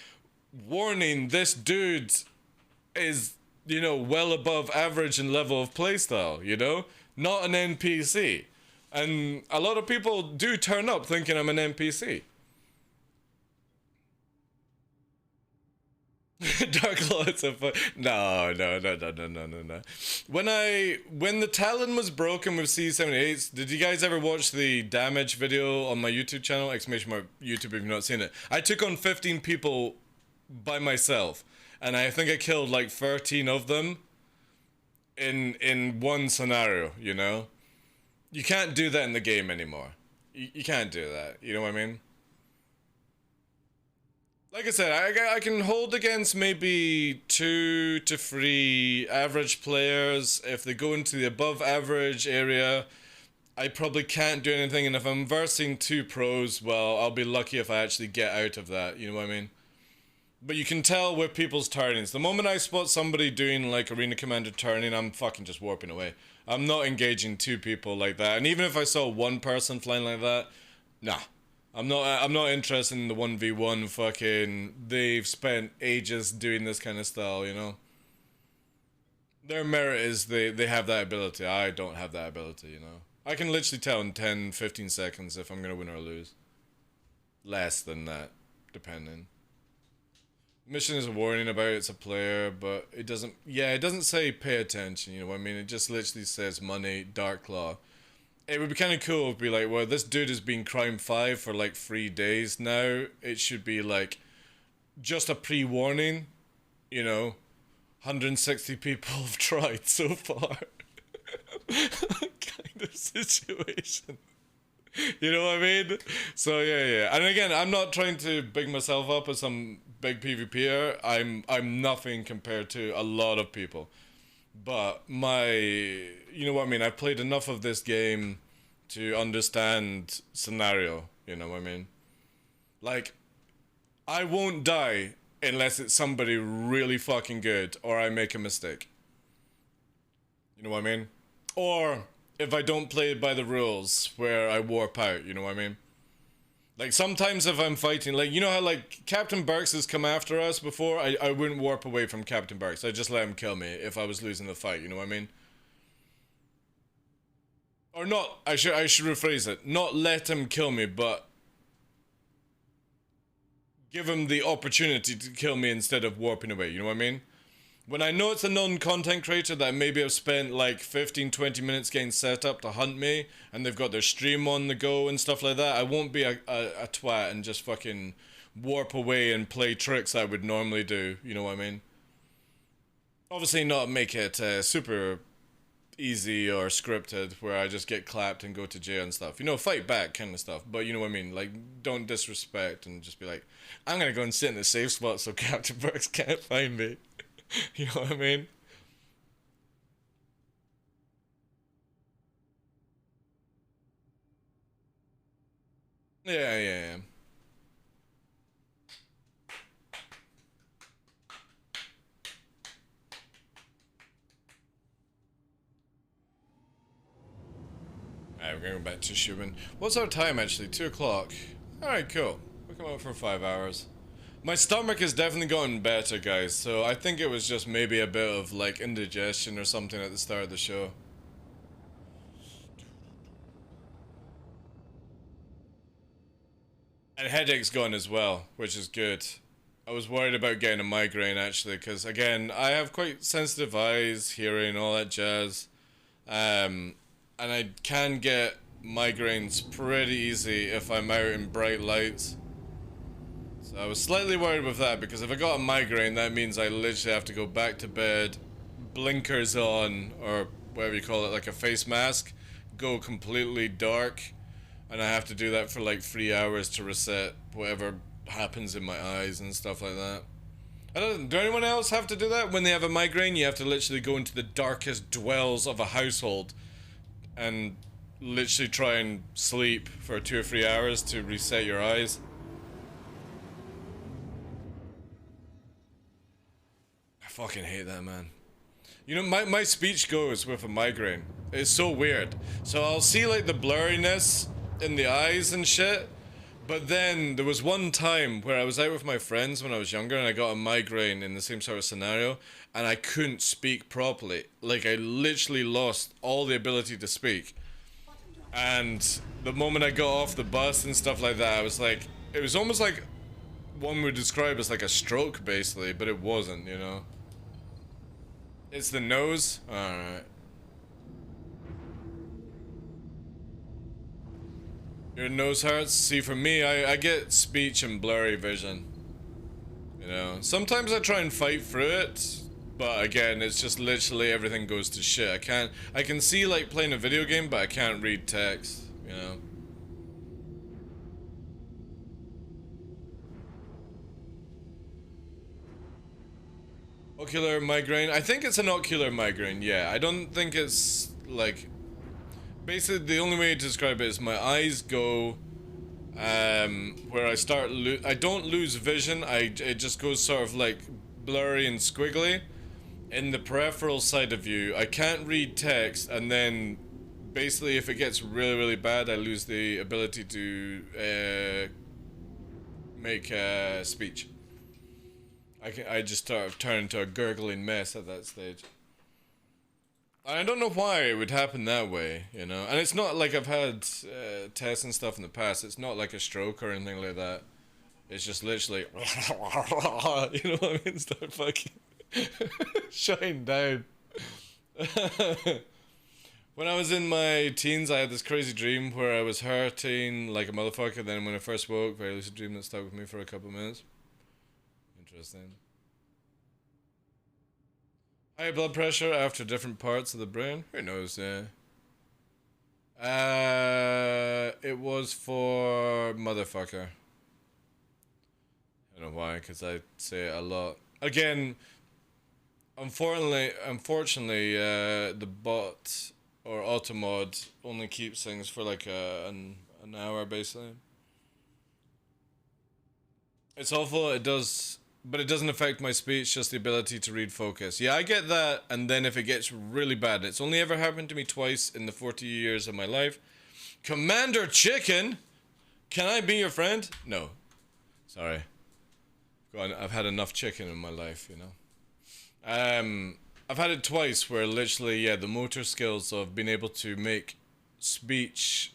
warning, this dude is, you know, well above average in level of playstyle, you know? Not an NPC. And a lot of people do turn up thinking I'm an NPC. TheDarkLaw, it's a fun. No. When the Talon was broken with C78s, did you guys ever watch the damage video on my YouTube channel? Exclamation mark YouTube if you've not seen it. I took on 15 people by myself, and I think I killed like 13 of them in one scenario, you know? You can't do that in the game anymore. You can't do that, you know what I mean? Like I said, I can hold against maybe 2 to 3 average players. If they go into the above average area, I probably can't do anything. And if I'm versing 2 pros, well, I'll be lucky if I actually get out of that, you know what I mean? But you can tell with people's turnings. The moment I spot somebody doing like Arena Commander turning, I'm fucking just warping away. I'm not engaging 2 people like that. And even if I saw 1 person flying like that, nah. I'm not interested in the 1v1 fucking, they've spent ages doing this kind of style, you know? Their merit is they have that ability. I don't have that ability, you know? I can literally tell in 10, 15 seconds if I'm gonna win or lose. Less than that, depending. Mission is a warning about it's a player, but it doesn't say pay attention, you know what I mean? It just literally says money, TheDarkLaw. It would be kind of cool to be like, well, this dude has been Crime 5 for like 3 days now. It should be like, just a pre-warning, you know, 160 people have tried so far. Kind of situation. You know what I mean? So yeah. And again, I'm not trying to big myself up as some big PvPer. I'm nothing compared to a lot of people. But you know what I mean? I've played enough of this game to understand scenario, you know what I mean? Like, I won't die unless it's somebody really fucking good or I make a mistake. You know what I mean? Or if I don't play it by the rules where I warp out, you know what I mean? Like, sometimes if I'm fighting, like, you know how, like, Captain Burks has come after us before? I wouldn't warp away from Captain Burks. I'd just let him kill me if I was losing the fight, you know what I mean? Or not, I should rephrase it. Not let him kill me, but give him the opportunity to kill me instead of warping away, you know what I mean? When I know it's a non-content creator that maybe have spent like 15, 20 minutes getting set up to hunt me, and they've got their stream on the go and stuff like that, I won't be a twat and just fucking warp away and play tricks I would normally do, you know what I mean? Obviously not make it super easy or scripted where I just get clapped and go to jail and stuff. You know, fight back kind of stuff, but you know what I mean? Like, don't disrespect and just be like, I'm gonna go and sit in the safe spot so Captain Burks can't find me. You know what I mean? Yeah. Alright, we're gonna go back to Shubin. What's our time actually? 2 o'clock. Alright, cool. We'll come out for 5 hours. My stomach has definitely gotten better, guys, so I think it was just maybe a bit of, like, indigestion or something at the start of the show. And headache's gone as well, which is good. I was worried about getting a migraine, actually, because, again, I have quite sensitive eyes, hearing, all that jazz. And I can get migraines pretty easy if I'm out in bright lights. So I was slightly worried with that, because if I got a migraine, that means I literally have to go back to bed, blinkers on, or whatever you call it, like a face mask, go completely dark, and I have to do that for like 3 hours to reset whatever happens in my eyes and stuff like that. Do anyone else have to do that? When they have a migraine, you have to literally go into the darkest dwells of a household and literally try and sleep for 2 or 3 hours to reset your eyes. I fucking hate that, man. You know, my speech goes with a migraine. It's so weird. So I'll see like the blurriness in the eyes and shit. But then there was one time where I was out with my friends when I was younger and I got a migraine in the same sort of scenario and I couldn't speak properly. Like I literally lost all the ability to speak. And the moment I got off the bus and stuff like that, I was like, it was almost like one would describe as like a stroke basically, but it wasn't, you know. It's the nose? Alright. Your nose hurts? See, for me, I get speech and blurry vision. You know, sometimes I try and fight through it, but again, it's just literally everything goes to shit. I can see like playing a video game, but I can't read text, you know. Ocular migraine? I think it's an ocular migraine, yeah. I don't think it's like... Basically, the only way to describe it is my eyes go, where I start I don't lose vision, it just goes sort of like blurry and squiggly. In the peripheral side of view, I can't read text, and then basically if it gets really, really bad, I lose the ability to make speech. I just sort of turn into a gurgling mess at that stage. I don't know why it would happen that way, you know. And it's not like I've had tests and stuff in the past. It's not like a stroke or anything like that. It's just literally, you know what I mean? Start fucking shutting down. When I was in my teens, I had this crazy dream where I was hurting like a motherfucker. Then when I first woke, very lucid dream that stuck with me for a couple of minutes. Interesting. High blood pressure after different parts of the brain? Who knows, yeah. It was for motherfucker. I don't know why, because I say it a lot. Again, unfortunately, the bot or automod only keeps things for like an hour, basically. It's awful, it does... But it doesn't affect my speech, just the ability to read focus. Yeah, I get that, and then if it gets really bad, it's only ever happened to me twice in the 40 years of my life. Commander Chicken! Can I be your friend? No. Sorry. Go on, I've had enough chicken in my life, you know. I've had it twice where literally, yeah, the motor skills of being able to make speech,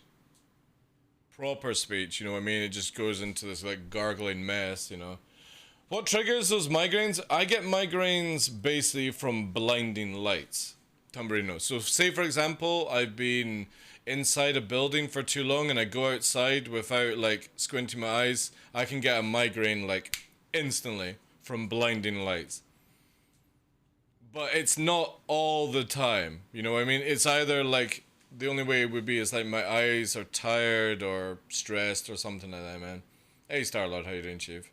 proper speech, you know what I mean? It just goes into this, like, gargling mess, you know. What triggers those migraines? I get migraines basically from blinding lights. Tamburino. So say for example, I've been inside a building for too long and I go outside without like squinting my eyes, I can get a migraine like instantly from blinding lights. But it's not all the time, you know what I mean? It's either like, the only way it would be is like my eyes are tired or stressed or something like that, man. Hey Starlord, how you doing, Chief?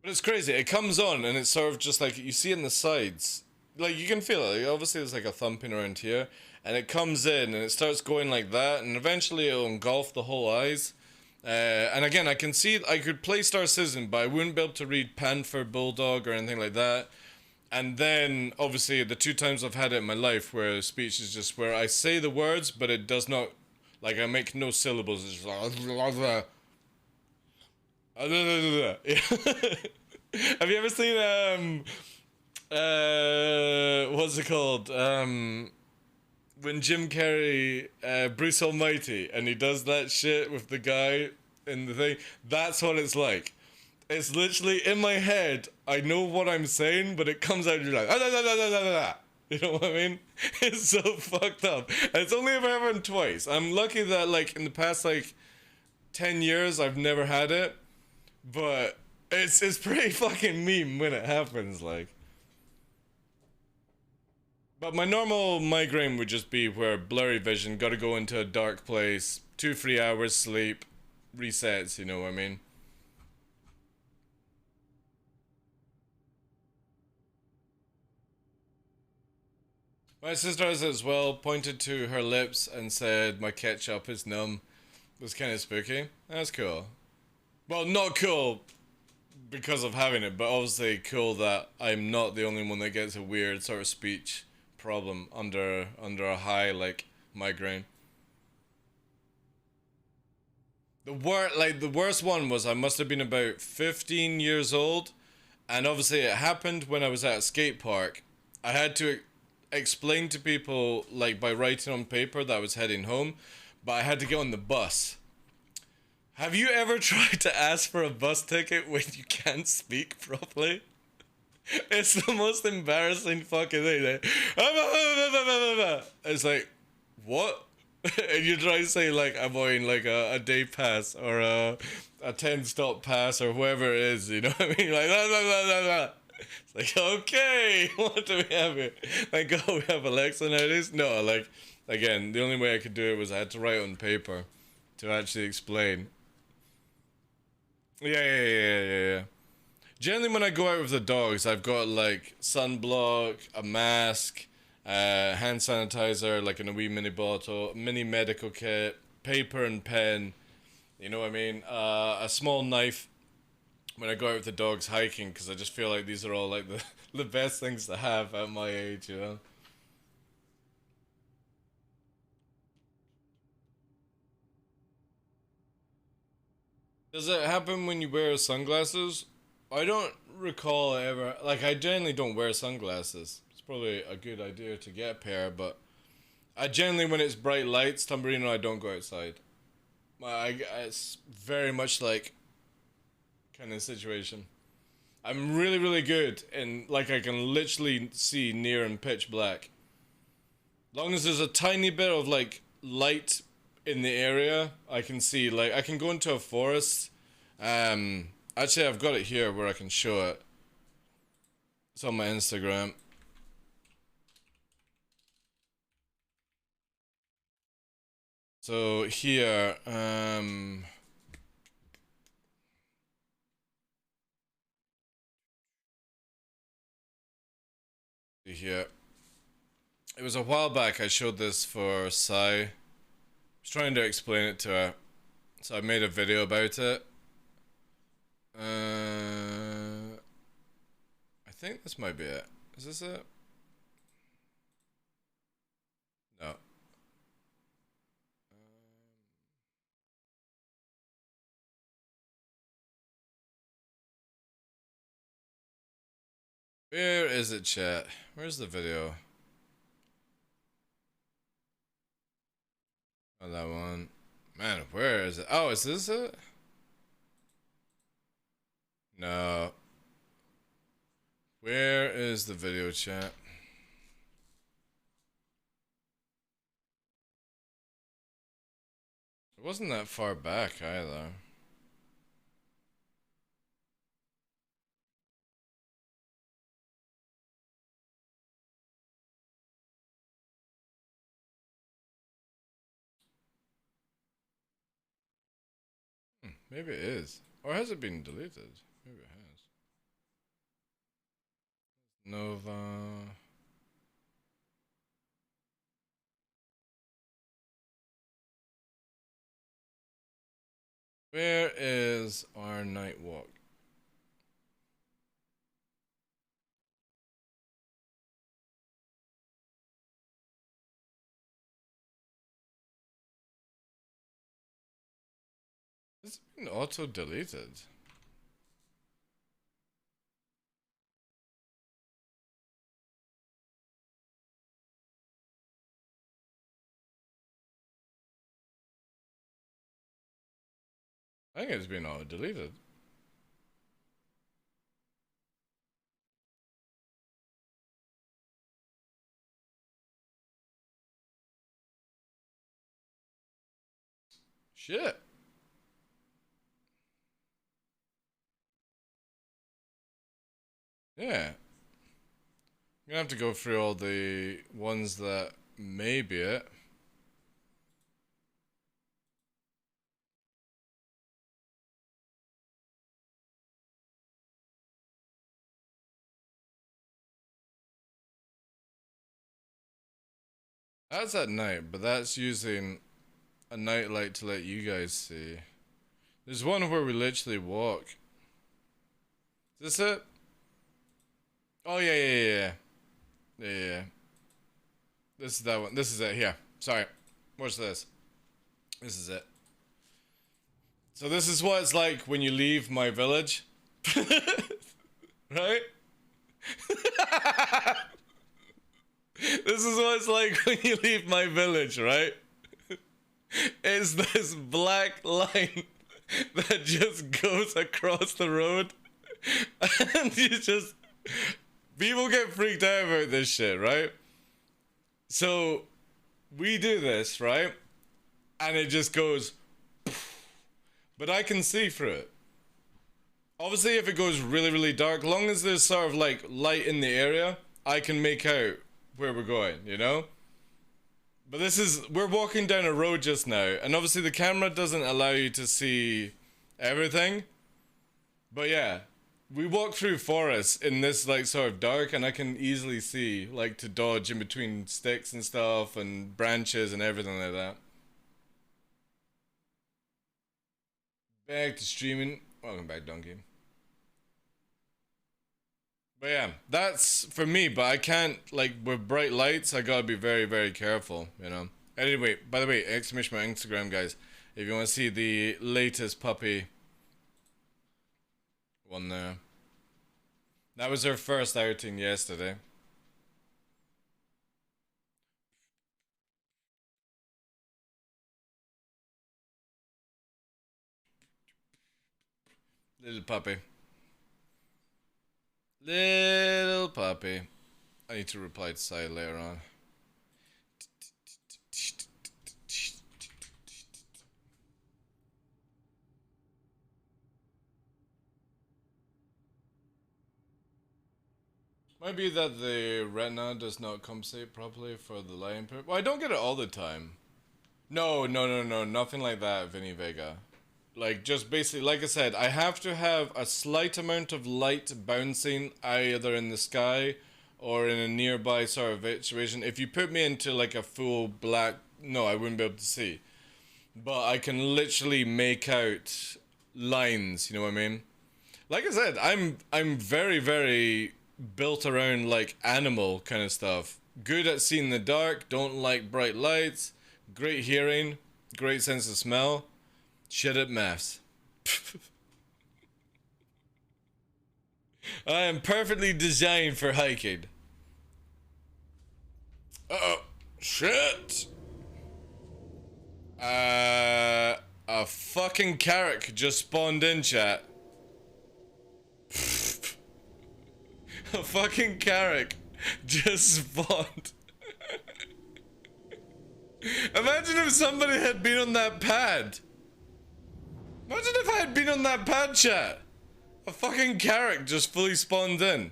But it's crazy, it comes on and it's sort of just like, you see in the sides, like you can feel it, like, obviously there's like a thumping around here, and it comes in and it starts going like that, and eventually it'll engulf the whole eyes. And again, I can see, I could play Star Citizen, but I wouldn't be able to read Panther, Bulldog, or anything like that. And then, obviously, the 2 times I've had it in my life where speech is just where I say the words, but it does not, like I make no syllables, it's just like, have you ever seen what's it called, when Jim Carrey, Bruce Almighty, and he does that shit with the guy in the thing? That's what it's like. It's literally in my head, I know what I'm saying, but it comes out and you're like, ah, da, da, da, da, da, da. You know what I mean? It's so fucked up. And it's only ever happened twice. I'm lucky that like in the past like 10 years I've never had it. But it's pretty fucking meme when it happens, like. But my normal migraine would just be where blurry vision, gotta go into a dark place, 2-3 hours sleep, resets, you know what I mean? My sister has it as well, pointed to her lips and said, my ketchup is numb. It was kind of spooky. That's cool. Well, not cool, because of having it, but obviously cool that I'm not the only one that gets a weird sort of speech problem under a high like migraine. The worst one was I must have been about 15 years old, and obviously it happened when I was at a skate park. I had to explain to people like by writing on paper that I was heading home, but I had to get on the bus. Have you ever tried to ask for a bus ticket when you can't speak properly? It's the most embarrassing fucking thing. Like, it's like, what? And you try to say like I'm on like a day pass or a 10-stop pass or whoever it is, you know what I mean? Like blah, blah, blah, blah, blah. It's like, okay, what do we have here? Like, oh, we have Alexa nowadays? No, like, again, the only way I could do it was I had to write on paper to actually explain. Yeah. Generally, when I go out with the dogs, I've got like sunblock, a mask, hand sanitizer, like in a wee mini bottle, mini medical kit, paper and pen. You know what I mean? A small knife when I go out with the dogs hiking, because I just feel like these are all like the best things to have at my age, you know? Does it happen when you wear sunglasses? I don't recall ever. Like, I generally don't wear sunglasses. It's probably a good idea to get a pair, but I generally, when it's bright lights, Tamburino, I don't go outside. It's very much like kind of situation. I'm really, really good, and like I can literally see near and pitch black. Long as there's a tiny bit of like light in the area, I can see. Like I can go into a forest. Actually, I've got it here where I can show it. It's on my Instagram. So here, here. It was a while back I showed this for Sai. I was trying to explain it to her. So I made a video about it. I think this might be it. Is this it? No. Where is it, chat? Where's the video? Oh, that one. Man, where is it? Oh, is this it? No. Where is the video, chat? It wasn't that far back either. Maybe it is. Or has it been deleted? Maybe it has. Nova. Where is our night walk? It's been auto deleted. I think it's been auto deleted. Shit. Yeah. I'm gonna have to go through all the ones that may be it. That's at night, but that's using a nightlight to let you guys see. There's one where we literally walk. Is this it? Oh, yeah. Yeah. This is that one. This is it. Here. Sorry. Watch this. This is it. So this is what it's like when you leave my village. Right? This is what it's like when you leave my village, right? It's this black line that just goes across the road. And you just... People get freaked out about this shit, right? So, we do this, right? And it just goes... But I can see through it. Obviously, if it goes really, really dark, long as there's sort of like light in the area, I can make out where we're going, you know? But this is... We're walking down a road just now, and obviously the camera doesn't allow you to see everything. But yeah, we walk through forests in this like sort of dark, and I can easily see like to dodge in between sticks and stuff and branches and everything like that. Back to streaming. Welcome back, Donkey. But yeah, that's for me, but I can't, like, with bright lights, I gotta be very, very careful, you know? Anyway, by the way, exclamation my Instagram, guys, if you want to see the latest puppy one there. That was her first outing yesterday. Little puppy. Little puppy. I need to reply to Sai later on. Might be that the retina does not compensate properly for the light input. Well, I don't get it all the time. No, nothing like that, Vinny Vega. Like, just basically, like I said, I have to have a slight amount of light bouncing either in the sky or in a nearby sort of situation. If you put me into like a full black, no, I wouldn't be able to see. But I can literally make out lines, you know what I mean? Like I said, I'm very, very built around like animal kind of stuff. Good at seeing the dark, don't like bright lights, great hearing, great sense of smell. Shit at maths. I am perfectly designed for hiking. Uh-oh. Shit. A fucking carrot just spawned in, chat. A fucking carrot just spawned. Imagine if somebody had been on that pad. Imagine if I had been on that pad, chat. A fucking carrot just fully spawned in.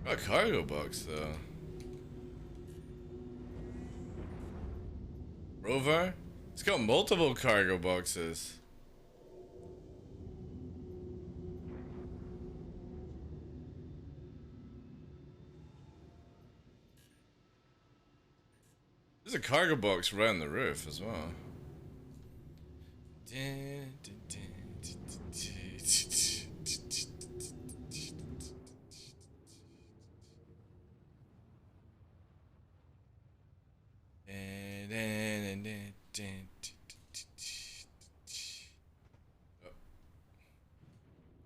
A cargo box, though. Rover? It's got multiple cargo boxes. There's a cargo box around the roof as well.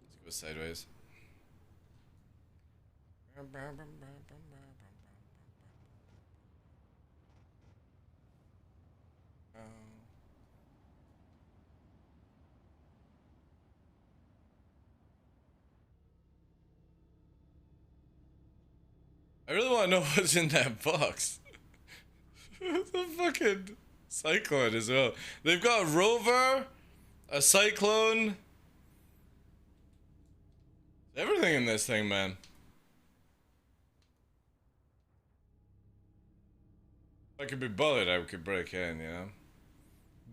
Let's go sideways. I really want to know what's in that box. The fucking cyclone as well. They've got a rover, a cyclone. Everything in this thing, man. If I could be bothered, I could break in, you know?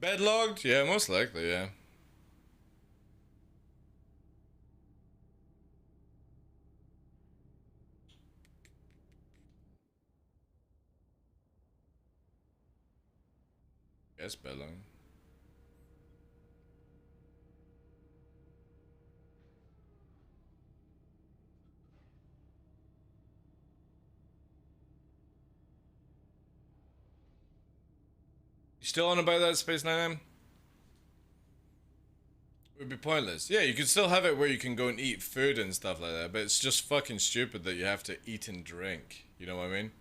Bedlogged? Yeah, most likely, yeah. Yes, bedlogged. You still on about that, Space 9M? Would be pointless. Yeah, you could still have it where you can go and eat food and stuff like that, but it's just fucking stupid that you have to eat and drink. You know what I mean?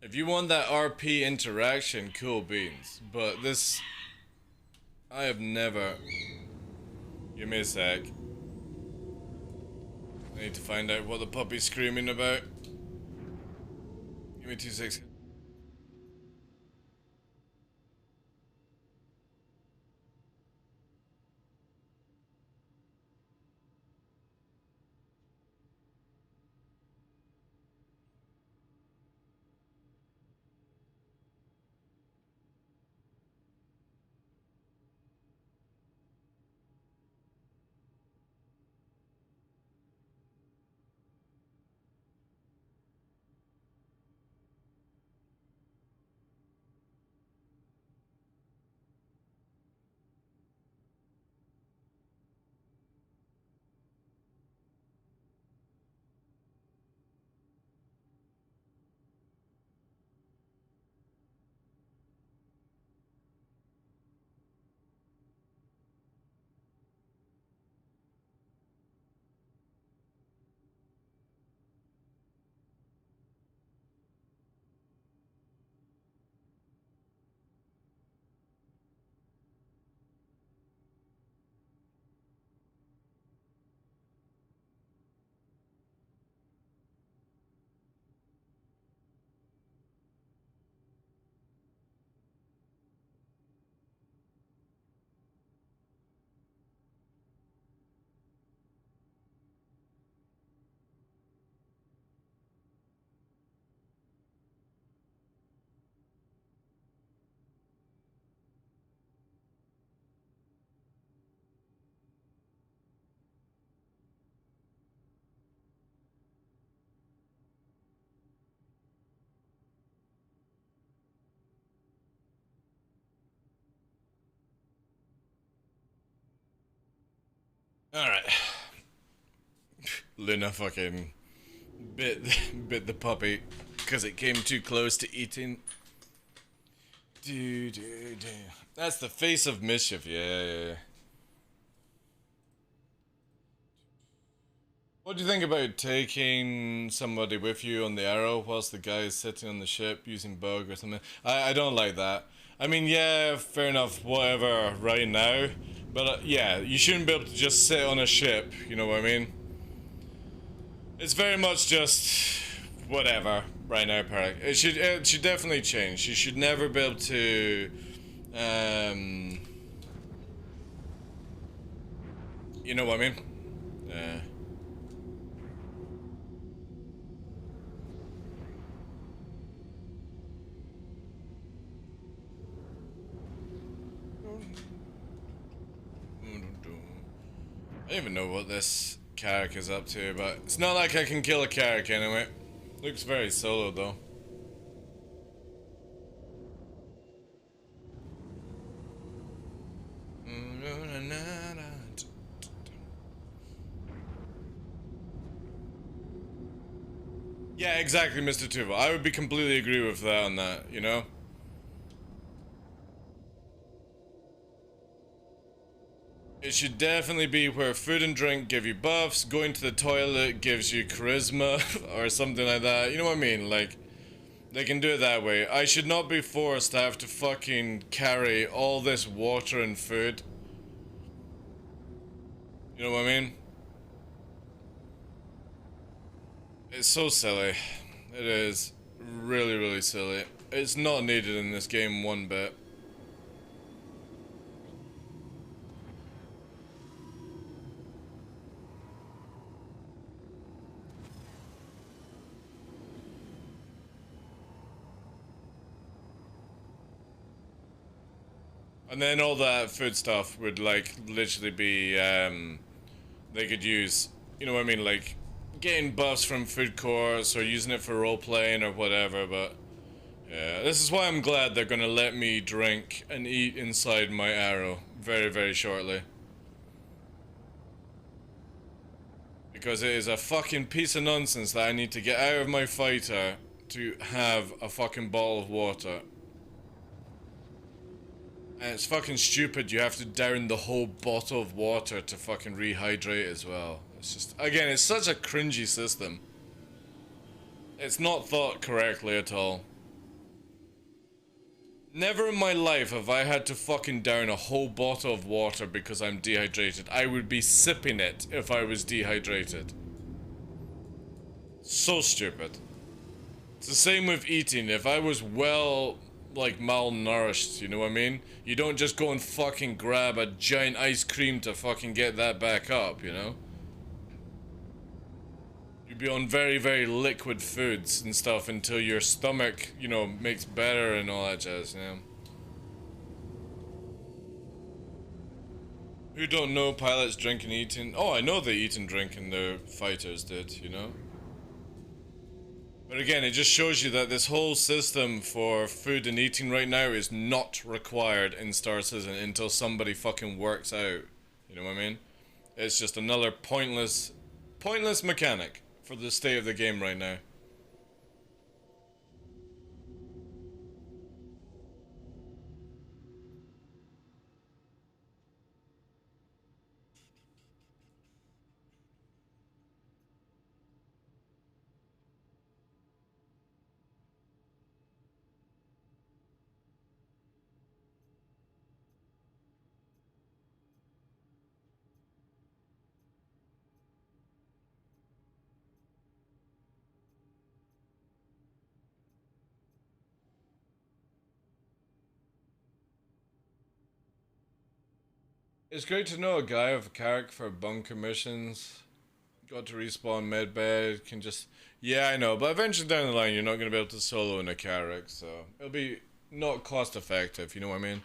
If you want that RP interaction, cool beans. But this... I have never... Give me a sec. I need to find out what the puppy's screaming about. Give me 2 seconds. Alright. Luna fucking bit the puppy because it came too close to eating. That's the face of mischief, yeah. What do you think about taking somebody with you on the Arrow whilst the guy is sitting on the ship using bug or something? I don't like that. I mean, yeah, fair enough, whatever, right now. But yeah, you shouldn't be able to just sit on a ship, you know what I mean? It's very much just whatever right now, Park. It should definitely change. You should never be able to, you know what I mean? Yeah. I don't even know what this Carrick is up to, but it's not like I can kill a Carrick anyway. Looks very solo though. Yeah, exactly, Mr. Tuvo. I would be completely agree with that on that, you know? It should definitely be where food and drink give you buffs, going to the toilet gives you charisma, or something like that. You know what I mean? Like, they can do it that way. I should not be forced to have to fucking carry all this water and food. You know what I mean? It's so silly. It is really, really silly. It's not needed in this game one bit. And then all that food stuff would, like, literally be, they could use, you know what I mean, like, getting buffs from food courts or using it for role-playing or whatever, but, yeah, this is why I'm glad they're gonna let me drink and eat inside my Arrow very, very shortly. Because it is a fucking piece of nonsense that I need to get out of my fighter to have a fucking bottle of water. And it's fucking stupid, you have to down the whole bottle of water to fucking rehydrate as well. It's just, again, it's such a cringy system. It's not thought correctly at all. Never in my life have I had to fucking down a whole bottle of water because I'm dehydrated. I would be sipping it if I was dehydrated. So stupid. It's the same with eating. If I was well, like, malnourished, you know what I mean? You don't just go and fucking grab a giant ice cream to fucking get that back up, you know? You'd be on very, very liquid foods and stuff until your stomach, you know, makes better and all that jazz, you know? Who don't know pilots drink and eating? Oh, I know they eat and drink and the fighters did, you know? But again, it just shows you that this whole system for food and eating right now is not required in Star Citizen until somebody fucking works out. You know what I mean? It's just another pointless mechanic for the state of the game right now. It's great to know a guy with a character for bunker missions. Got to respawn medbed, can just... Yeah, I know, but eventually down the line you're not going to be able to solo in a character, so... It'll be not cost effective, you know what I mean?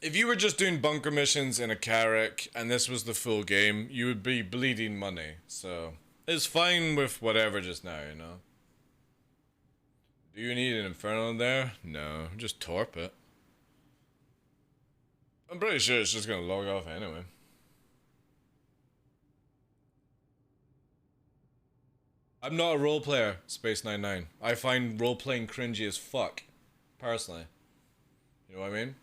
If you were just doing bunker missions in a Carrack and this was the full game, you would be bleeding money. So, it's fine with whatever just now, you know? Do you need an Inferno there? No, just torp it. I'm pretty sure it's just gonna log off anyway. I'm not a role player, Space99. I find role-playing cringy as fuck. Personally. You know what I mean?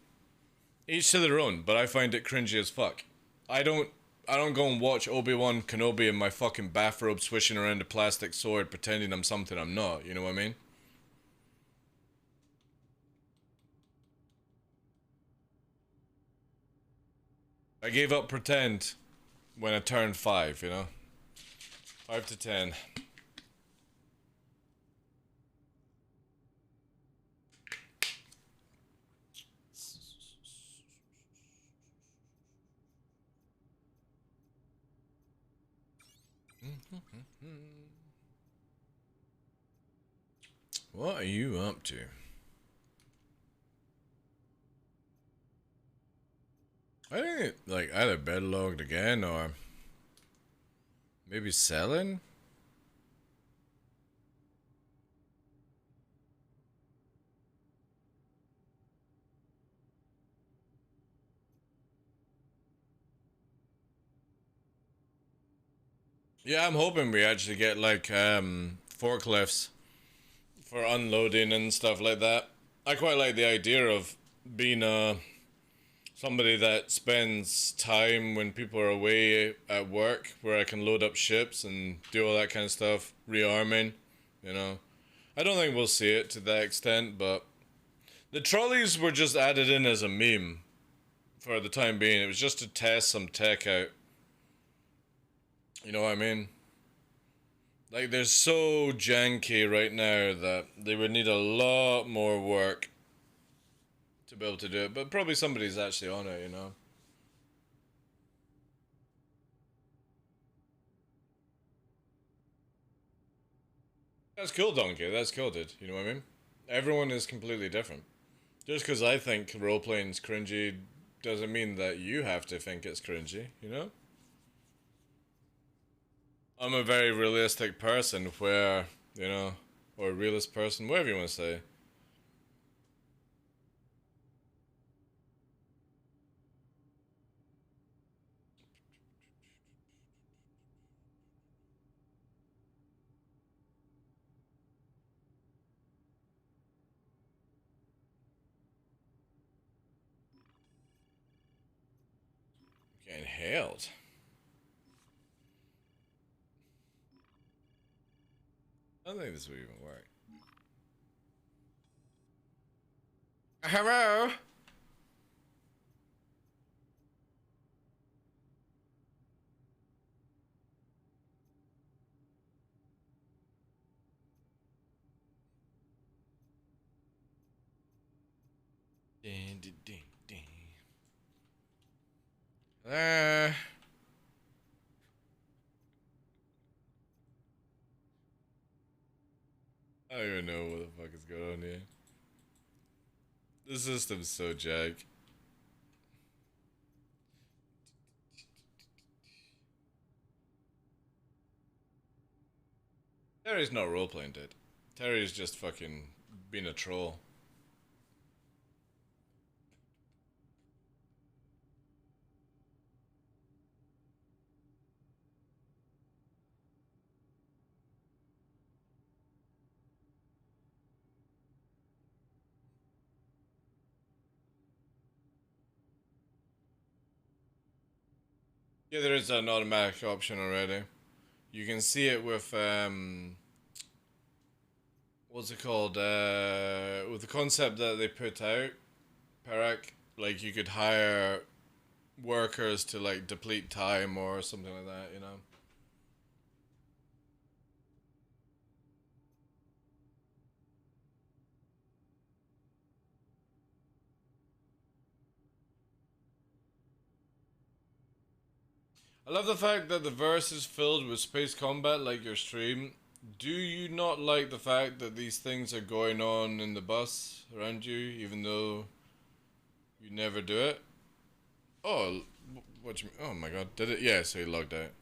Each to their own, but I find it cringy as fuck. I don't go and watch Obi-Wan Kenobi in my fucking bathrobe swishing around a plastic sword pretending I'm something I'm not, you know what I mean? I gave up pretend when I turned 5, you know? 5 to 10. What are you up to? I think like either bedlogged again or maybe selling? Yeah, I'm hoping we actually get like forklifts for unloading and stuff like that. I quite like the idea of being somebody that spends time when people are away at work where I can load up ships and do all that kind of stuff, rearming, you know. I don't think we'll see it to that extent, but the trolleys were just added in as a meme for the time being. It was just to test some tech out. You know what I mean? Like, they're so janky right now that they would need a lot more work to be able to do it. But probably somebody's actually on it, you know? That's cool, Donkey. That's cool, dude. You know what I mean? Everyone is completely different. Just because I think role-playing's cringy doesn't mean that you have to think it's cringy, you know? I'm a very realistic person where, you know, or a realist person, whatever you want to say. Getting hailed. I don't think this will even work. Hello? Ding, ding, ding, ding. Hello? I don't even know what the fuck is going on here. The system's so jacked. Terry's not roleplaying, dude. Terry's just fucking being a troll. Yeah, there is an automatic option already. You can see it with what's it called? With the concept that they put out, Perak, like you could hire workers to like deplete time or something like that, you know. I love the fact that the verse is filled with space combat like your stream. Do you not like the fact that these things are going on in the bus around you, even though you never do it? Oh, what do you mean? Oh my god, did it? Yeah, so he logged out.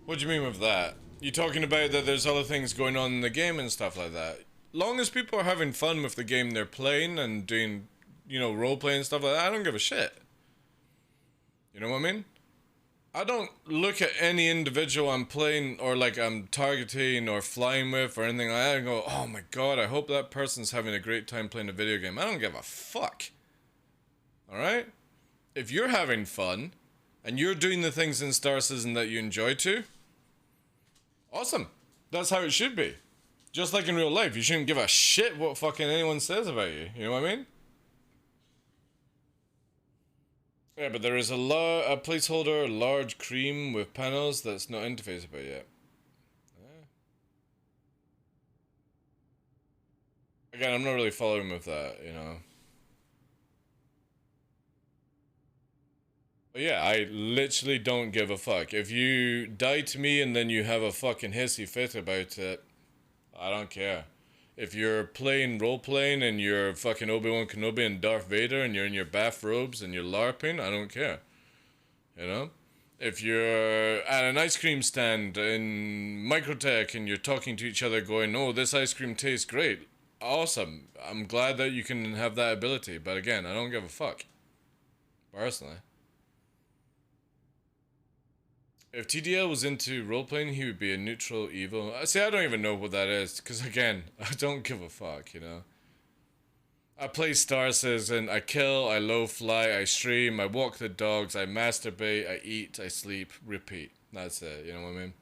What do you mean with that? You talking about that there's other things going on in the game and stuff like that? Long as people are having fun with the game they're playing and doing, you know, role-playing stuff like that, I don't give a shit. You know what I mean? I don't look at any individual I'm playing or like I'm targeting or flying with or anything like that and go, oh my god, I hope that person's having a great time playing a video game. I don't give a fuck. Alright? If you're having fun and you're doing the things in Star Citizen that you enjoy too, awesome. That's how it should be. Just like in real life, you shouldn't give a shit what fucking anyone says about you. You know what I mean? Yeah, but there is a placeholder, large cream with panels that's not interfaceable yet. Yeah. Again, I'm not really following with that, you know. But yeah, I literally don't give a fuck. If you die to me and then you have a fucking hissy fit about it, I don't care. If you're playing role-playing and you're fucking Obi-Wan Kenobi and Darth Vader and you're in your bathrobes and you're LARPing, I don't care. You know? If you're at an ice cream stand in Microtech and you're talking to each other going, oh, this ice cream tastes great. Awesome. I'm glad that you can have that ability. But again, I don't give a fuck. Personally. If TDL was into roleplaying, he would be a neutral evil. See, I don't even know what that is, because again, I don't give a fuck, you know? I play Star Citizen, I kill, I low fly, I stream, I walk the dogs, I masturbate, I eat, I sleep, repeat. That's it, you know what I mean?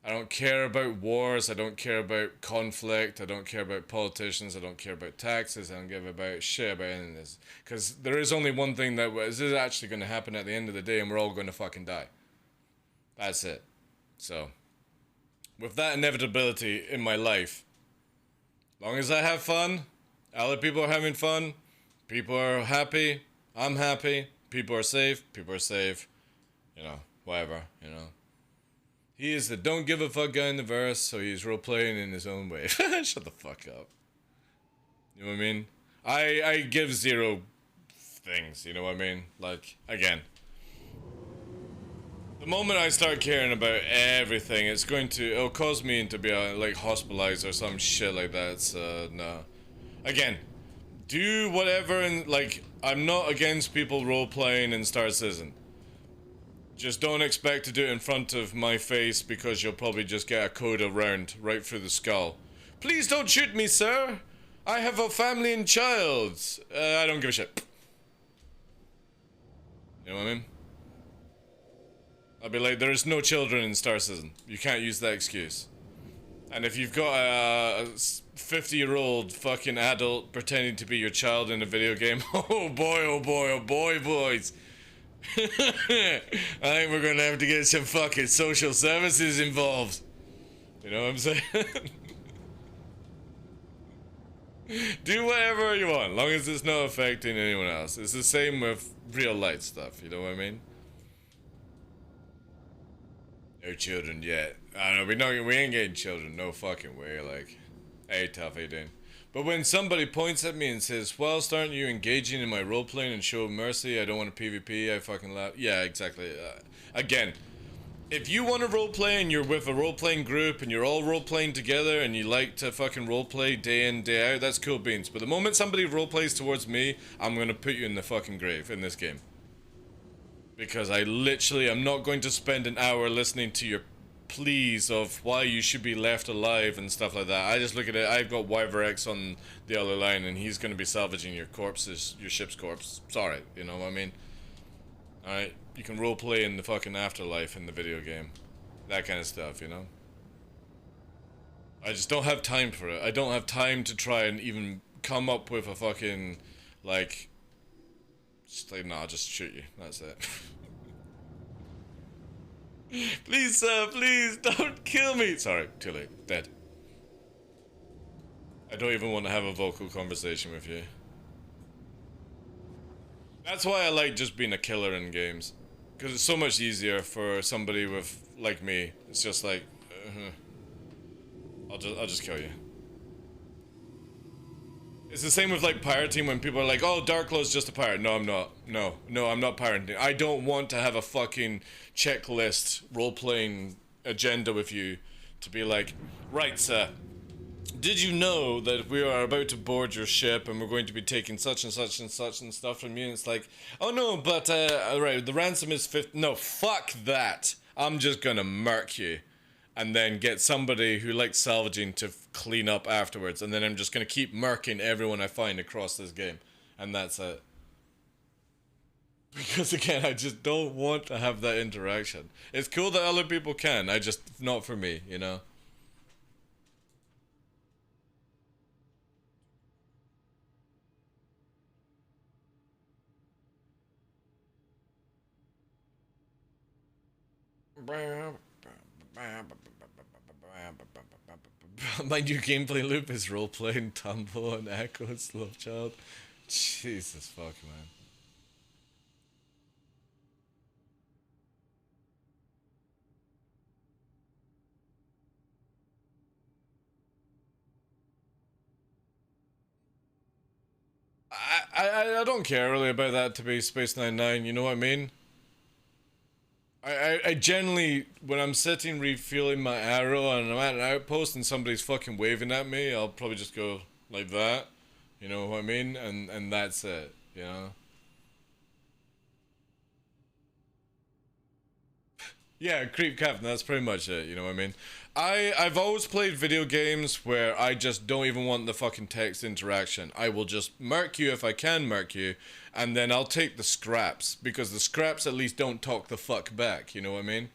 I don't care about wars, I don't care about conflict, I don't care about politicians, I don't care about taxes, I don't give about shit about any of this. Because there is only one thing that is actually going to happen at the end of the day, and we're all going to fucking die. That's it. So, with that inevitability in my life, long as I have fun, other people are having fun, people are happy, I'm happy, people are safe, you know, whatever, you know. He is the don't give a fuck guy in the verse, so he's role-playing in his own way. Shut the fuck up. You know what I mean? I give zero things, you know what I mean? Like, again, the moment I start caring about everything, it'll cause me to be like hospitalized or some shit like that. So no. Again, do whatever and like I'm not against people role playing in Star Citizen. Just don't expect to do it in front of my face because you'll probably just get a coda round right through the skull. Please don't shoot me, sir. I have a family and child. I don't give a shit. You know what I mean? I'll be like, there's no children in Star Citizen. You can't use that excuse. And if you've got a 50-year-old fucking adult pretending to be your child in a video game, oh boy, oh boy, oh boy, boys. I think we're gonna have to get some fucking social services involved. You know what I'm saying? Do whatever you want, long as it's not affecting anyone else. It's the same with real life stuff, you know what I mean? No children yet. I don't know, we ain't getting children, no fucking way, like. Hey, tough, hey, dude. But when somebody points at me and says, whilst aren't you engaging in my role-playing and show of mercy, I don't want to PvP, I fucking laugh. Yeah, exactly. Again, if you want to roleplay and you're with a role-playing group and you're all role-playing together and you like to fucking roleplay day in, day out, that's cool beans. But the moment somebody roleplays towards me, I'm gonna put you in the fucking grave in this game. Because I literally am not going to spend an hour listening to your pleas of why you should be left alive and stuff like that. I just look at it, I've got Wyver on the other line and he's going to be salvaging your corpses, your ship's corpse. Sorry, you know what I mean? Alright, you can roleplay in the fucking afterlife in the video game. That kind of stuff, you know? I just don't have time for it. I don't have time to try and even come up with a fucking, like... Just like, nah, I'll just shoot you. That's it. Please, sir, please, don't kill me. Sorry, too late. Dead. I don't even want to have a vocal conversation with you. That's why I like just being a killer in games. Because it's so much easier for somebody with, like me. It's just like, I'll just kill you. It's the same with like pirating when people are like, oh, DarkLaw's just a pirate. No, I'm not. No, I'm not pirating. I don't want to have a fucking checklist role-playing agenda with you to be like, right, sir, did you know that we are about to board your ship and we're going to be taking such and such and such and stuff from you? And it's like, oh no, but, right, the ransom is 50. No, fuck that. I'm just gonna murk you. And then get somebody who likes salvaging to clean up afterwards. And then I'm just going to keep murking everyone I find across this game. And that's it. Because again, I just don't want to have that interaction. It's cool that other people can, not for me, you know? My new gameplay loop is role-playing Tumble and Echo Slow Child. Jesus fuck, man. I don't care really about that to be Space 99, you know what I mean? I generally, when I'm sitting refueling my arrow and I'm at an outpost and somebody's fucking waving at me, I'll probably just go like that, you know what I mean? And that's it, you know? Yeah, creep captain, that's pretty much it, you know what I mean? I've always played video games where I just don't even want the fucking text interaction. I will just murk you if I can murk you, and then I'll take the scraps, because the scraps at least don't talk the fuck back, you know what I mean?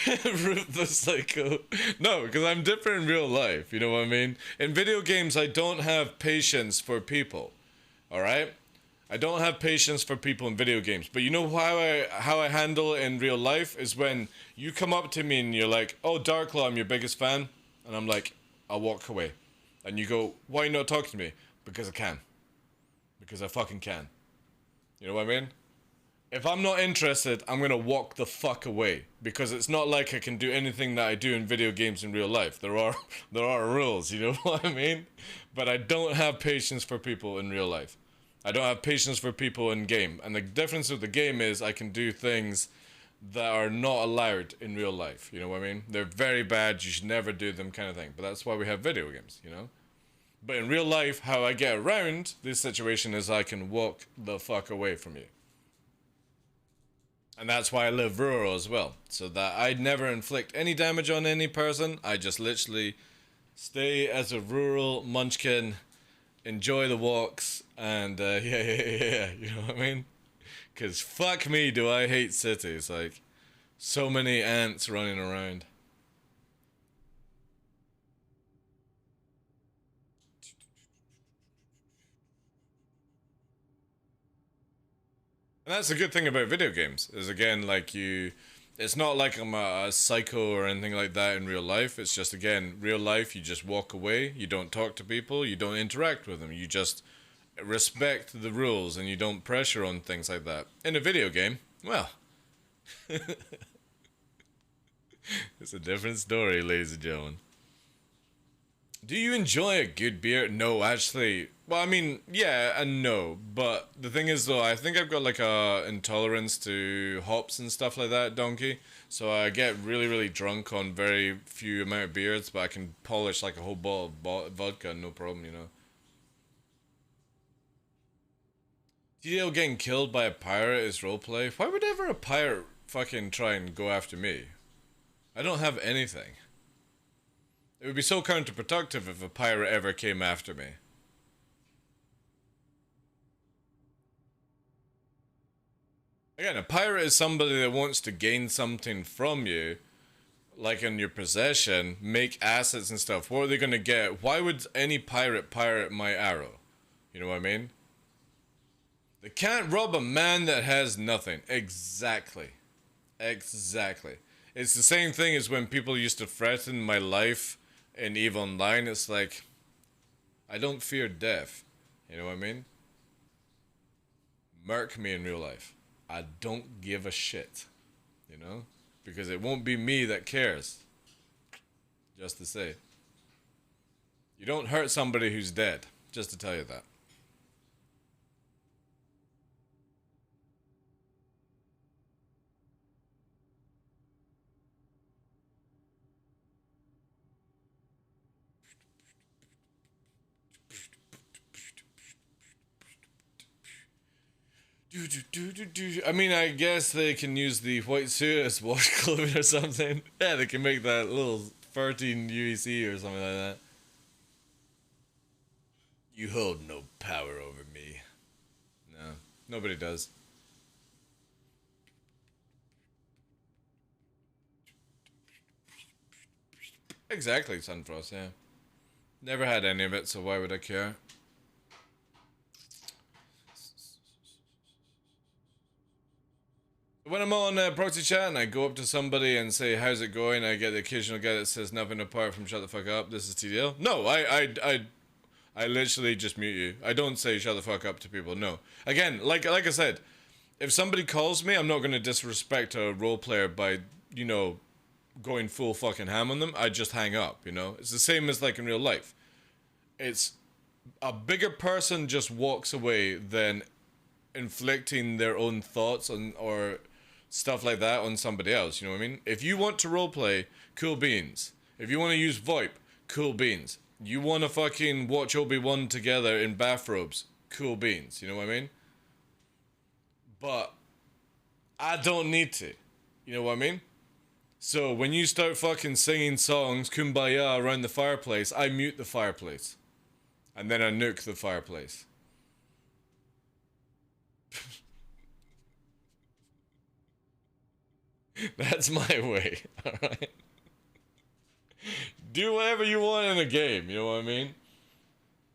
Ruthless Psycho. No, because I'm different in real life, you know what I mean? In video games, I don't have patience for people, alright? I don't have patience for people in video games, but you know how I handle it in real life is when you come up to me and you're like, oh, DarkLaw, I'm your biggest fan, and I'm like, I'll walk away. And you go, why are you not talking to me? Because I can. Because I fucking can. You know what I mean? If I'm not interested, I'm gonna walk the fuck away, because it's not like I can do anything that I do in video games in real life. There are rules, you know what I mean? But I don't have patience for people in real life. I don't have patience for people in game, and the difference with the game is I can do things that are not allowed in real life, you know what I mean? They're very bad, you should never do them kind of thing, but that's why we have video games, you know? But in real life, how I get around this situation is I can walk the fuck away from you. And that's why I live rural as well, so that I never inflict any damage on any person. I just literally Stay as a rural munchkin, enjoy the walks, and yeah, you know what I mean? Because fuck me, do I hate cities. Like, so many ants running around. And that's the good thing about video games, is again, like it's not like I'm a psycho or anything like that in real life. It's just, again, real life, you just walk away, you don't talk to people, you don't interact with them, you just respect the rules and you don't pressure on things like that. In a video game, well, it's a different story, ladies and gentlemen. Do you enjoy a good beer? No, actually. Well, I mean, yeah and no. But the thing is, though, I think I've got like a intolerance to hops and stuff like that, Donkey. So I get really, really drunk on very few amount of beers, but I can polish like a whole bottle of vodka, no problem, you know. TDL getting killed by a pirate is roleplay. Why would ever a pirate fucking try and go after me? I don't have anything. It would be so counterproductive if a pirate ever came after me. Again, a pirate is somebody that wants to gain something from you, like in your possession, make assets and stuff. What are they gonna get? Why would any pirate pirate my arrow? You know what I mean? They can't rob a man that has nothing. Exactly. Exactly. It's the same thing as when people used to threaten my life in EVE Online. It's like, I don't fear death. You know what I mean? Murk me in real life. I don't give a shit. You know? Because it won't be me that cares. Just to say. You don't hurt somebody who's dead. Just to tell you that. I mean, I guess they can use the white suit as wash clothing or something. Yeah, they can make that little 13 UEC or something like that. You hold no power over me. No, nobody does. Exactly, Sunfrost, yeah. Never had any of it, so why would I care? When I'm on proxy chat and I go up to somebody and say, how's it going? I get the occasional guy that says nothing apart from shut the fuck up, this is TDL. No, I literally just mute you. I don't say shut the fuck up to people, no. Again, like I said, if somebody calls me, I'm not going to disrespect a role player by, you know, going full fucking ham on them. I just hang up, you know? It's the same as like in real life. It's a bigger person just walks away than inflicting their own thoughts on or stuff like that on somebody else, you know what I mean? If you want to roleplay, cool beans. If you want to use VoIP, cool beans. You want to fucking watch Obi-Wan together in bathrobes, cool beans, you know what I mean? But I don't need to, you know what I mean? So when you start fucking singing songs, Kumbaya, around the fireplace, I mute the fireplace. And then I nuke the fireplace. That's my way, alright? Do whatever you want in a game, you know what I mean?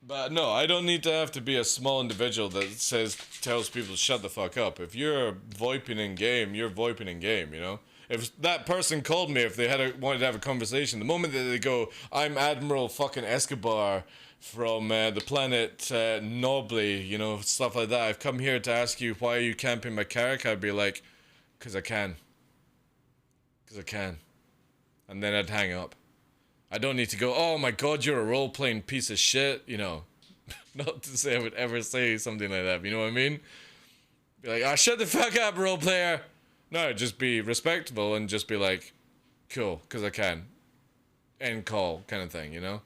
But no, I don't need to have to be a small individual that tells people to shut the fuck up. If you're VoIPing in game, you're VoIPing in game, you know? If that person called me, if they wanted to have a conversation, the moment that they go, I'm Admiral fucking Escobar from the planet Nobly, you know, stuff like that. I've come here to ask you why are you camping my Carrack? I'd be like, 'cause I can. 'Cause I can. And then I'd hang up. I don't need to go, oh my god, you're a role-playing piece of shit, you know. Not to say I would ever say something like that, you know what I mean? Be like, ah, shut the fuck up, role player. No, just be respectable and just be like, cool, because I can. End call, kind of thing, you know?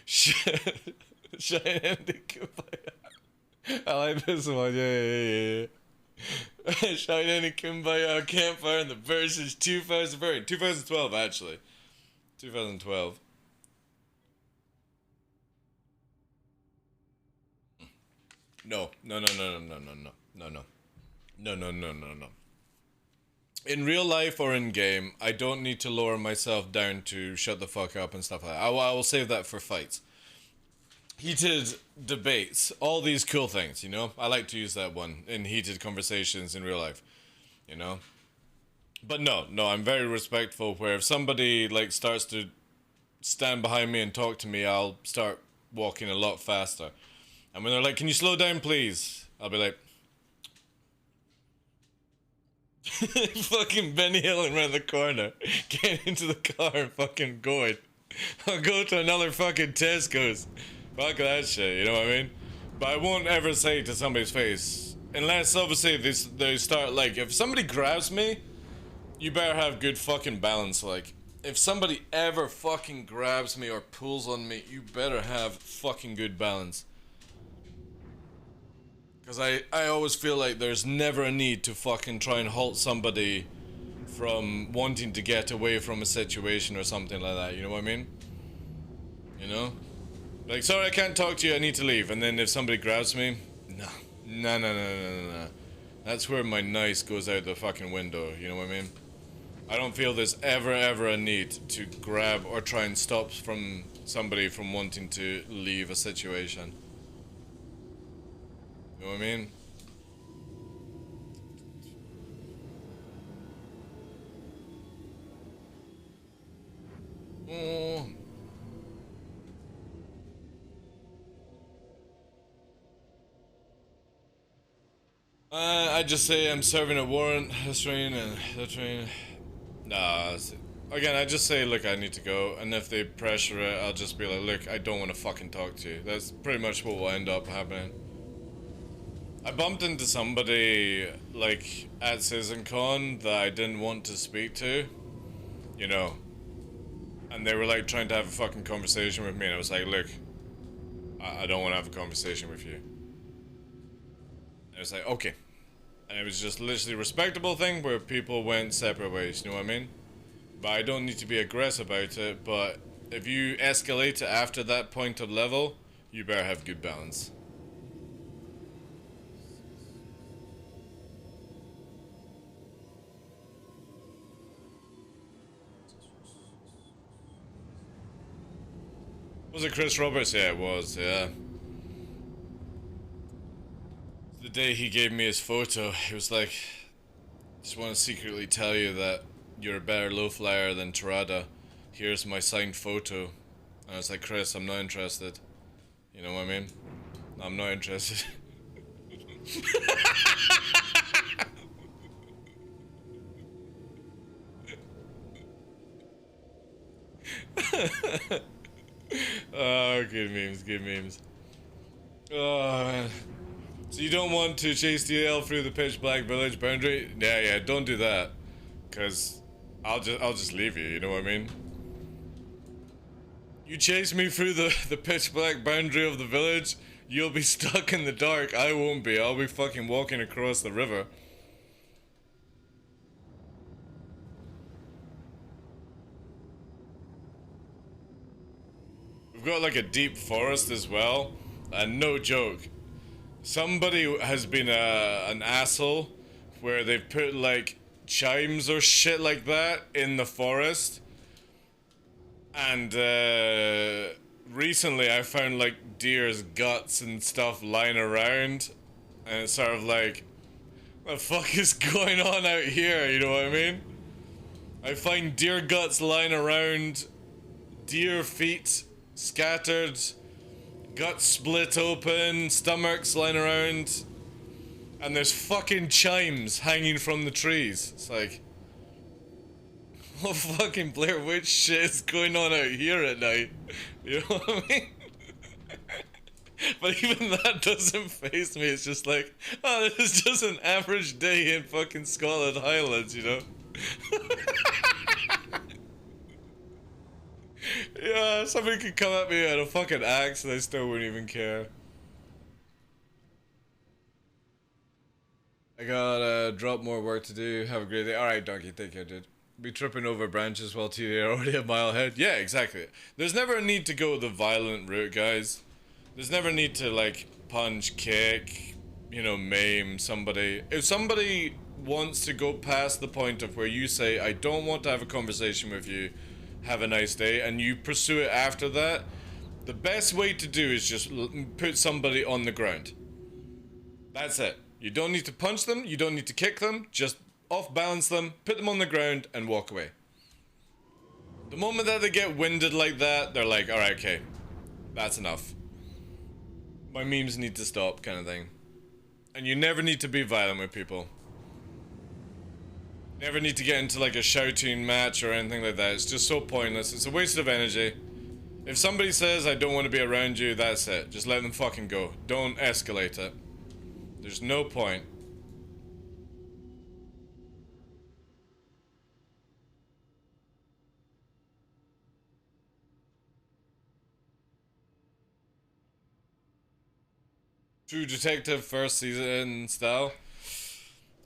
Shine and goodbye. I like this one, yeah. Shouting any Kumbaya campfire in the versus 2012 actually. 2012. No. In real life or in game, I don't need to lower myself down to shut the fuck up and stuff like that. I will save that for fights. Heated debates, all these cool things, you know? I like to use that one in heated conversations in real life, you know? But no, I'm very respectful where if somebody, like, starts to stand behind me and talk to me, I'll start walking a lot faster. And when they're like, can you slow down, please? I'll be like... fucking Benny Hilling around the corner, getting into the car and fucking going. I'll go to another fucking Tesco's. Fuck that shit, you know what I mean? But I won't ever say to somebody's face, unless obviously they start, like, if somebody grabs me, you better have good fucking balance. Like, if somebody ever fucking grabs me or pulls on me, you better have fucking good balance. Because I always feel like there's never a need to fucking try and halt somebody from wanting to get away from a situation or something like that, you know what I mean? You know? Like, sorry, I can't talk to you, I need to leave. And then if somebody grabs me, no. That's where my nice goes out the fucking window, you know what I mean? I don't feel there's ever a need to grab or try and stop from somebody from wanting to leave a situation. You know what I mean? Oh. I just say I'm serving a warrant, this train and that train. Nah, again, I just say, look, I need to go, and if they pressure it, I'll just be like, look, I don't want to fucking talk to you. That's pretty much what will end up happening. I bumped into somebody, like, at CitizenCon that I didn't want to speak to, you know, and they were, like, trying to have a fucking conversation with me, and I was like, look, I don't want to have a conversation with you. And I was like, okay. And it was just literally a respectable thing where people went separate ways, you know what I mean? But I don't need to be aggressive about it, but if you escalate it after that point of level, you better have good balance. Was it Chris Roberts? Yeah, it was, yeah. The day he gave me his photo, he was like, just want to secretly tell you that you're a better low flyer than Tirada. Here's my signed photo. And I was like, Chris, I'm not interested. You know what I mean? I'm not interested. Oh, good memes. Oh, man. So you don't want to chase DL through the pitch black village boundary? Yeah, don't do that. Cause I'll just leave you, you know what I mean? You chase me through the pitch black boundary of the village, you'll be stuck in the dark. I won't be. I'll be fucking walking across the river. We've got like a deep forest as well, and no joke, somebody has been an asshole where they've put like chimes or shit like that in the forest, and recently I found like deer's guts and stuff lying around, and it's sort of like, what the fuck is going on out here, you know what I mean? I find deer guts lying around, deer feet scattered, guts split open, stomachs lying around, and there's fucking chimes hanging from the trees. It's like, what fucking Blair Witch shit is going on out here at night? You know what I mean? But even that doesn't faze me. It's just like, oh, this is just an average day in fucking Scotland Highlands, you know? Yeah, somebody could come at me at a fucking axe and I still wouldn't even care. I got drop more work to do. Have a great day. Alright, Donkey, take care, dude. Be tripping over branches while TD are already a mile ahead. Yeah, exactly. There's never a need to go the violent route, guys. There's never a need to, like, punch, kick, you know, maim somebody. If somebody wants to go past the point of where you say, I don't want to have a conversation with you, have a nice day, and you pursue it after that, the best way to do is just put somebody on the ground. That's it. You don't need to punch them, you don't need to kick them, just off balance them, put them on the ground, and walk away. The moment that they get winded like that, they're like, alright, okay, that's enough. My memes need to stop, kind of thing. And you never need to be violent with people. Never need to get into like a shouting match or anything like that. It's just so pointless. It's a waste of energy. If somebody says, I don't want to be around you, that's it. Just let them fucking go. Don't escalate it. There's no point. True Detective first season style.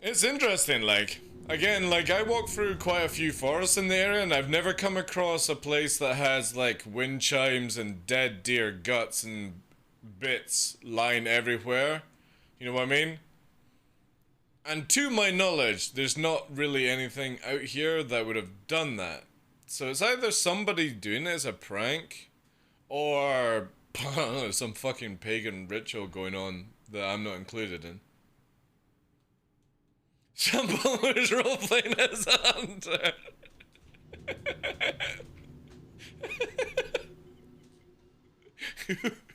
It's interesting, like, again, like, I walk through quite a few forests in the area, and I've never come across a place that has, like, wind chimes and dead deer guts and bits lying everywhere. You know what I mean? And to my knowledge, there's not really anything out here that would have done that. So it's either somebody doing it as a prank, or some fucking pagan ritual going on that I'm not included in. Shampoo was roleplaying as a hunter.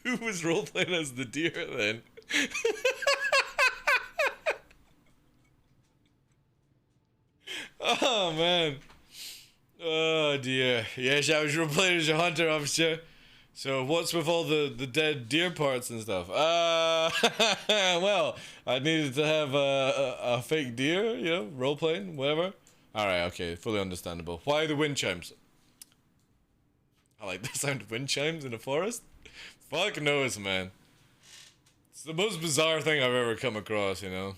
Who was roleplaying as the deer then? Oh man. Oh dear. Yes, I was roleplaying as a hunter, officer. So what's with all the dead deer parts and stuff? Well, I needed to have a fake deer, you know, role-playing, whatever. Alright, okay, fully understandable. Why the wind chimes? I like the sound of wind chimes in a forest? Fuck knows, man. It's the most bizarre thing I've ever come across, you know?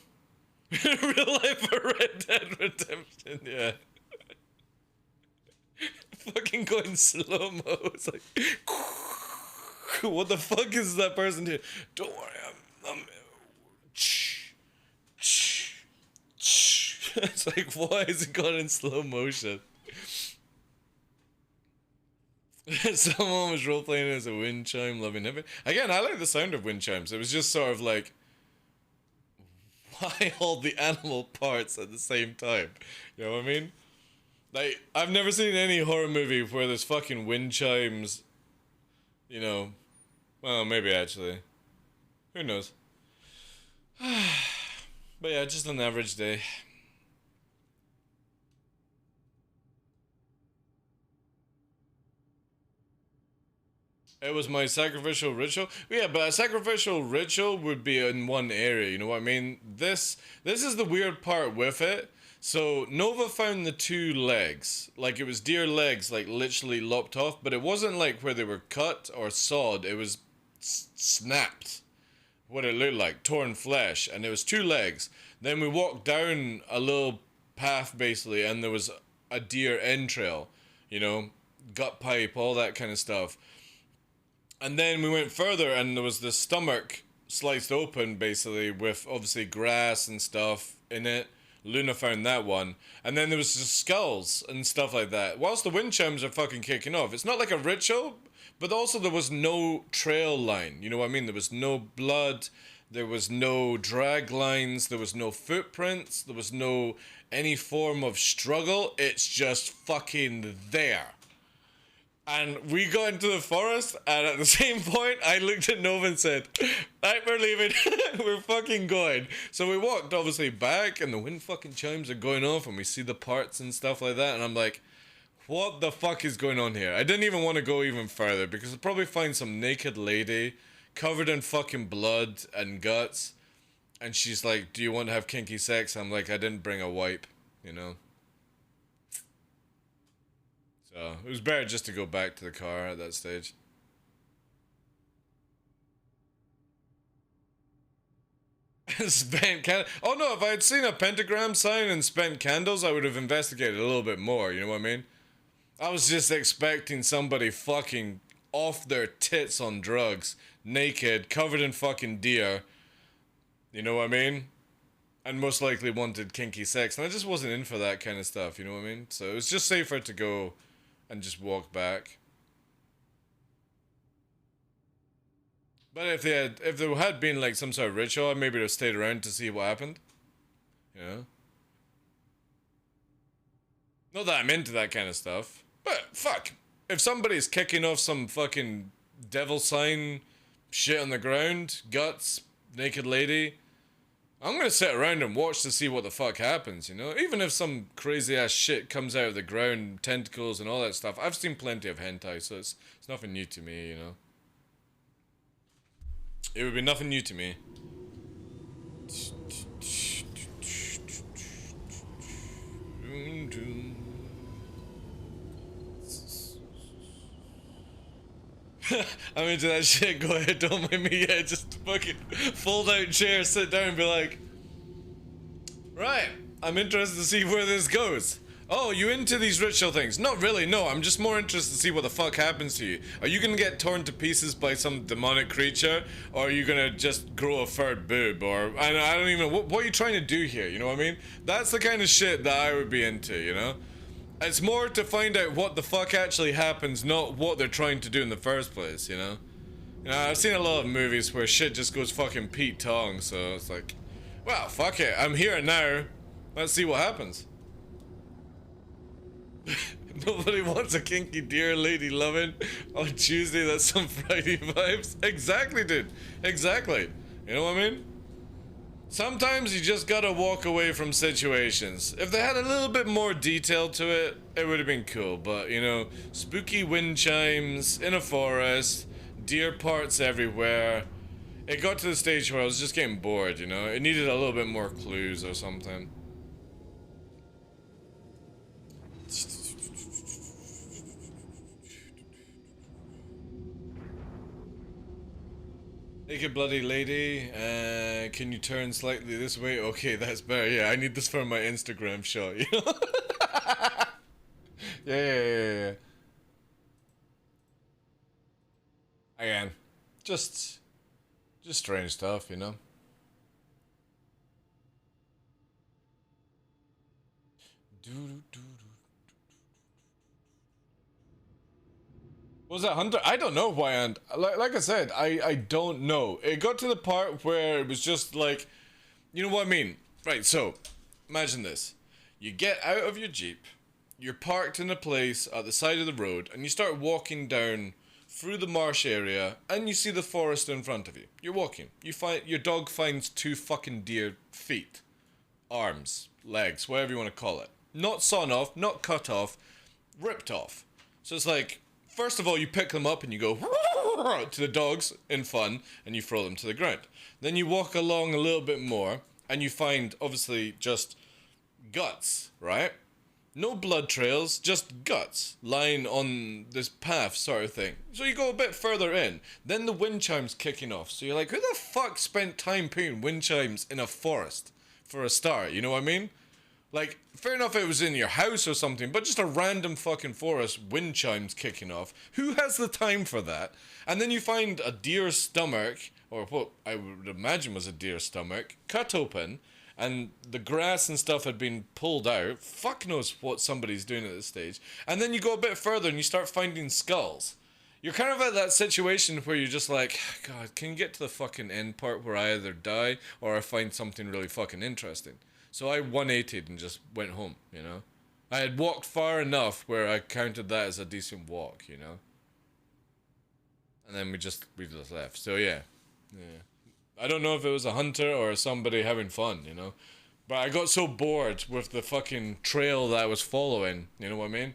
Real life for Red Dead Redemption, yeah. Fucking going slow-mo, it's like... What the fuck is that person doing? Don't worry, I'm it's like, why is it gone in slow motion? Someone was role-playing as a wind chime, loving it. Again, I like the sound of wind chimes. It was just sort of like, why all the animal parts at the same time? You know what I mean? Like, I've never seen any horror movie where there's fucking wind chimes, you know. Well, maybe actually. Who knows? But yeah, just an average day. It was my sacrificial ritual? Yeah, but a sacrificial ritual would be in one area, you know what I mean? This is the weird part with it. So, Nova found the two legs. Like, it was deer legs, like, literally lopped off. But it wasn't, like, where they were cut or sawed. It was snapped. What it looked like. Torn flesh. And it was two legs. Then we walked down a little path, basically, and there was a deer entrail. You know? Gut pipe, all that kind of stuff. And then we went further, and there was the stomach sliced open, basically, with, obviously, grass and stuff in it. Luna found that one. And then there was just skulls and stuff like that. Whilst the wind chimes are fucking kicking off. It's not like a ritual, but also there was no trail line. You know what I mean? There was no blood. There was no drag lines. There was no footprints. There was no any form of struggle. It's just fucking there. And we got into the forest, and at the same point, I looked at Nova and said, right, we're leaving, we're fucking going. So we walked, obviously, back, and the wind fucking chimes are going off, and we see the parts and stuff like that, and I'm like, what the fuck is going on here? I didn't even want to go even further, because I'll probably find some naked lady, covered in fucking blood and guts, and she's like, do you want to have kinky sex? I'm like, I didn't bring a wipe, you know? So, it was better just to go back to the car at that stage. Spent candles. Oh no, if I had seen a pentagram sign and spent candles, I would have investigated a little bit more, you know what I mean? I was just expecting somebody fucking off their tits on drugs, naked, covered in fucking deer, you know what I mean? And most likely wanted kinky sex, and I just wasn't in for that kind of stuff, you know what I mean? So it was just safer to go and just walk back. But if there had been like some sort of ritual, I maybe would have stayed around to see what happened. You know? Not that I'm into that kind of stuff. But fuck. If somebody's kicking off some fucking devil sign shit on the ground, guts, naked lady, I'm gonna sit around and watch to see what the fuck happens, you know? Even if some crazy ass shit comes out of the ground, tentacles and all that stuff. I've seen plenty of hentai, so it's nothing new to me, you know? It would be nothing new to me. I'm into that shit, go ahead, don't mind me, yeah, just fucking fold out chair, sit down and be like, right, I'm interested to see where this goes. Oh, you into these ritual things? Not really, no, I'm just more interested to see what the fuck happens to you. Are you gonna get torn to pieces by some demonic creature? Or are you gonna just grow a third boob? Or, I don't even know, what are you trying to do here, you know what I mean? That's the kind of shit that I would be into, you know? It's more to find out what the fuck actually happens, not what they're trying to do in the first place, you know? You know, I've seen a lot of movies where shit just goes fucking Pete Tong, so it's like, well, fuck it, I'm here now, let's see what happens. Nobody wants a kinky deer lady loving on Tuesday, that's some Friday vibes. Exactly, dude. Exactly. You know what I mean? Sometimes you just gotta walk away from situations. If they had a little bit more detail to it, it would have been cool. But, you know, spooky wind chimes in a forest, deer parts everywhere. It got to the stage where I was just getting bored, you know? It needed a little bit more clues or something. Naked bloody lady, can you turn slightly this way? Okay, that's better. Yeah, I need this for my Instagram shot, you know? Yeah. Again, just strange stuff, you know? Was that Hunter? I don't know why, and like I said, I don't know. It got to the part where it was just like, you know what I mean? Right, so, imagine this. You get out of your Jeep, you're parked in a place at the side of the road, and you start walking down through the marsh area, and you see the forest in front of you. You're walking. Your dog finds 2 fucking deer feet, arms, legs, whatever you want to call it. Not sawn off, not cut off, ripped off. So it's like, first of all, you pick them up and you go to the dogs in fun, and you throw them to the ground. Then you walk along a little bit more, and you find, obviously, just guts, right? No blood trails, just guts lying on this path sort of thing. So you go a bit further in, then the wind chimes kicking off. So you're like, who the fuck spent time putting wind chimes in a forest for a start, you know what I mean? Like, fair enough it was in your house or something, but just a random fucking forest, wind chimes kicking off. Who has the time for that? And then you find a deer's stomach, or what I would imagine was a deer's stomach, cut open, and the grass and stuff had been pulled out. Fuck knows what somebody's doing at this stage. And then you go a bit further and you start finding skulls. You're kind of at that situation where you're just like, God, can you get to the fucking end part where I either die or I find something really fucking interesting? So I 180'd and just went home, you know? I had walked far enough where I counted that as a decent walk, you know? And then we just left. So yeah. I don't know if it was a hunter or somebody having fun, you know? But I got so bored with the fucking trail that I was following, you know what I mean?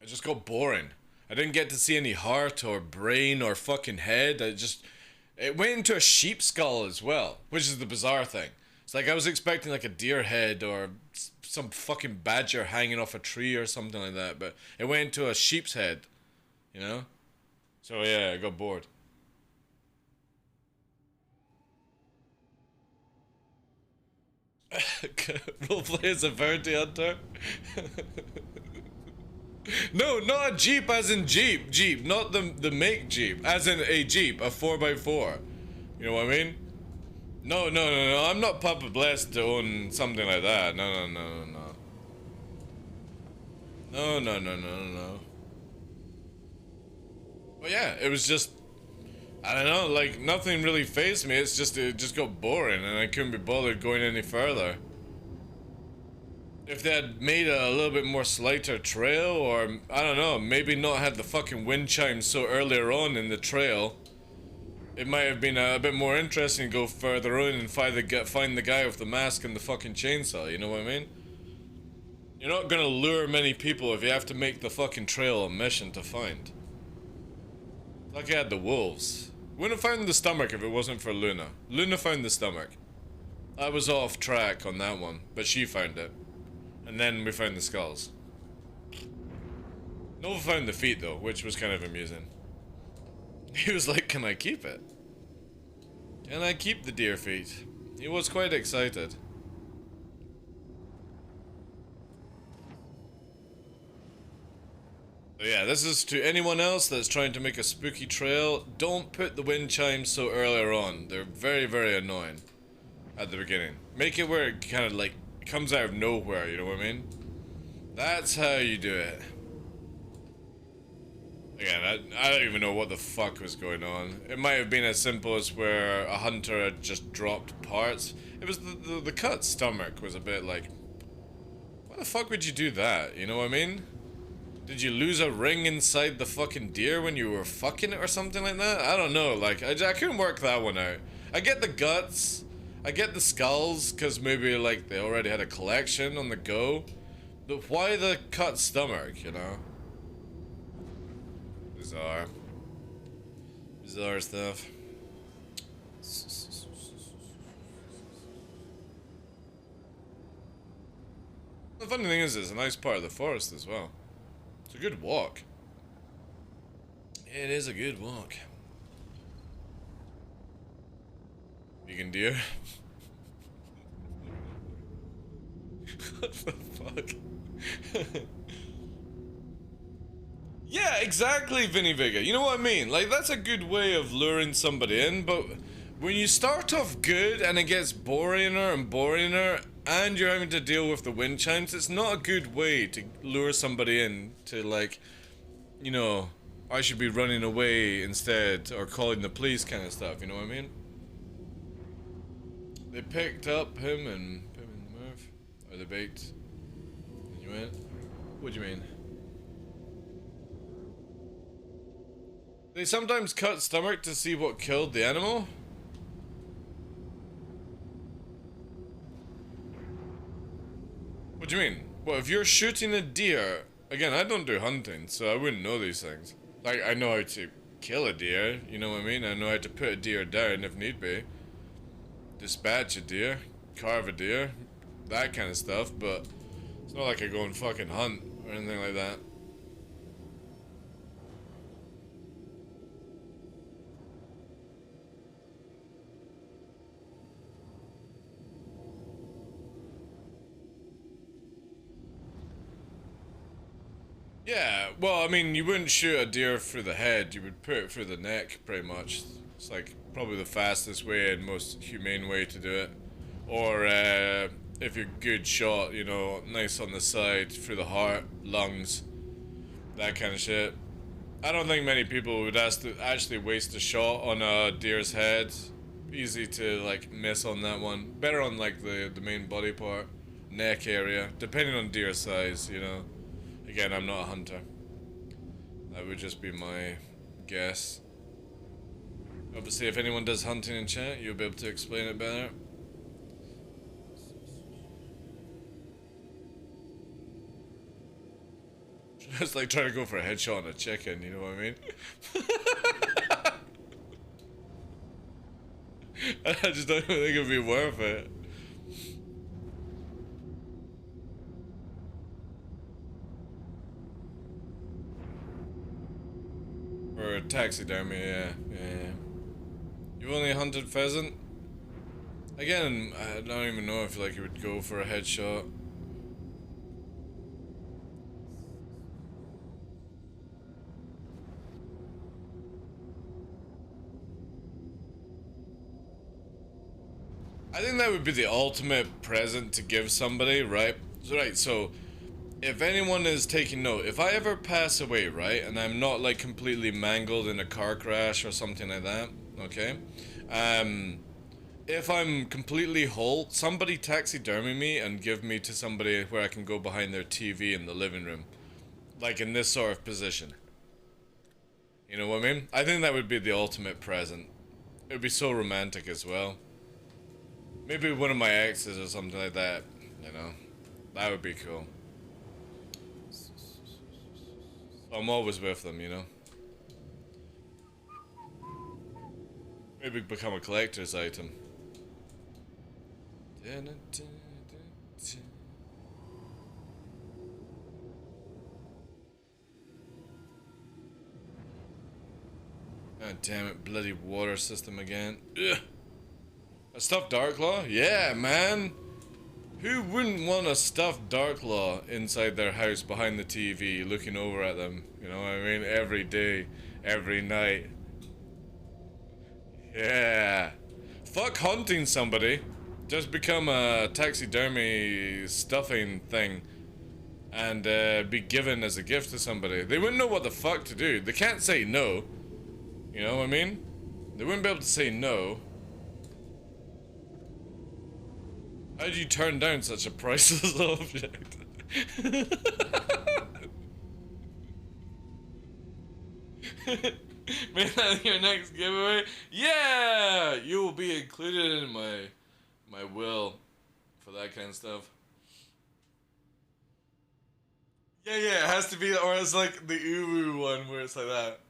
It just got boring. I didn't get to see any heart or brain or fucking head. It went into a sheep skull as well, which is the bizarre thing. It's like I was expecting like a deer head or some fucking badger hanging off a tree or something like that, but it went into a sheep's head, you know? So yeah, I got bored. Roleplay as a bounty hunter. No, not a Jeep as in Jeep, not the make Jeep, as in a Jeep, a 4x4. You know what I mean? No, I'm not Papa blessed to own something like that. No. No. But yeah, it was just, I don't know, like nothing really fazed me. It just got boring and I couldn't be bothered going any further. If they had made a little bit more slighter trail, or I don't know, maybe not had the fucking wind chimes so earlier on in the trail, it might have been a bit more interesting to go further in and find the guy with the mask and the fucking chainsaw, you know what I mean? You're not gonna lure many people if you have to make the fucking trail a mission to find. Like I had the wolves. Wouldn't have found the stomach if it wasn't for Luna. Luna found the stomach. I was off track on that one, but she found it. And then we found the skulls. Nova found the feet though, which was kind of amusing. He was like, can I keep it? Can I keep the deer feet? He was quite excited. So yeah, this is to anyone else that's trying to make a spooky trail. Don't put the wind chimes so earlier on. They're very, very annoying at the beginning. Make it where it kind of like comes out of nowhere, you know what I mean? That's how you do it. Again, I don't even know what the fuck was going on. It might have been as simple as where a hunter had just dropped parts. It was the cut stomach was a bit like, why the fuck would you do that? You know what I mean? Did you lose a ring inside the fucking deer when you were fucking it or something like that? I don't know, like, I couldn't work that one out. I get the guts, I get the skulls, because maybe, like, they already had a collection on the go. But why the cut stomach, you know? Bizarre. Bizarre stuff. The funny thing is, it's a nice part of the forest as well. It's a good walk. It is a good walk. Vegan deer. What the fuck? Yeah, exactly, Vinny Vega. You know what I mean? Like, that's a good way of luring somebody in, but when you start off good and it gets boringer and boringer, and you're having to deal with the wind chimes, it's not a good way to lure somebody in to, like, you know, I should be running away instead, or calling the police kind of stuff, you know what I mean? They picked up him and put him in the mouth, or the bait, and you went, what do you mean? They sometimes cut stomach to see what killed the animal? What do you mean? Well, if you're shooting a deer, again, I don't do hunting, so I wouldn't know these things. Like, I know how to kill a deer, you know what I mean? I know how to put a deer down if need be. Dispatch a deer, carve a deer, that kind of stuff, but it's not like I go and fucking hunt or anything like that. Yeah, well, I mean, you wouldn't shoot a deer through the head, you would put it through the neck, pretty much. It's like probably the fastest way and most humane way to do it. Or if you're a good shot, you know, nice on the side, through the heart, lungs, that kind of shit. I don't think many people would actually waste a shot on a deer's head. Easy to, like, miss on that one. Better on, like, the main body part, neck area, depending on deer size, you know. Again, I'm not a hunter. That would just be my guess. Obviously, if anyone does hunting in chat, you'll be able to explain it better. It's like trying to go for a headshot on a chicken, you know what I mean? I just don't think it'd be worth it. Or taxidermy, yeah. You've only hunted pheasant? Again, I don't even know if like it would go for a headshot. I think that would be the ultimate present to give somebody, right? So if anyone is taking note, if I ever pass away, right, and I'm not like completely mangled in a car crash or something like that, okay? If I'm completely whole, somebody taxidermy me and give me to somebody where I can go behind their TV in the living room. Like in this sort of position. You know what I mean? I think that would be the ultimate present. It would be so romantic as well. Maybe one of my exes or something like that, you know? That would be cool. I'm always with them, you know? Maybe become a collector's item. God damn it, bloody water system again. Ugh. A stuffed Darklaw? Yeah, man! Who wouldn't want a stuffed Darklaw inside their house behind the TV, looking over at them? You know what I mean? Every day, every night. Yeah. Fuck hunting somebody. Just become a taxidermy stuffing thing and be given as a gift to somebody. They wouldn't know what the fuck to do. They can't say no. You know what I mean? They wouldn't be able to say no. How do you turn down such a priceless object? Make that your next giveaway? Yeah! You will be included in my will for that kind of stuff. Yeah, it has to be, or it's like the uwu one where it's like that.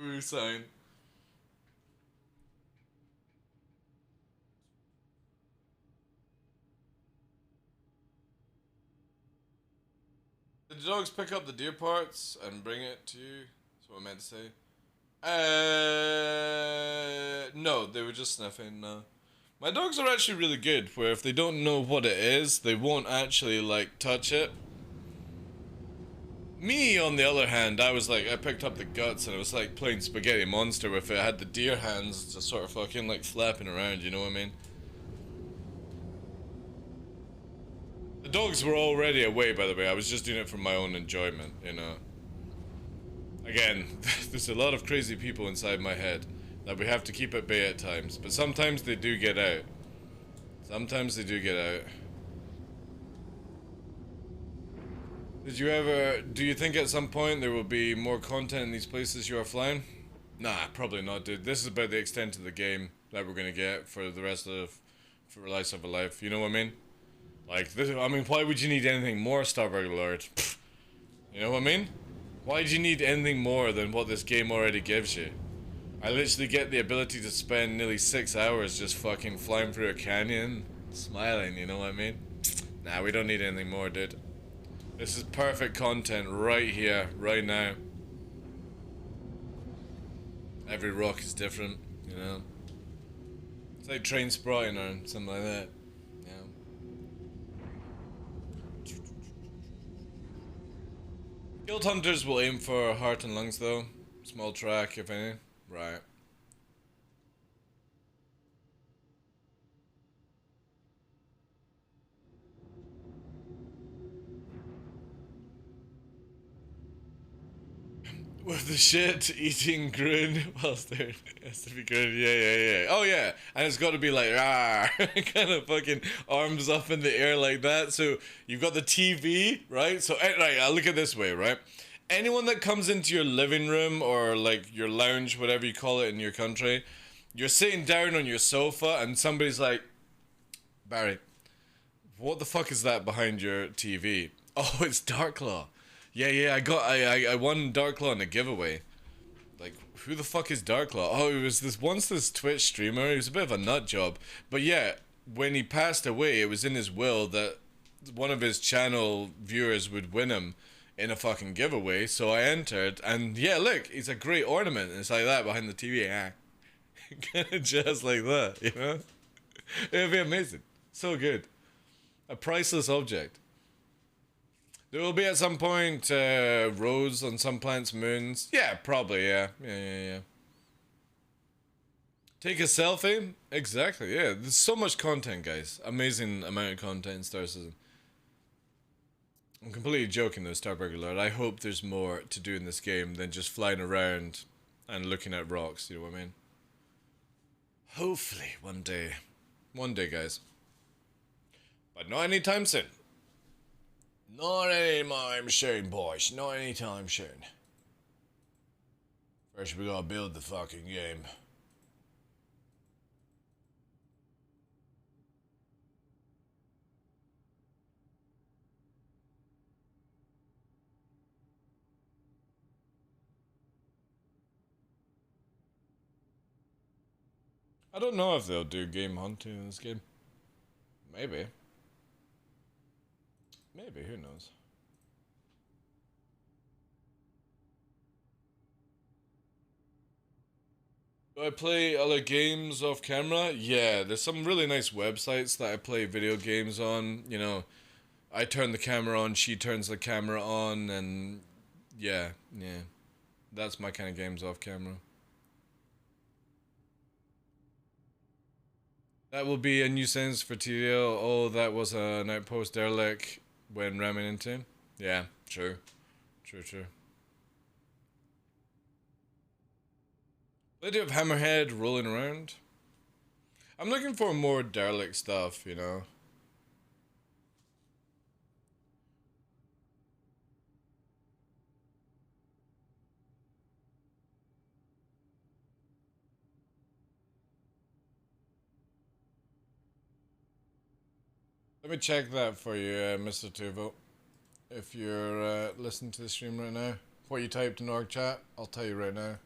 Uwu sign. Did the dogs pick up the deer parts and bring it to you? That's what I meant to say. No, they were just sniffing, no. My dogs are actually really good, where if they don't know what it is, they won't actually, like, touch it. Me, on the other hand, I picked up the guts and it was like playing Spaghetti Monster with it. I had the deer hands just sort of fucking, like, flapping around, you know what I mean? The dogs were already away, by the way. I was just doing it for my own enjoyment, you know? Again, there's a lot of crazy people inside my head that we have to keep at bay at times, but sometimes they do get out. Sometimes they do get out. Do you think at some point there will be more content in these places you are flying? Nah, probably not, dude. This is about the extent of the game that we're gonna get for the rest of, for Life of a Life, you know what I mean? Like, this, I mean, why would you need anything more, Starburg Lord? Pfft. You know what I mean? Why do you need anything more than what this game already gives you? I literally get the ability to spend nearly 6 hours just fucking flying through a canyon, smiling, you know what I mean? Nah, we don't need anything more, dude. This is perfect content right here, right now. Every rock is different, you know? It's like train spotting or something like that. Guild Hunters will aim for heart and lungs though. Small track, if any. Right. With the shit eating Grun whilst there has to be good. Yeah. Oh yeah. And it's got to be like ah kind of fucking arms up in the air like that. So you've got the TV, right? So right, I'll look at it this way, right? Anyone that comes into your living room or like your lounge, whatever you call it in your country, you're sitting down on your sofa and somebody's like, Barry, what the fuck is that behind your TV? Oh, it's Darklaw. Yeah, I won Darklaw in a giveaway. Like, who the fuck is Darklaw? Oh, it was this Twitch streamer. He was a bit of a nut job. But yeah, when he passed away, it was in his will that one of his channel viewers would win him in a fucking giveaway. So I entered, and yeah, look, he's a great ornament. It's like that behind the TV. kind of jazz like that, you know? It'd be amazing. So good. A priceless object. There will be at some point roads on some planets' moons. Yeah, probably, yeah. Yeah. Take a selfie? Exactly, yeah. There's so much content, guys. Amazing amount of content in Star Citizen. I'm completely joking though, TheDarkLaw. I hope there's more to do in this game than just flying around and looking at rocks, you know what I mean? Hopefully, one day. One day, guys. But not anytime soon. Not anytime soon, boys. Not anytime soon. First, we gotta build the fucking game. I don't know if they'll do game hunting in this game. Maybe. Maybe, who knows? Do I play other games off camera? Yeah, there's some really nice websites that I play video games on. You know, I turn the camera on, she turns the camera on, and yeah. That's my kind of games off camera. That will be a new sentence for TDL. Oh, that was an outpost derelict when ramming into him. Yeah, true. True. Lady of Hammerhead rolling around. I'm looking for more derelict stuff, you know. Let me check that for you, Mr. Tuvo. If you're listening to the stream right now, what you typed in org chat, I'll tell you right now.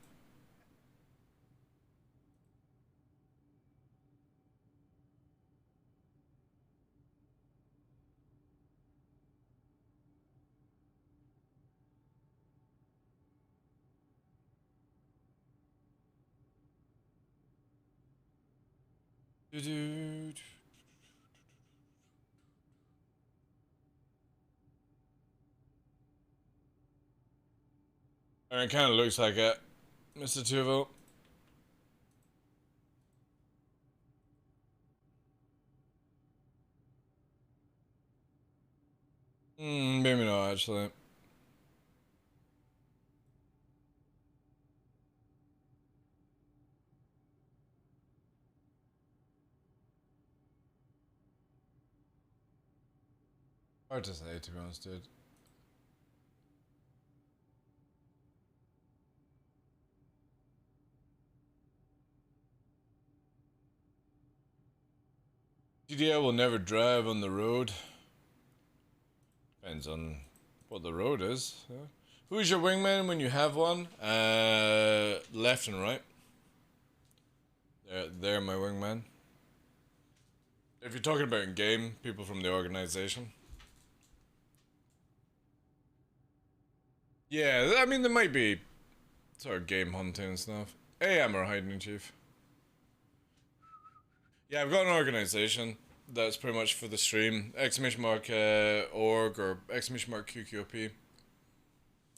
It kind of looks like it, Mr. Tuvo. Maybe not, actually. Hard to say, to be honest, dude. GDI will never drive on the road. Depends on what the road is. Yeah. Who's your wingman when you have one? Left and right. They're my wingman. If you're talking about in-game, people from the organization. Yeah, I mean, there might be sort of game hunting and stuff. Hey, I'm our hiding chief. Yeah, I've got an organization that's pretty much for the stream. ! Org or ! QQOP.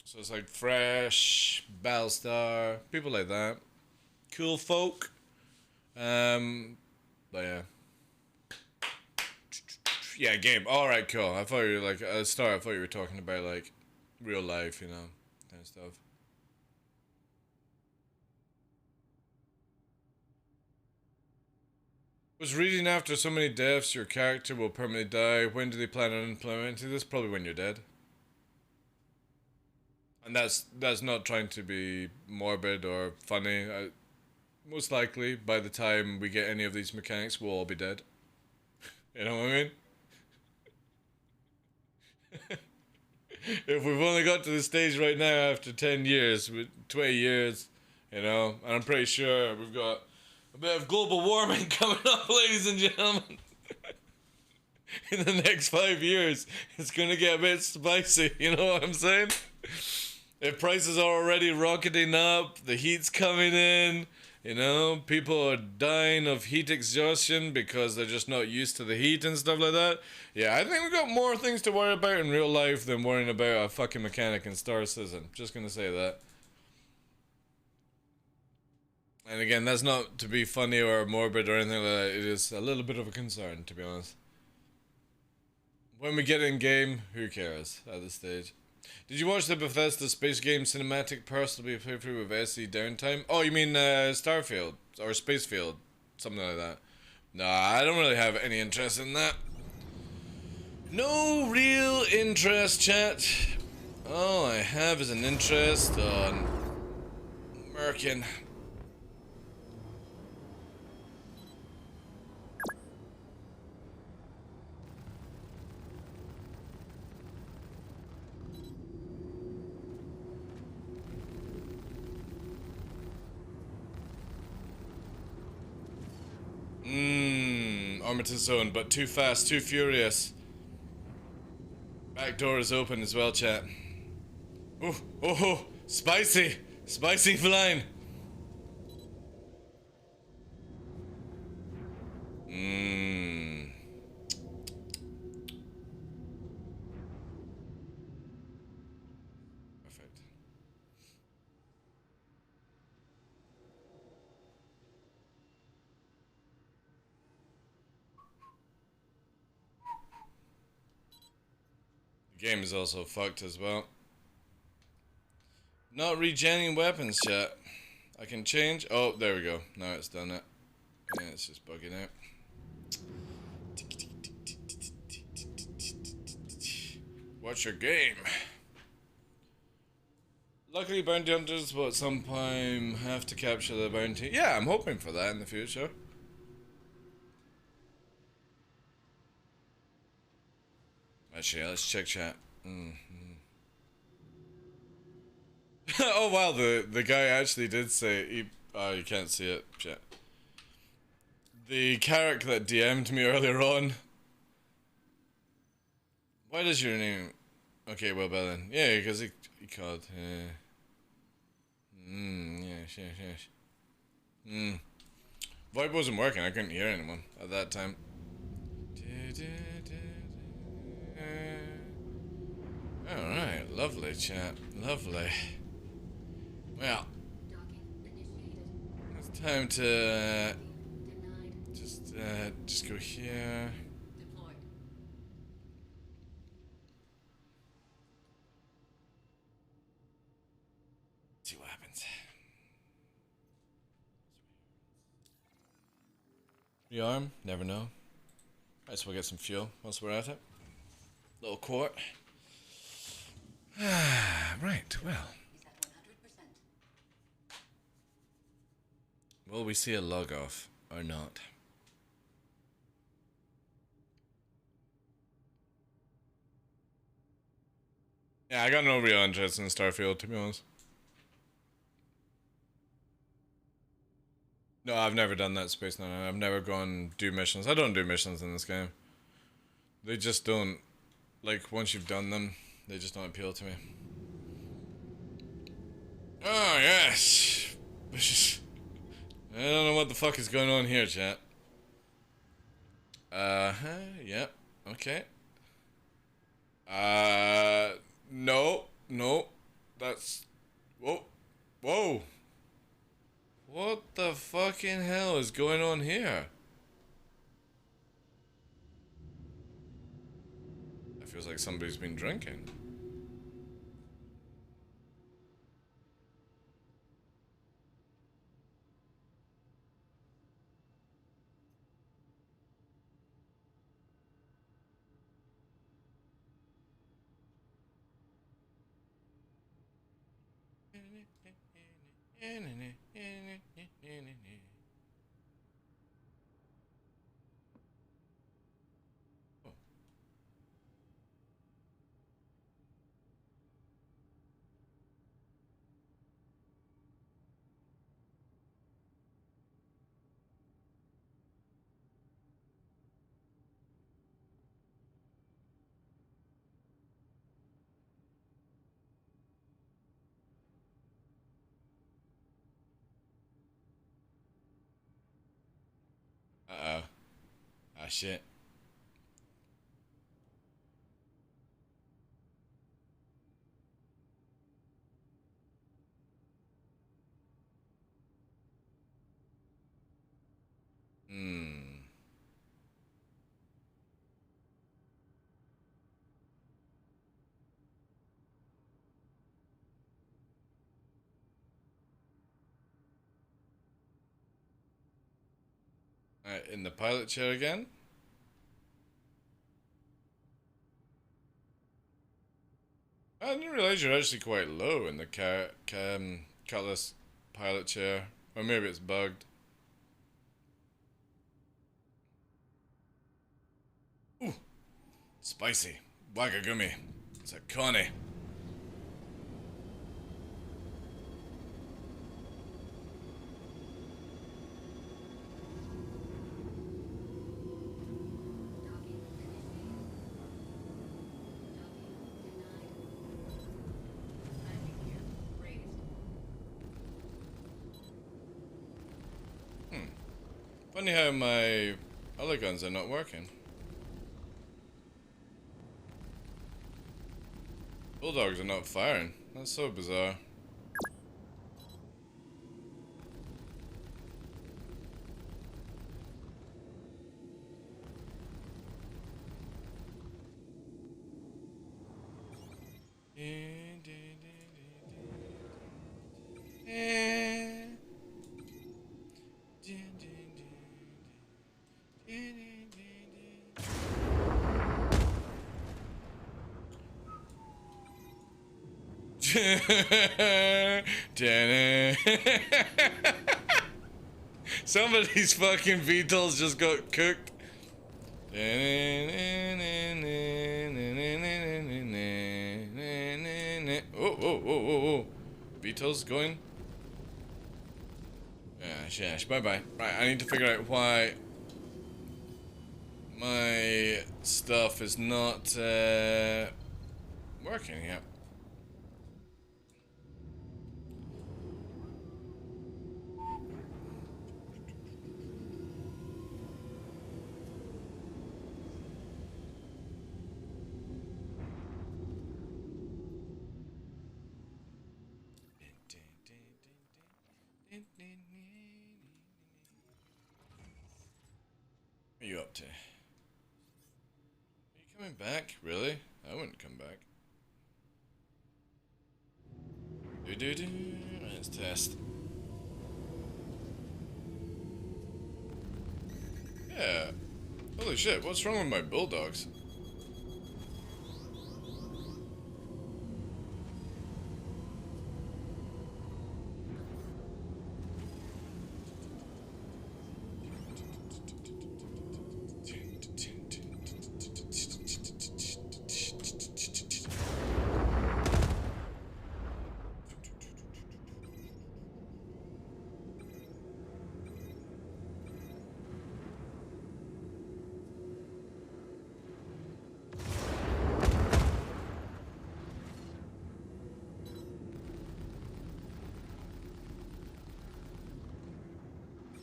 So it's like Fresh, Battlestar, people like that. Cool folk. But yeah. Yeah, game. Alright, cool. I thought you were like, I thought you were talking about like real life, you know, kind of stuff. Was reading after so many deaths, your character will permanently die. When do they plan on implementing this? Probably when you're dead. And that's not trying to be morbid or funny. Most likely, by the time we get any of these mechanics, we'll all be dead. You know what I mean? If we've only got to the stage right now after 10 years, 20 years, you know, and I'm pretty sure we've got a bit of global warming coming up, ladies and gentlemen. In the next 5 years, it's gonna get a bit spicy, you know what I'm saying? If prices are already rocketing up, the heat's coming in, You know, people are dying of heat exhaustion because they're just not used to the heat and stuff like that. Yeah, I think we've got more things to worry about in real life than worrying about a fucking mechanic in Star Citizen. Just gonna say that. And again, that's not to be funny or morbid or anything like that. It is a little bit of a concern, to be honest. When we get in game, who cares at this stage? Did you watch the Bethesda Space Game cinematic personally playthrough with SE downtime? Oh, you mean Starfield or Spacefield, something like that. Nah, I don't really have any interest in that. No real interest, chat. All I have is an interest on Merkin. Armitage Zone, but too fast, too furious. Back door is open as well, chat. Oh, oh, oh, spicy, spicy flying. Perfect. The game is also fucked as well. Not regenerating weapons, chat. I can change. Oh, there we go. Now it's done it. Yeah, it's just bugging out. What's your game? Luckily, bounty hunters will at some time have to capture the bounty. Yeah, I'm hoping for that in the future. Actually, let's check chat. Oh wow, the guy actually did say he. Oh, you can't see it, chat. The character that DM'd me earlier on. Why does your name? Okay, well, then. Yeah, because he called. Yes. VoIP wasn't working. I couldn't hear anyone at that time. Alright, lovely chat. Lovely. Well, it's time to just go here. Deployed. See what happens. Rearm, never know. Might as well get some fuel once we're at it. Little quart. Right, well. Is at 100%. Will we see a log off or not? Yeah, I got no real interest in Starfield, to be honest. No, I've never done that Space Nine. I've never gone do missions. I don't do missions in this game. They just don't, like, once you've done them, they just don't appeal to me. Oh, yes! I don't know what the fuck is going on here, chat. Yep, okay. No, that's, whoa. What the fucking hell is going on here? It feels like somebody's been drinking. shit. Alright, in the pilot chair again. I didn't realize you're actually quite low in the Cutlass pilot chair. Or maybe it's bugged. Ooh, spicy. Wakagumi. It's a Connie. Funny how my other guns are not working. Bulldogs are not firing. That's so bizarre. Somebody's fucking VTOLs just got cooked. Oh. VTOLs going. Shash, bye bye. Right, I need to figure out why my stuff is not working yet. What are you up to? Are you coming back? Really? I wouldn't come back. Let's test. Yeah. Holy shit, what's wrong with my bulldogs?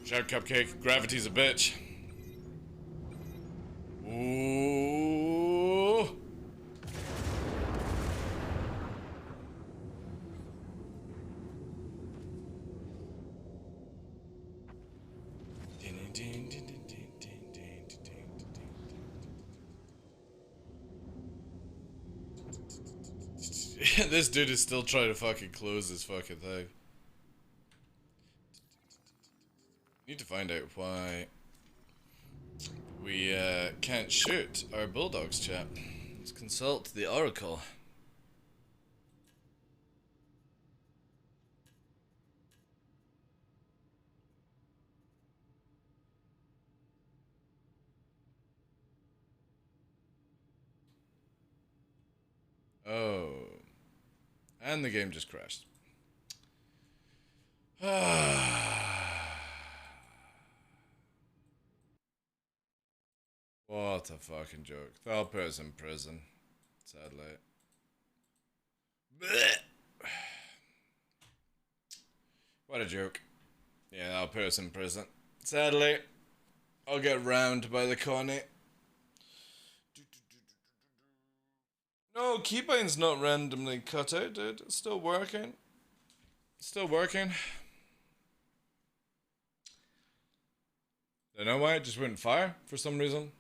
Shout Cupcake, gravity's a bitch. Ooh. This dude is still trying to fucking close this fucking thing. Need to find out why we can't shoot our bulldogs, chat. Let's consult the oracle. Oh. And the game just crashed. What a fucking joke. They'll put us in prison. Sadly. Blech. What a joke. Yeah, they'll put us in prison. Sadly. I'll get round by the Connie. No, keybind's not randomly cut out, dude. It's still working. Still working. Don't know why it just wouldn't fire for some reason.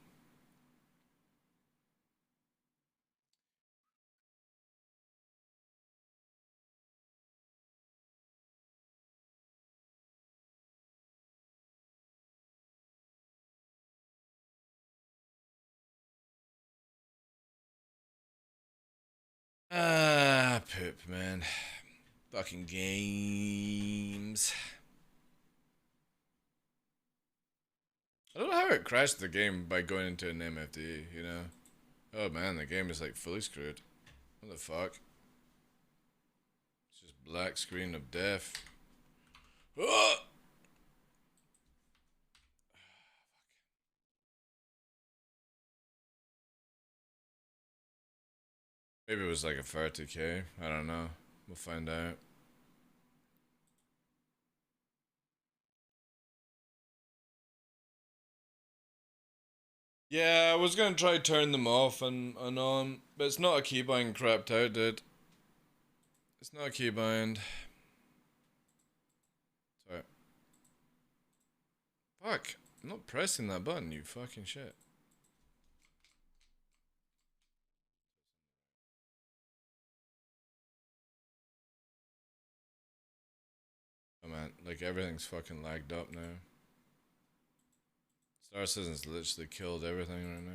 Ah, poop, man. Fucking games. I don't know how it crashed the game by going into an MFD, you know? Oh man, the game is like fully screwed. What the fuck? It's just black screen of death. Oh! Maybe it was like a 30k. I don't know. We'll find out. Yeah, I was gonna try turn them off and on, but it's not a keybind crapped out, dude. It's not a keybind. Sorry. Fuck. I'm not pressing that button, you fucking shit. Oh man, like everything's fucking lagged up now. Star Citizen's literally killed everything right now.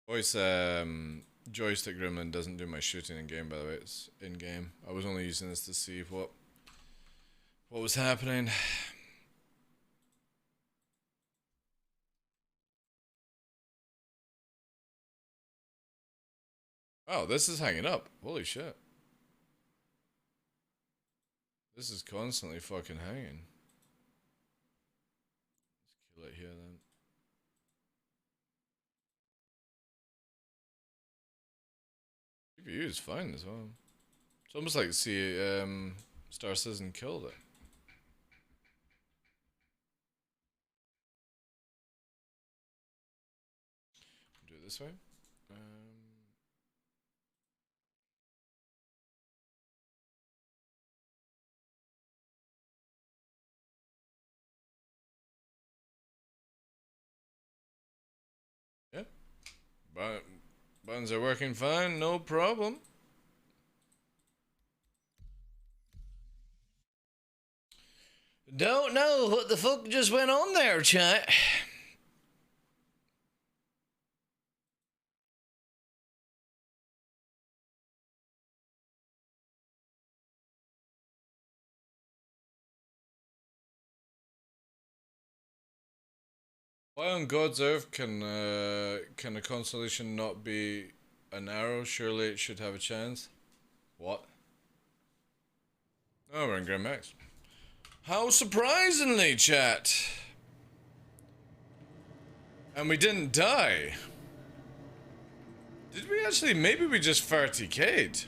Voice, joystick gremlin doesn't do my shooting in game, by the way. It's in game. I was only using this to see what was happening. Oh, this is hanging up. Holy shit. This is constantly fucking hanging. Let's kill it here then. CPU is fine as well. It's almost like Star Citizen killed it. Do it this way. Yeah. Buttons are working fine, no problem. Don't know what the fuck just went on there, chat. Why on God's earth can a constellation not be an arrow? Surely it should have a chance. What? Oh, we're in Grim Max. How surprisingly, chat. And we didn't die. Did we actually? Maybe we just 30k'd.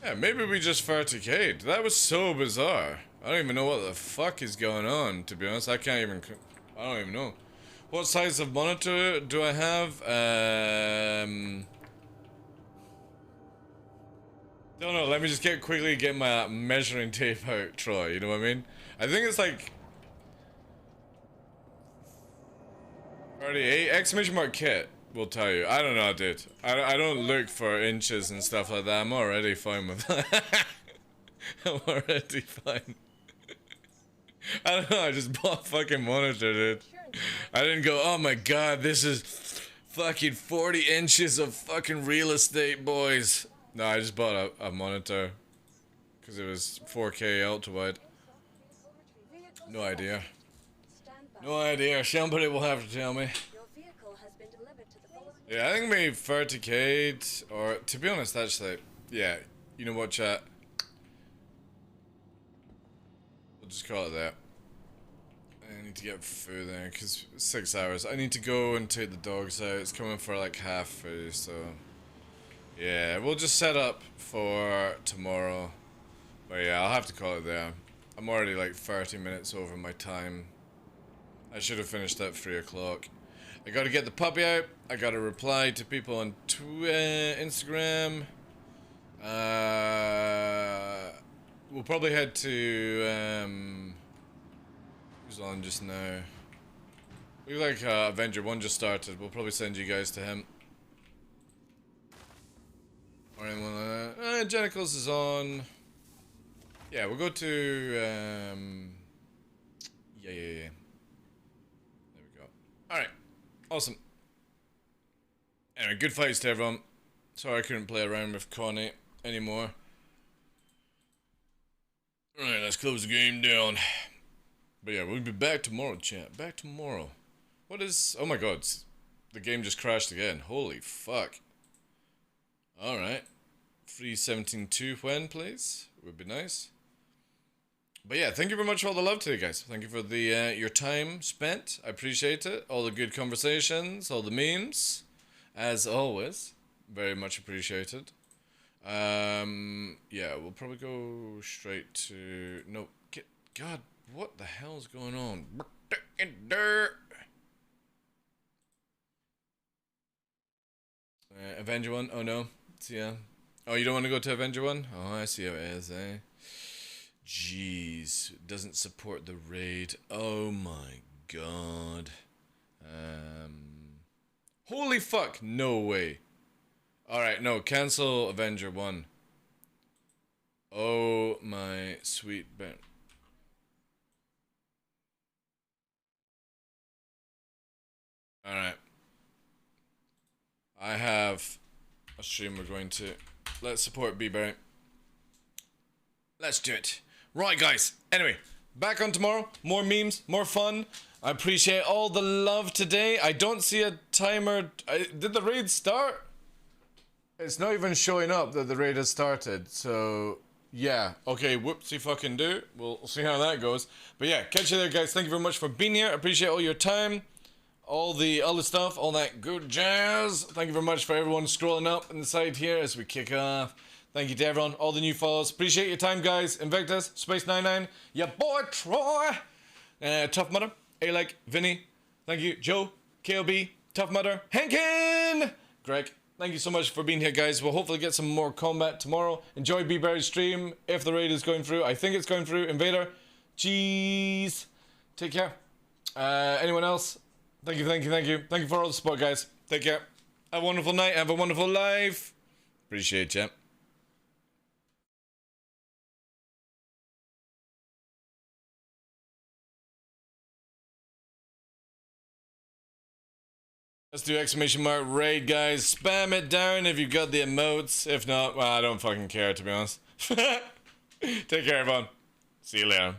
Yeah, maybe we just 30k'd. That was so bizarre. I don't even know what the fuck is going on, to be honest. I don't even know. What size of monitor do I have? Don't know, let me just quickly get my measuring tape out, Troy, you know what I mean? I think it's like 38, exclamation mark kit will tell you. I don't know, dude. I don't look for inches and stuff like that. I'm already fine with that. I'm already fine. I don't know, I just bought a fucking monitor, dude. I didn't go, oh my god, this is fucking 40 inches of fucking real estate, boys. No, I just bought a monitor. Because it was 4K ultra wide. No idea. No idea. Somebody will have to tell me. Yeah, I think maybe 30k'd, or to be honest, actually, yeah, you know what, chat? We'll just call it that. I need to get food there, because 6 hours. I need to go and take the dogs out. It's coming for like half food, so Yeah, we'll just set up for tomorrow. But yeah, I'll have to call it there. I'm already like 30 minutes over my time. I should have finished at 3 o'clock. I gotta get the puppy out. I gotta reply to people on Instagram. We'll probably head to, who's on just now? Looks like Avenger 1 just started. We'll probably send you guys to him. Or anyone like that. Genicals is on. Yeah, we'll go to, yeah. There we go. Alright. Awesome. Anyway, good fights to everyone. Sorry I couldn't play around with Connie anymore. Alright, let's close the game down. But yeah, we'll be back tomorrow, chat. Back tomorrow. What is... Oh my god. The game just crashed again. Holy fuck. Alright. 317.2 when, please? Would be nice. But yeah, thank you very much for all the love today, guys. Thank you for the your time spent. I appreciate it. All the good conversations, all the memes. As always. Very much appreciated. Yeah, we'll probably go straight to... No, God, what the hell's going on? Avenger 1? Oh no. Yeah. Oh, you don't want to go to Avenger 1? Oh, I see how it is, eh? Jeez. Doesn't support the raid. Oh my god. Holy fuck. No way. Alright, no. Cancel Avenger 1. Oh my sweet ben. Alright. I have a stream we're going to. Let's support B-Berry. Let's do it. Right, guys. Anyway, back on tomorrow. More memes, more fun. I appreciate all the love today. I don't see a timer. Did the raid start? It's not even showing up that the raid has started. So, yeah. Okay, whoopsie fucking do. We'll see how that goes. But yeah, catch you there, guys. Thank you very much for being here. I appreciate all your time. All the other stuff, all that good jazz. Thank you very much for everyone scrolling up in the side here as we kick off. Thank you to everyone, all the new follows. Appreciate your time, guys. Invictus, Space99, your boy Troy, Tough Mudder, A-Like, Vinny. Thank you, Joe, KLB, Tough Mudder, Henkin, Greg. Thank you so much for being here, guys. We'll hopefully get some more combat tomorrow. Enjoy B-Berry's stream if the raid is going through. I think it's going through. Invader, jeez. Take care. Anyone else? Thank you, thank you, thank you. Thank you for all the support, guys. Take care. Have a wonderful night. Have a wonderful life. Appreciate you. Let's do exclamation mark raid, guys. Spam it down if you've got the emotes. If not, well, I don't fucking care, to be honest. Take care, everyone. See you later.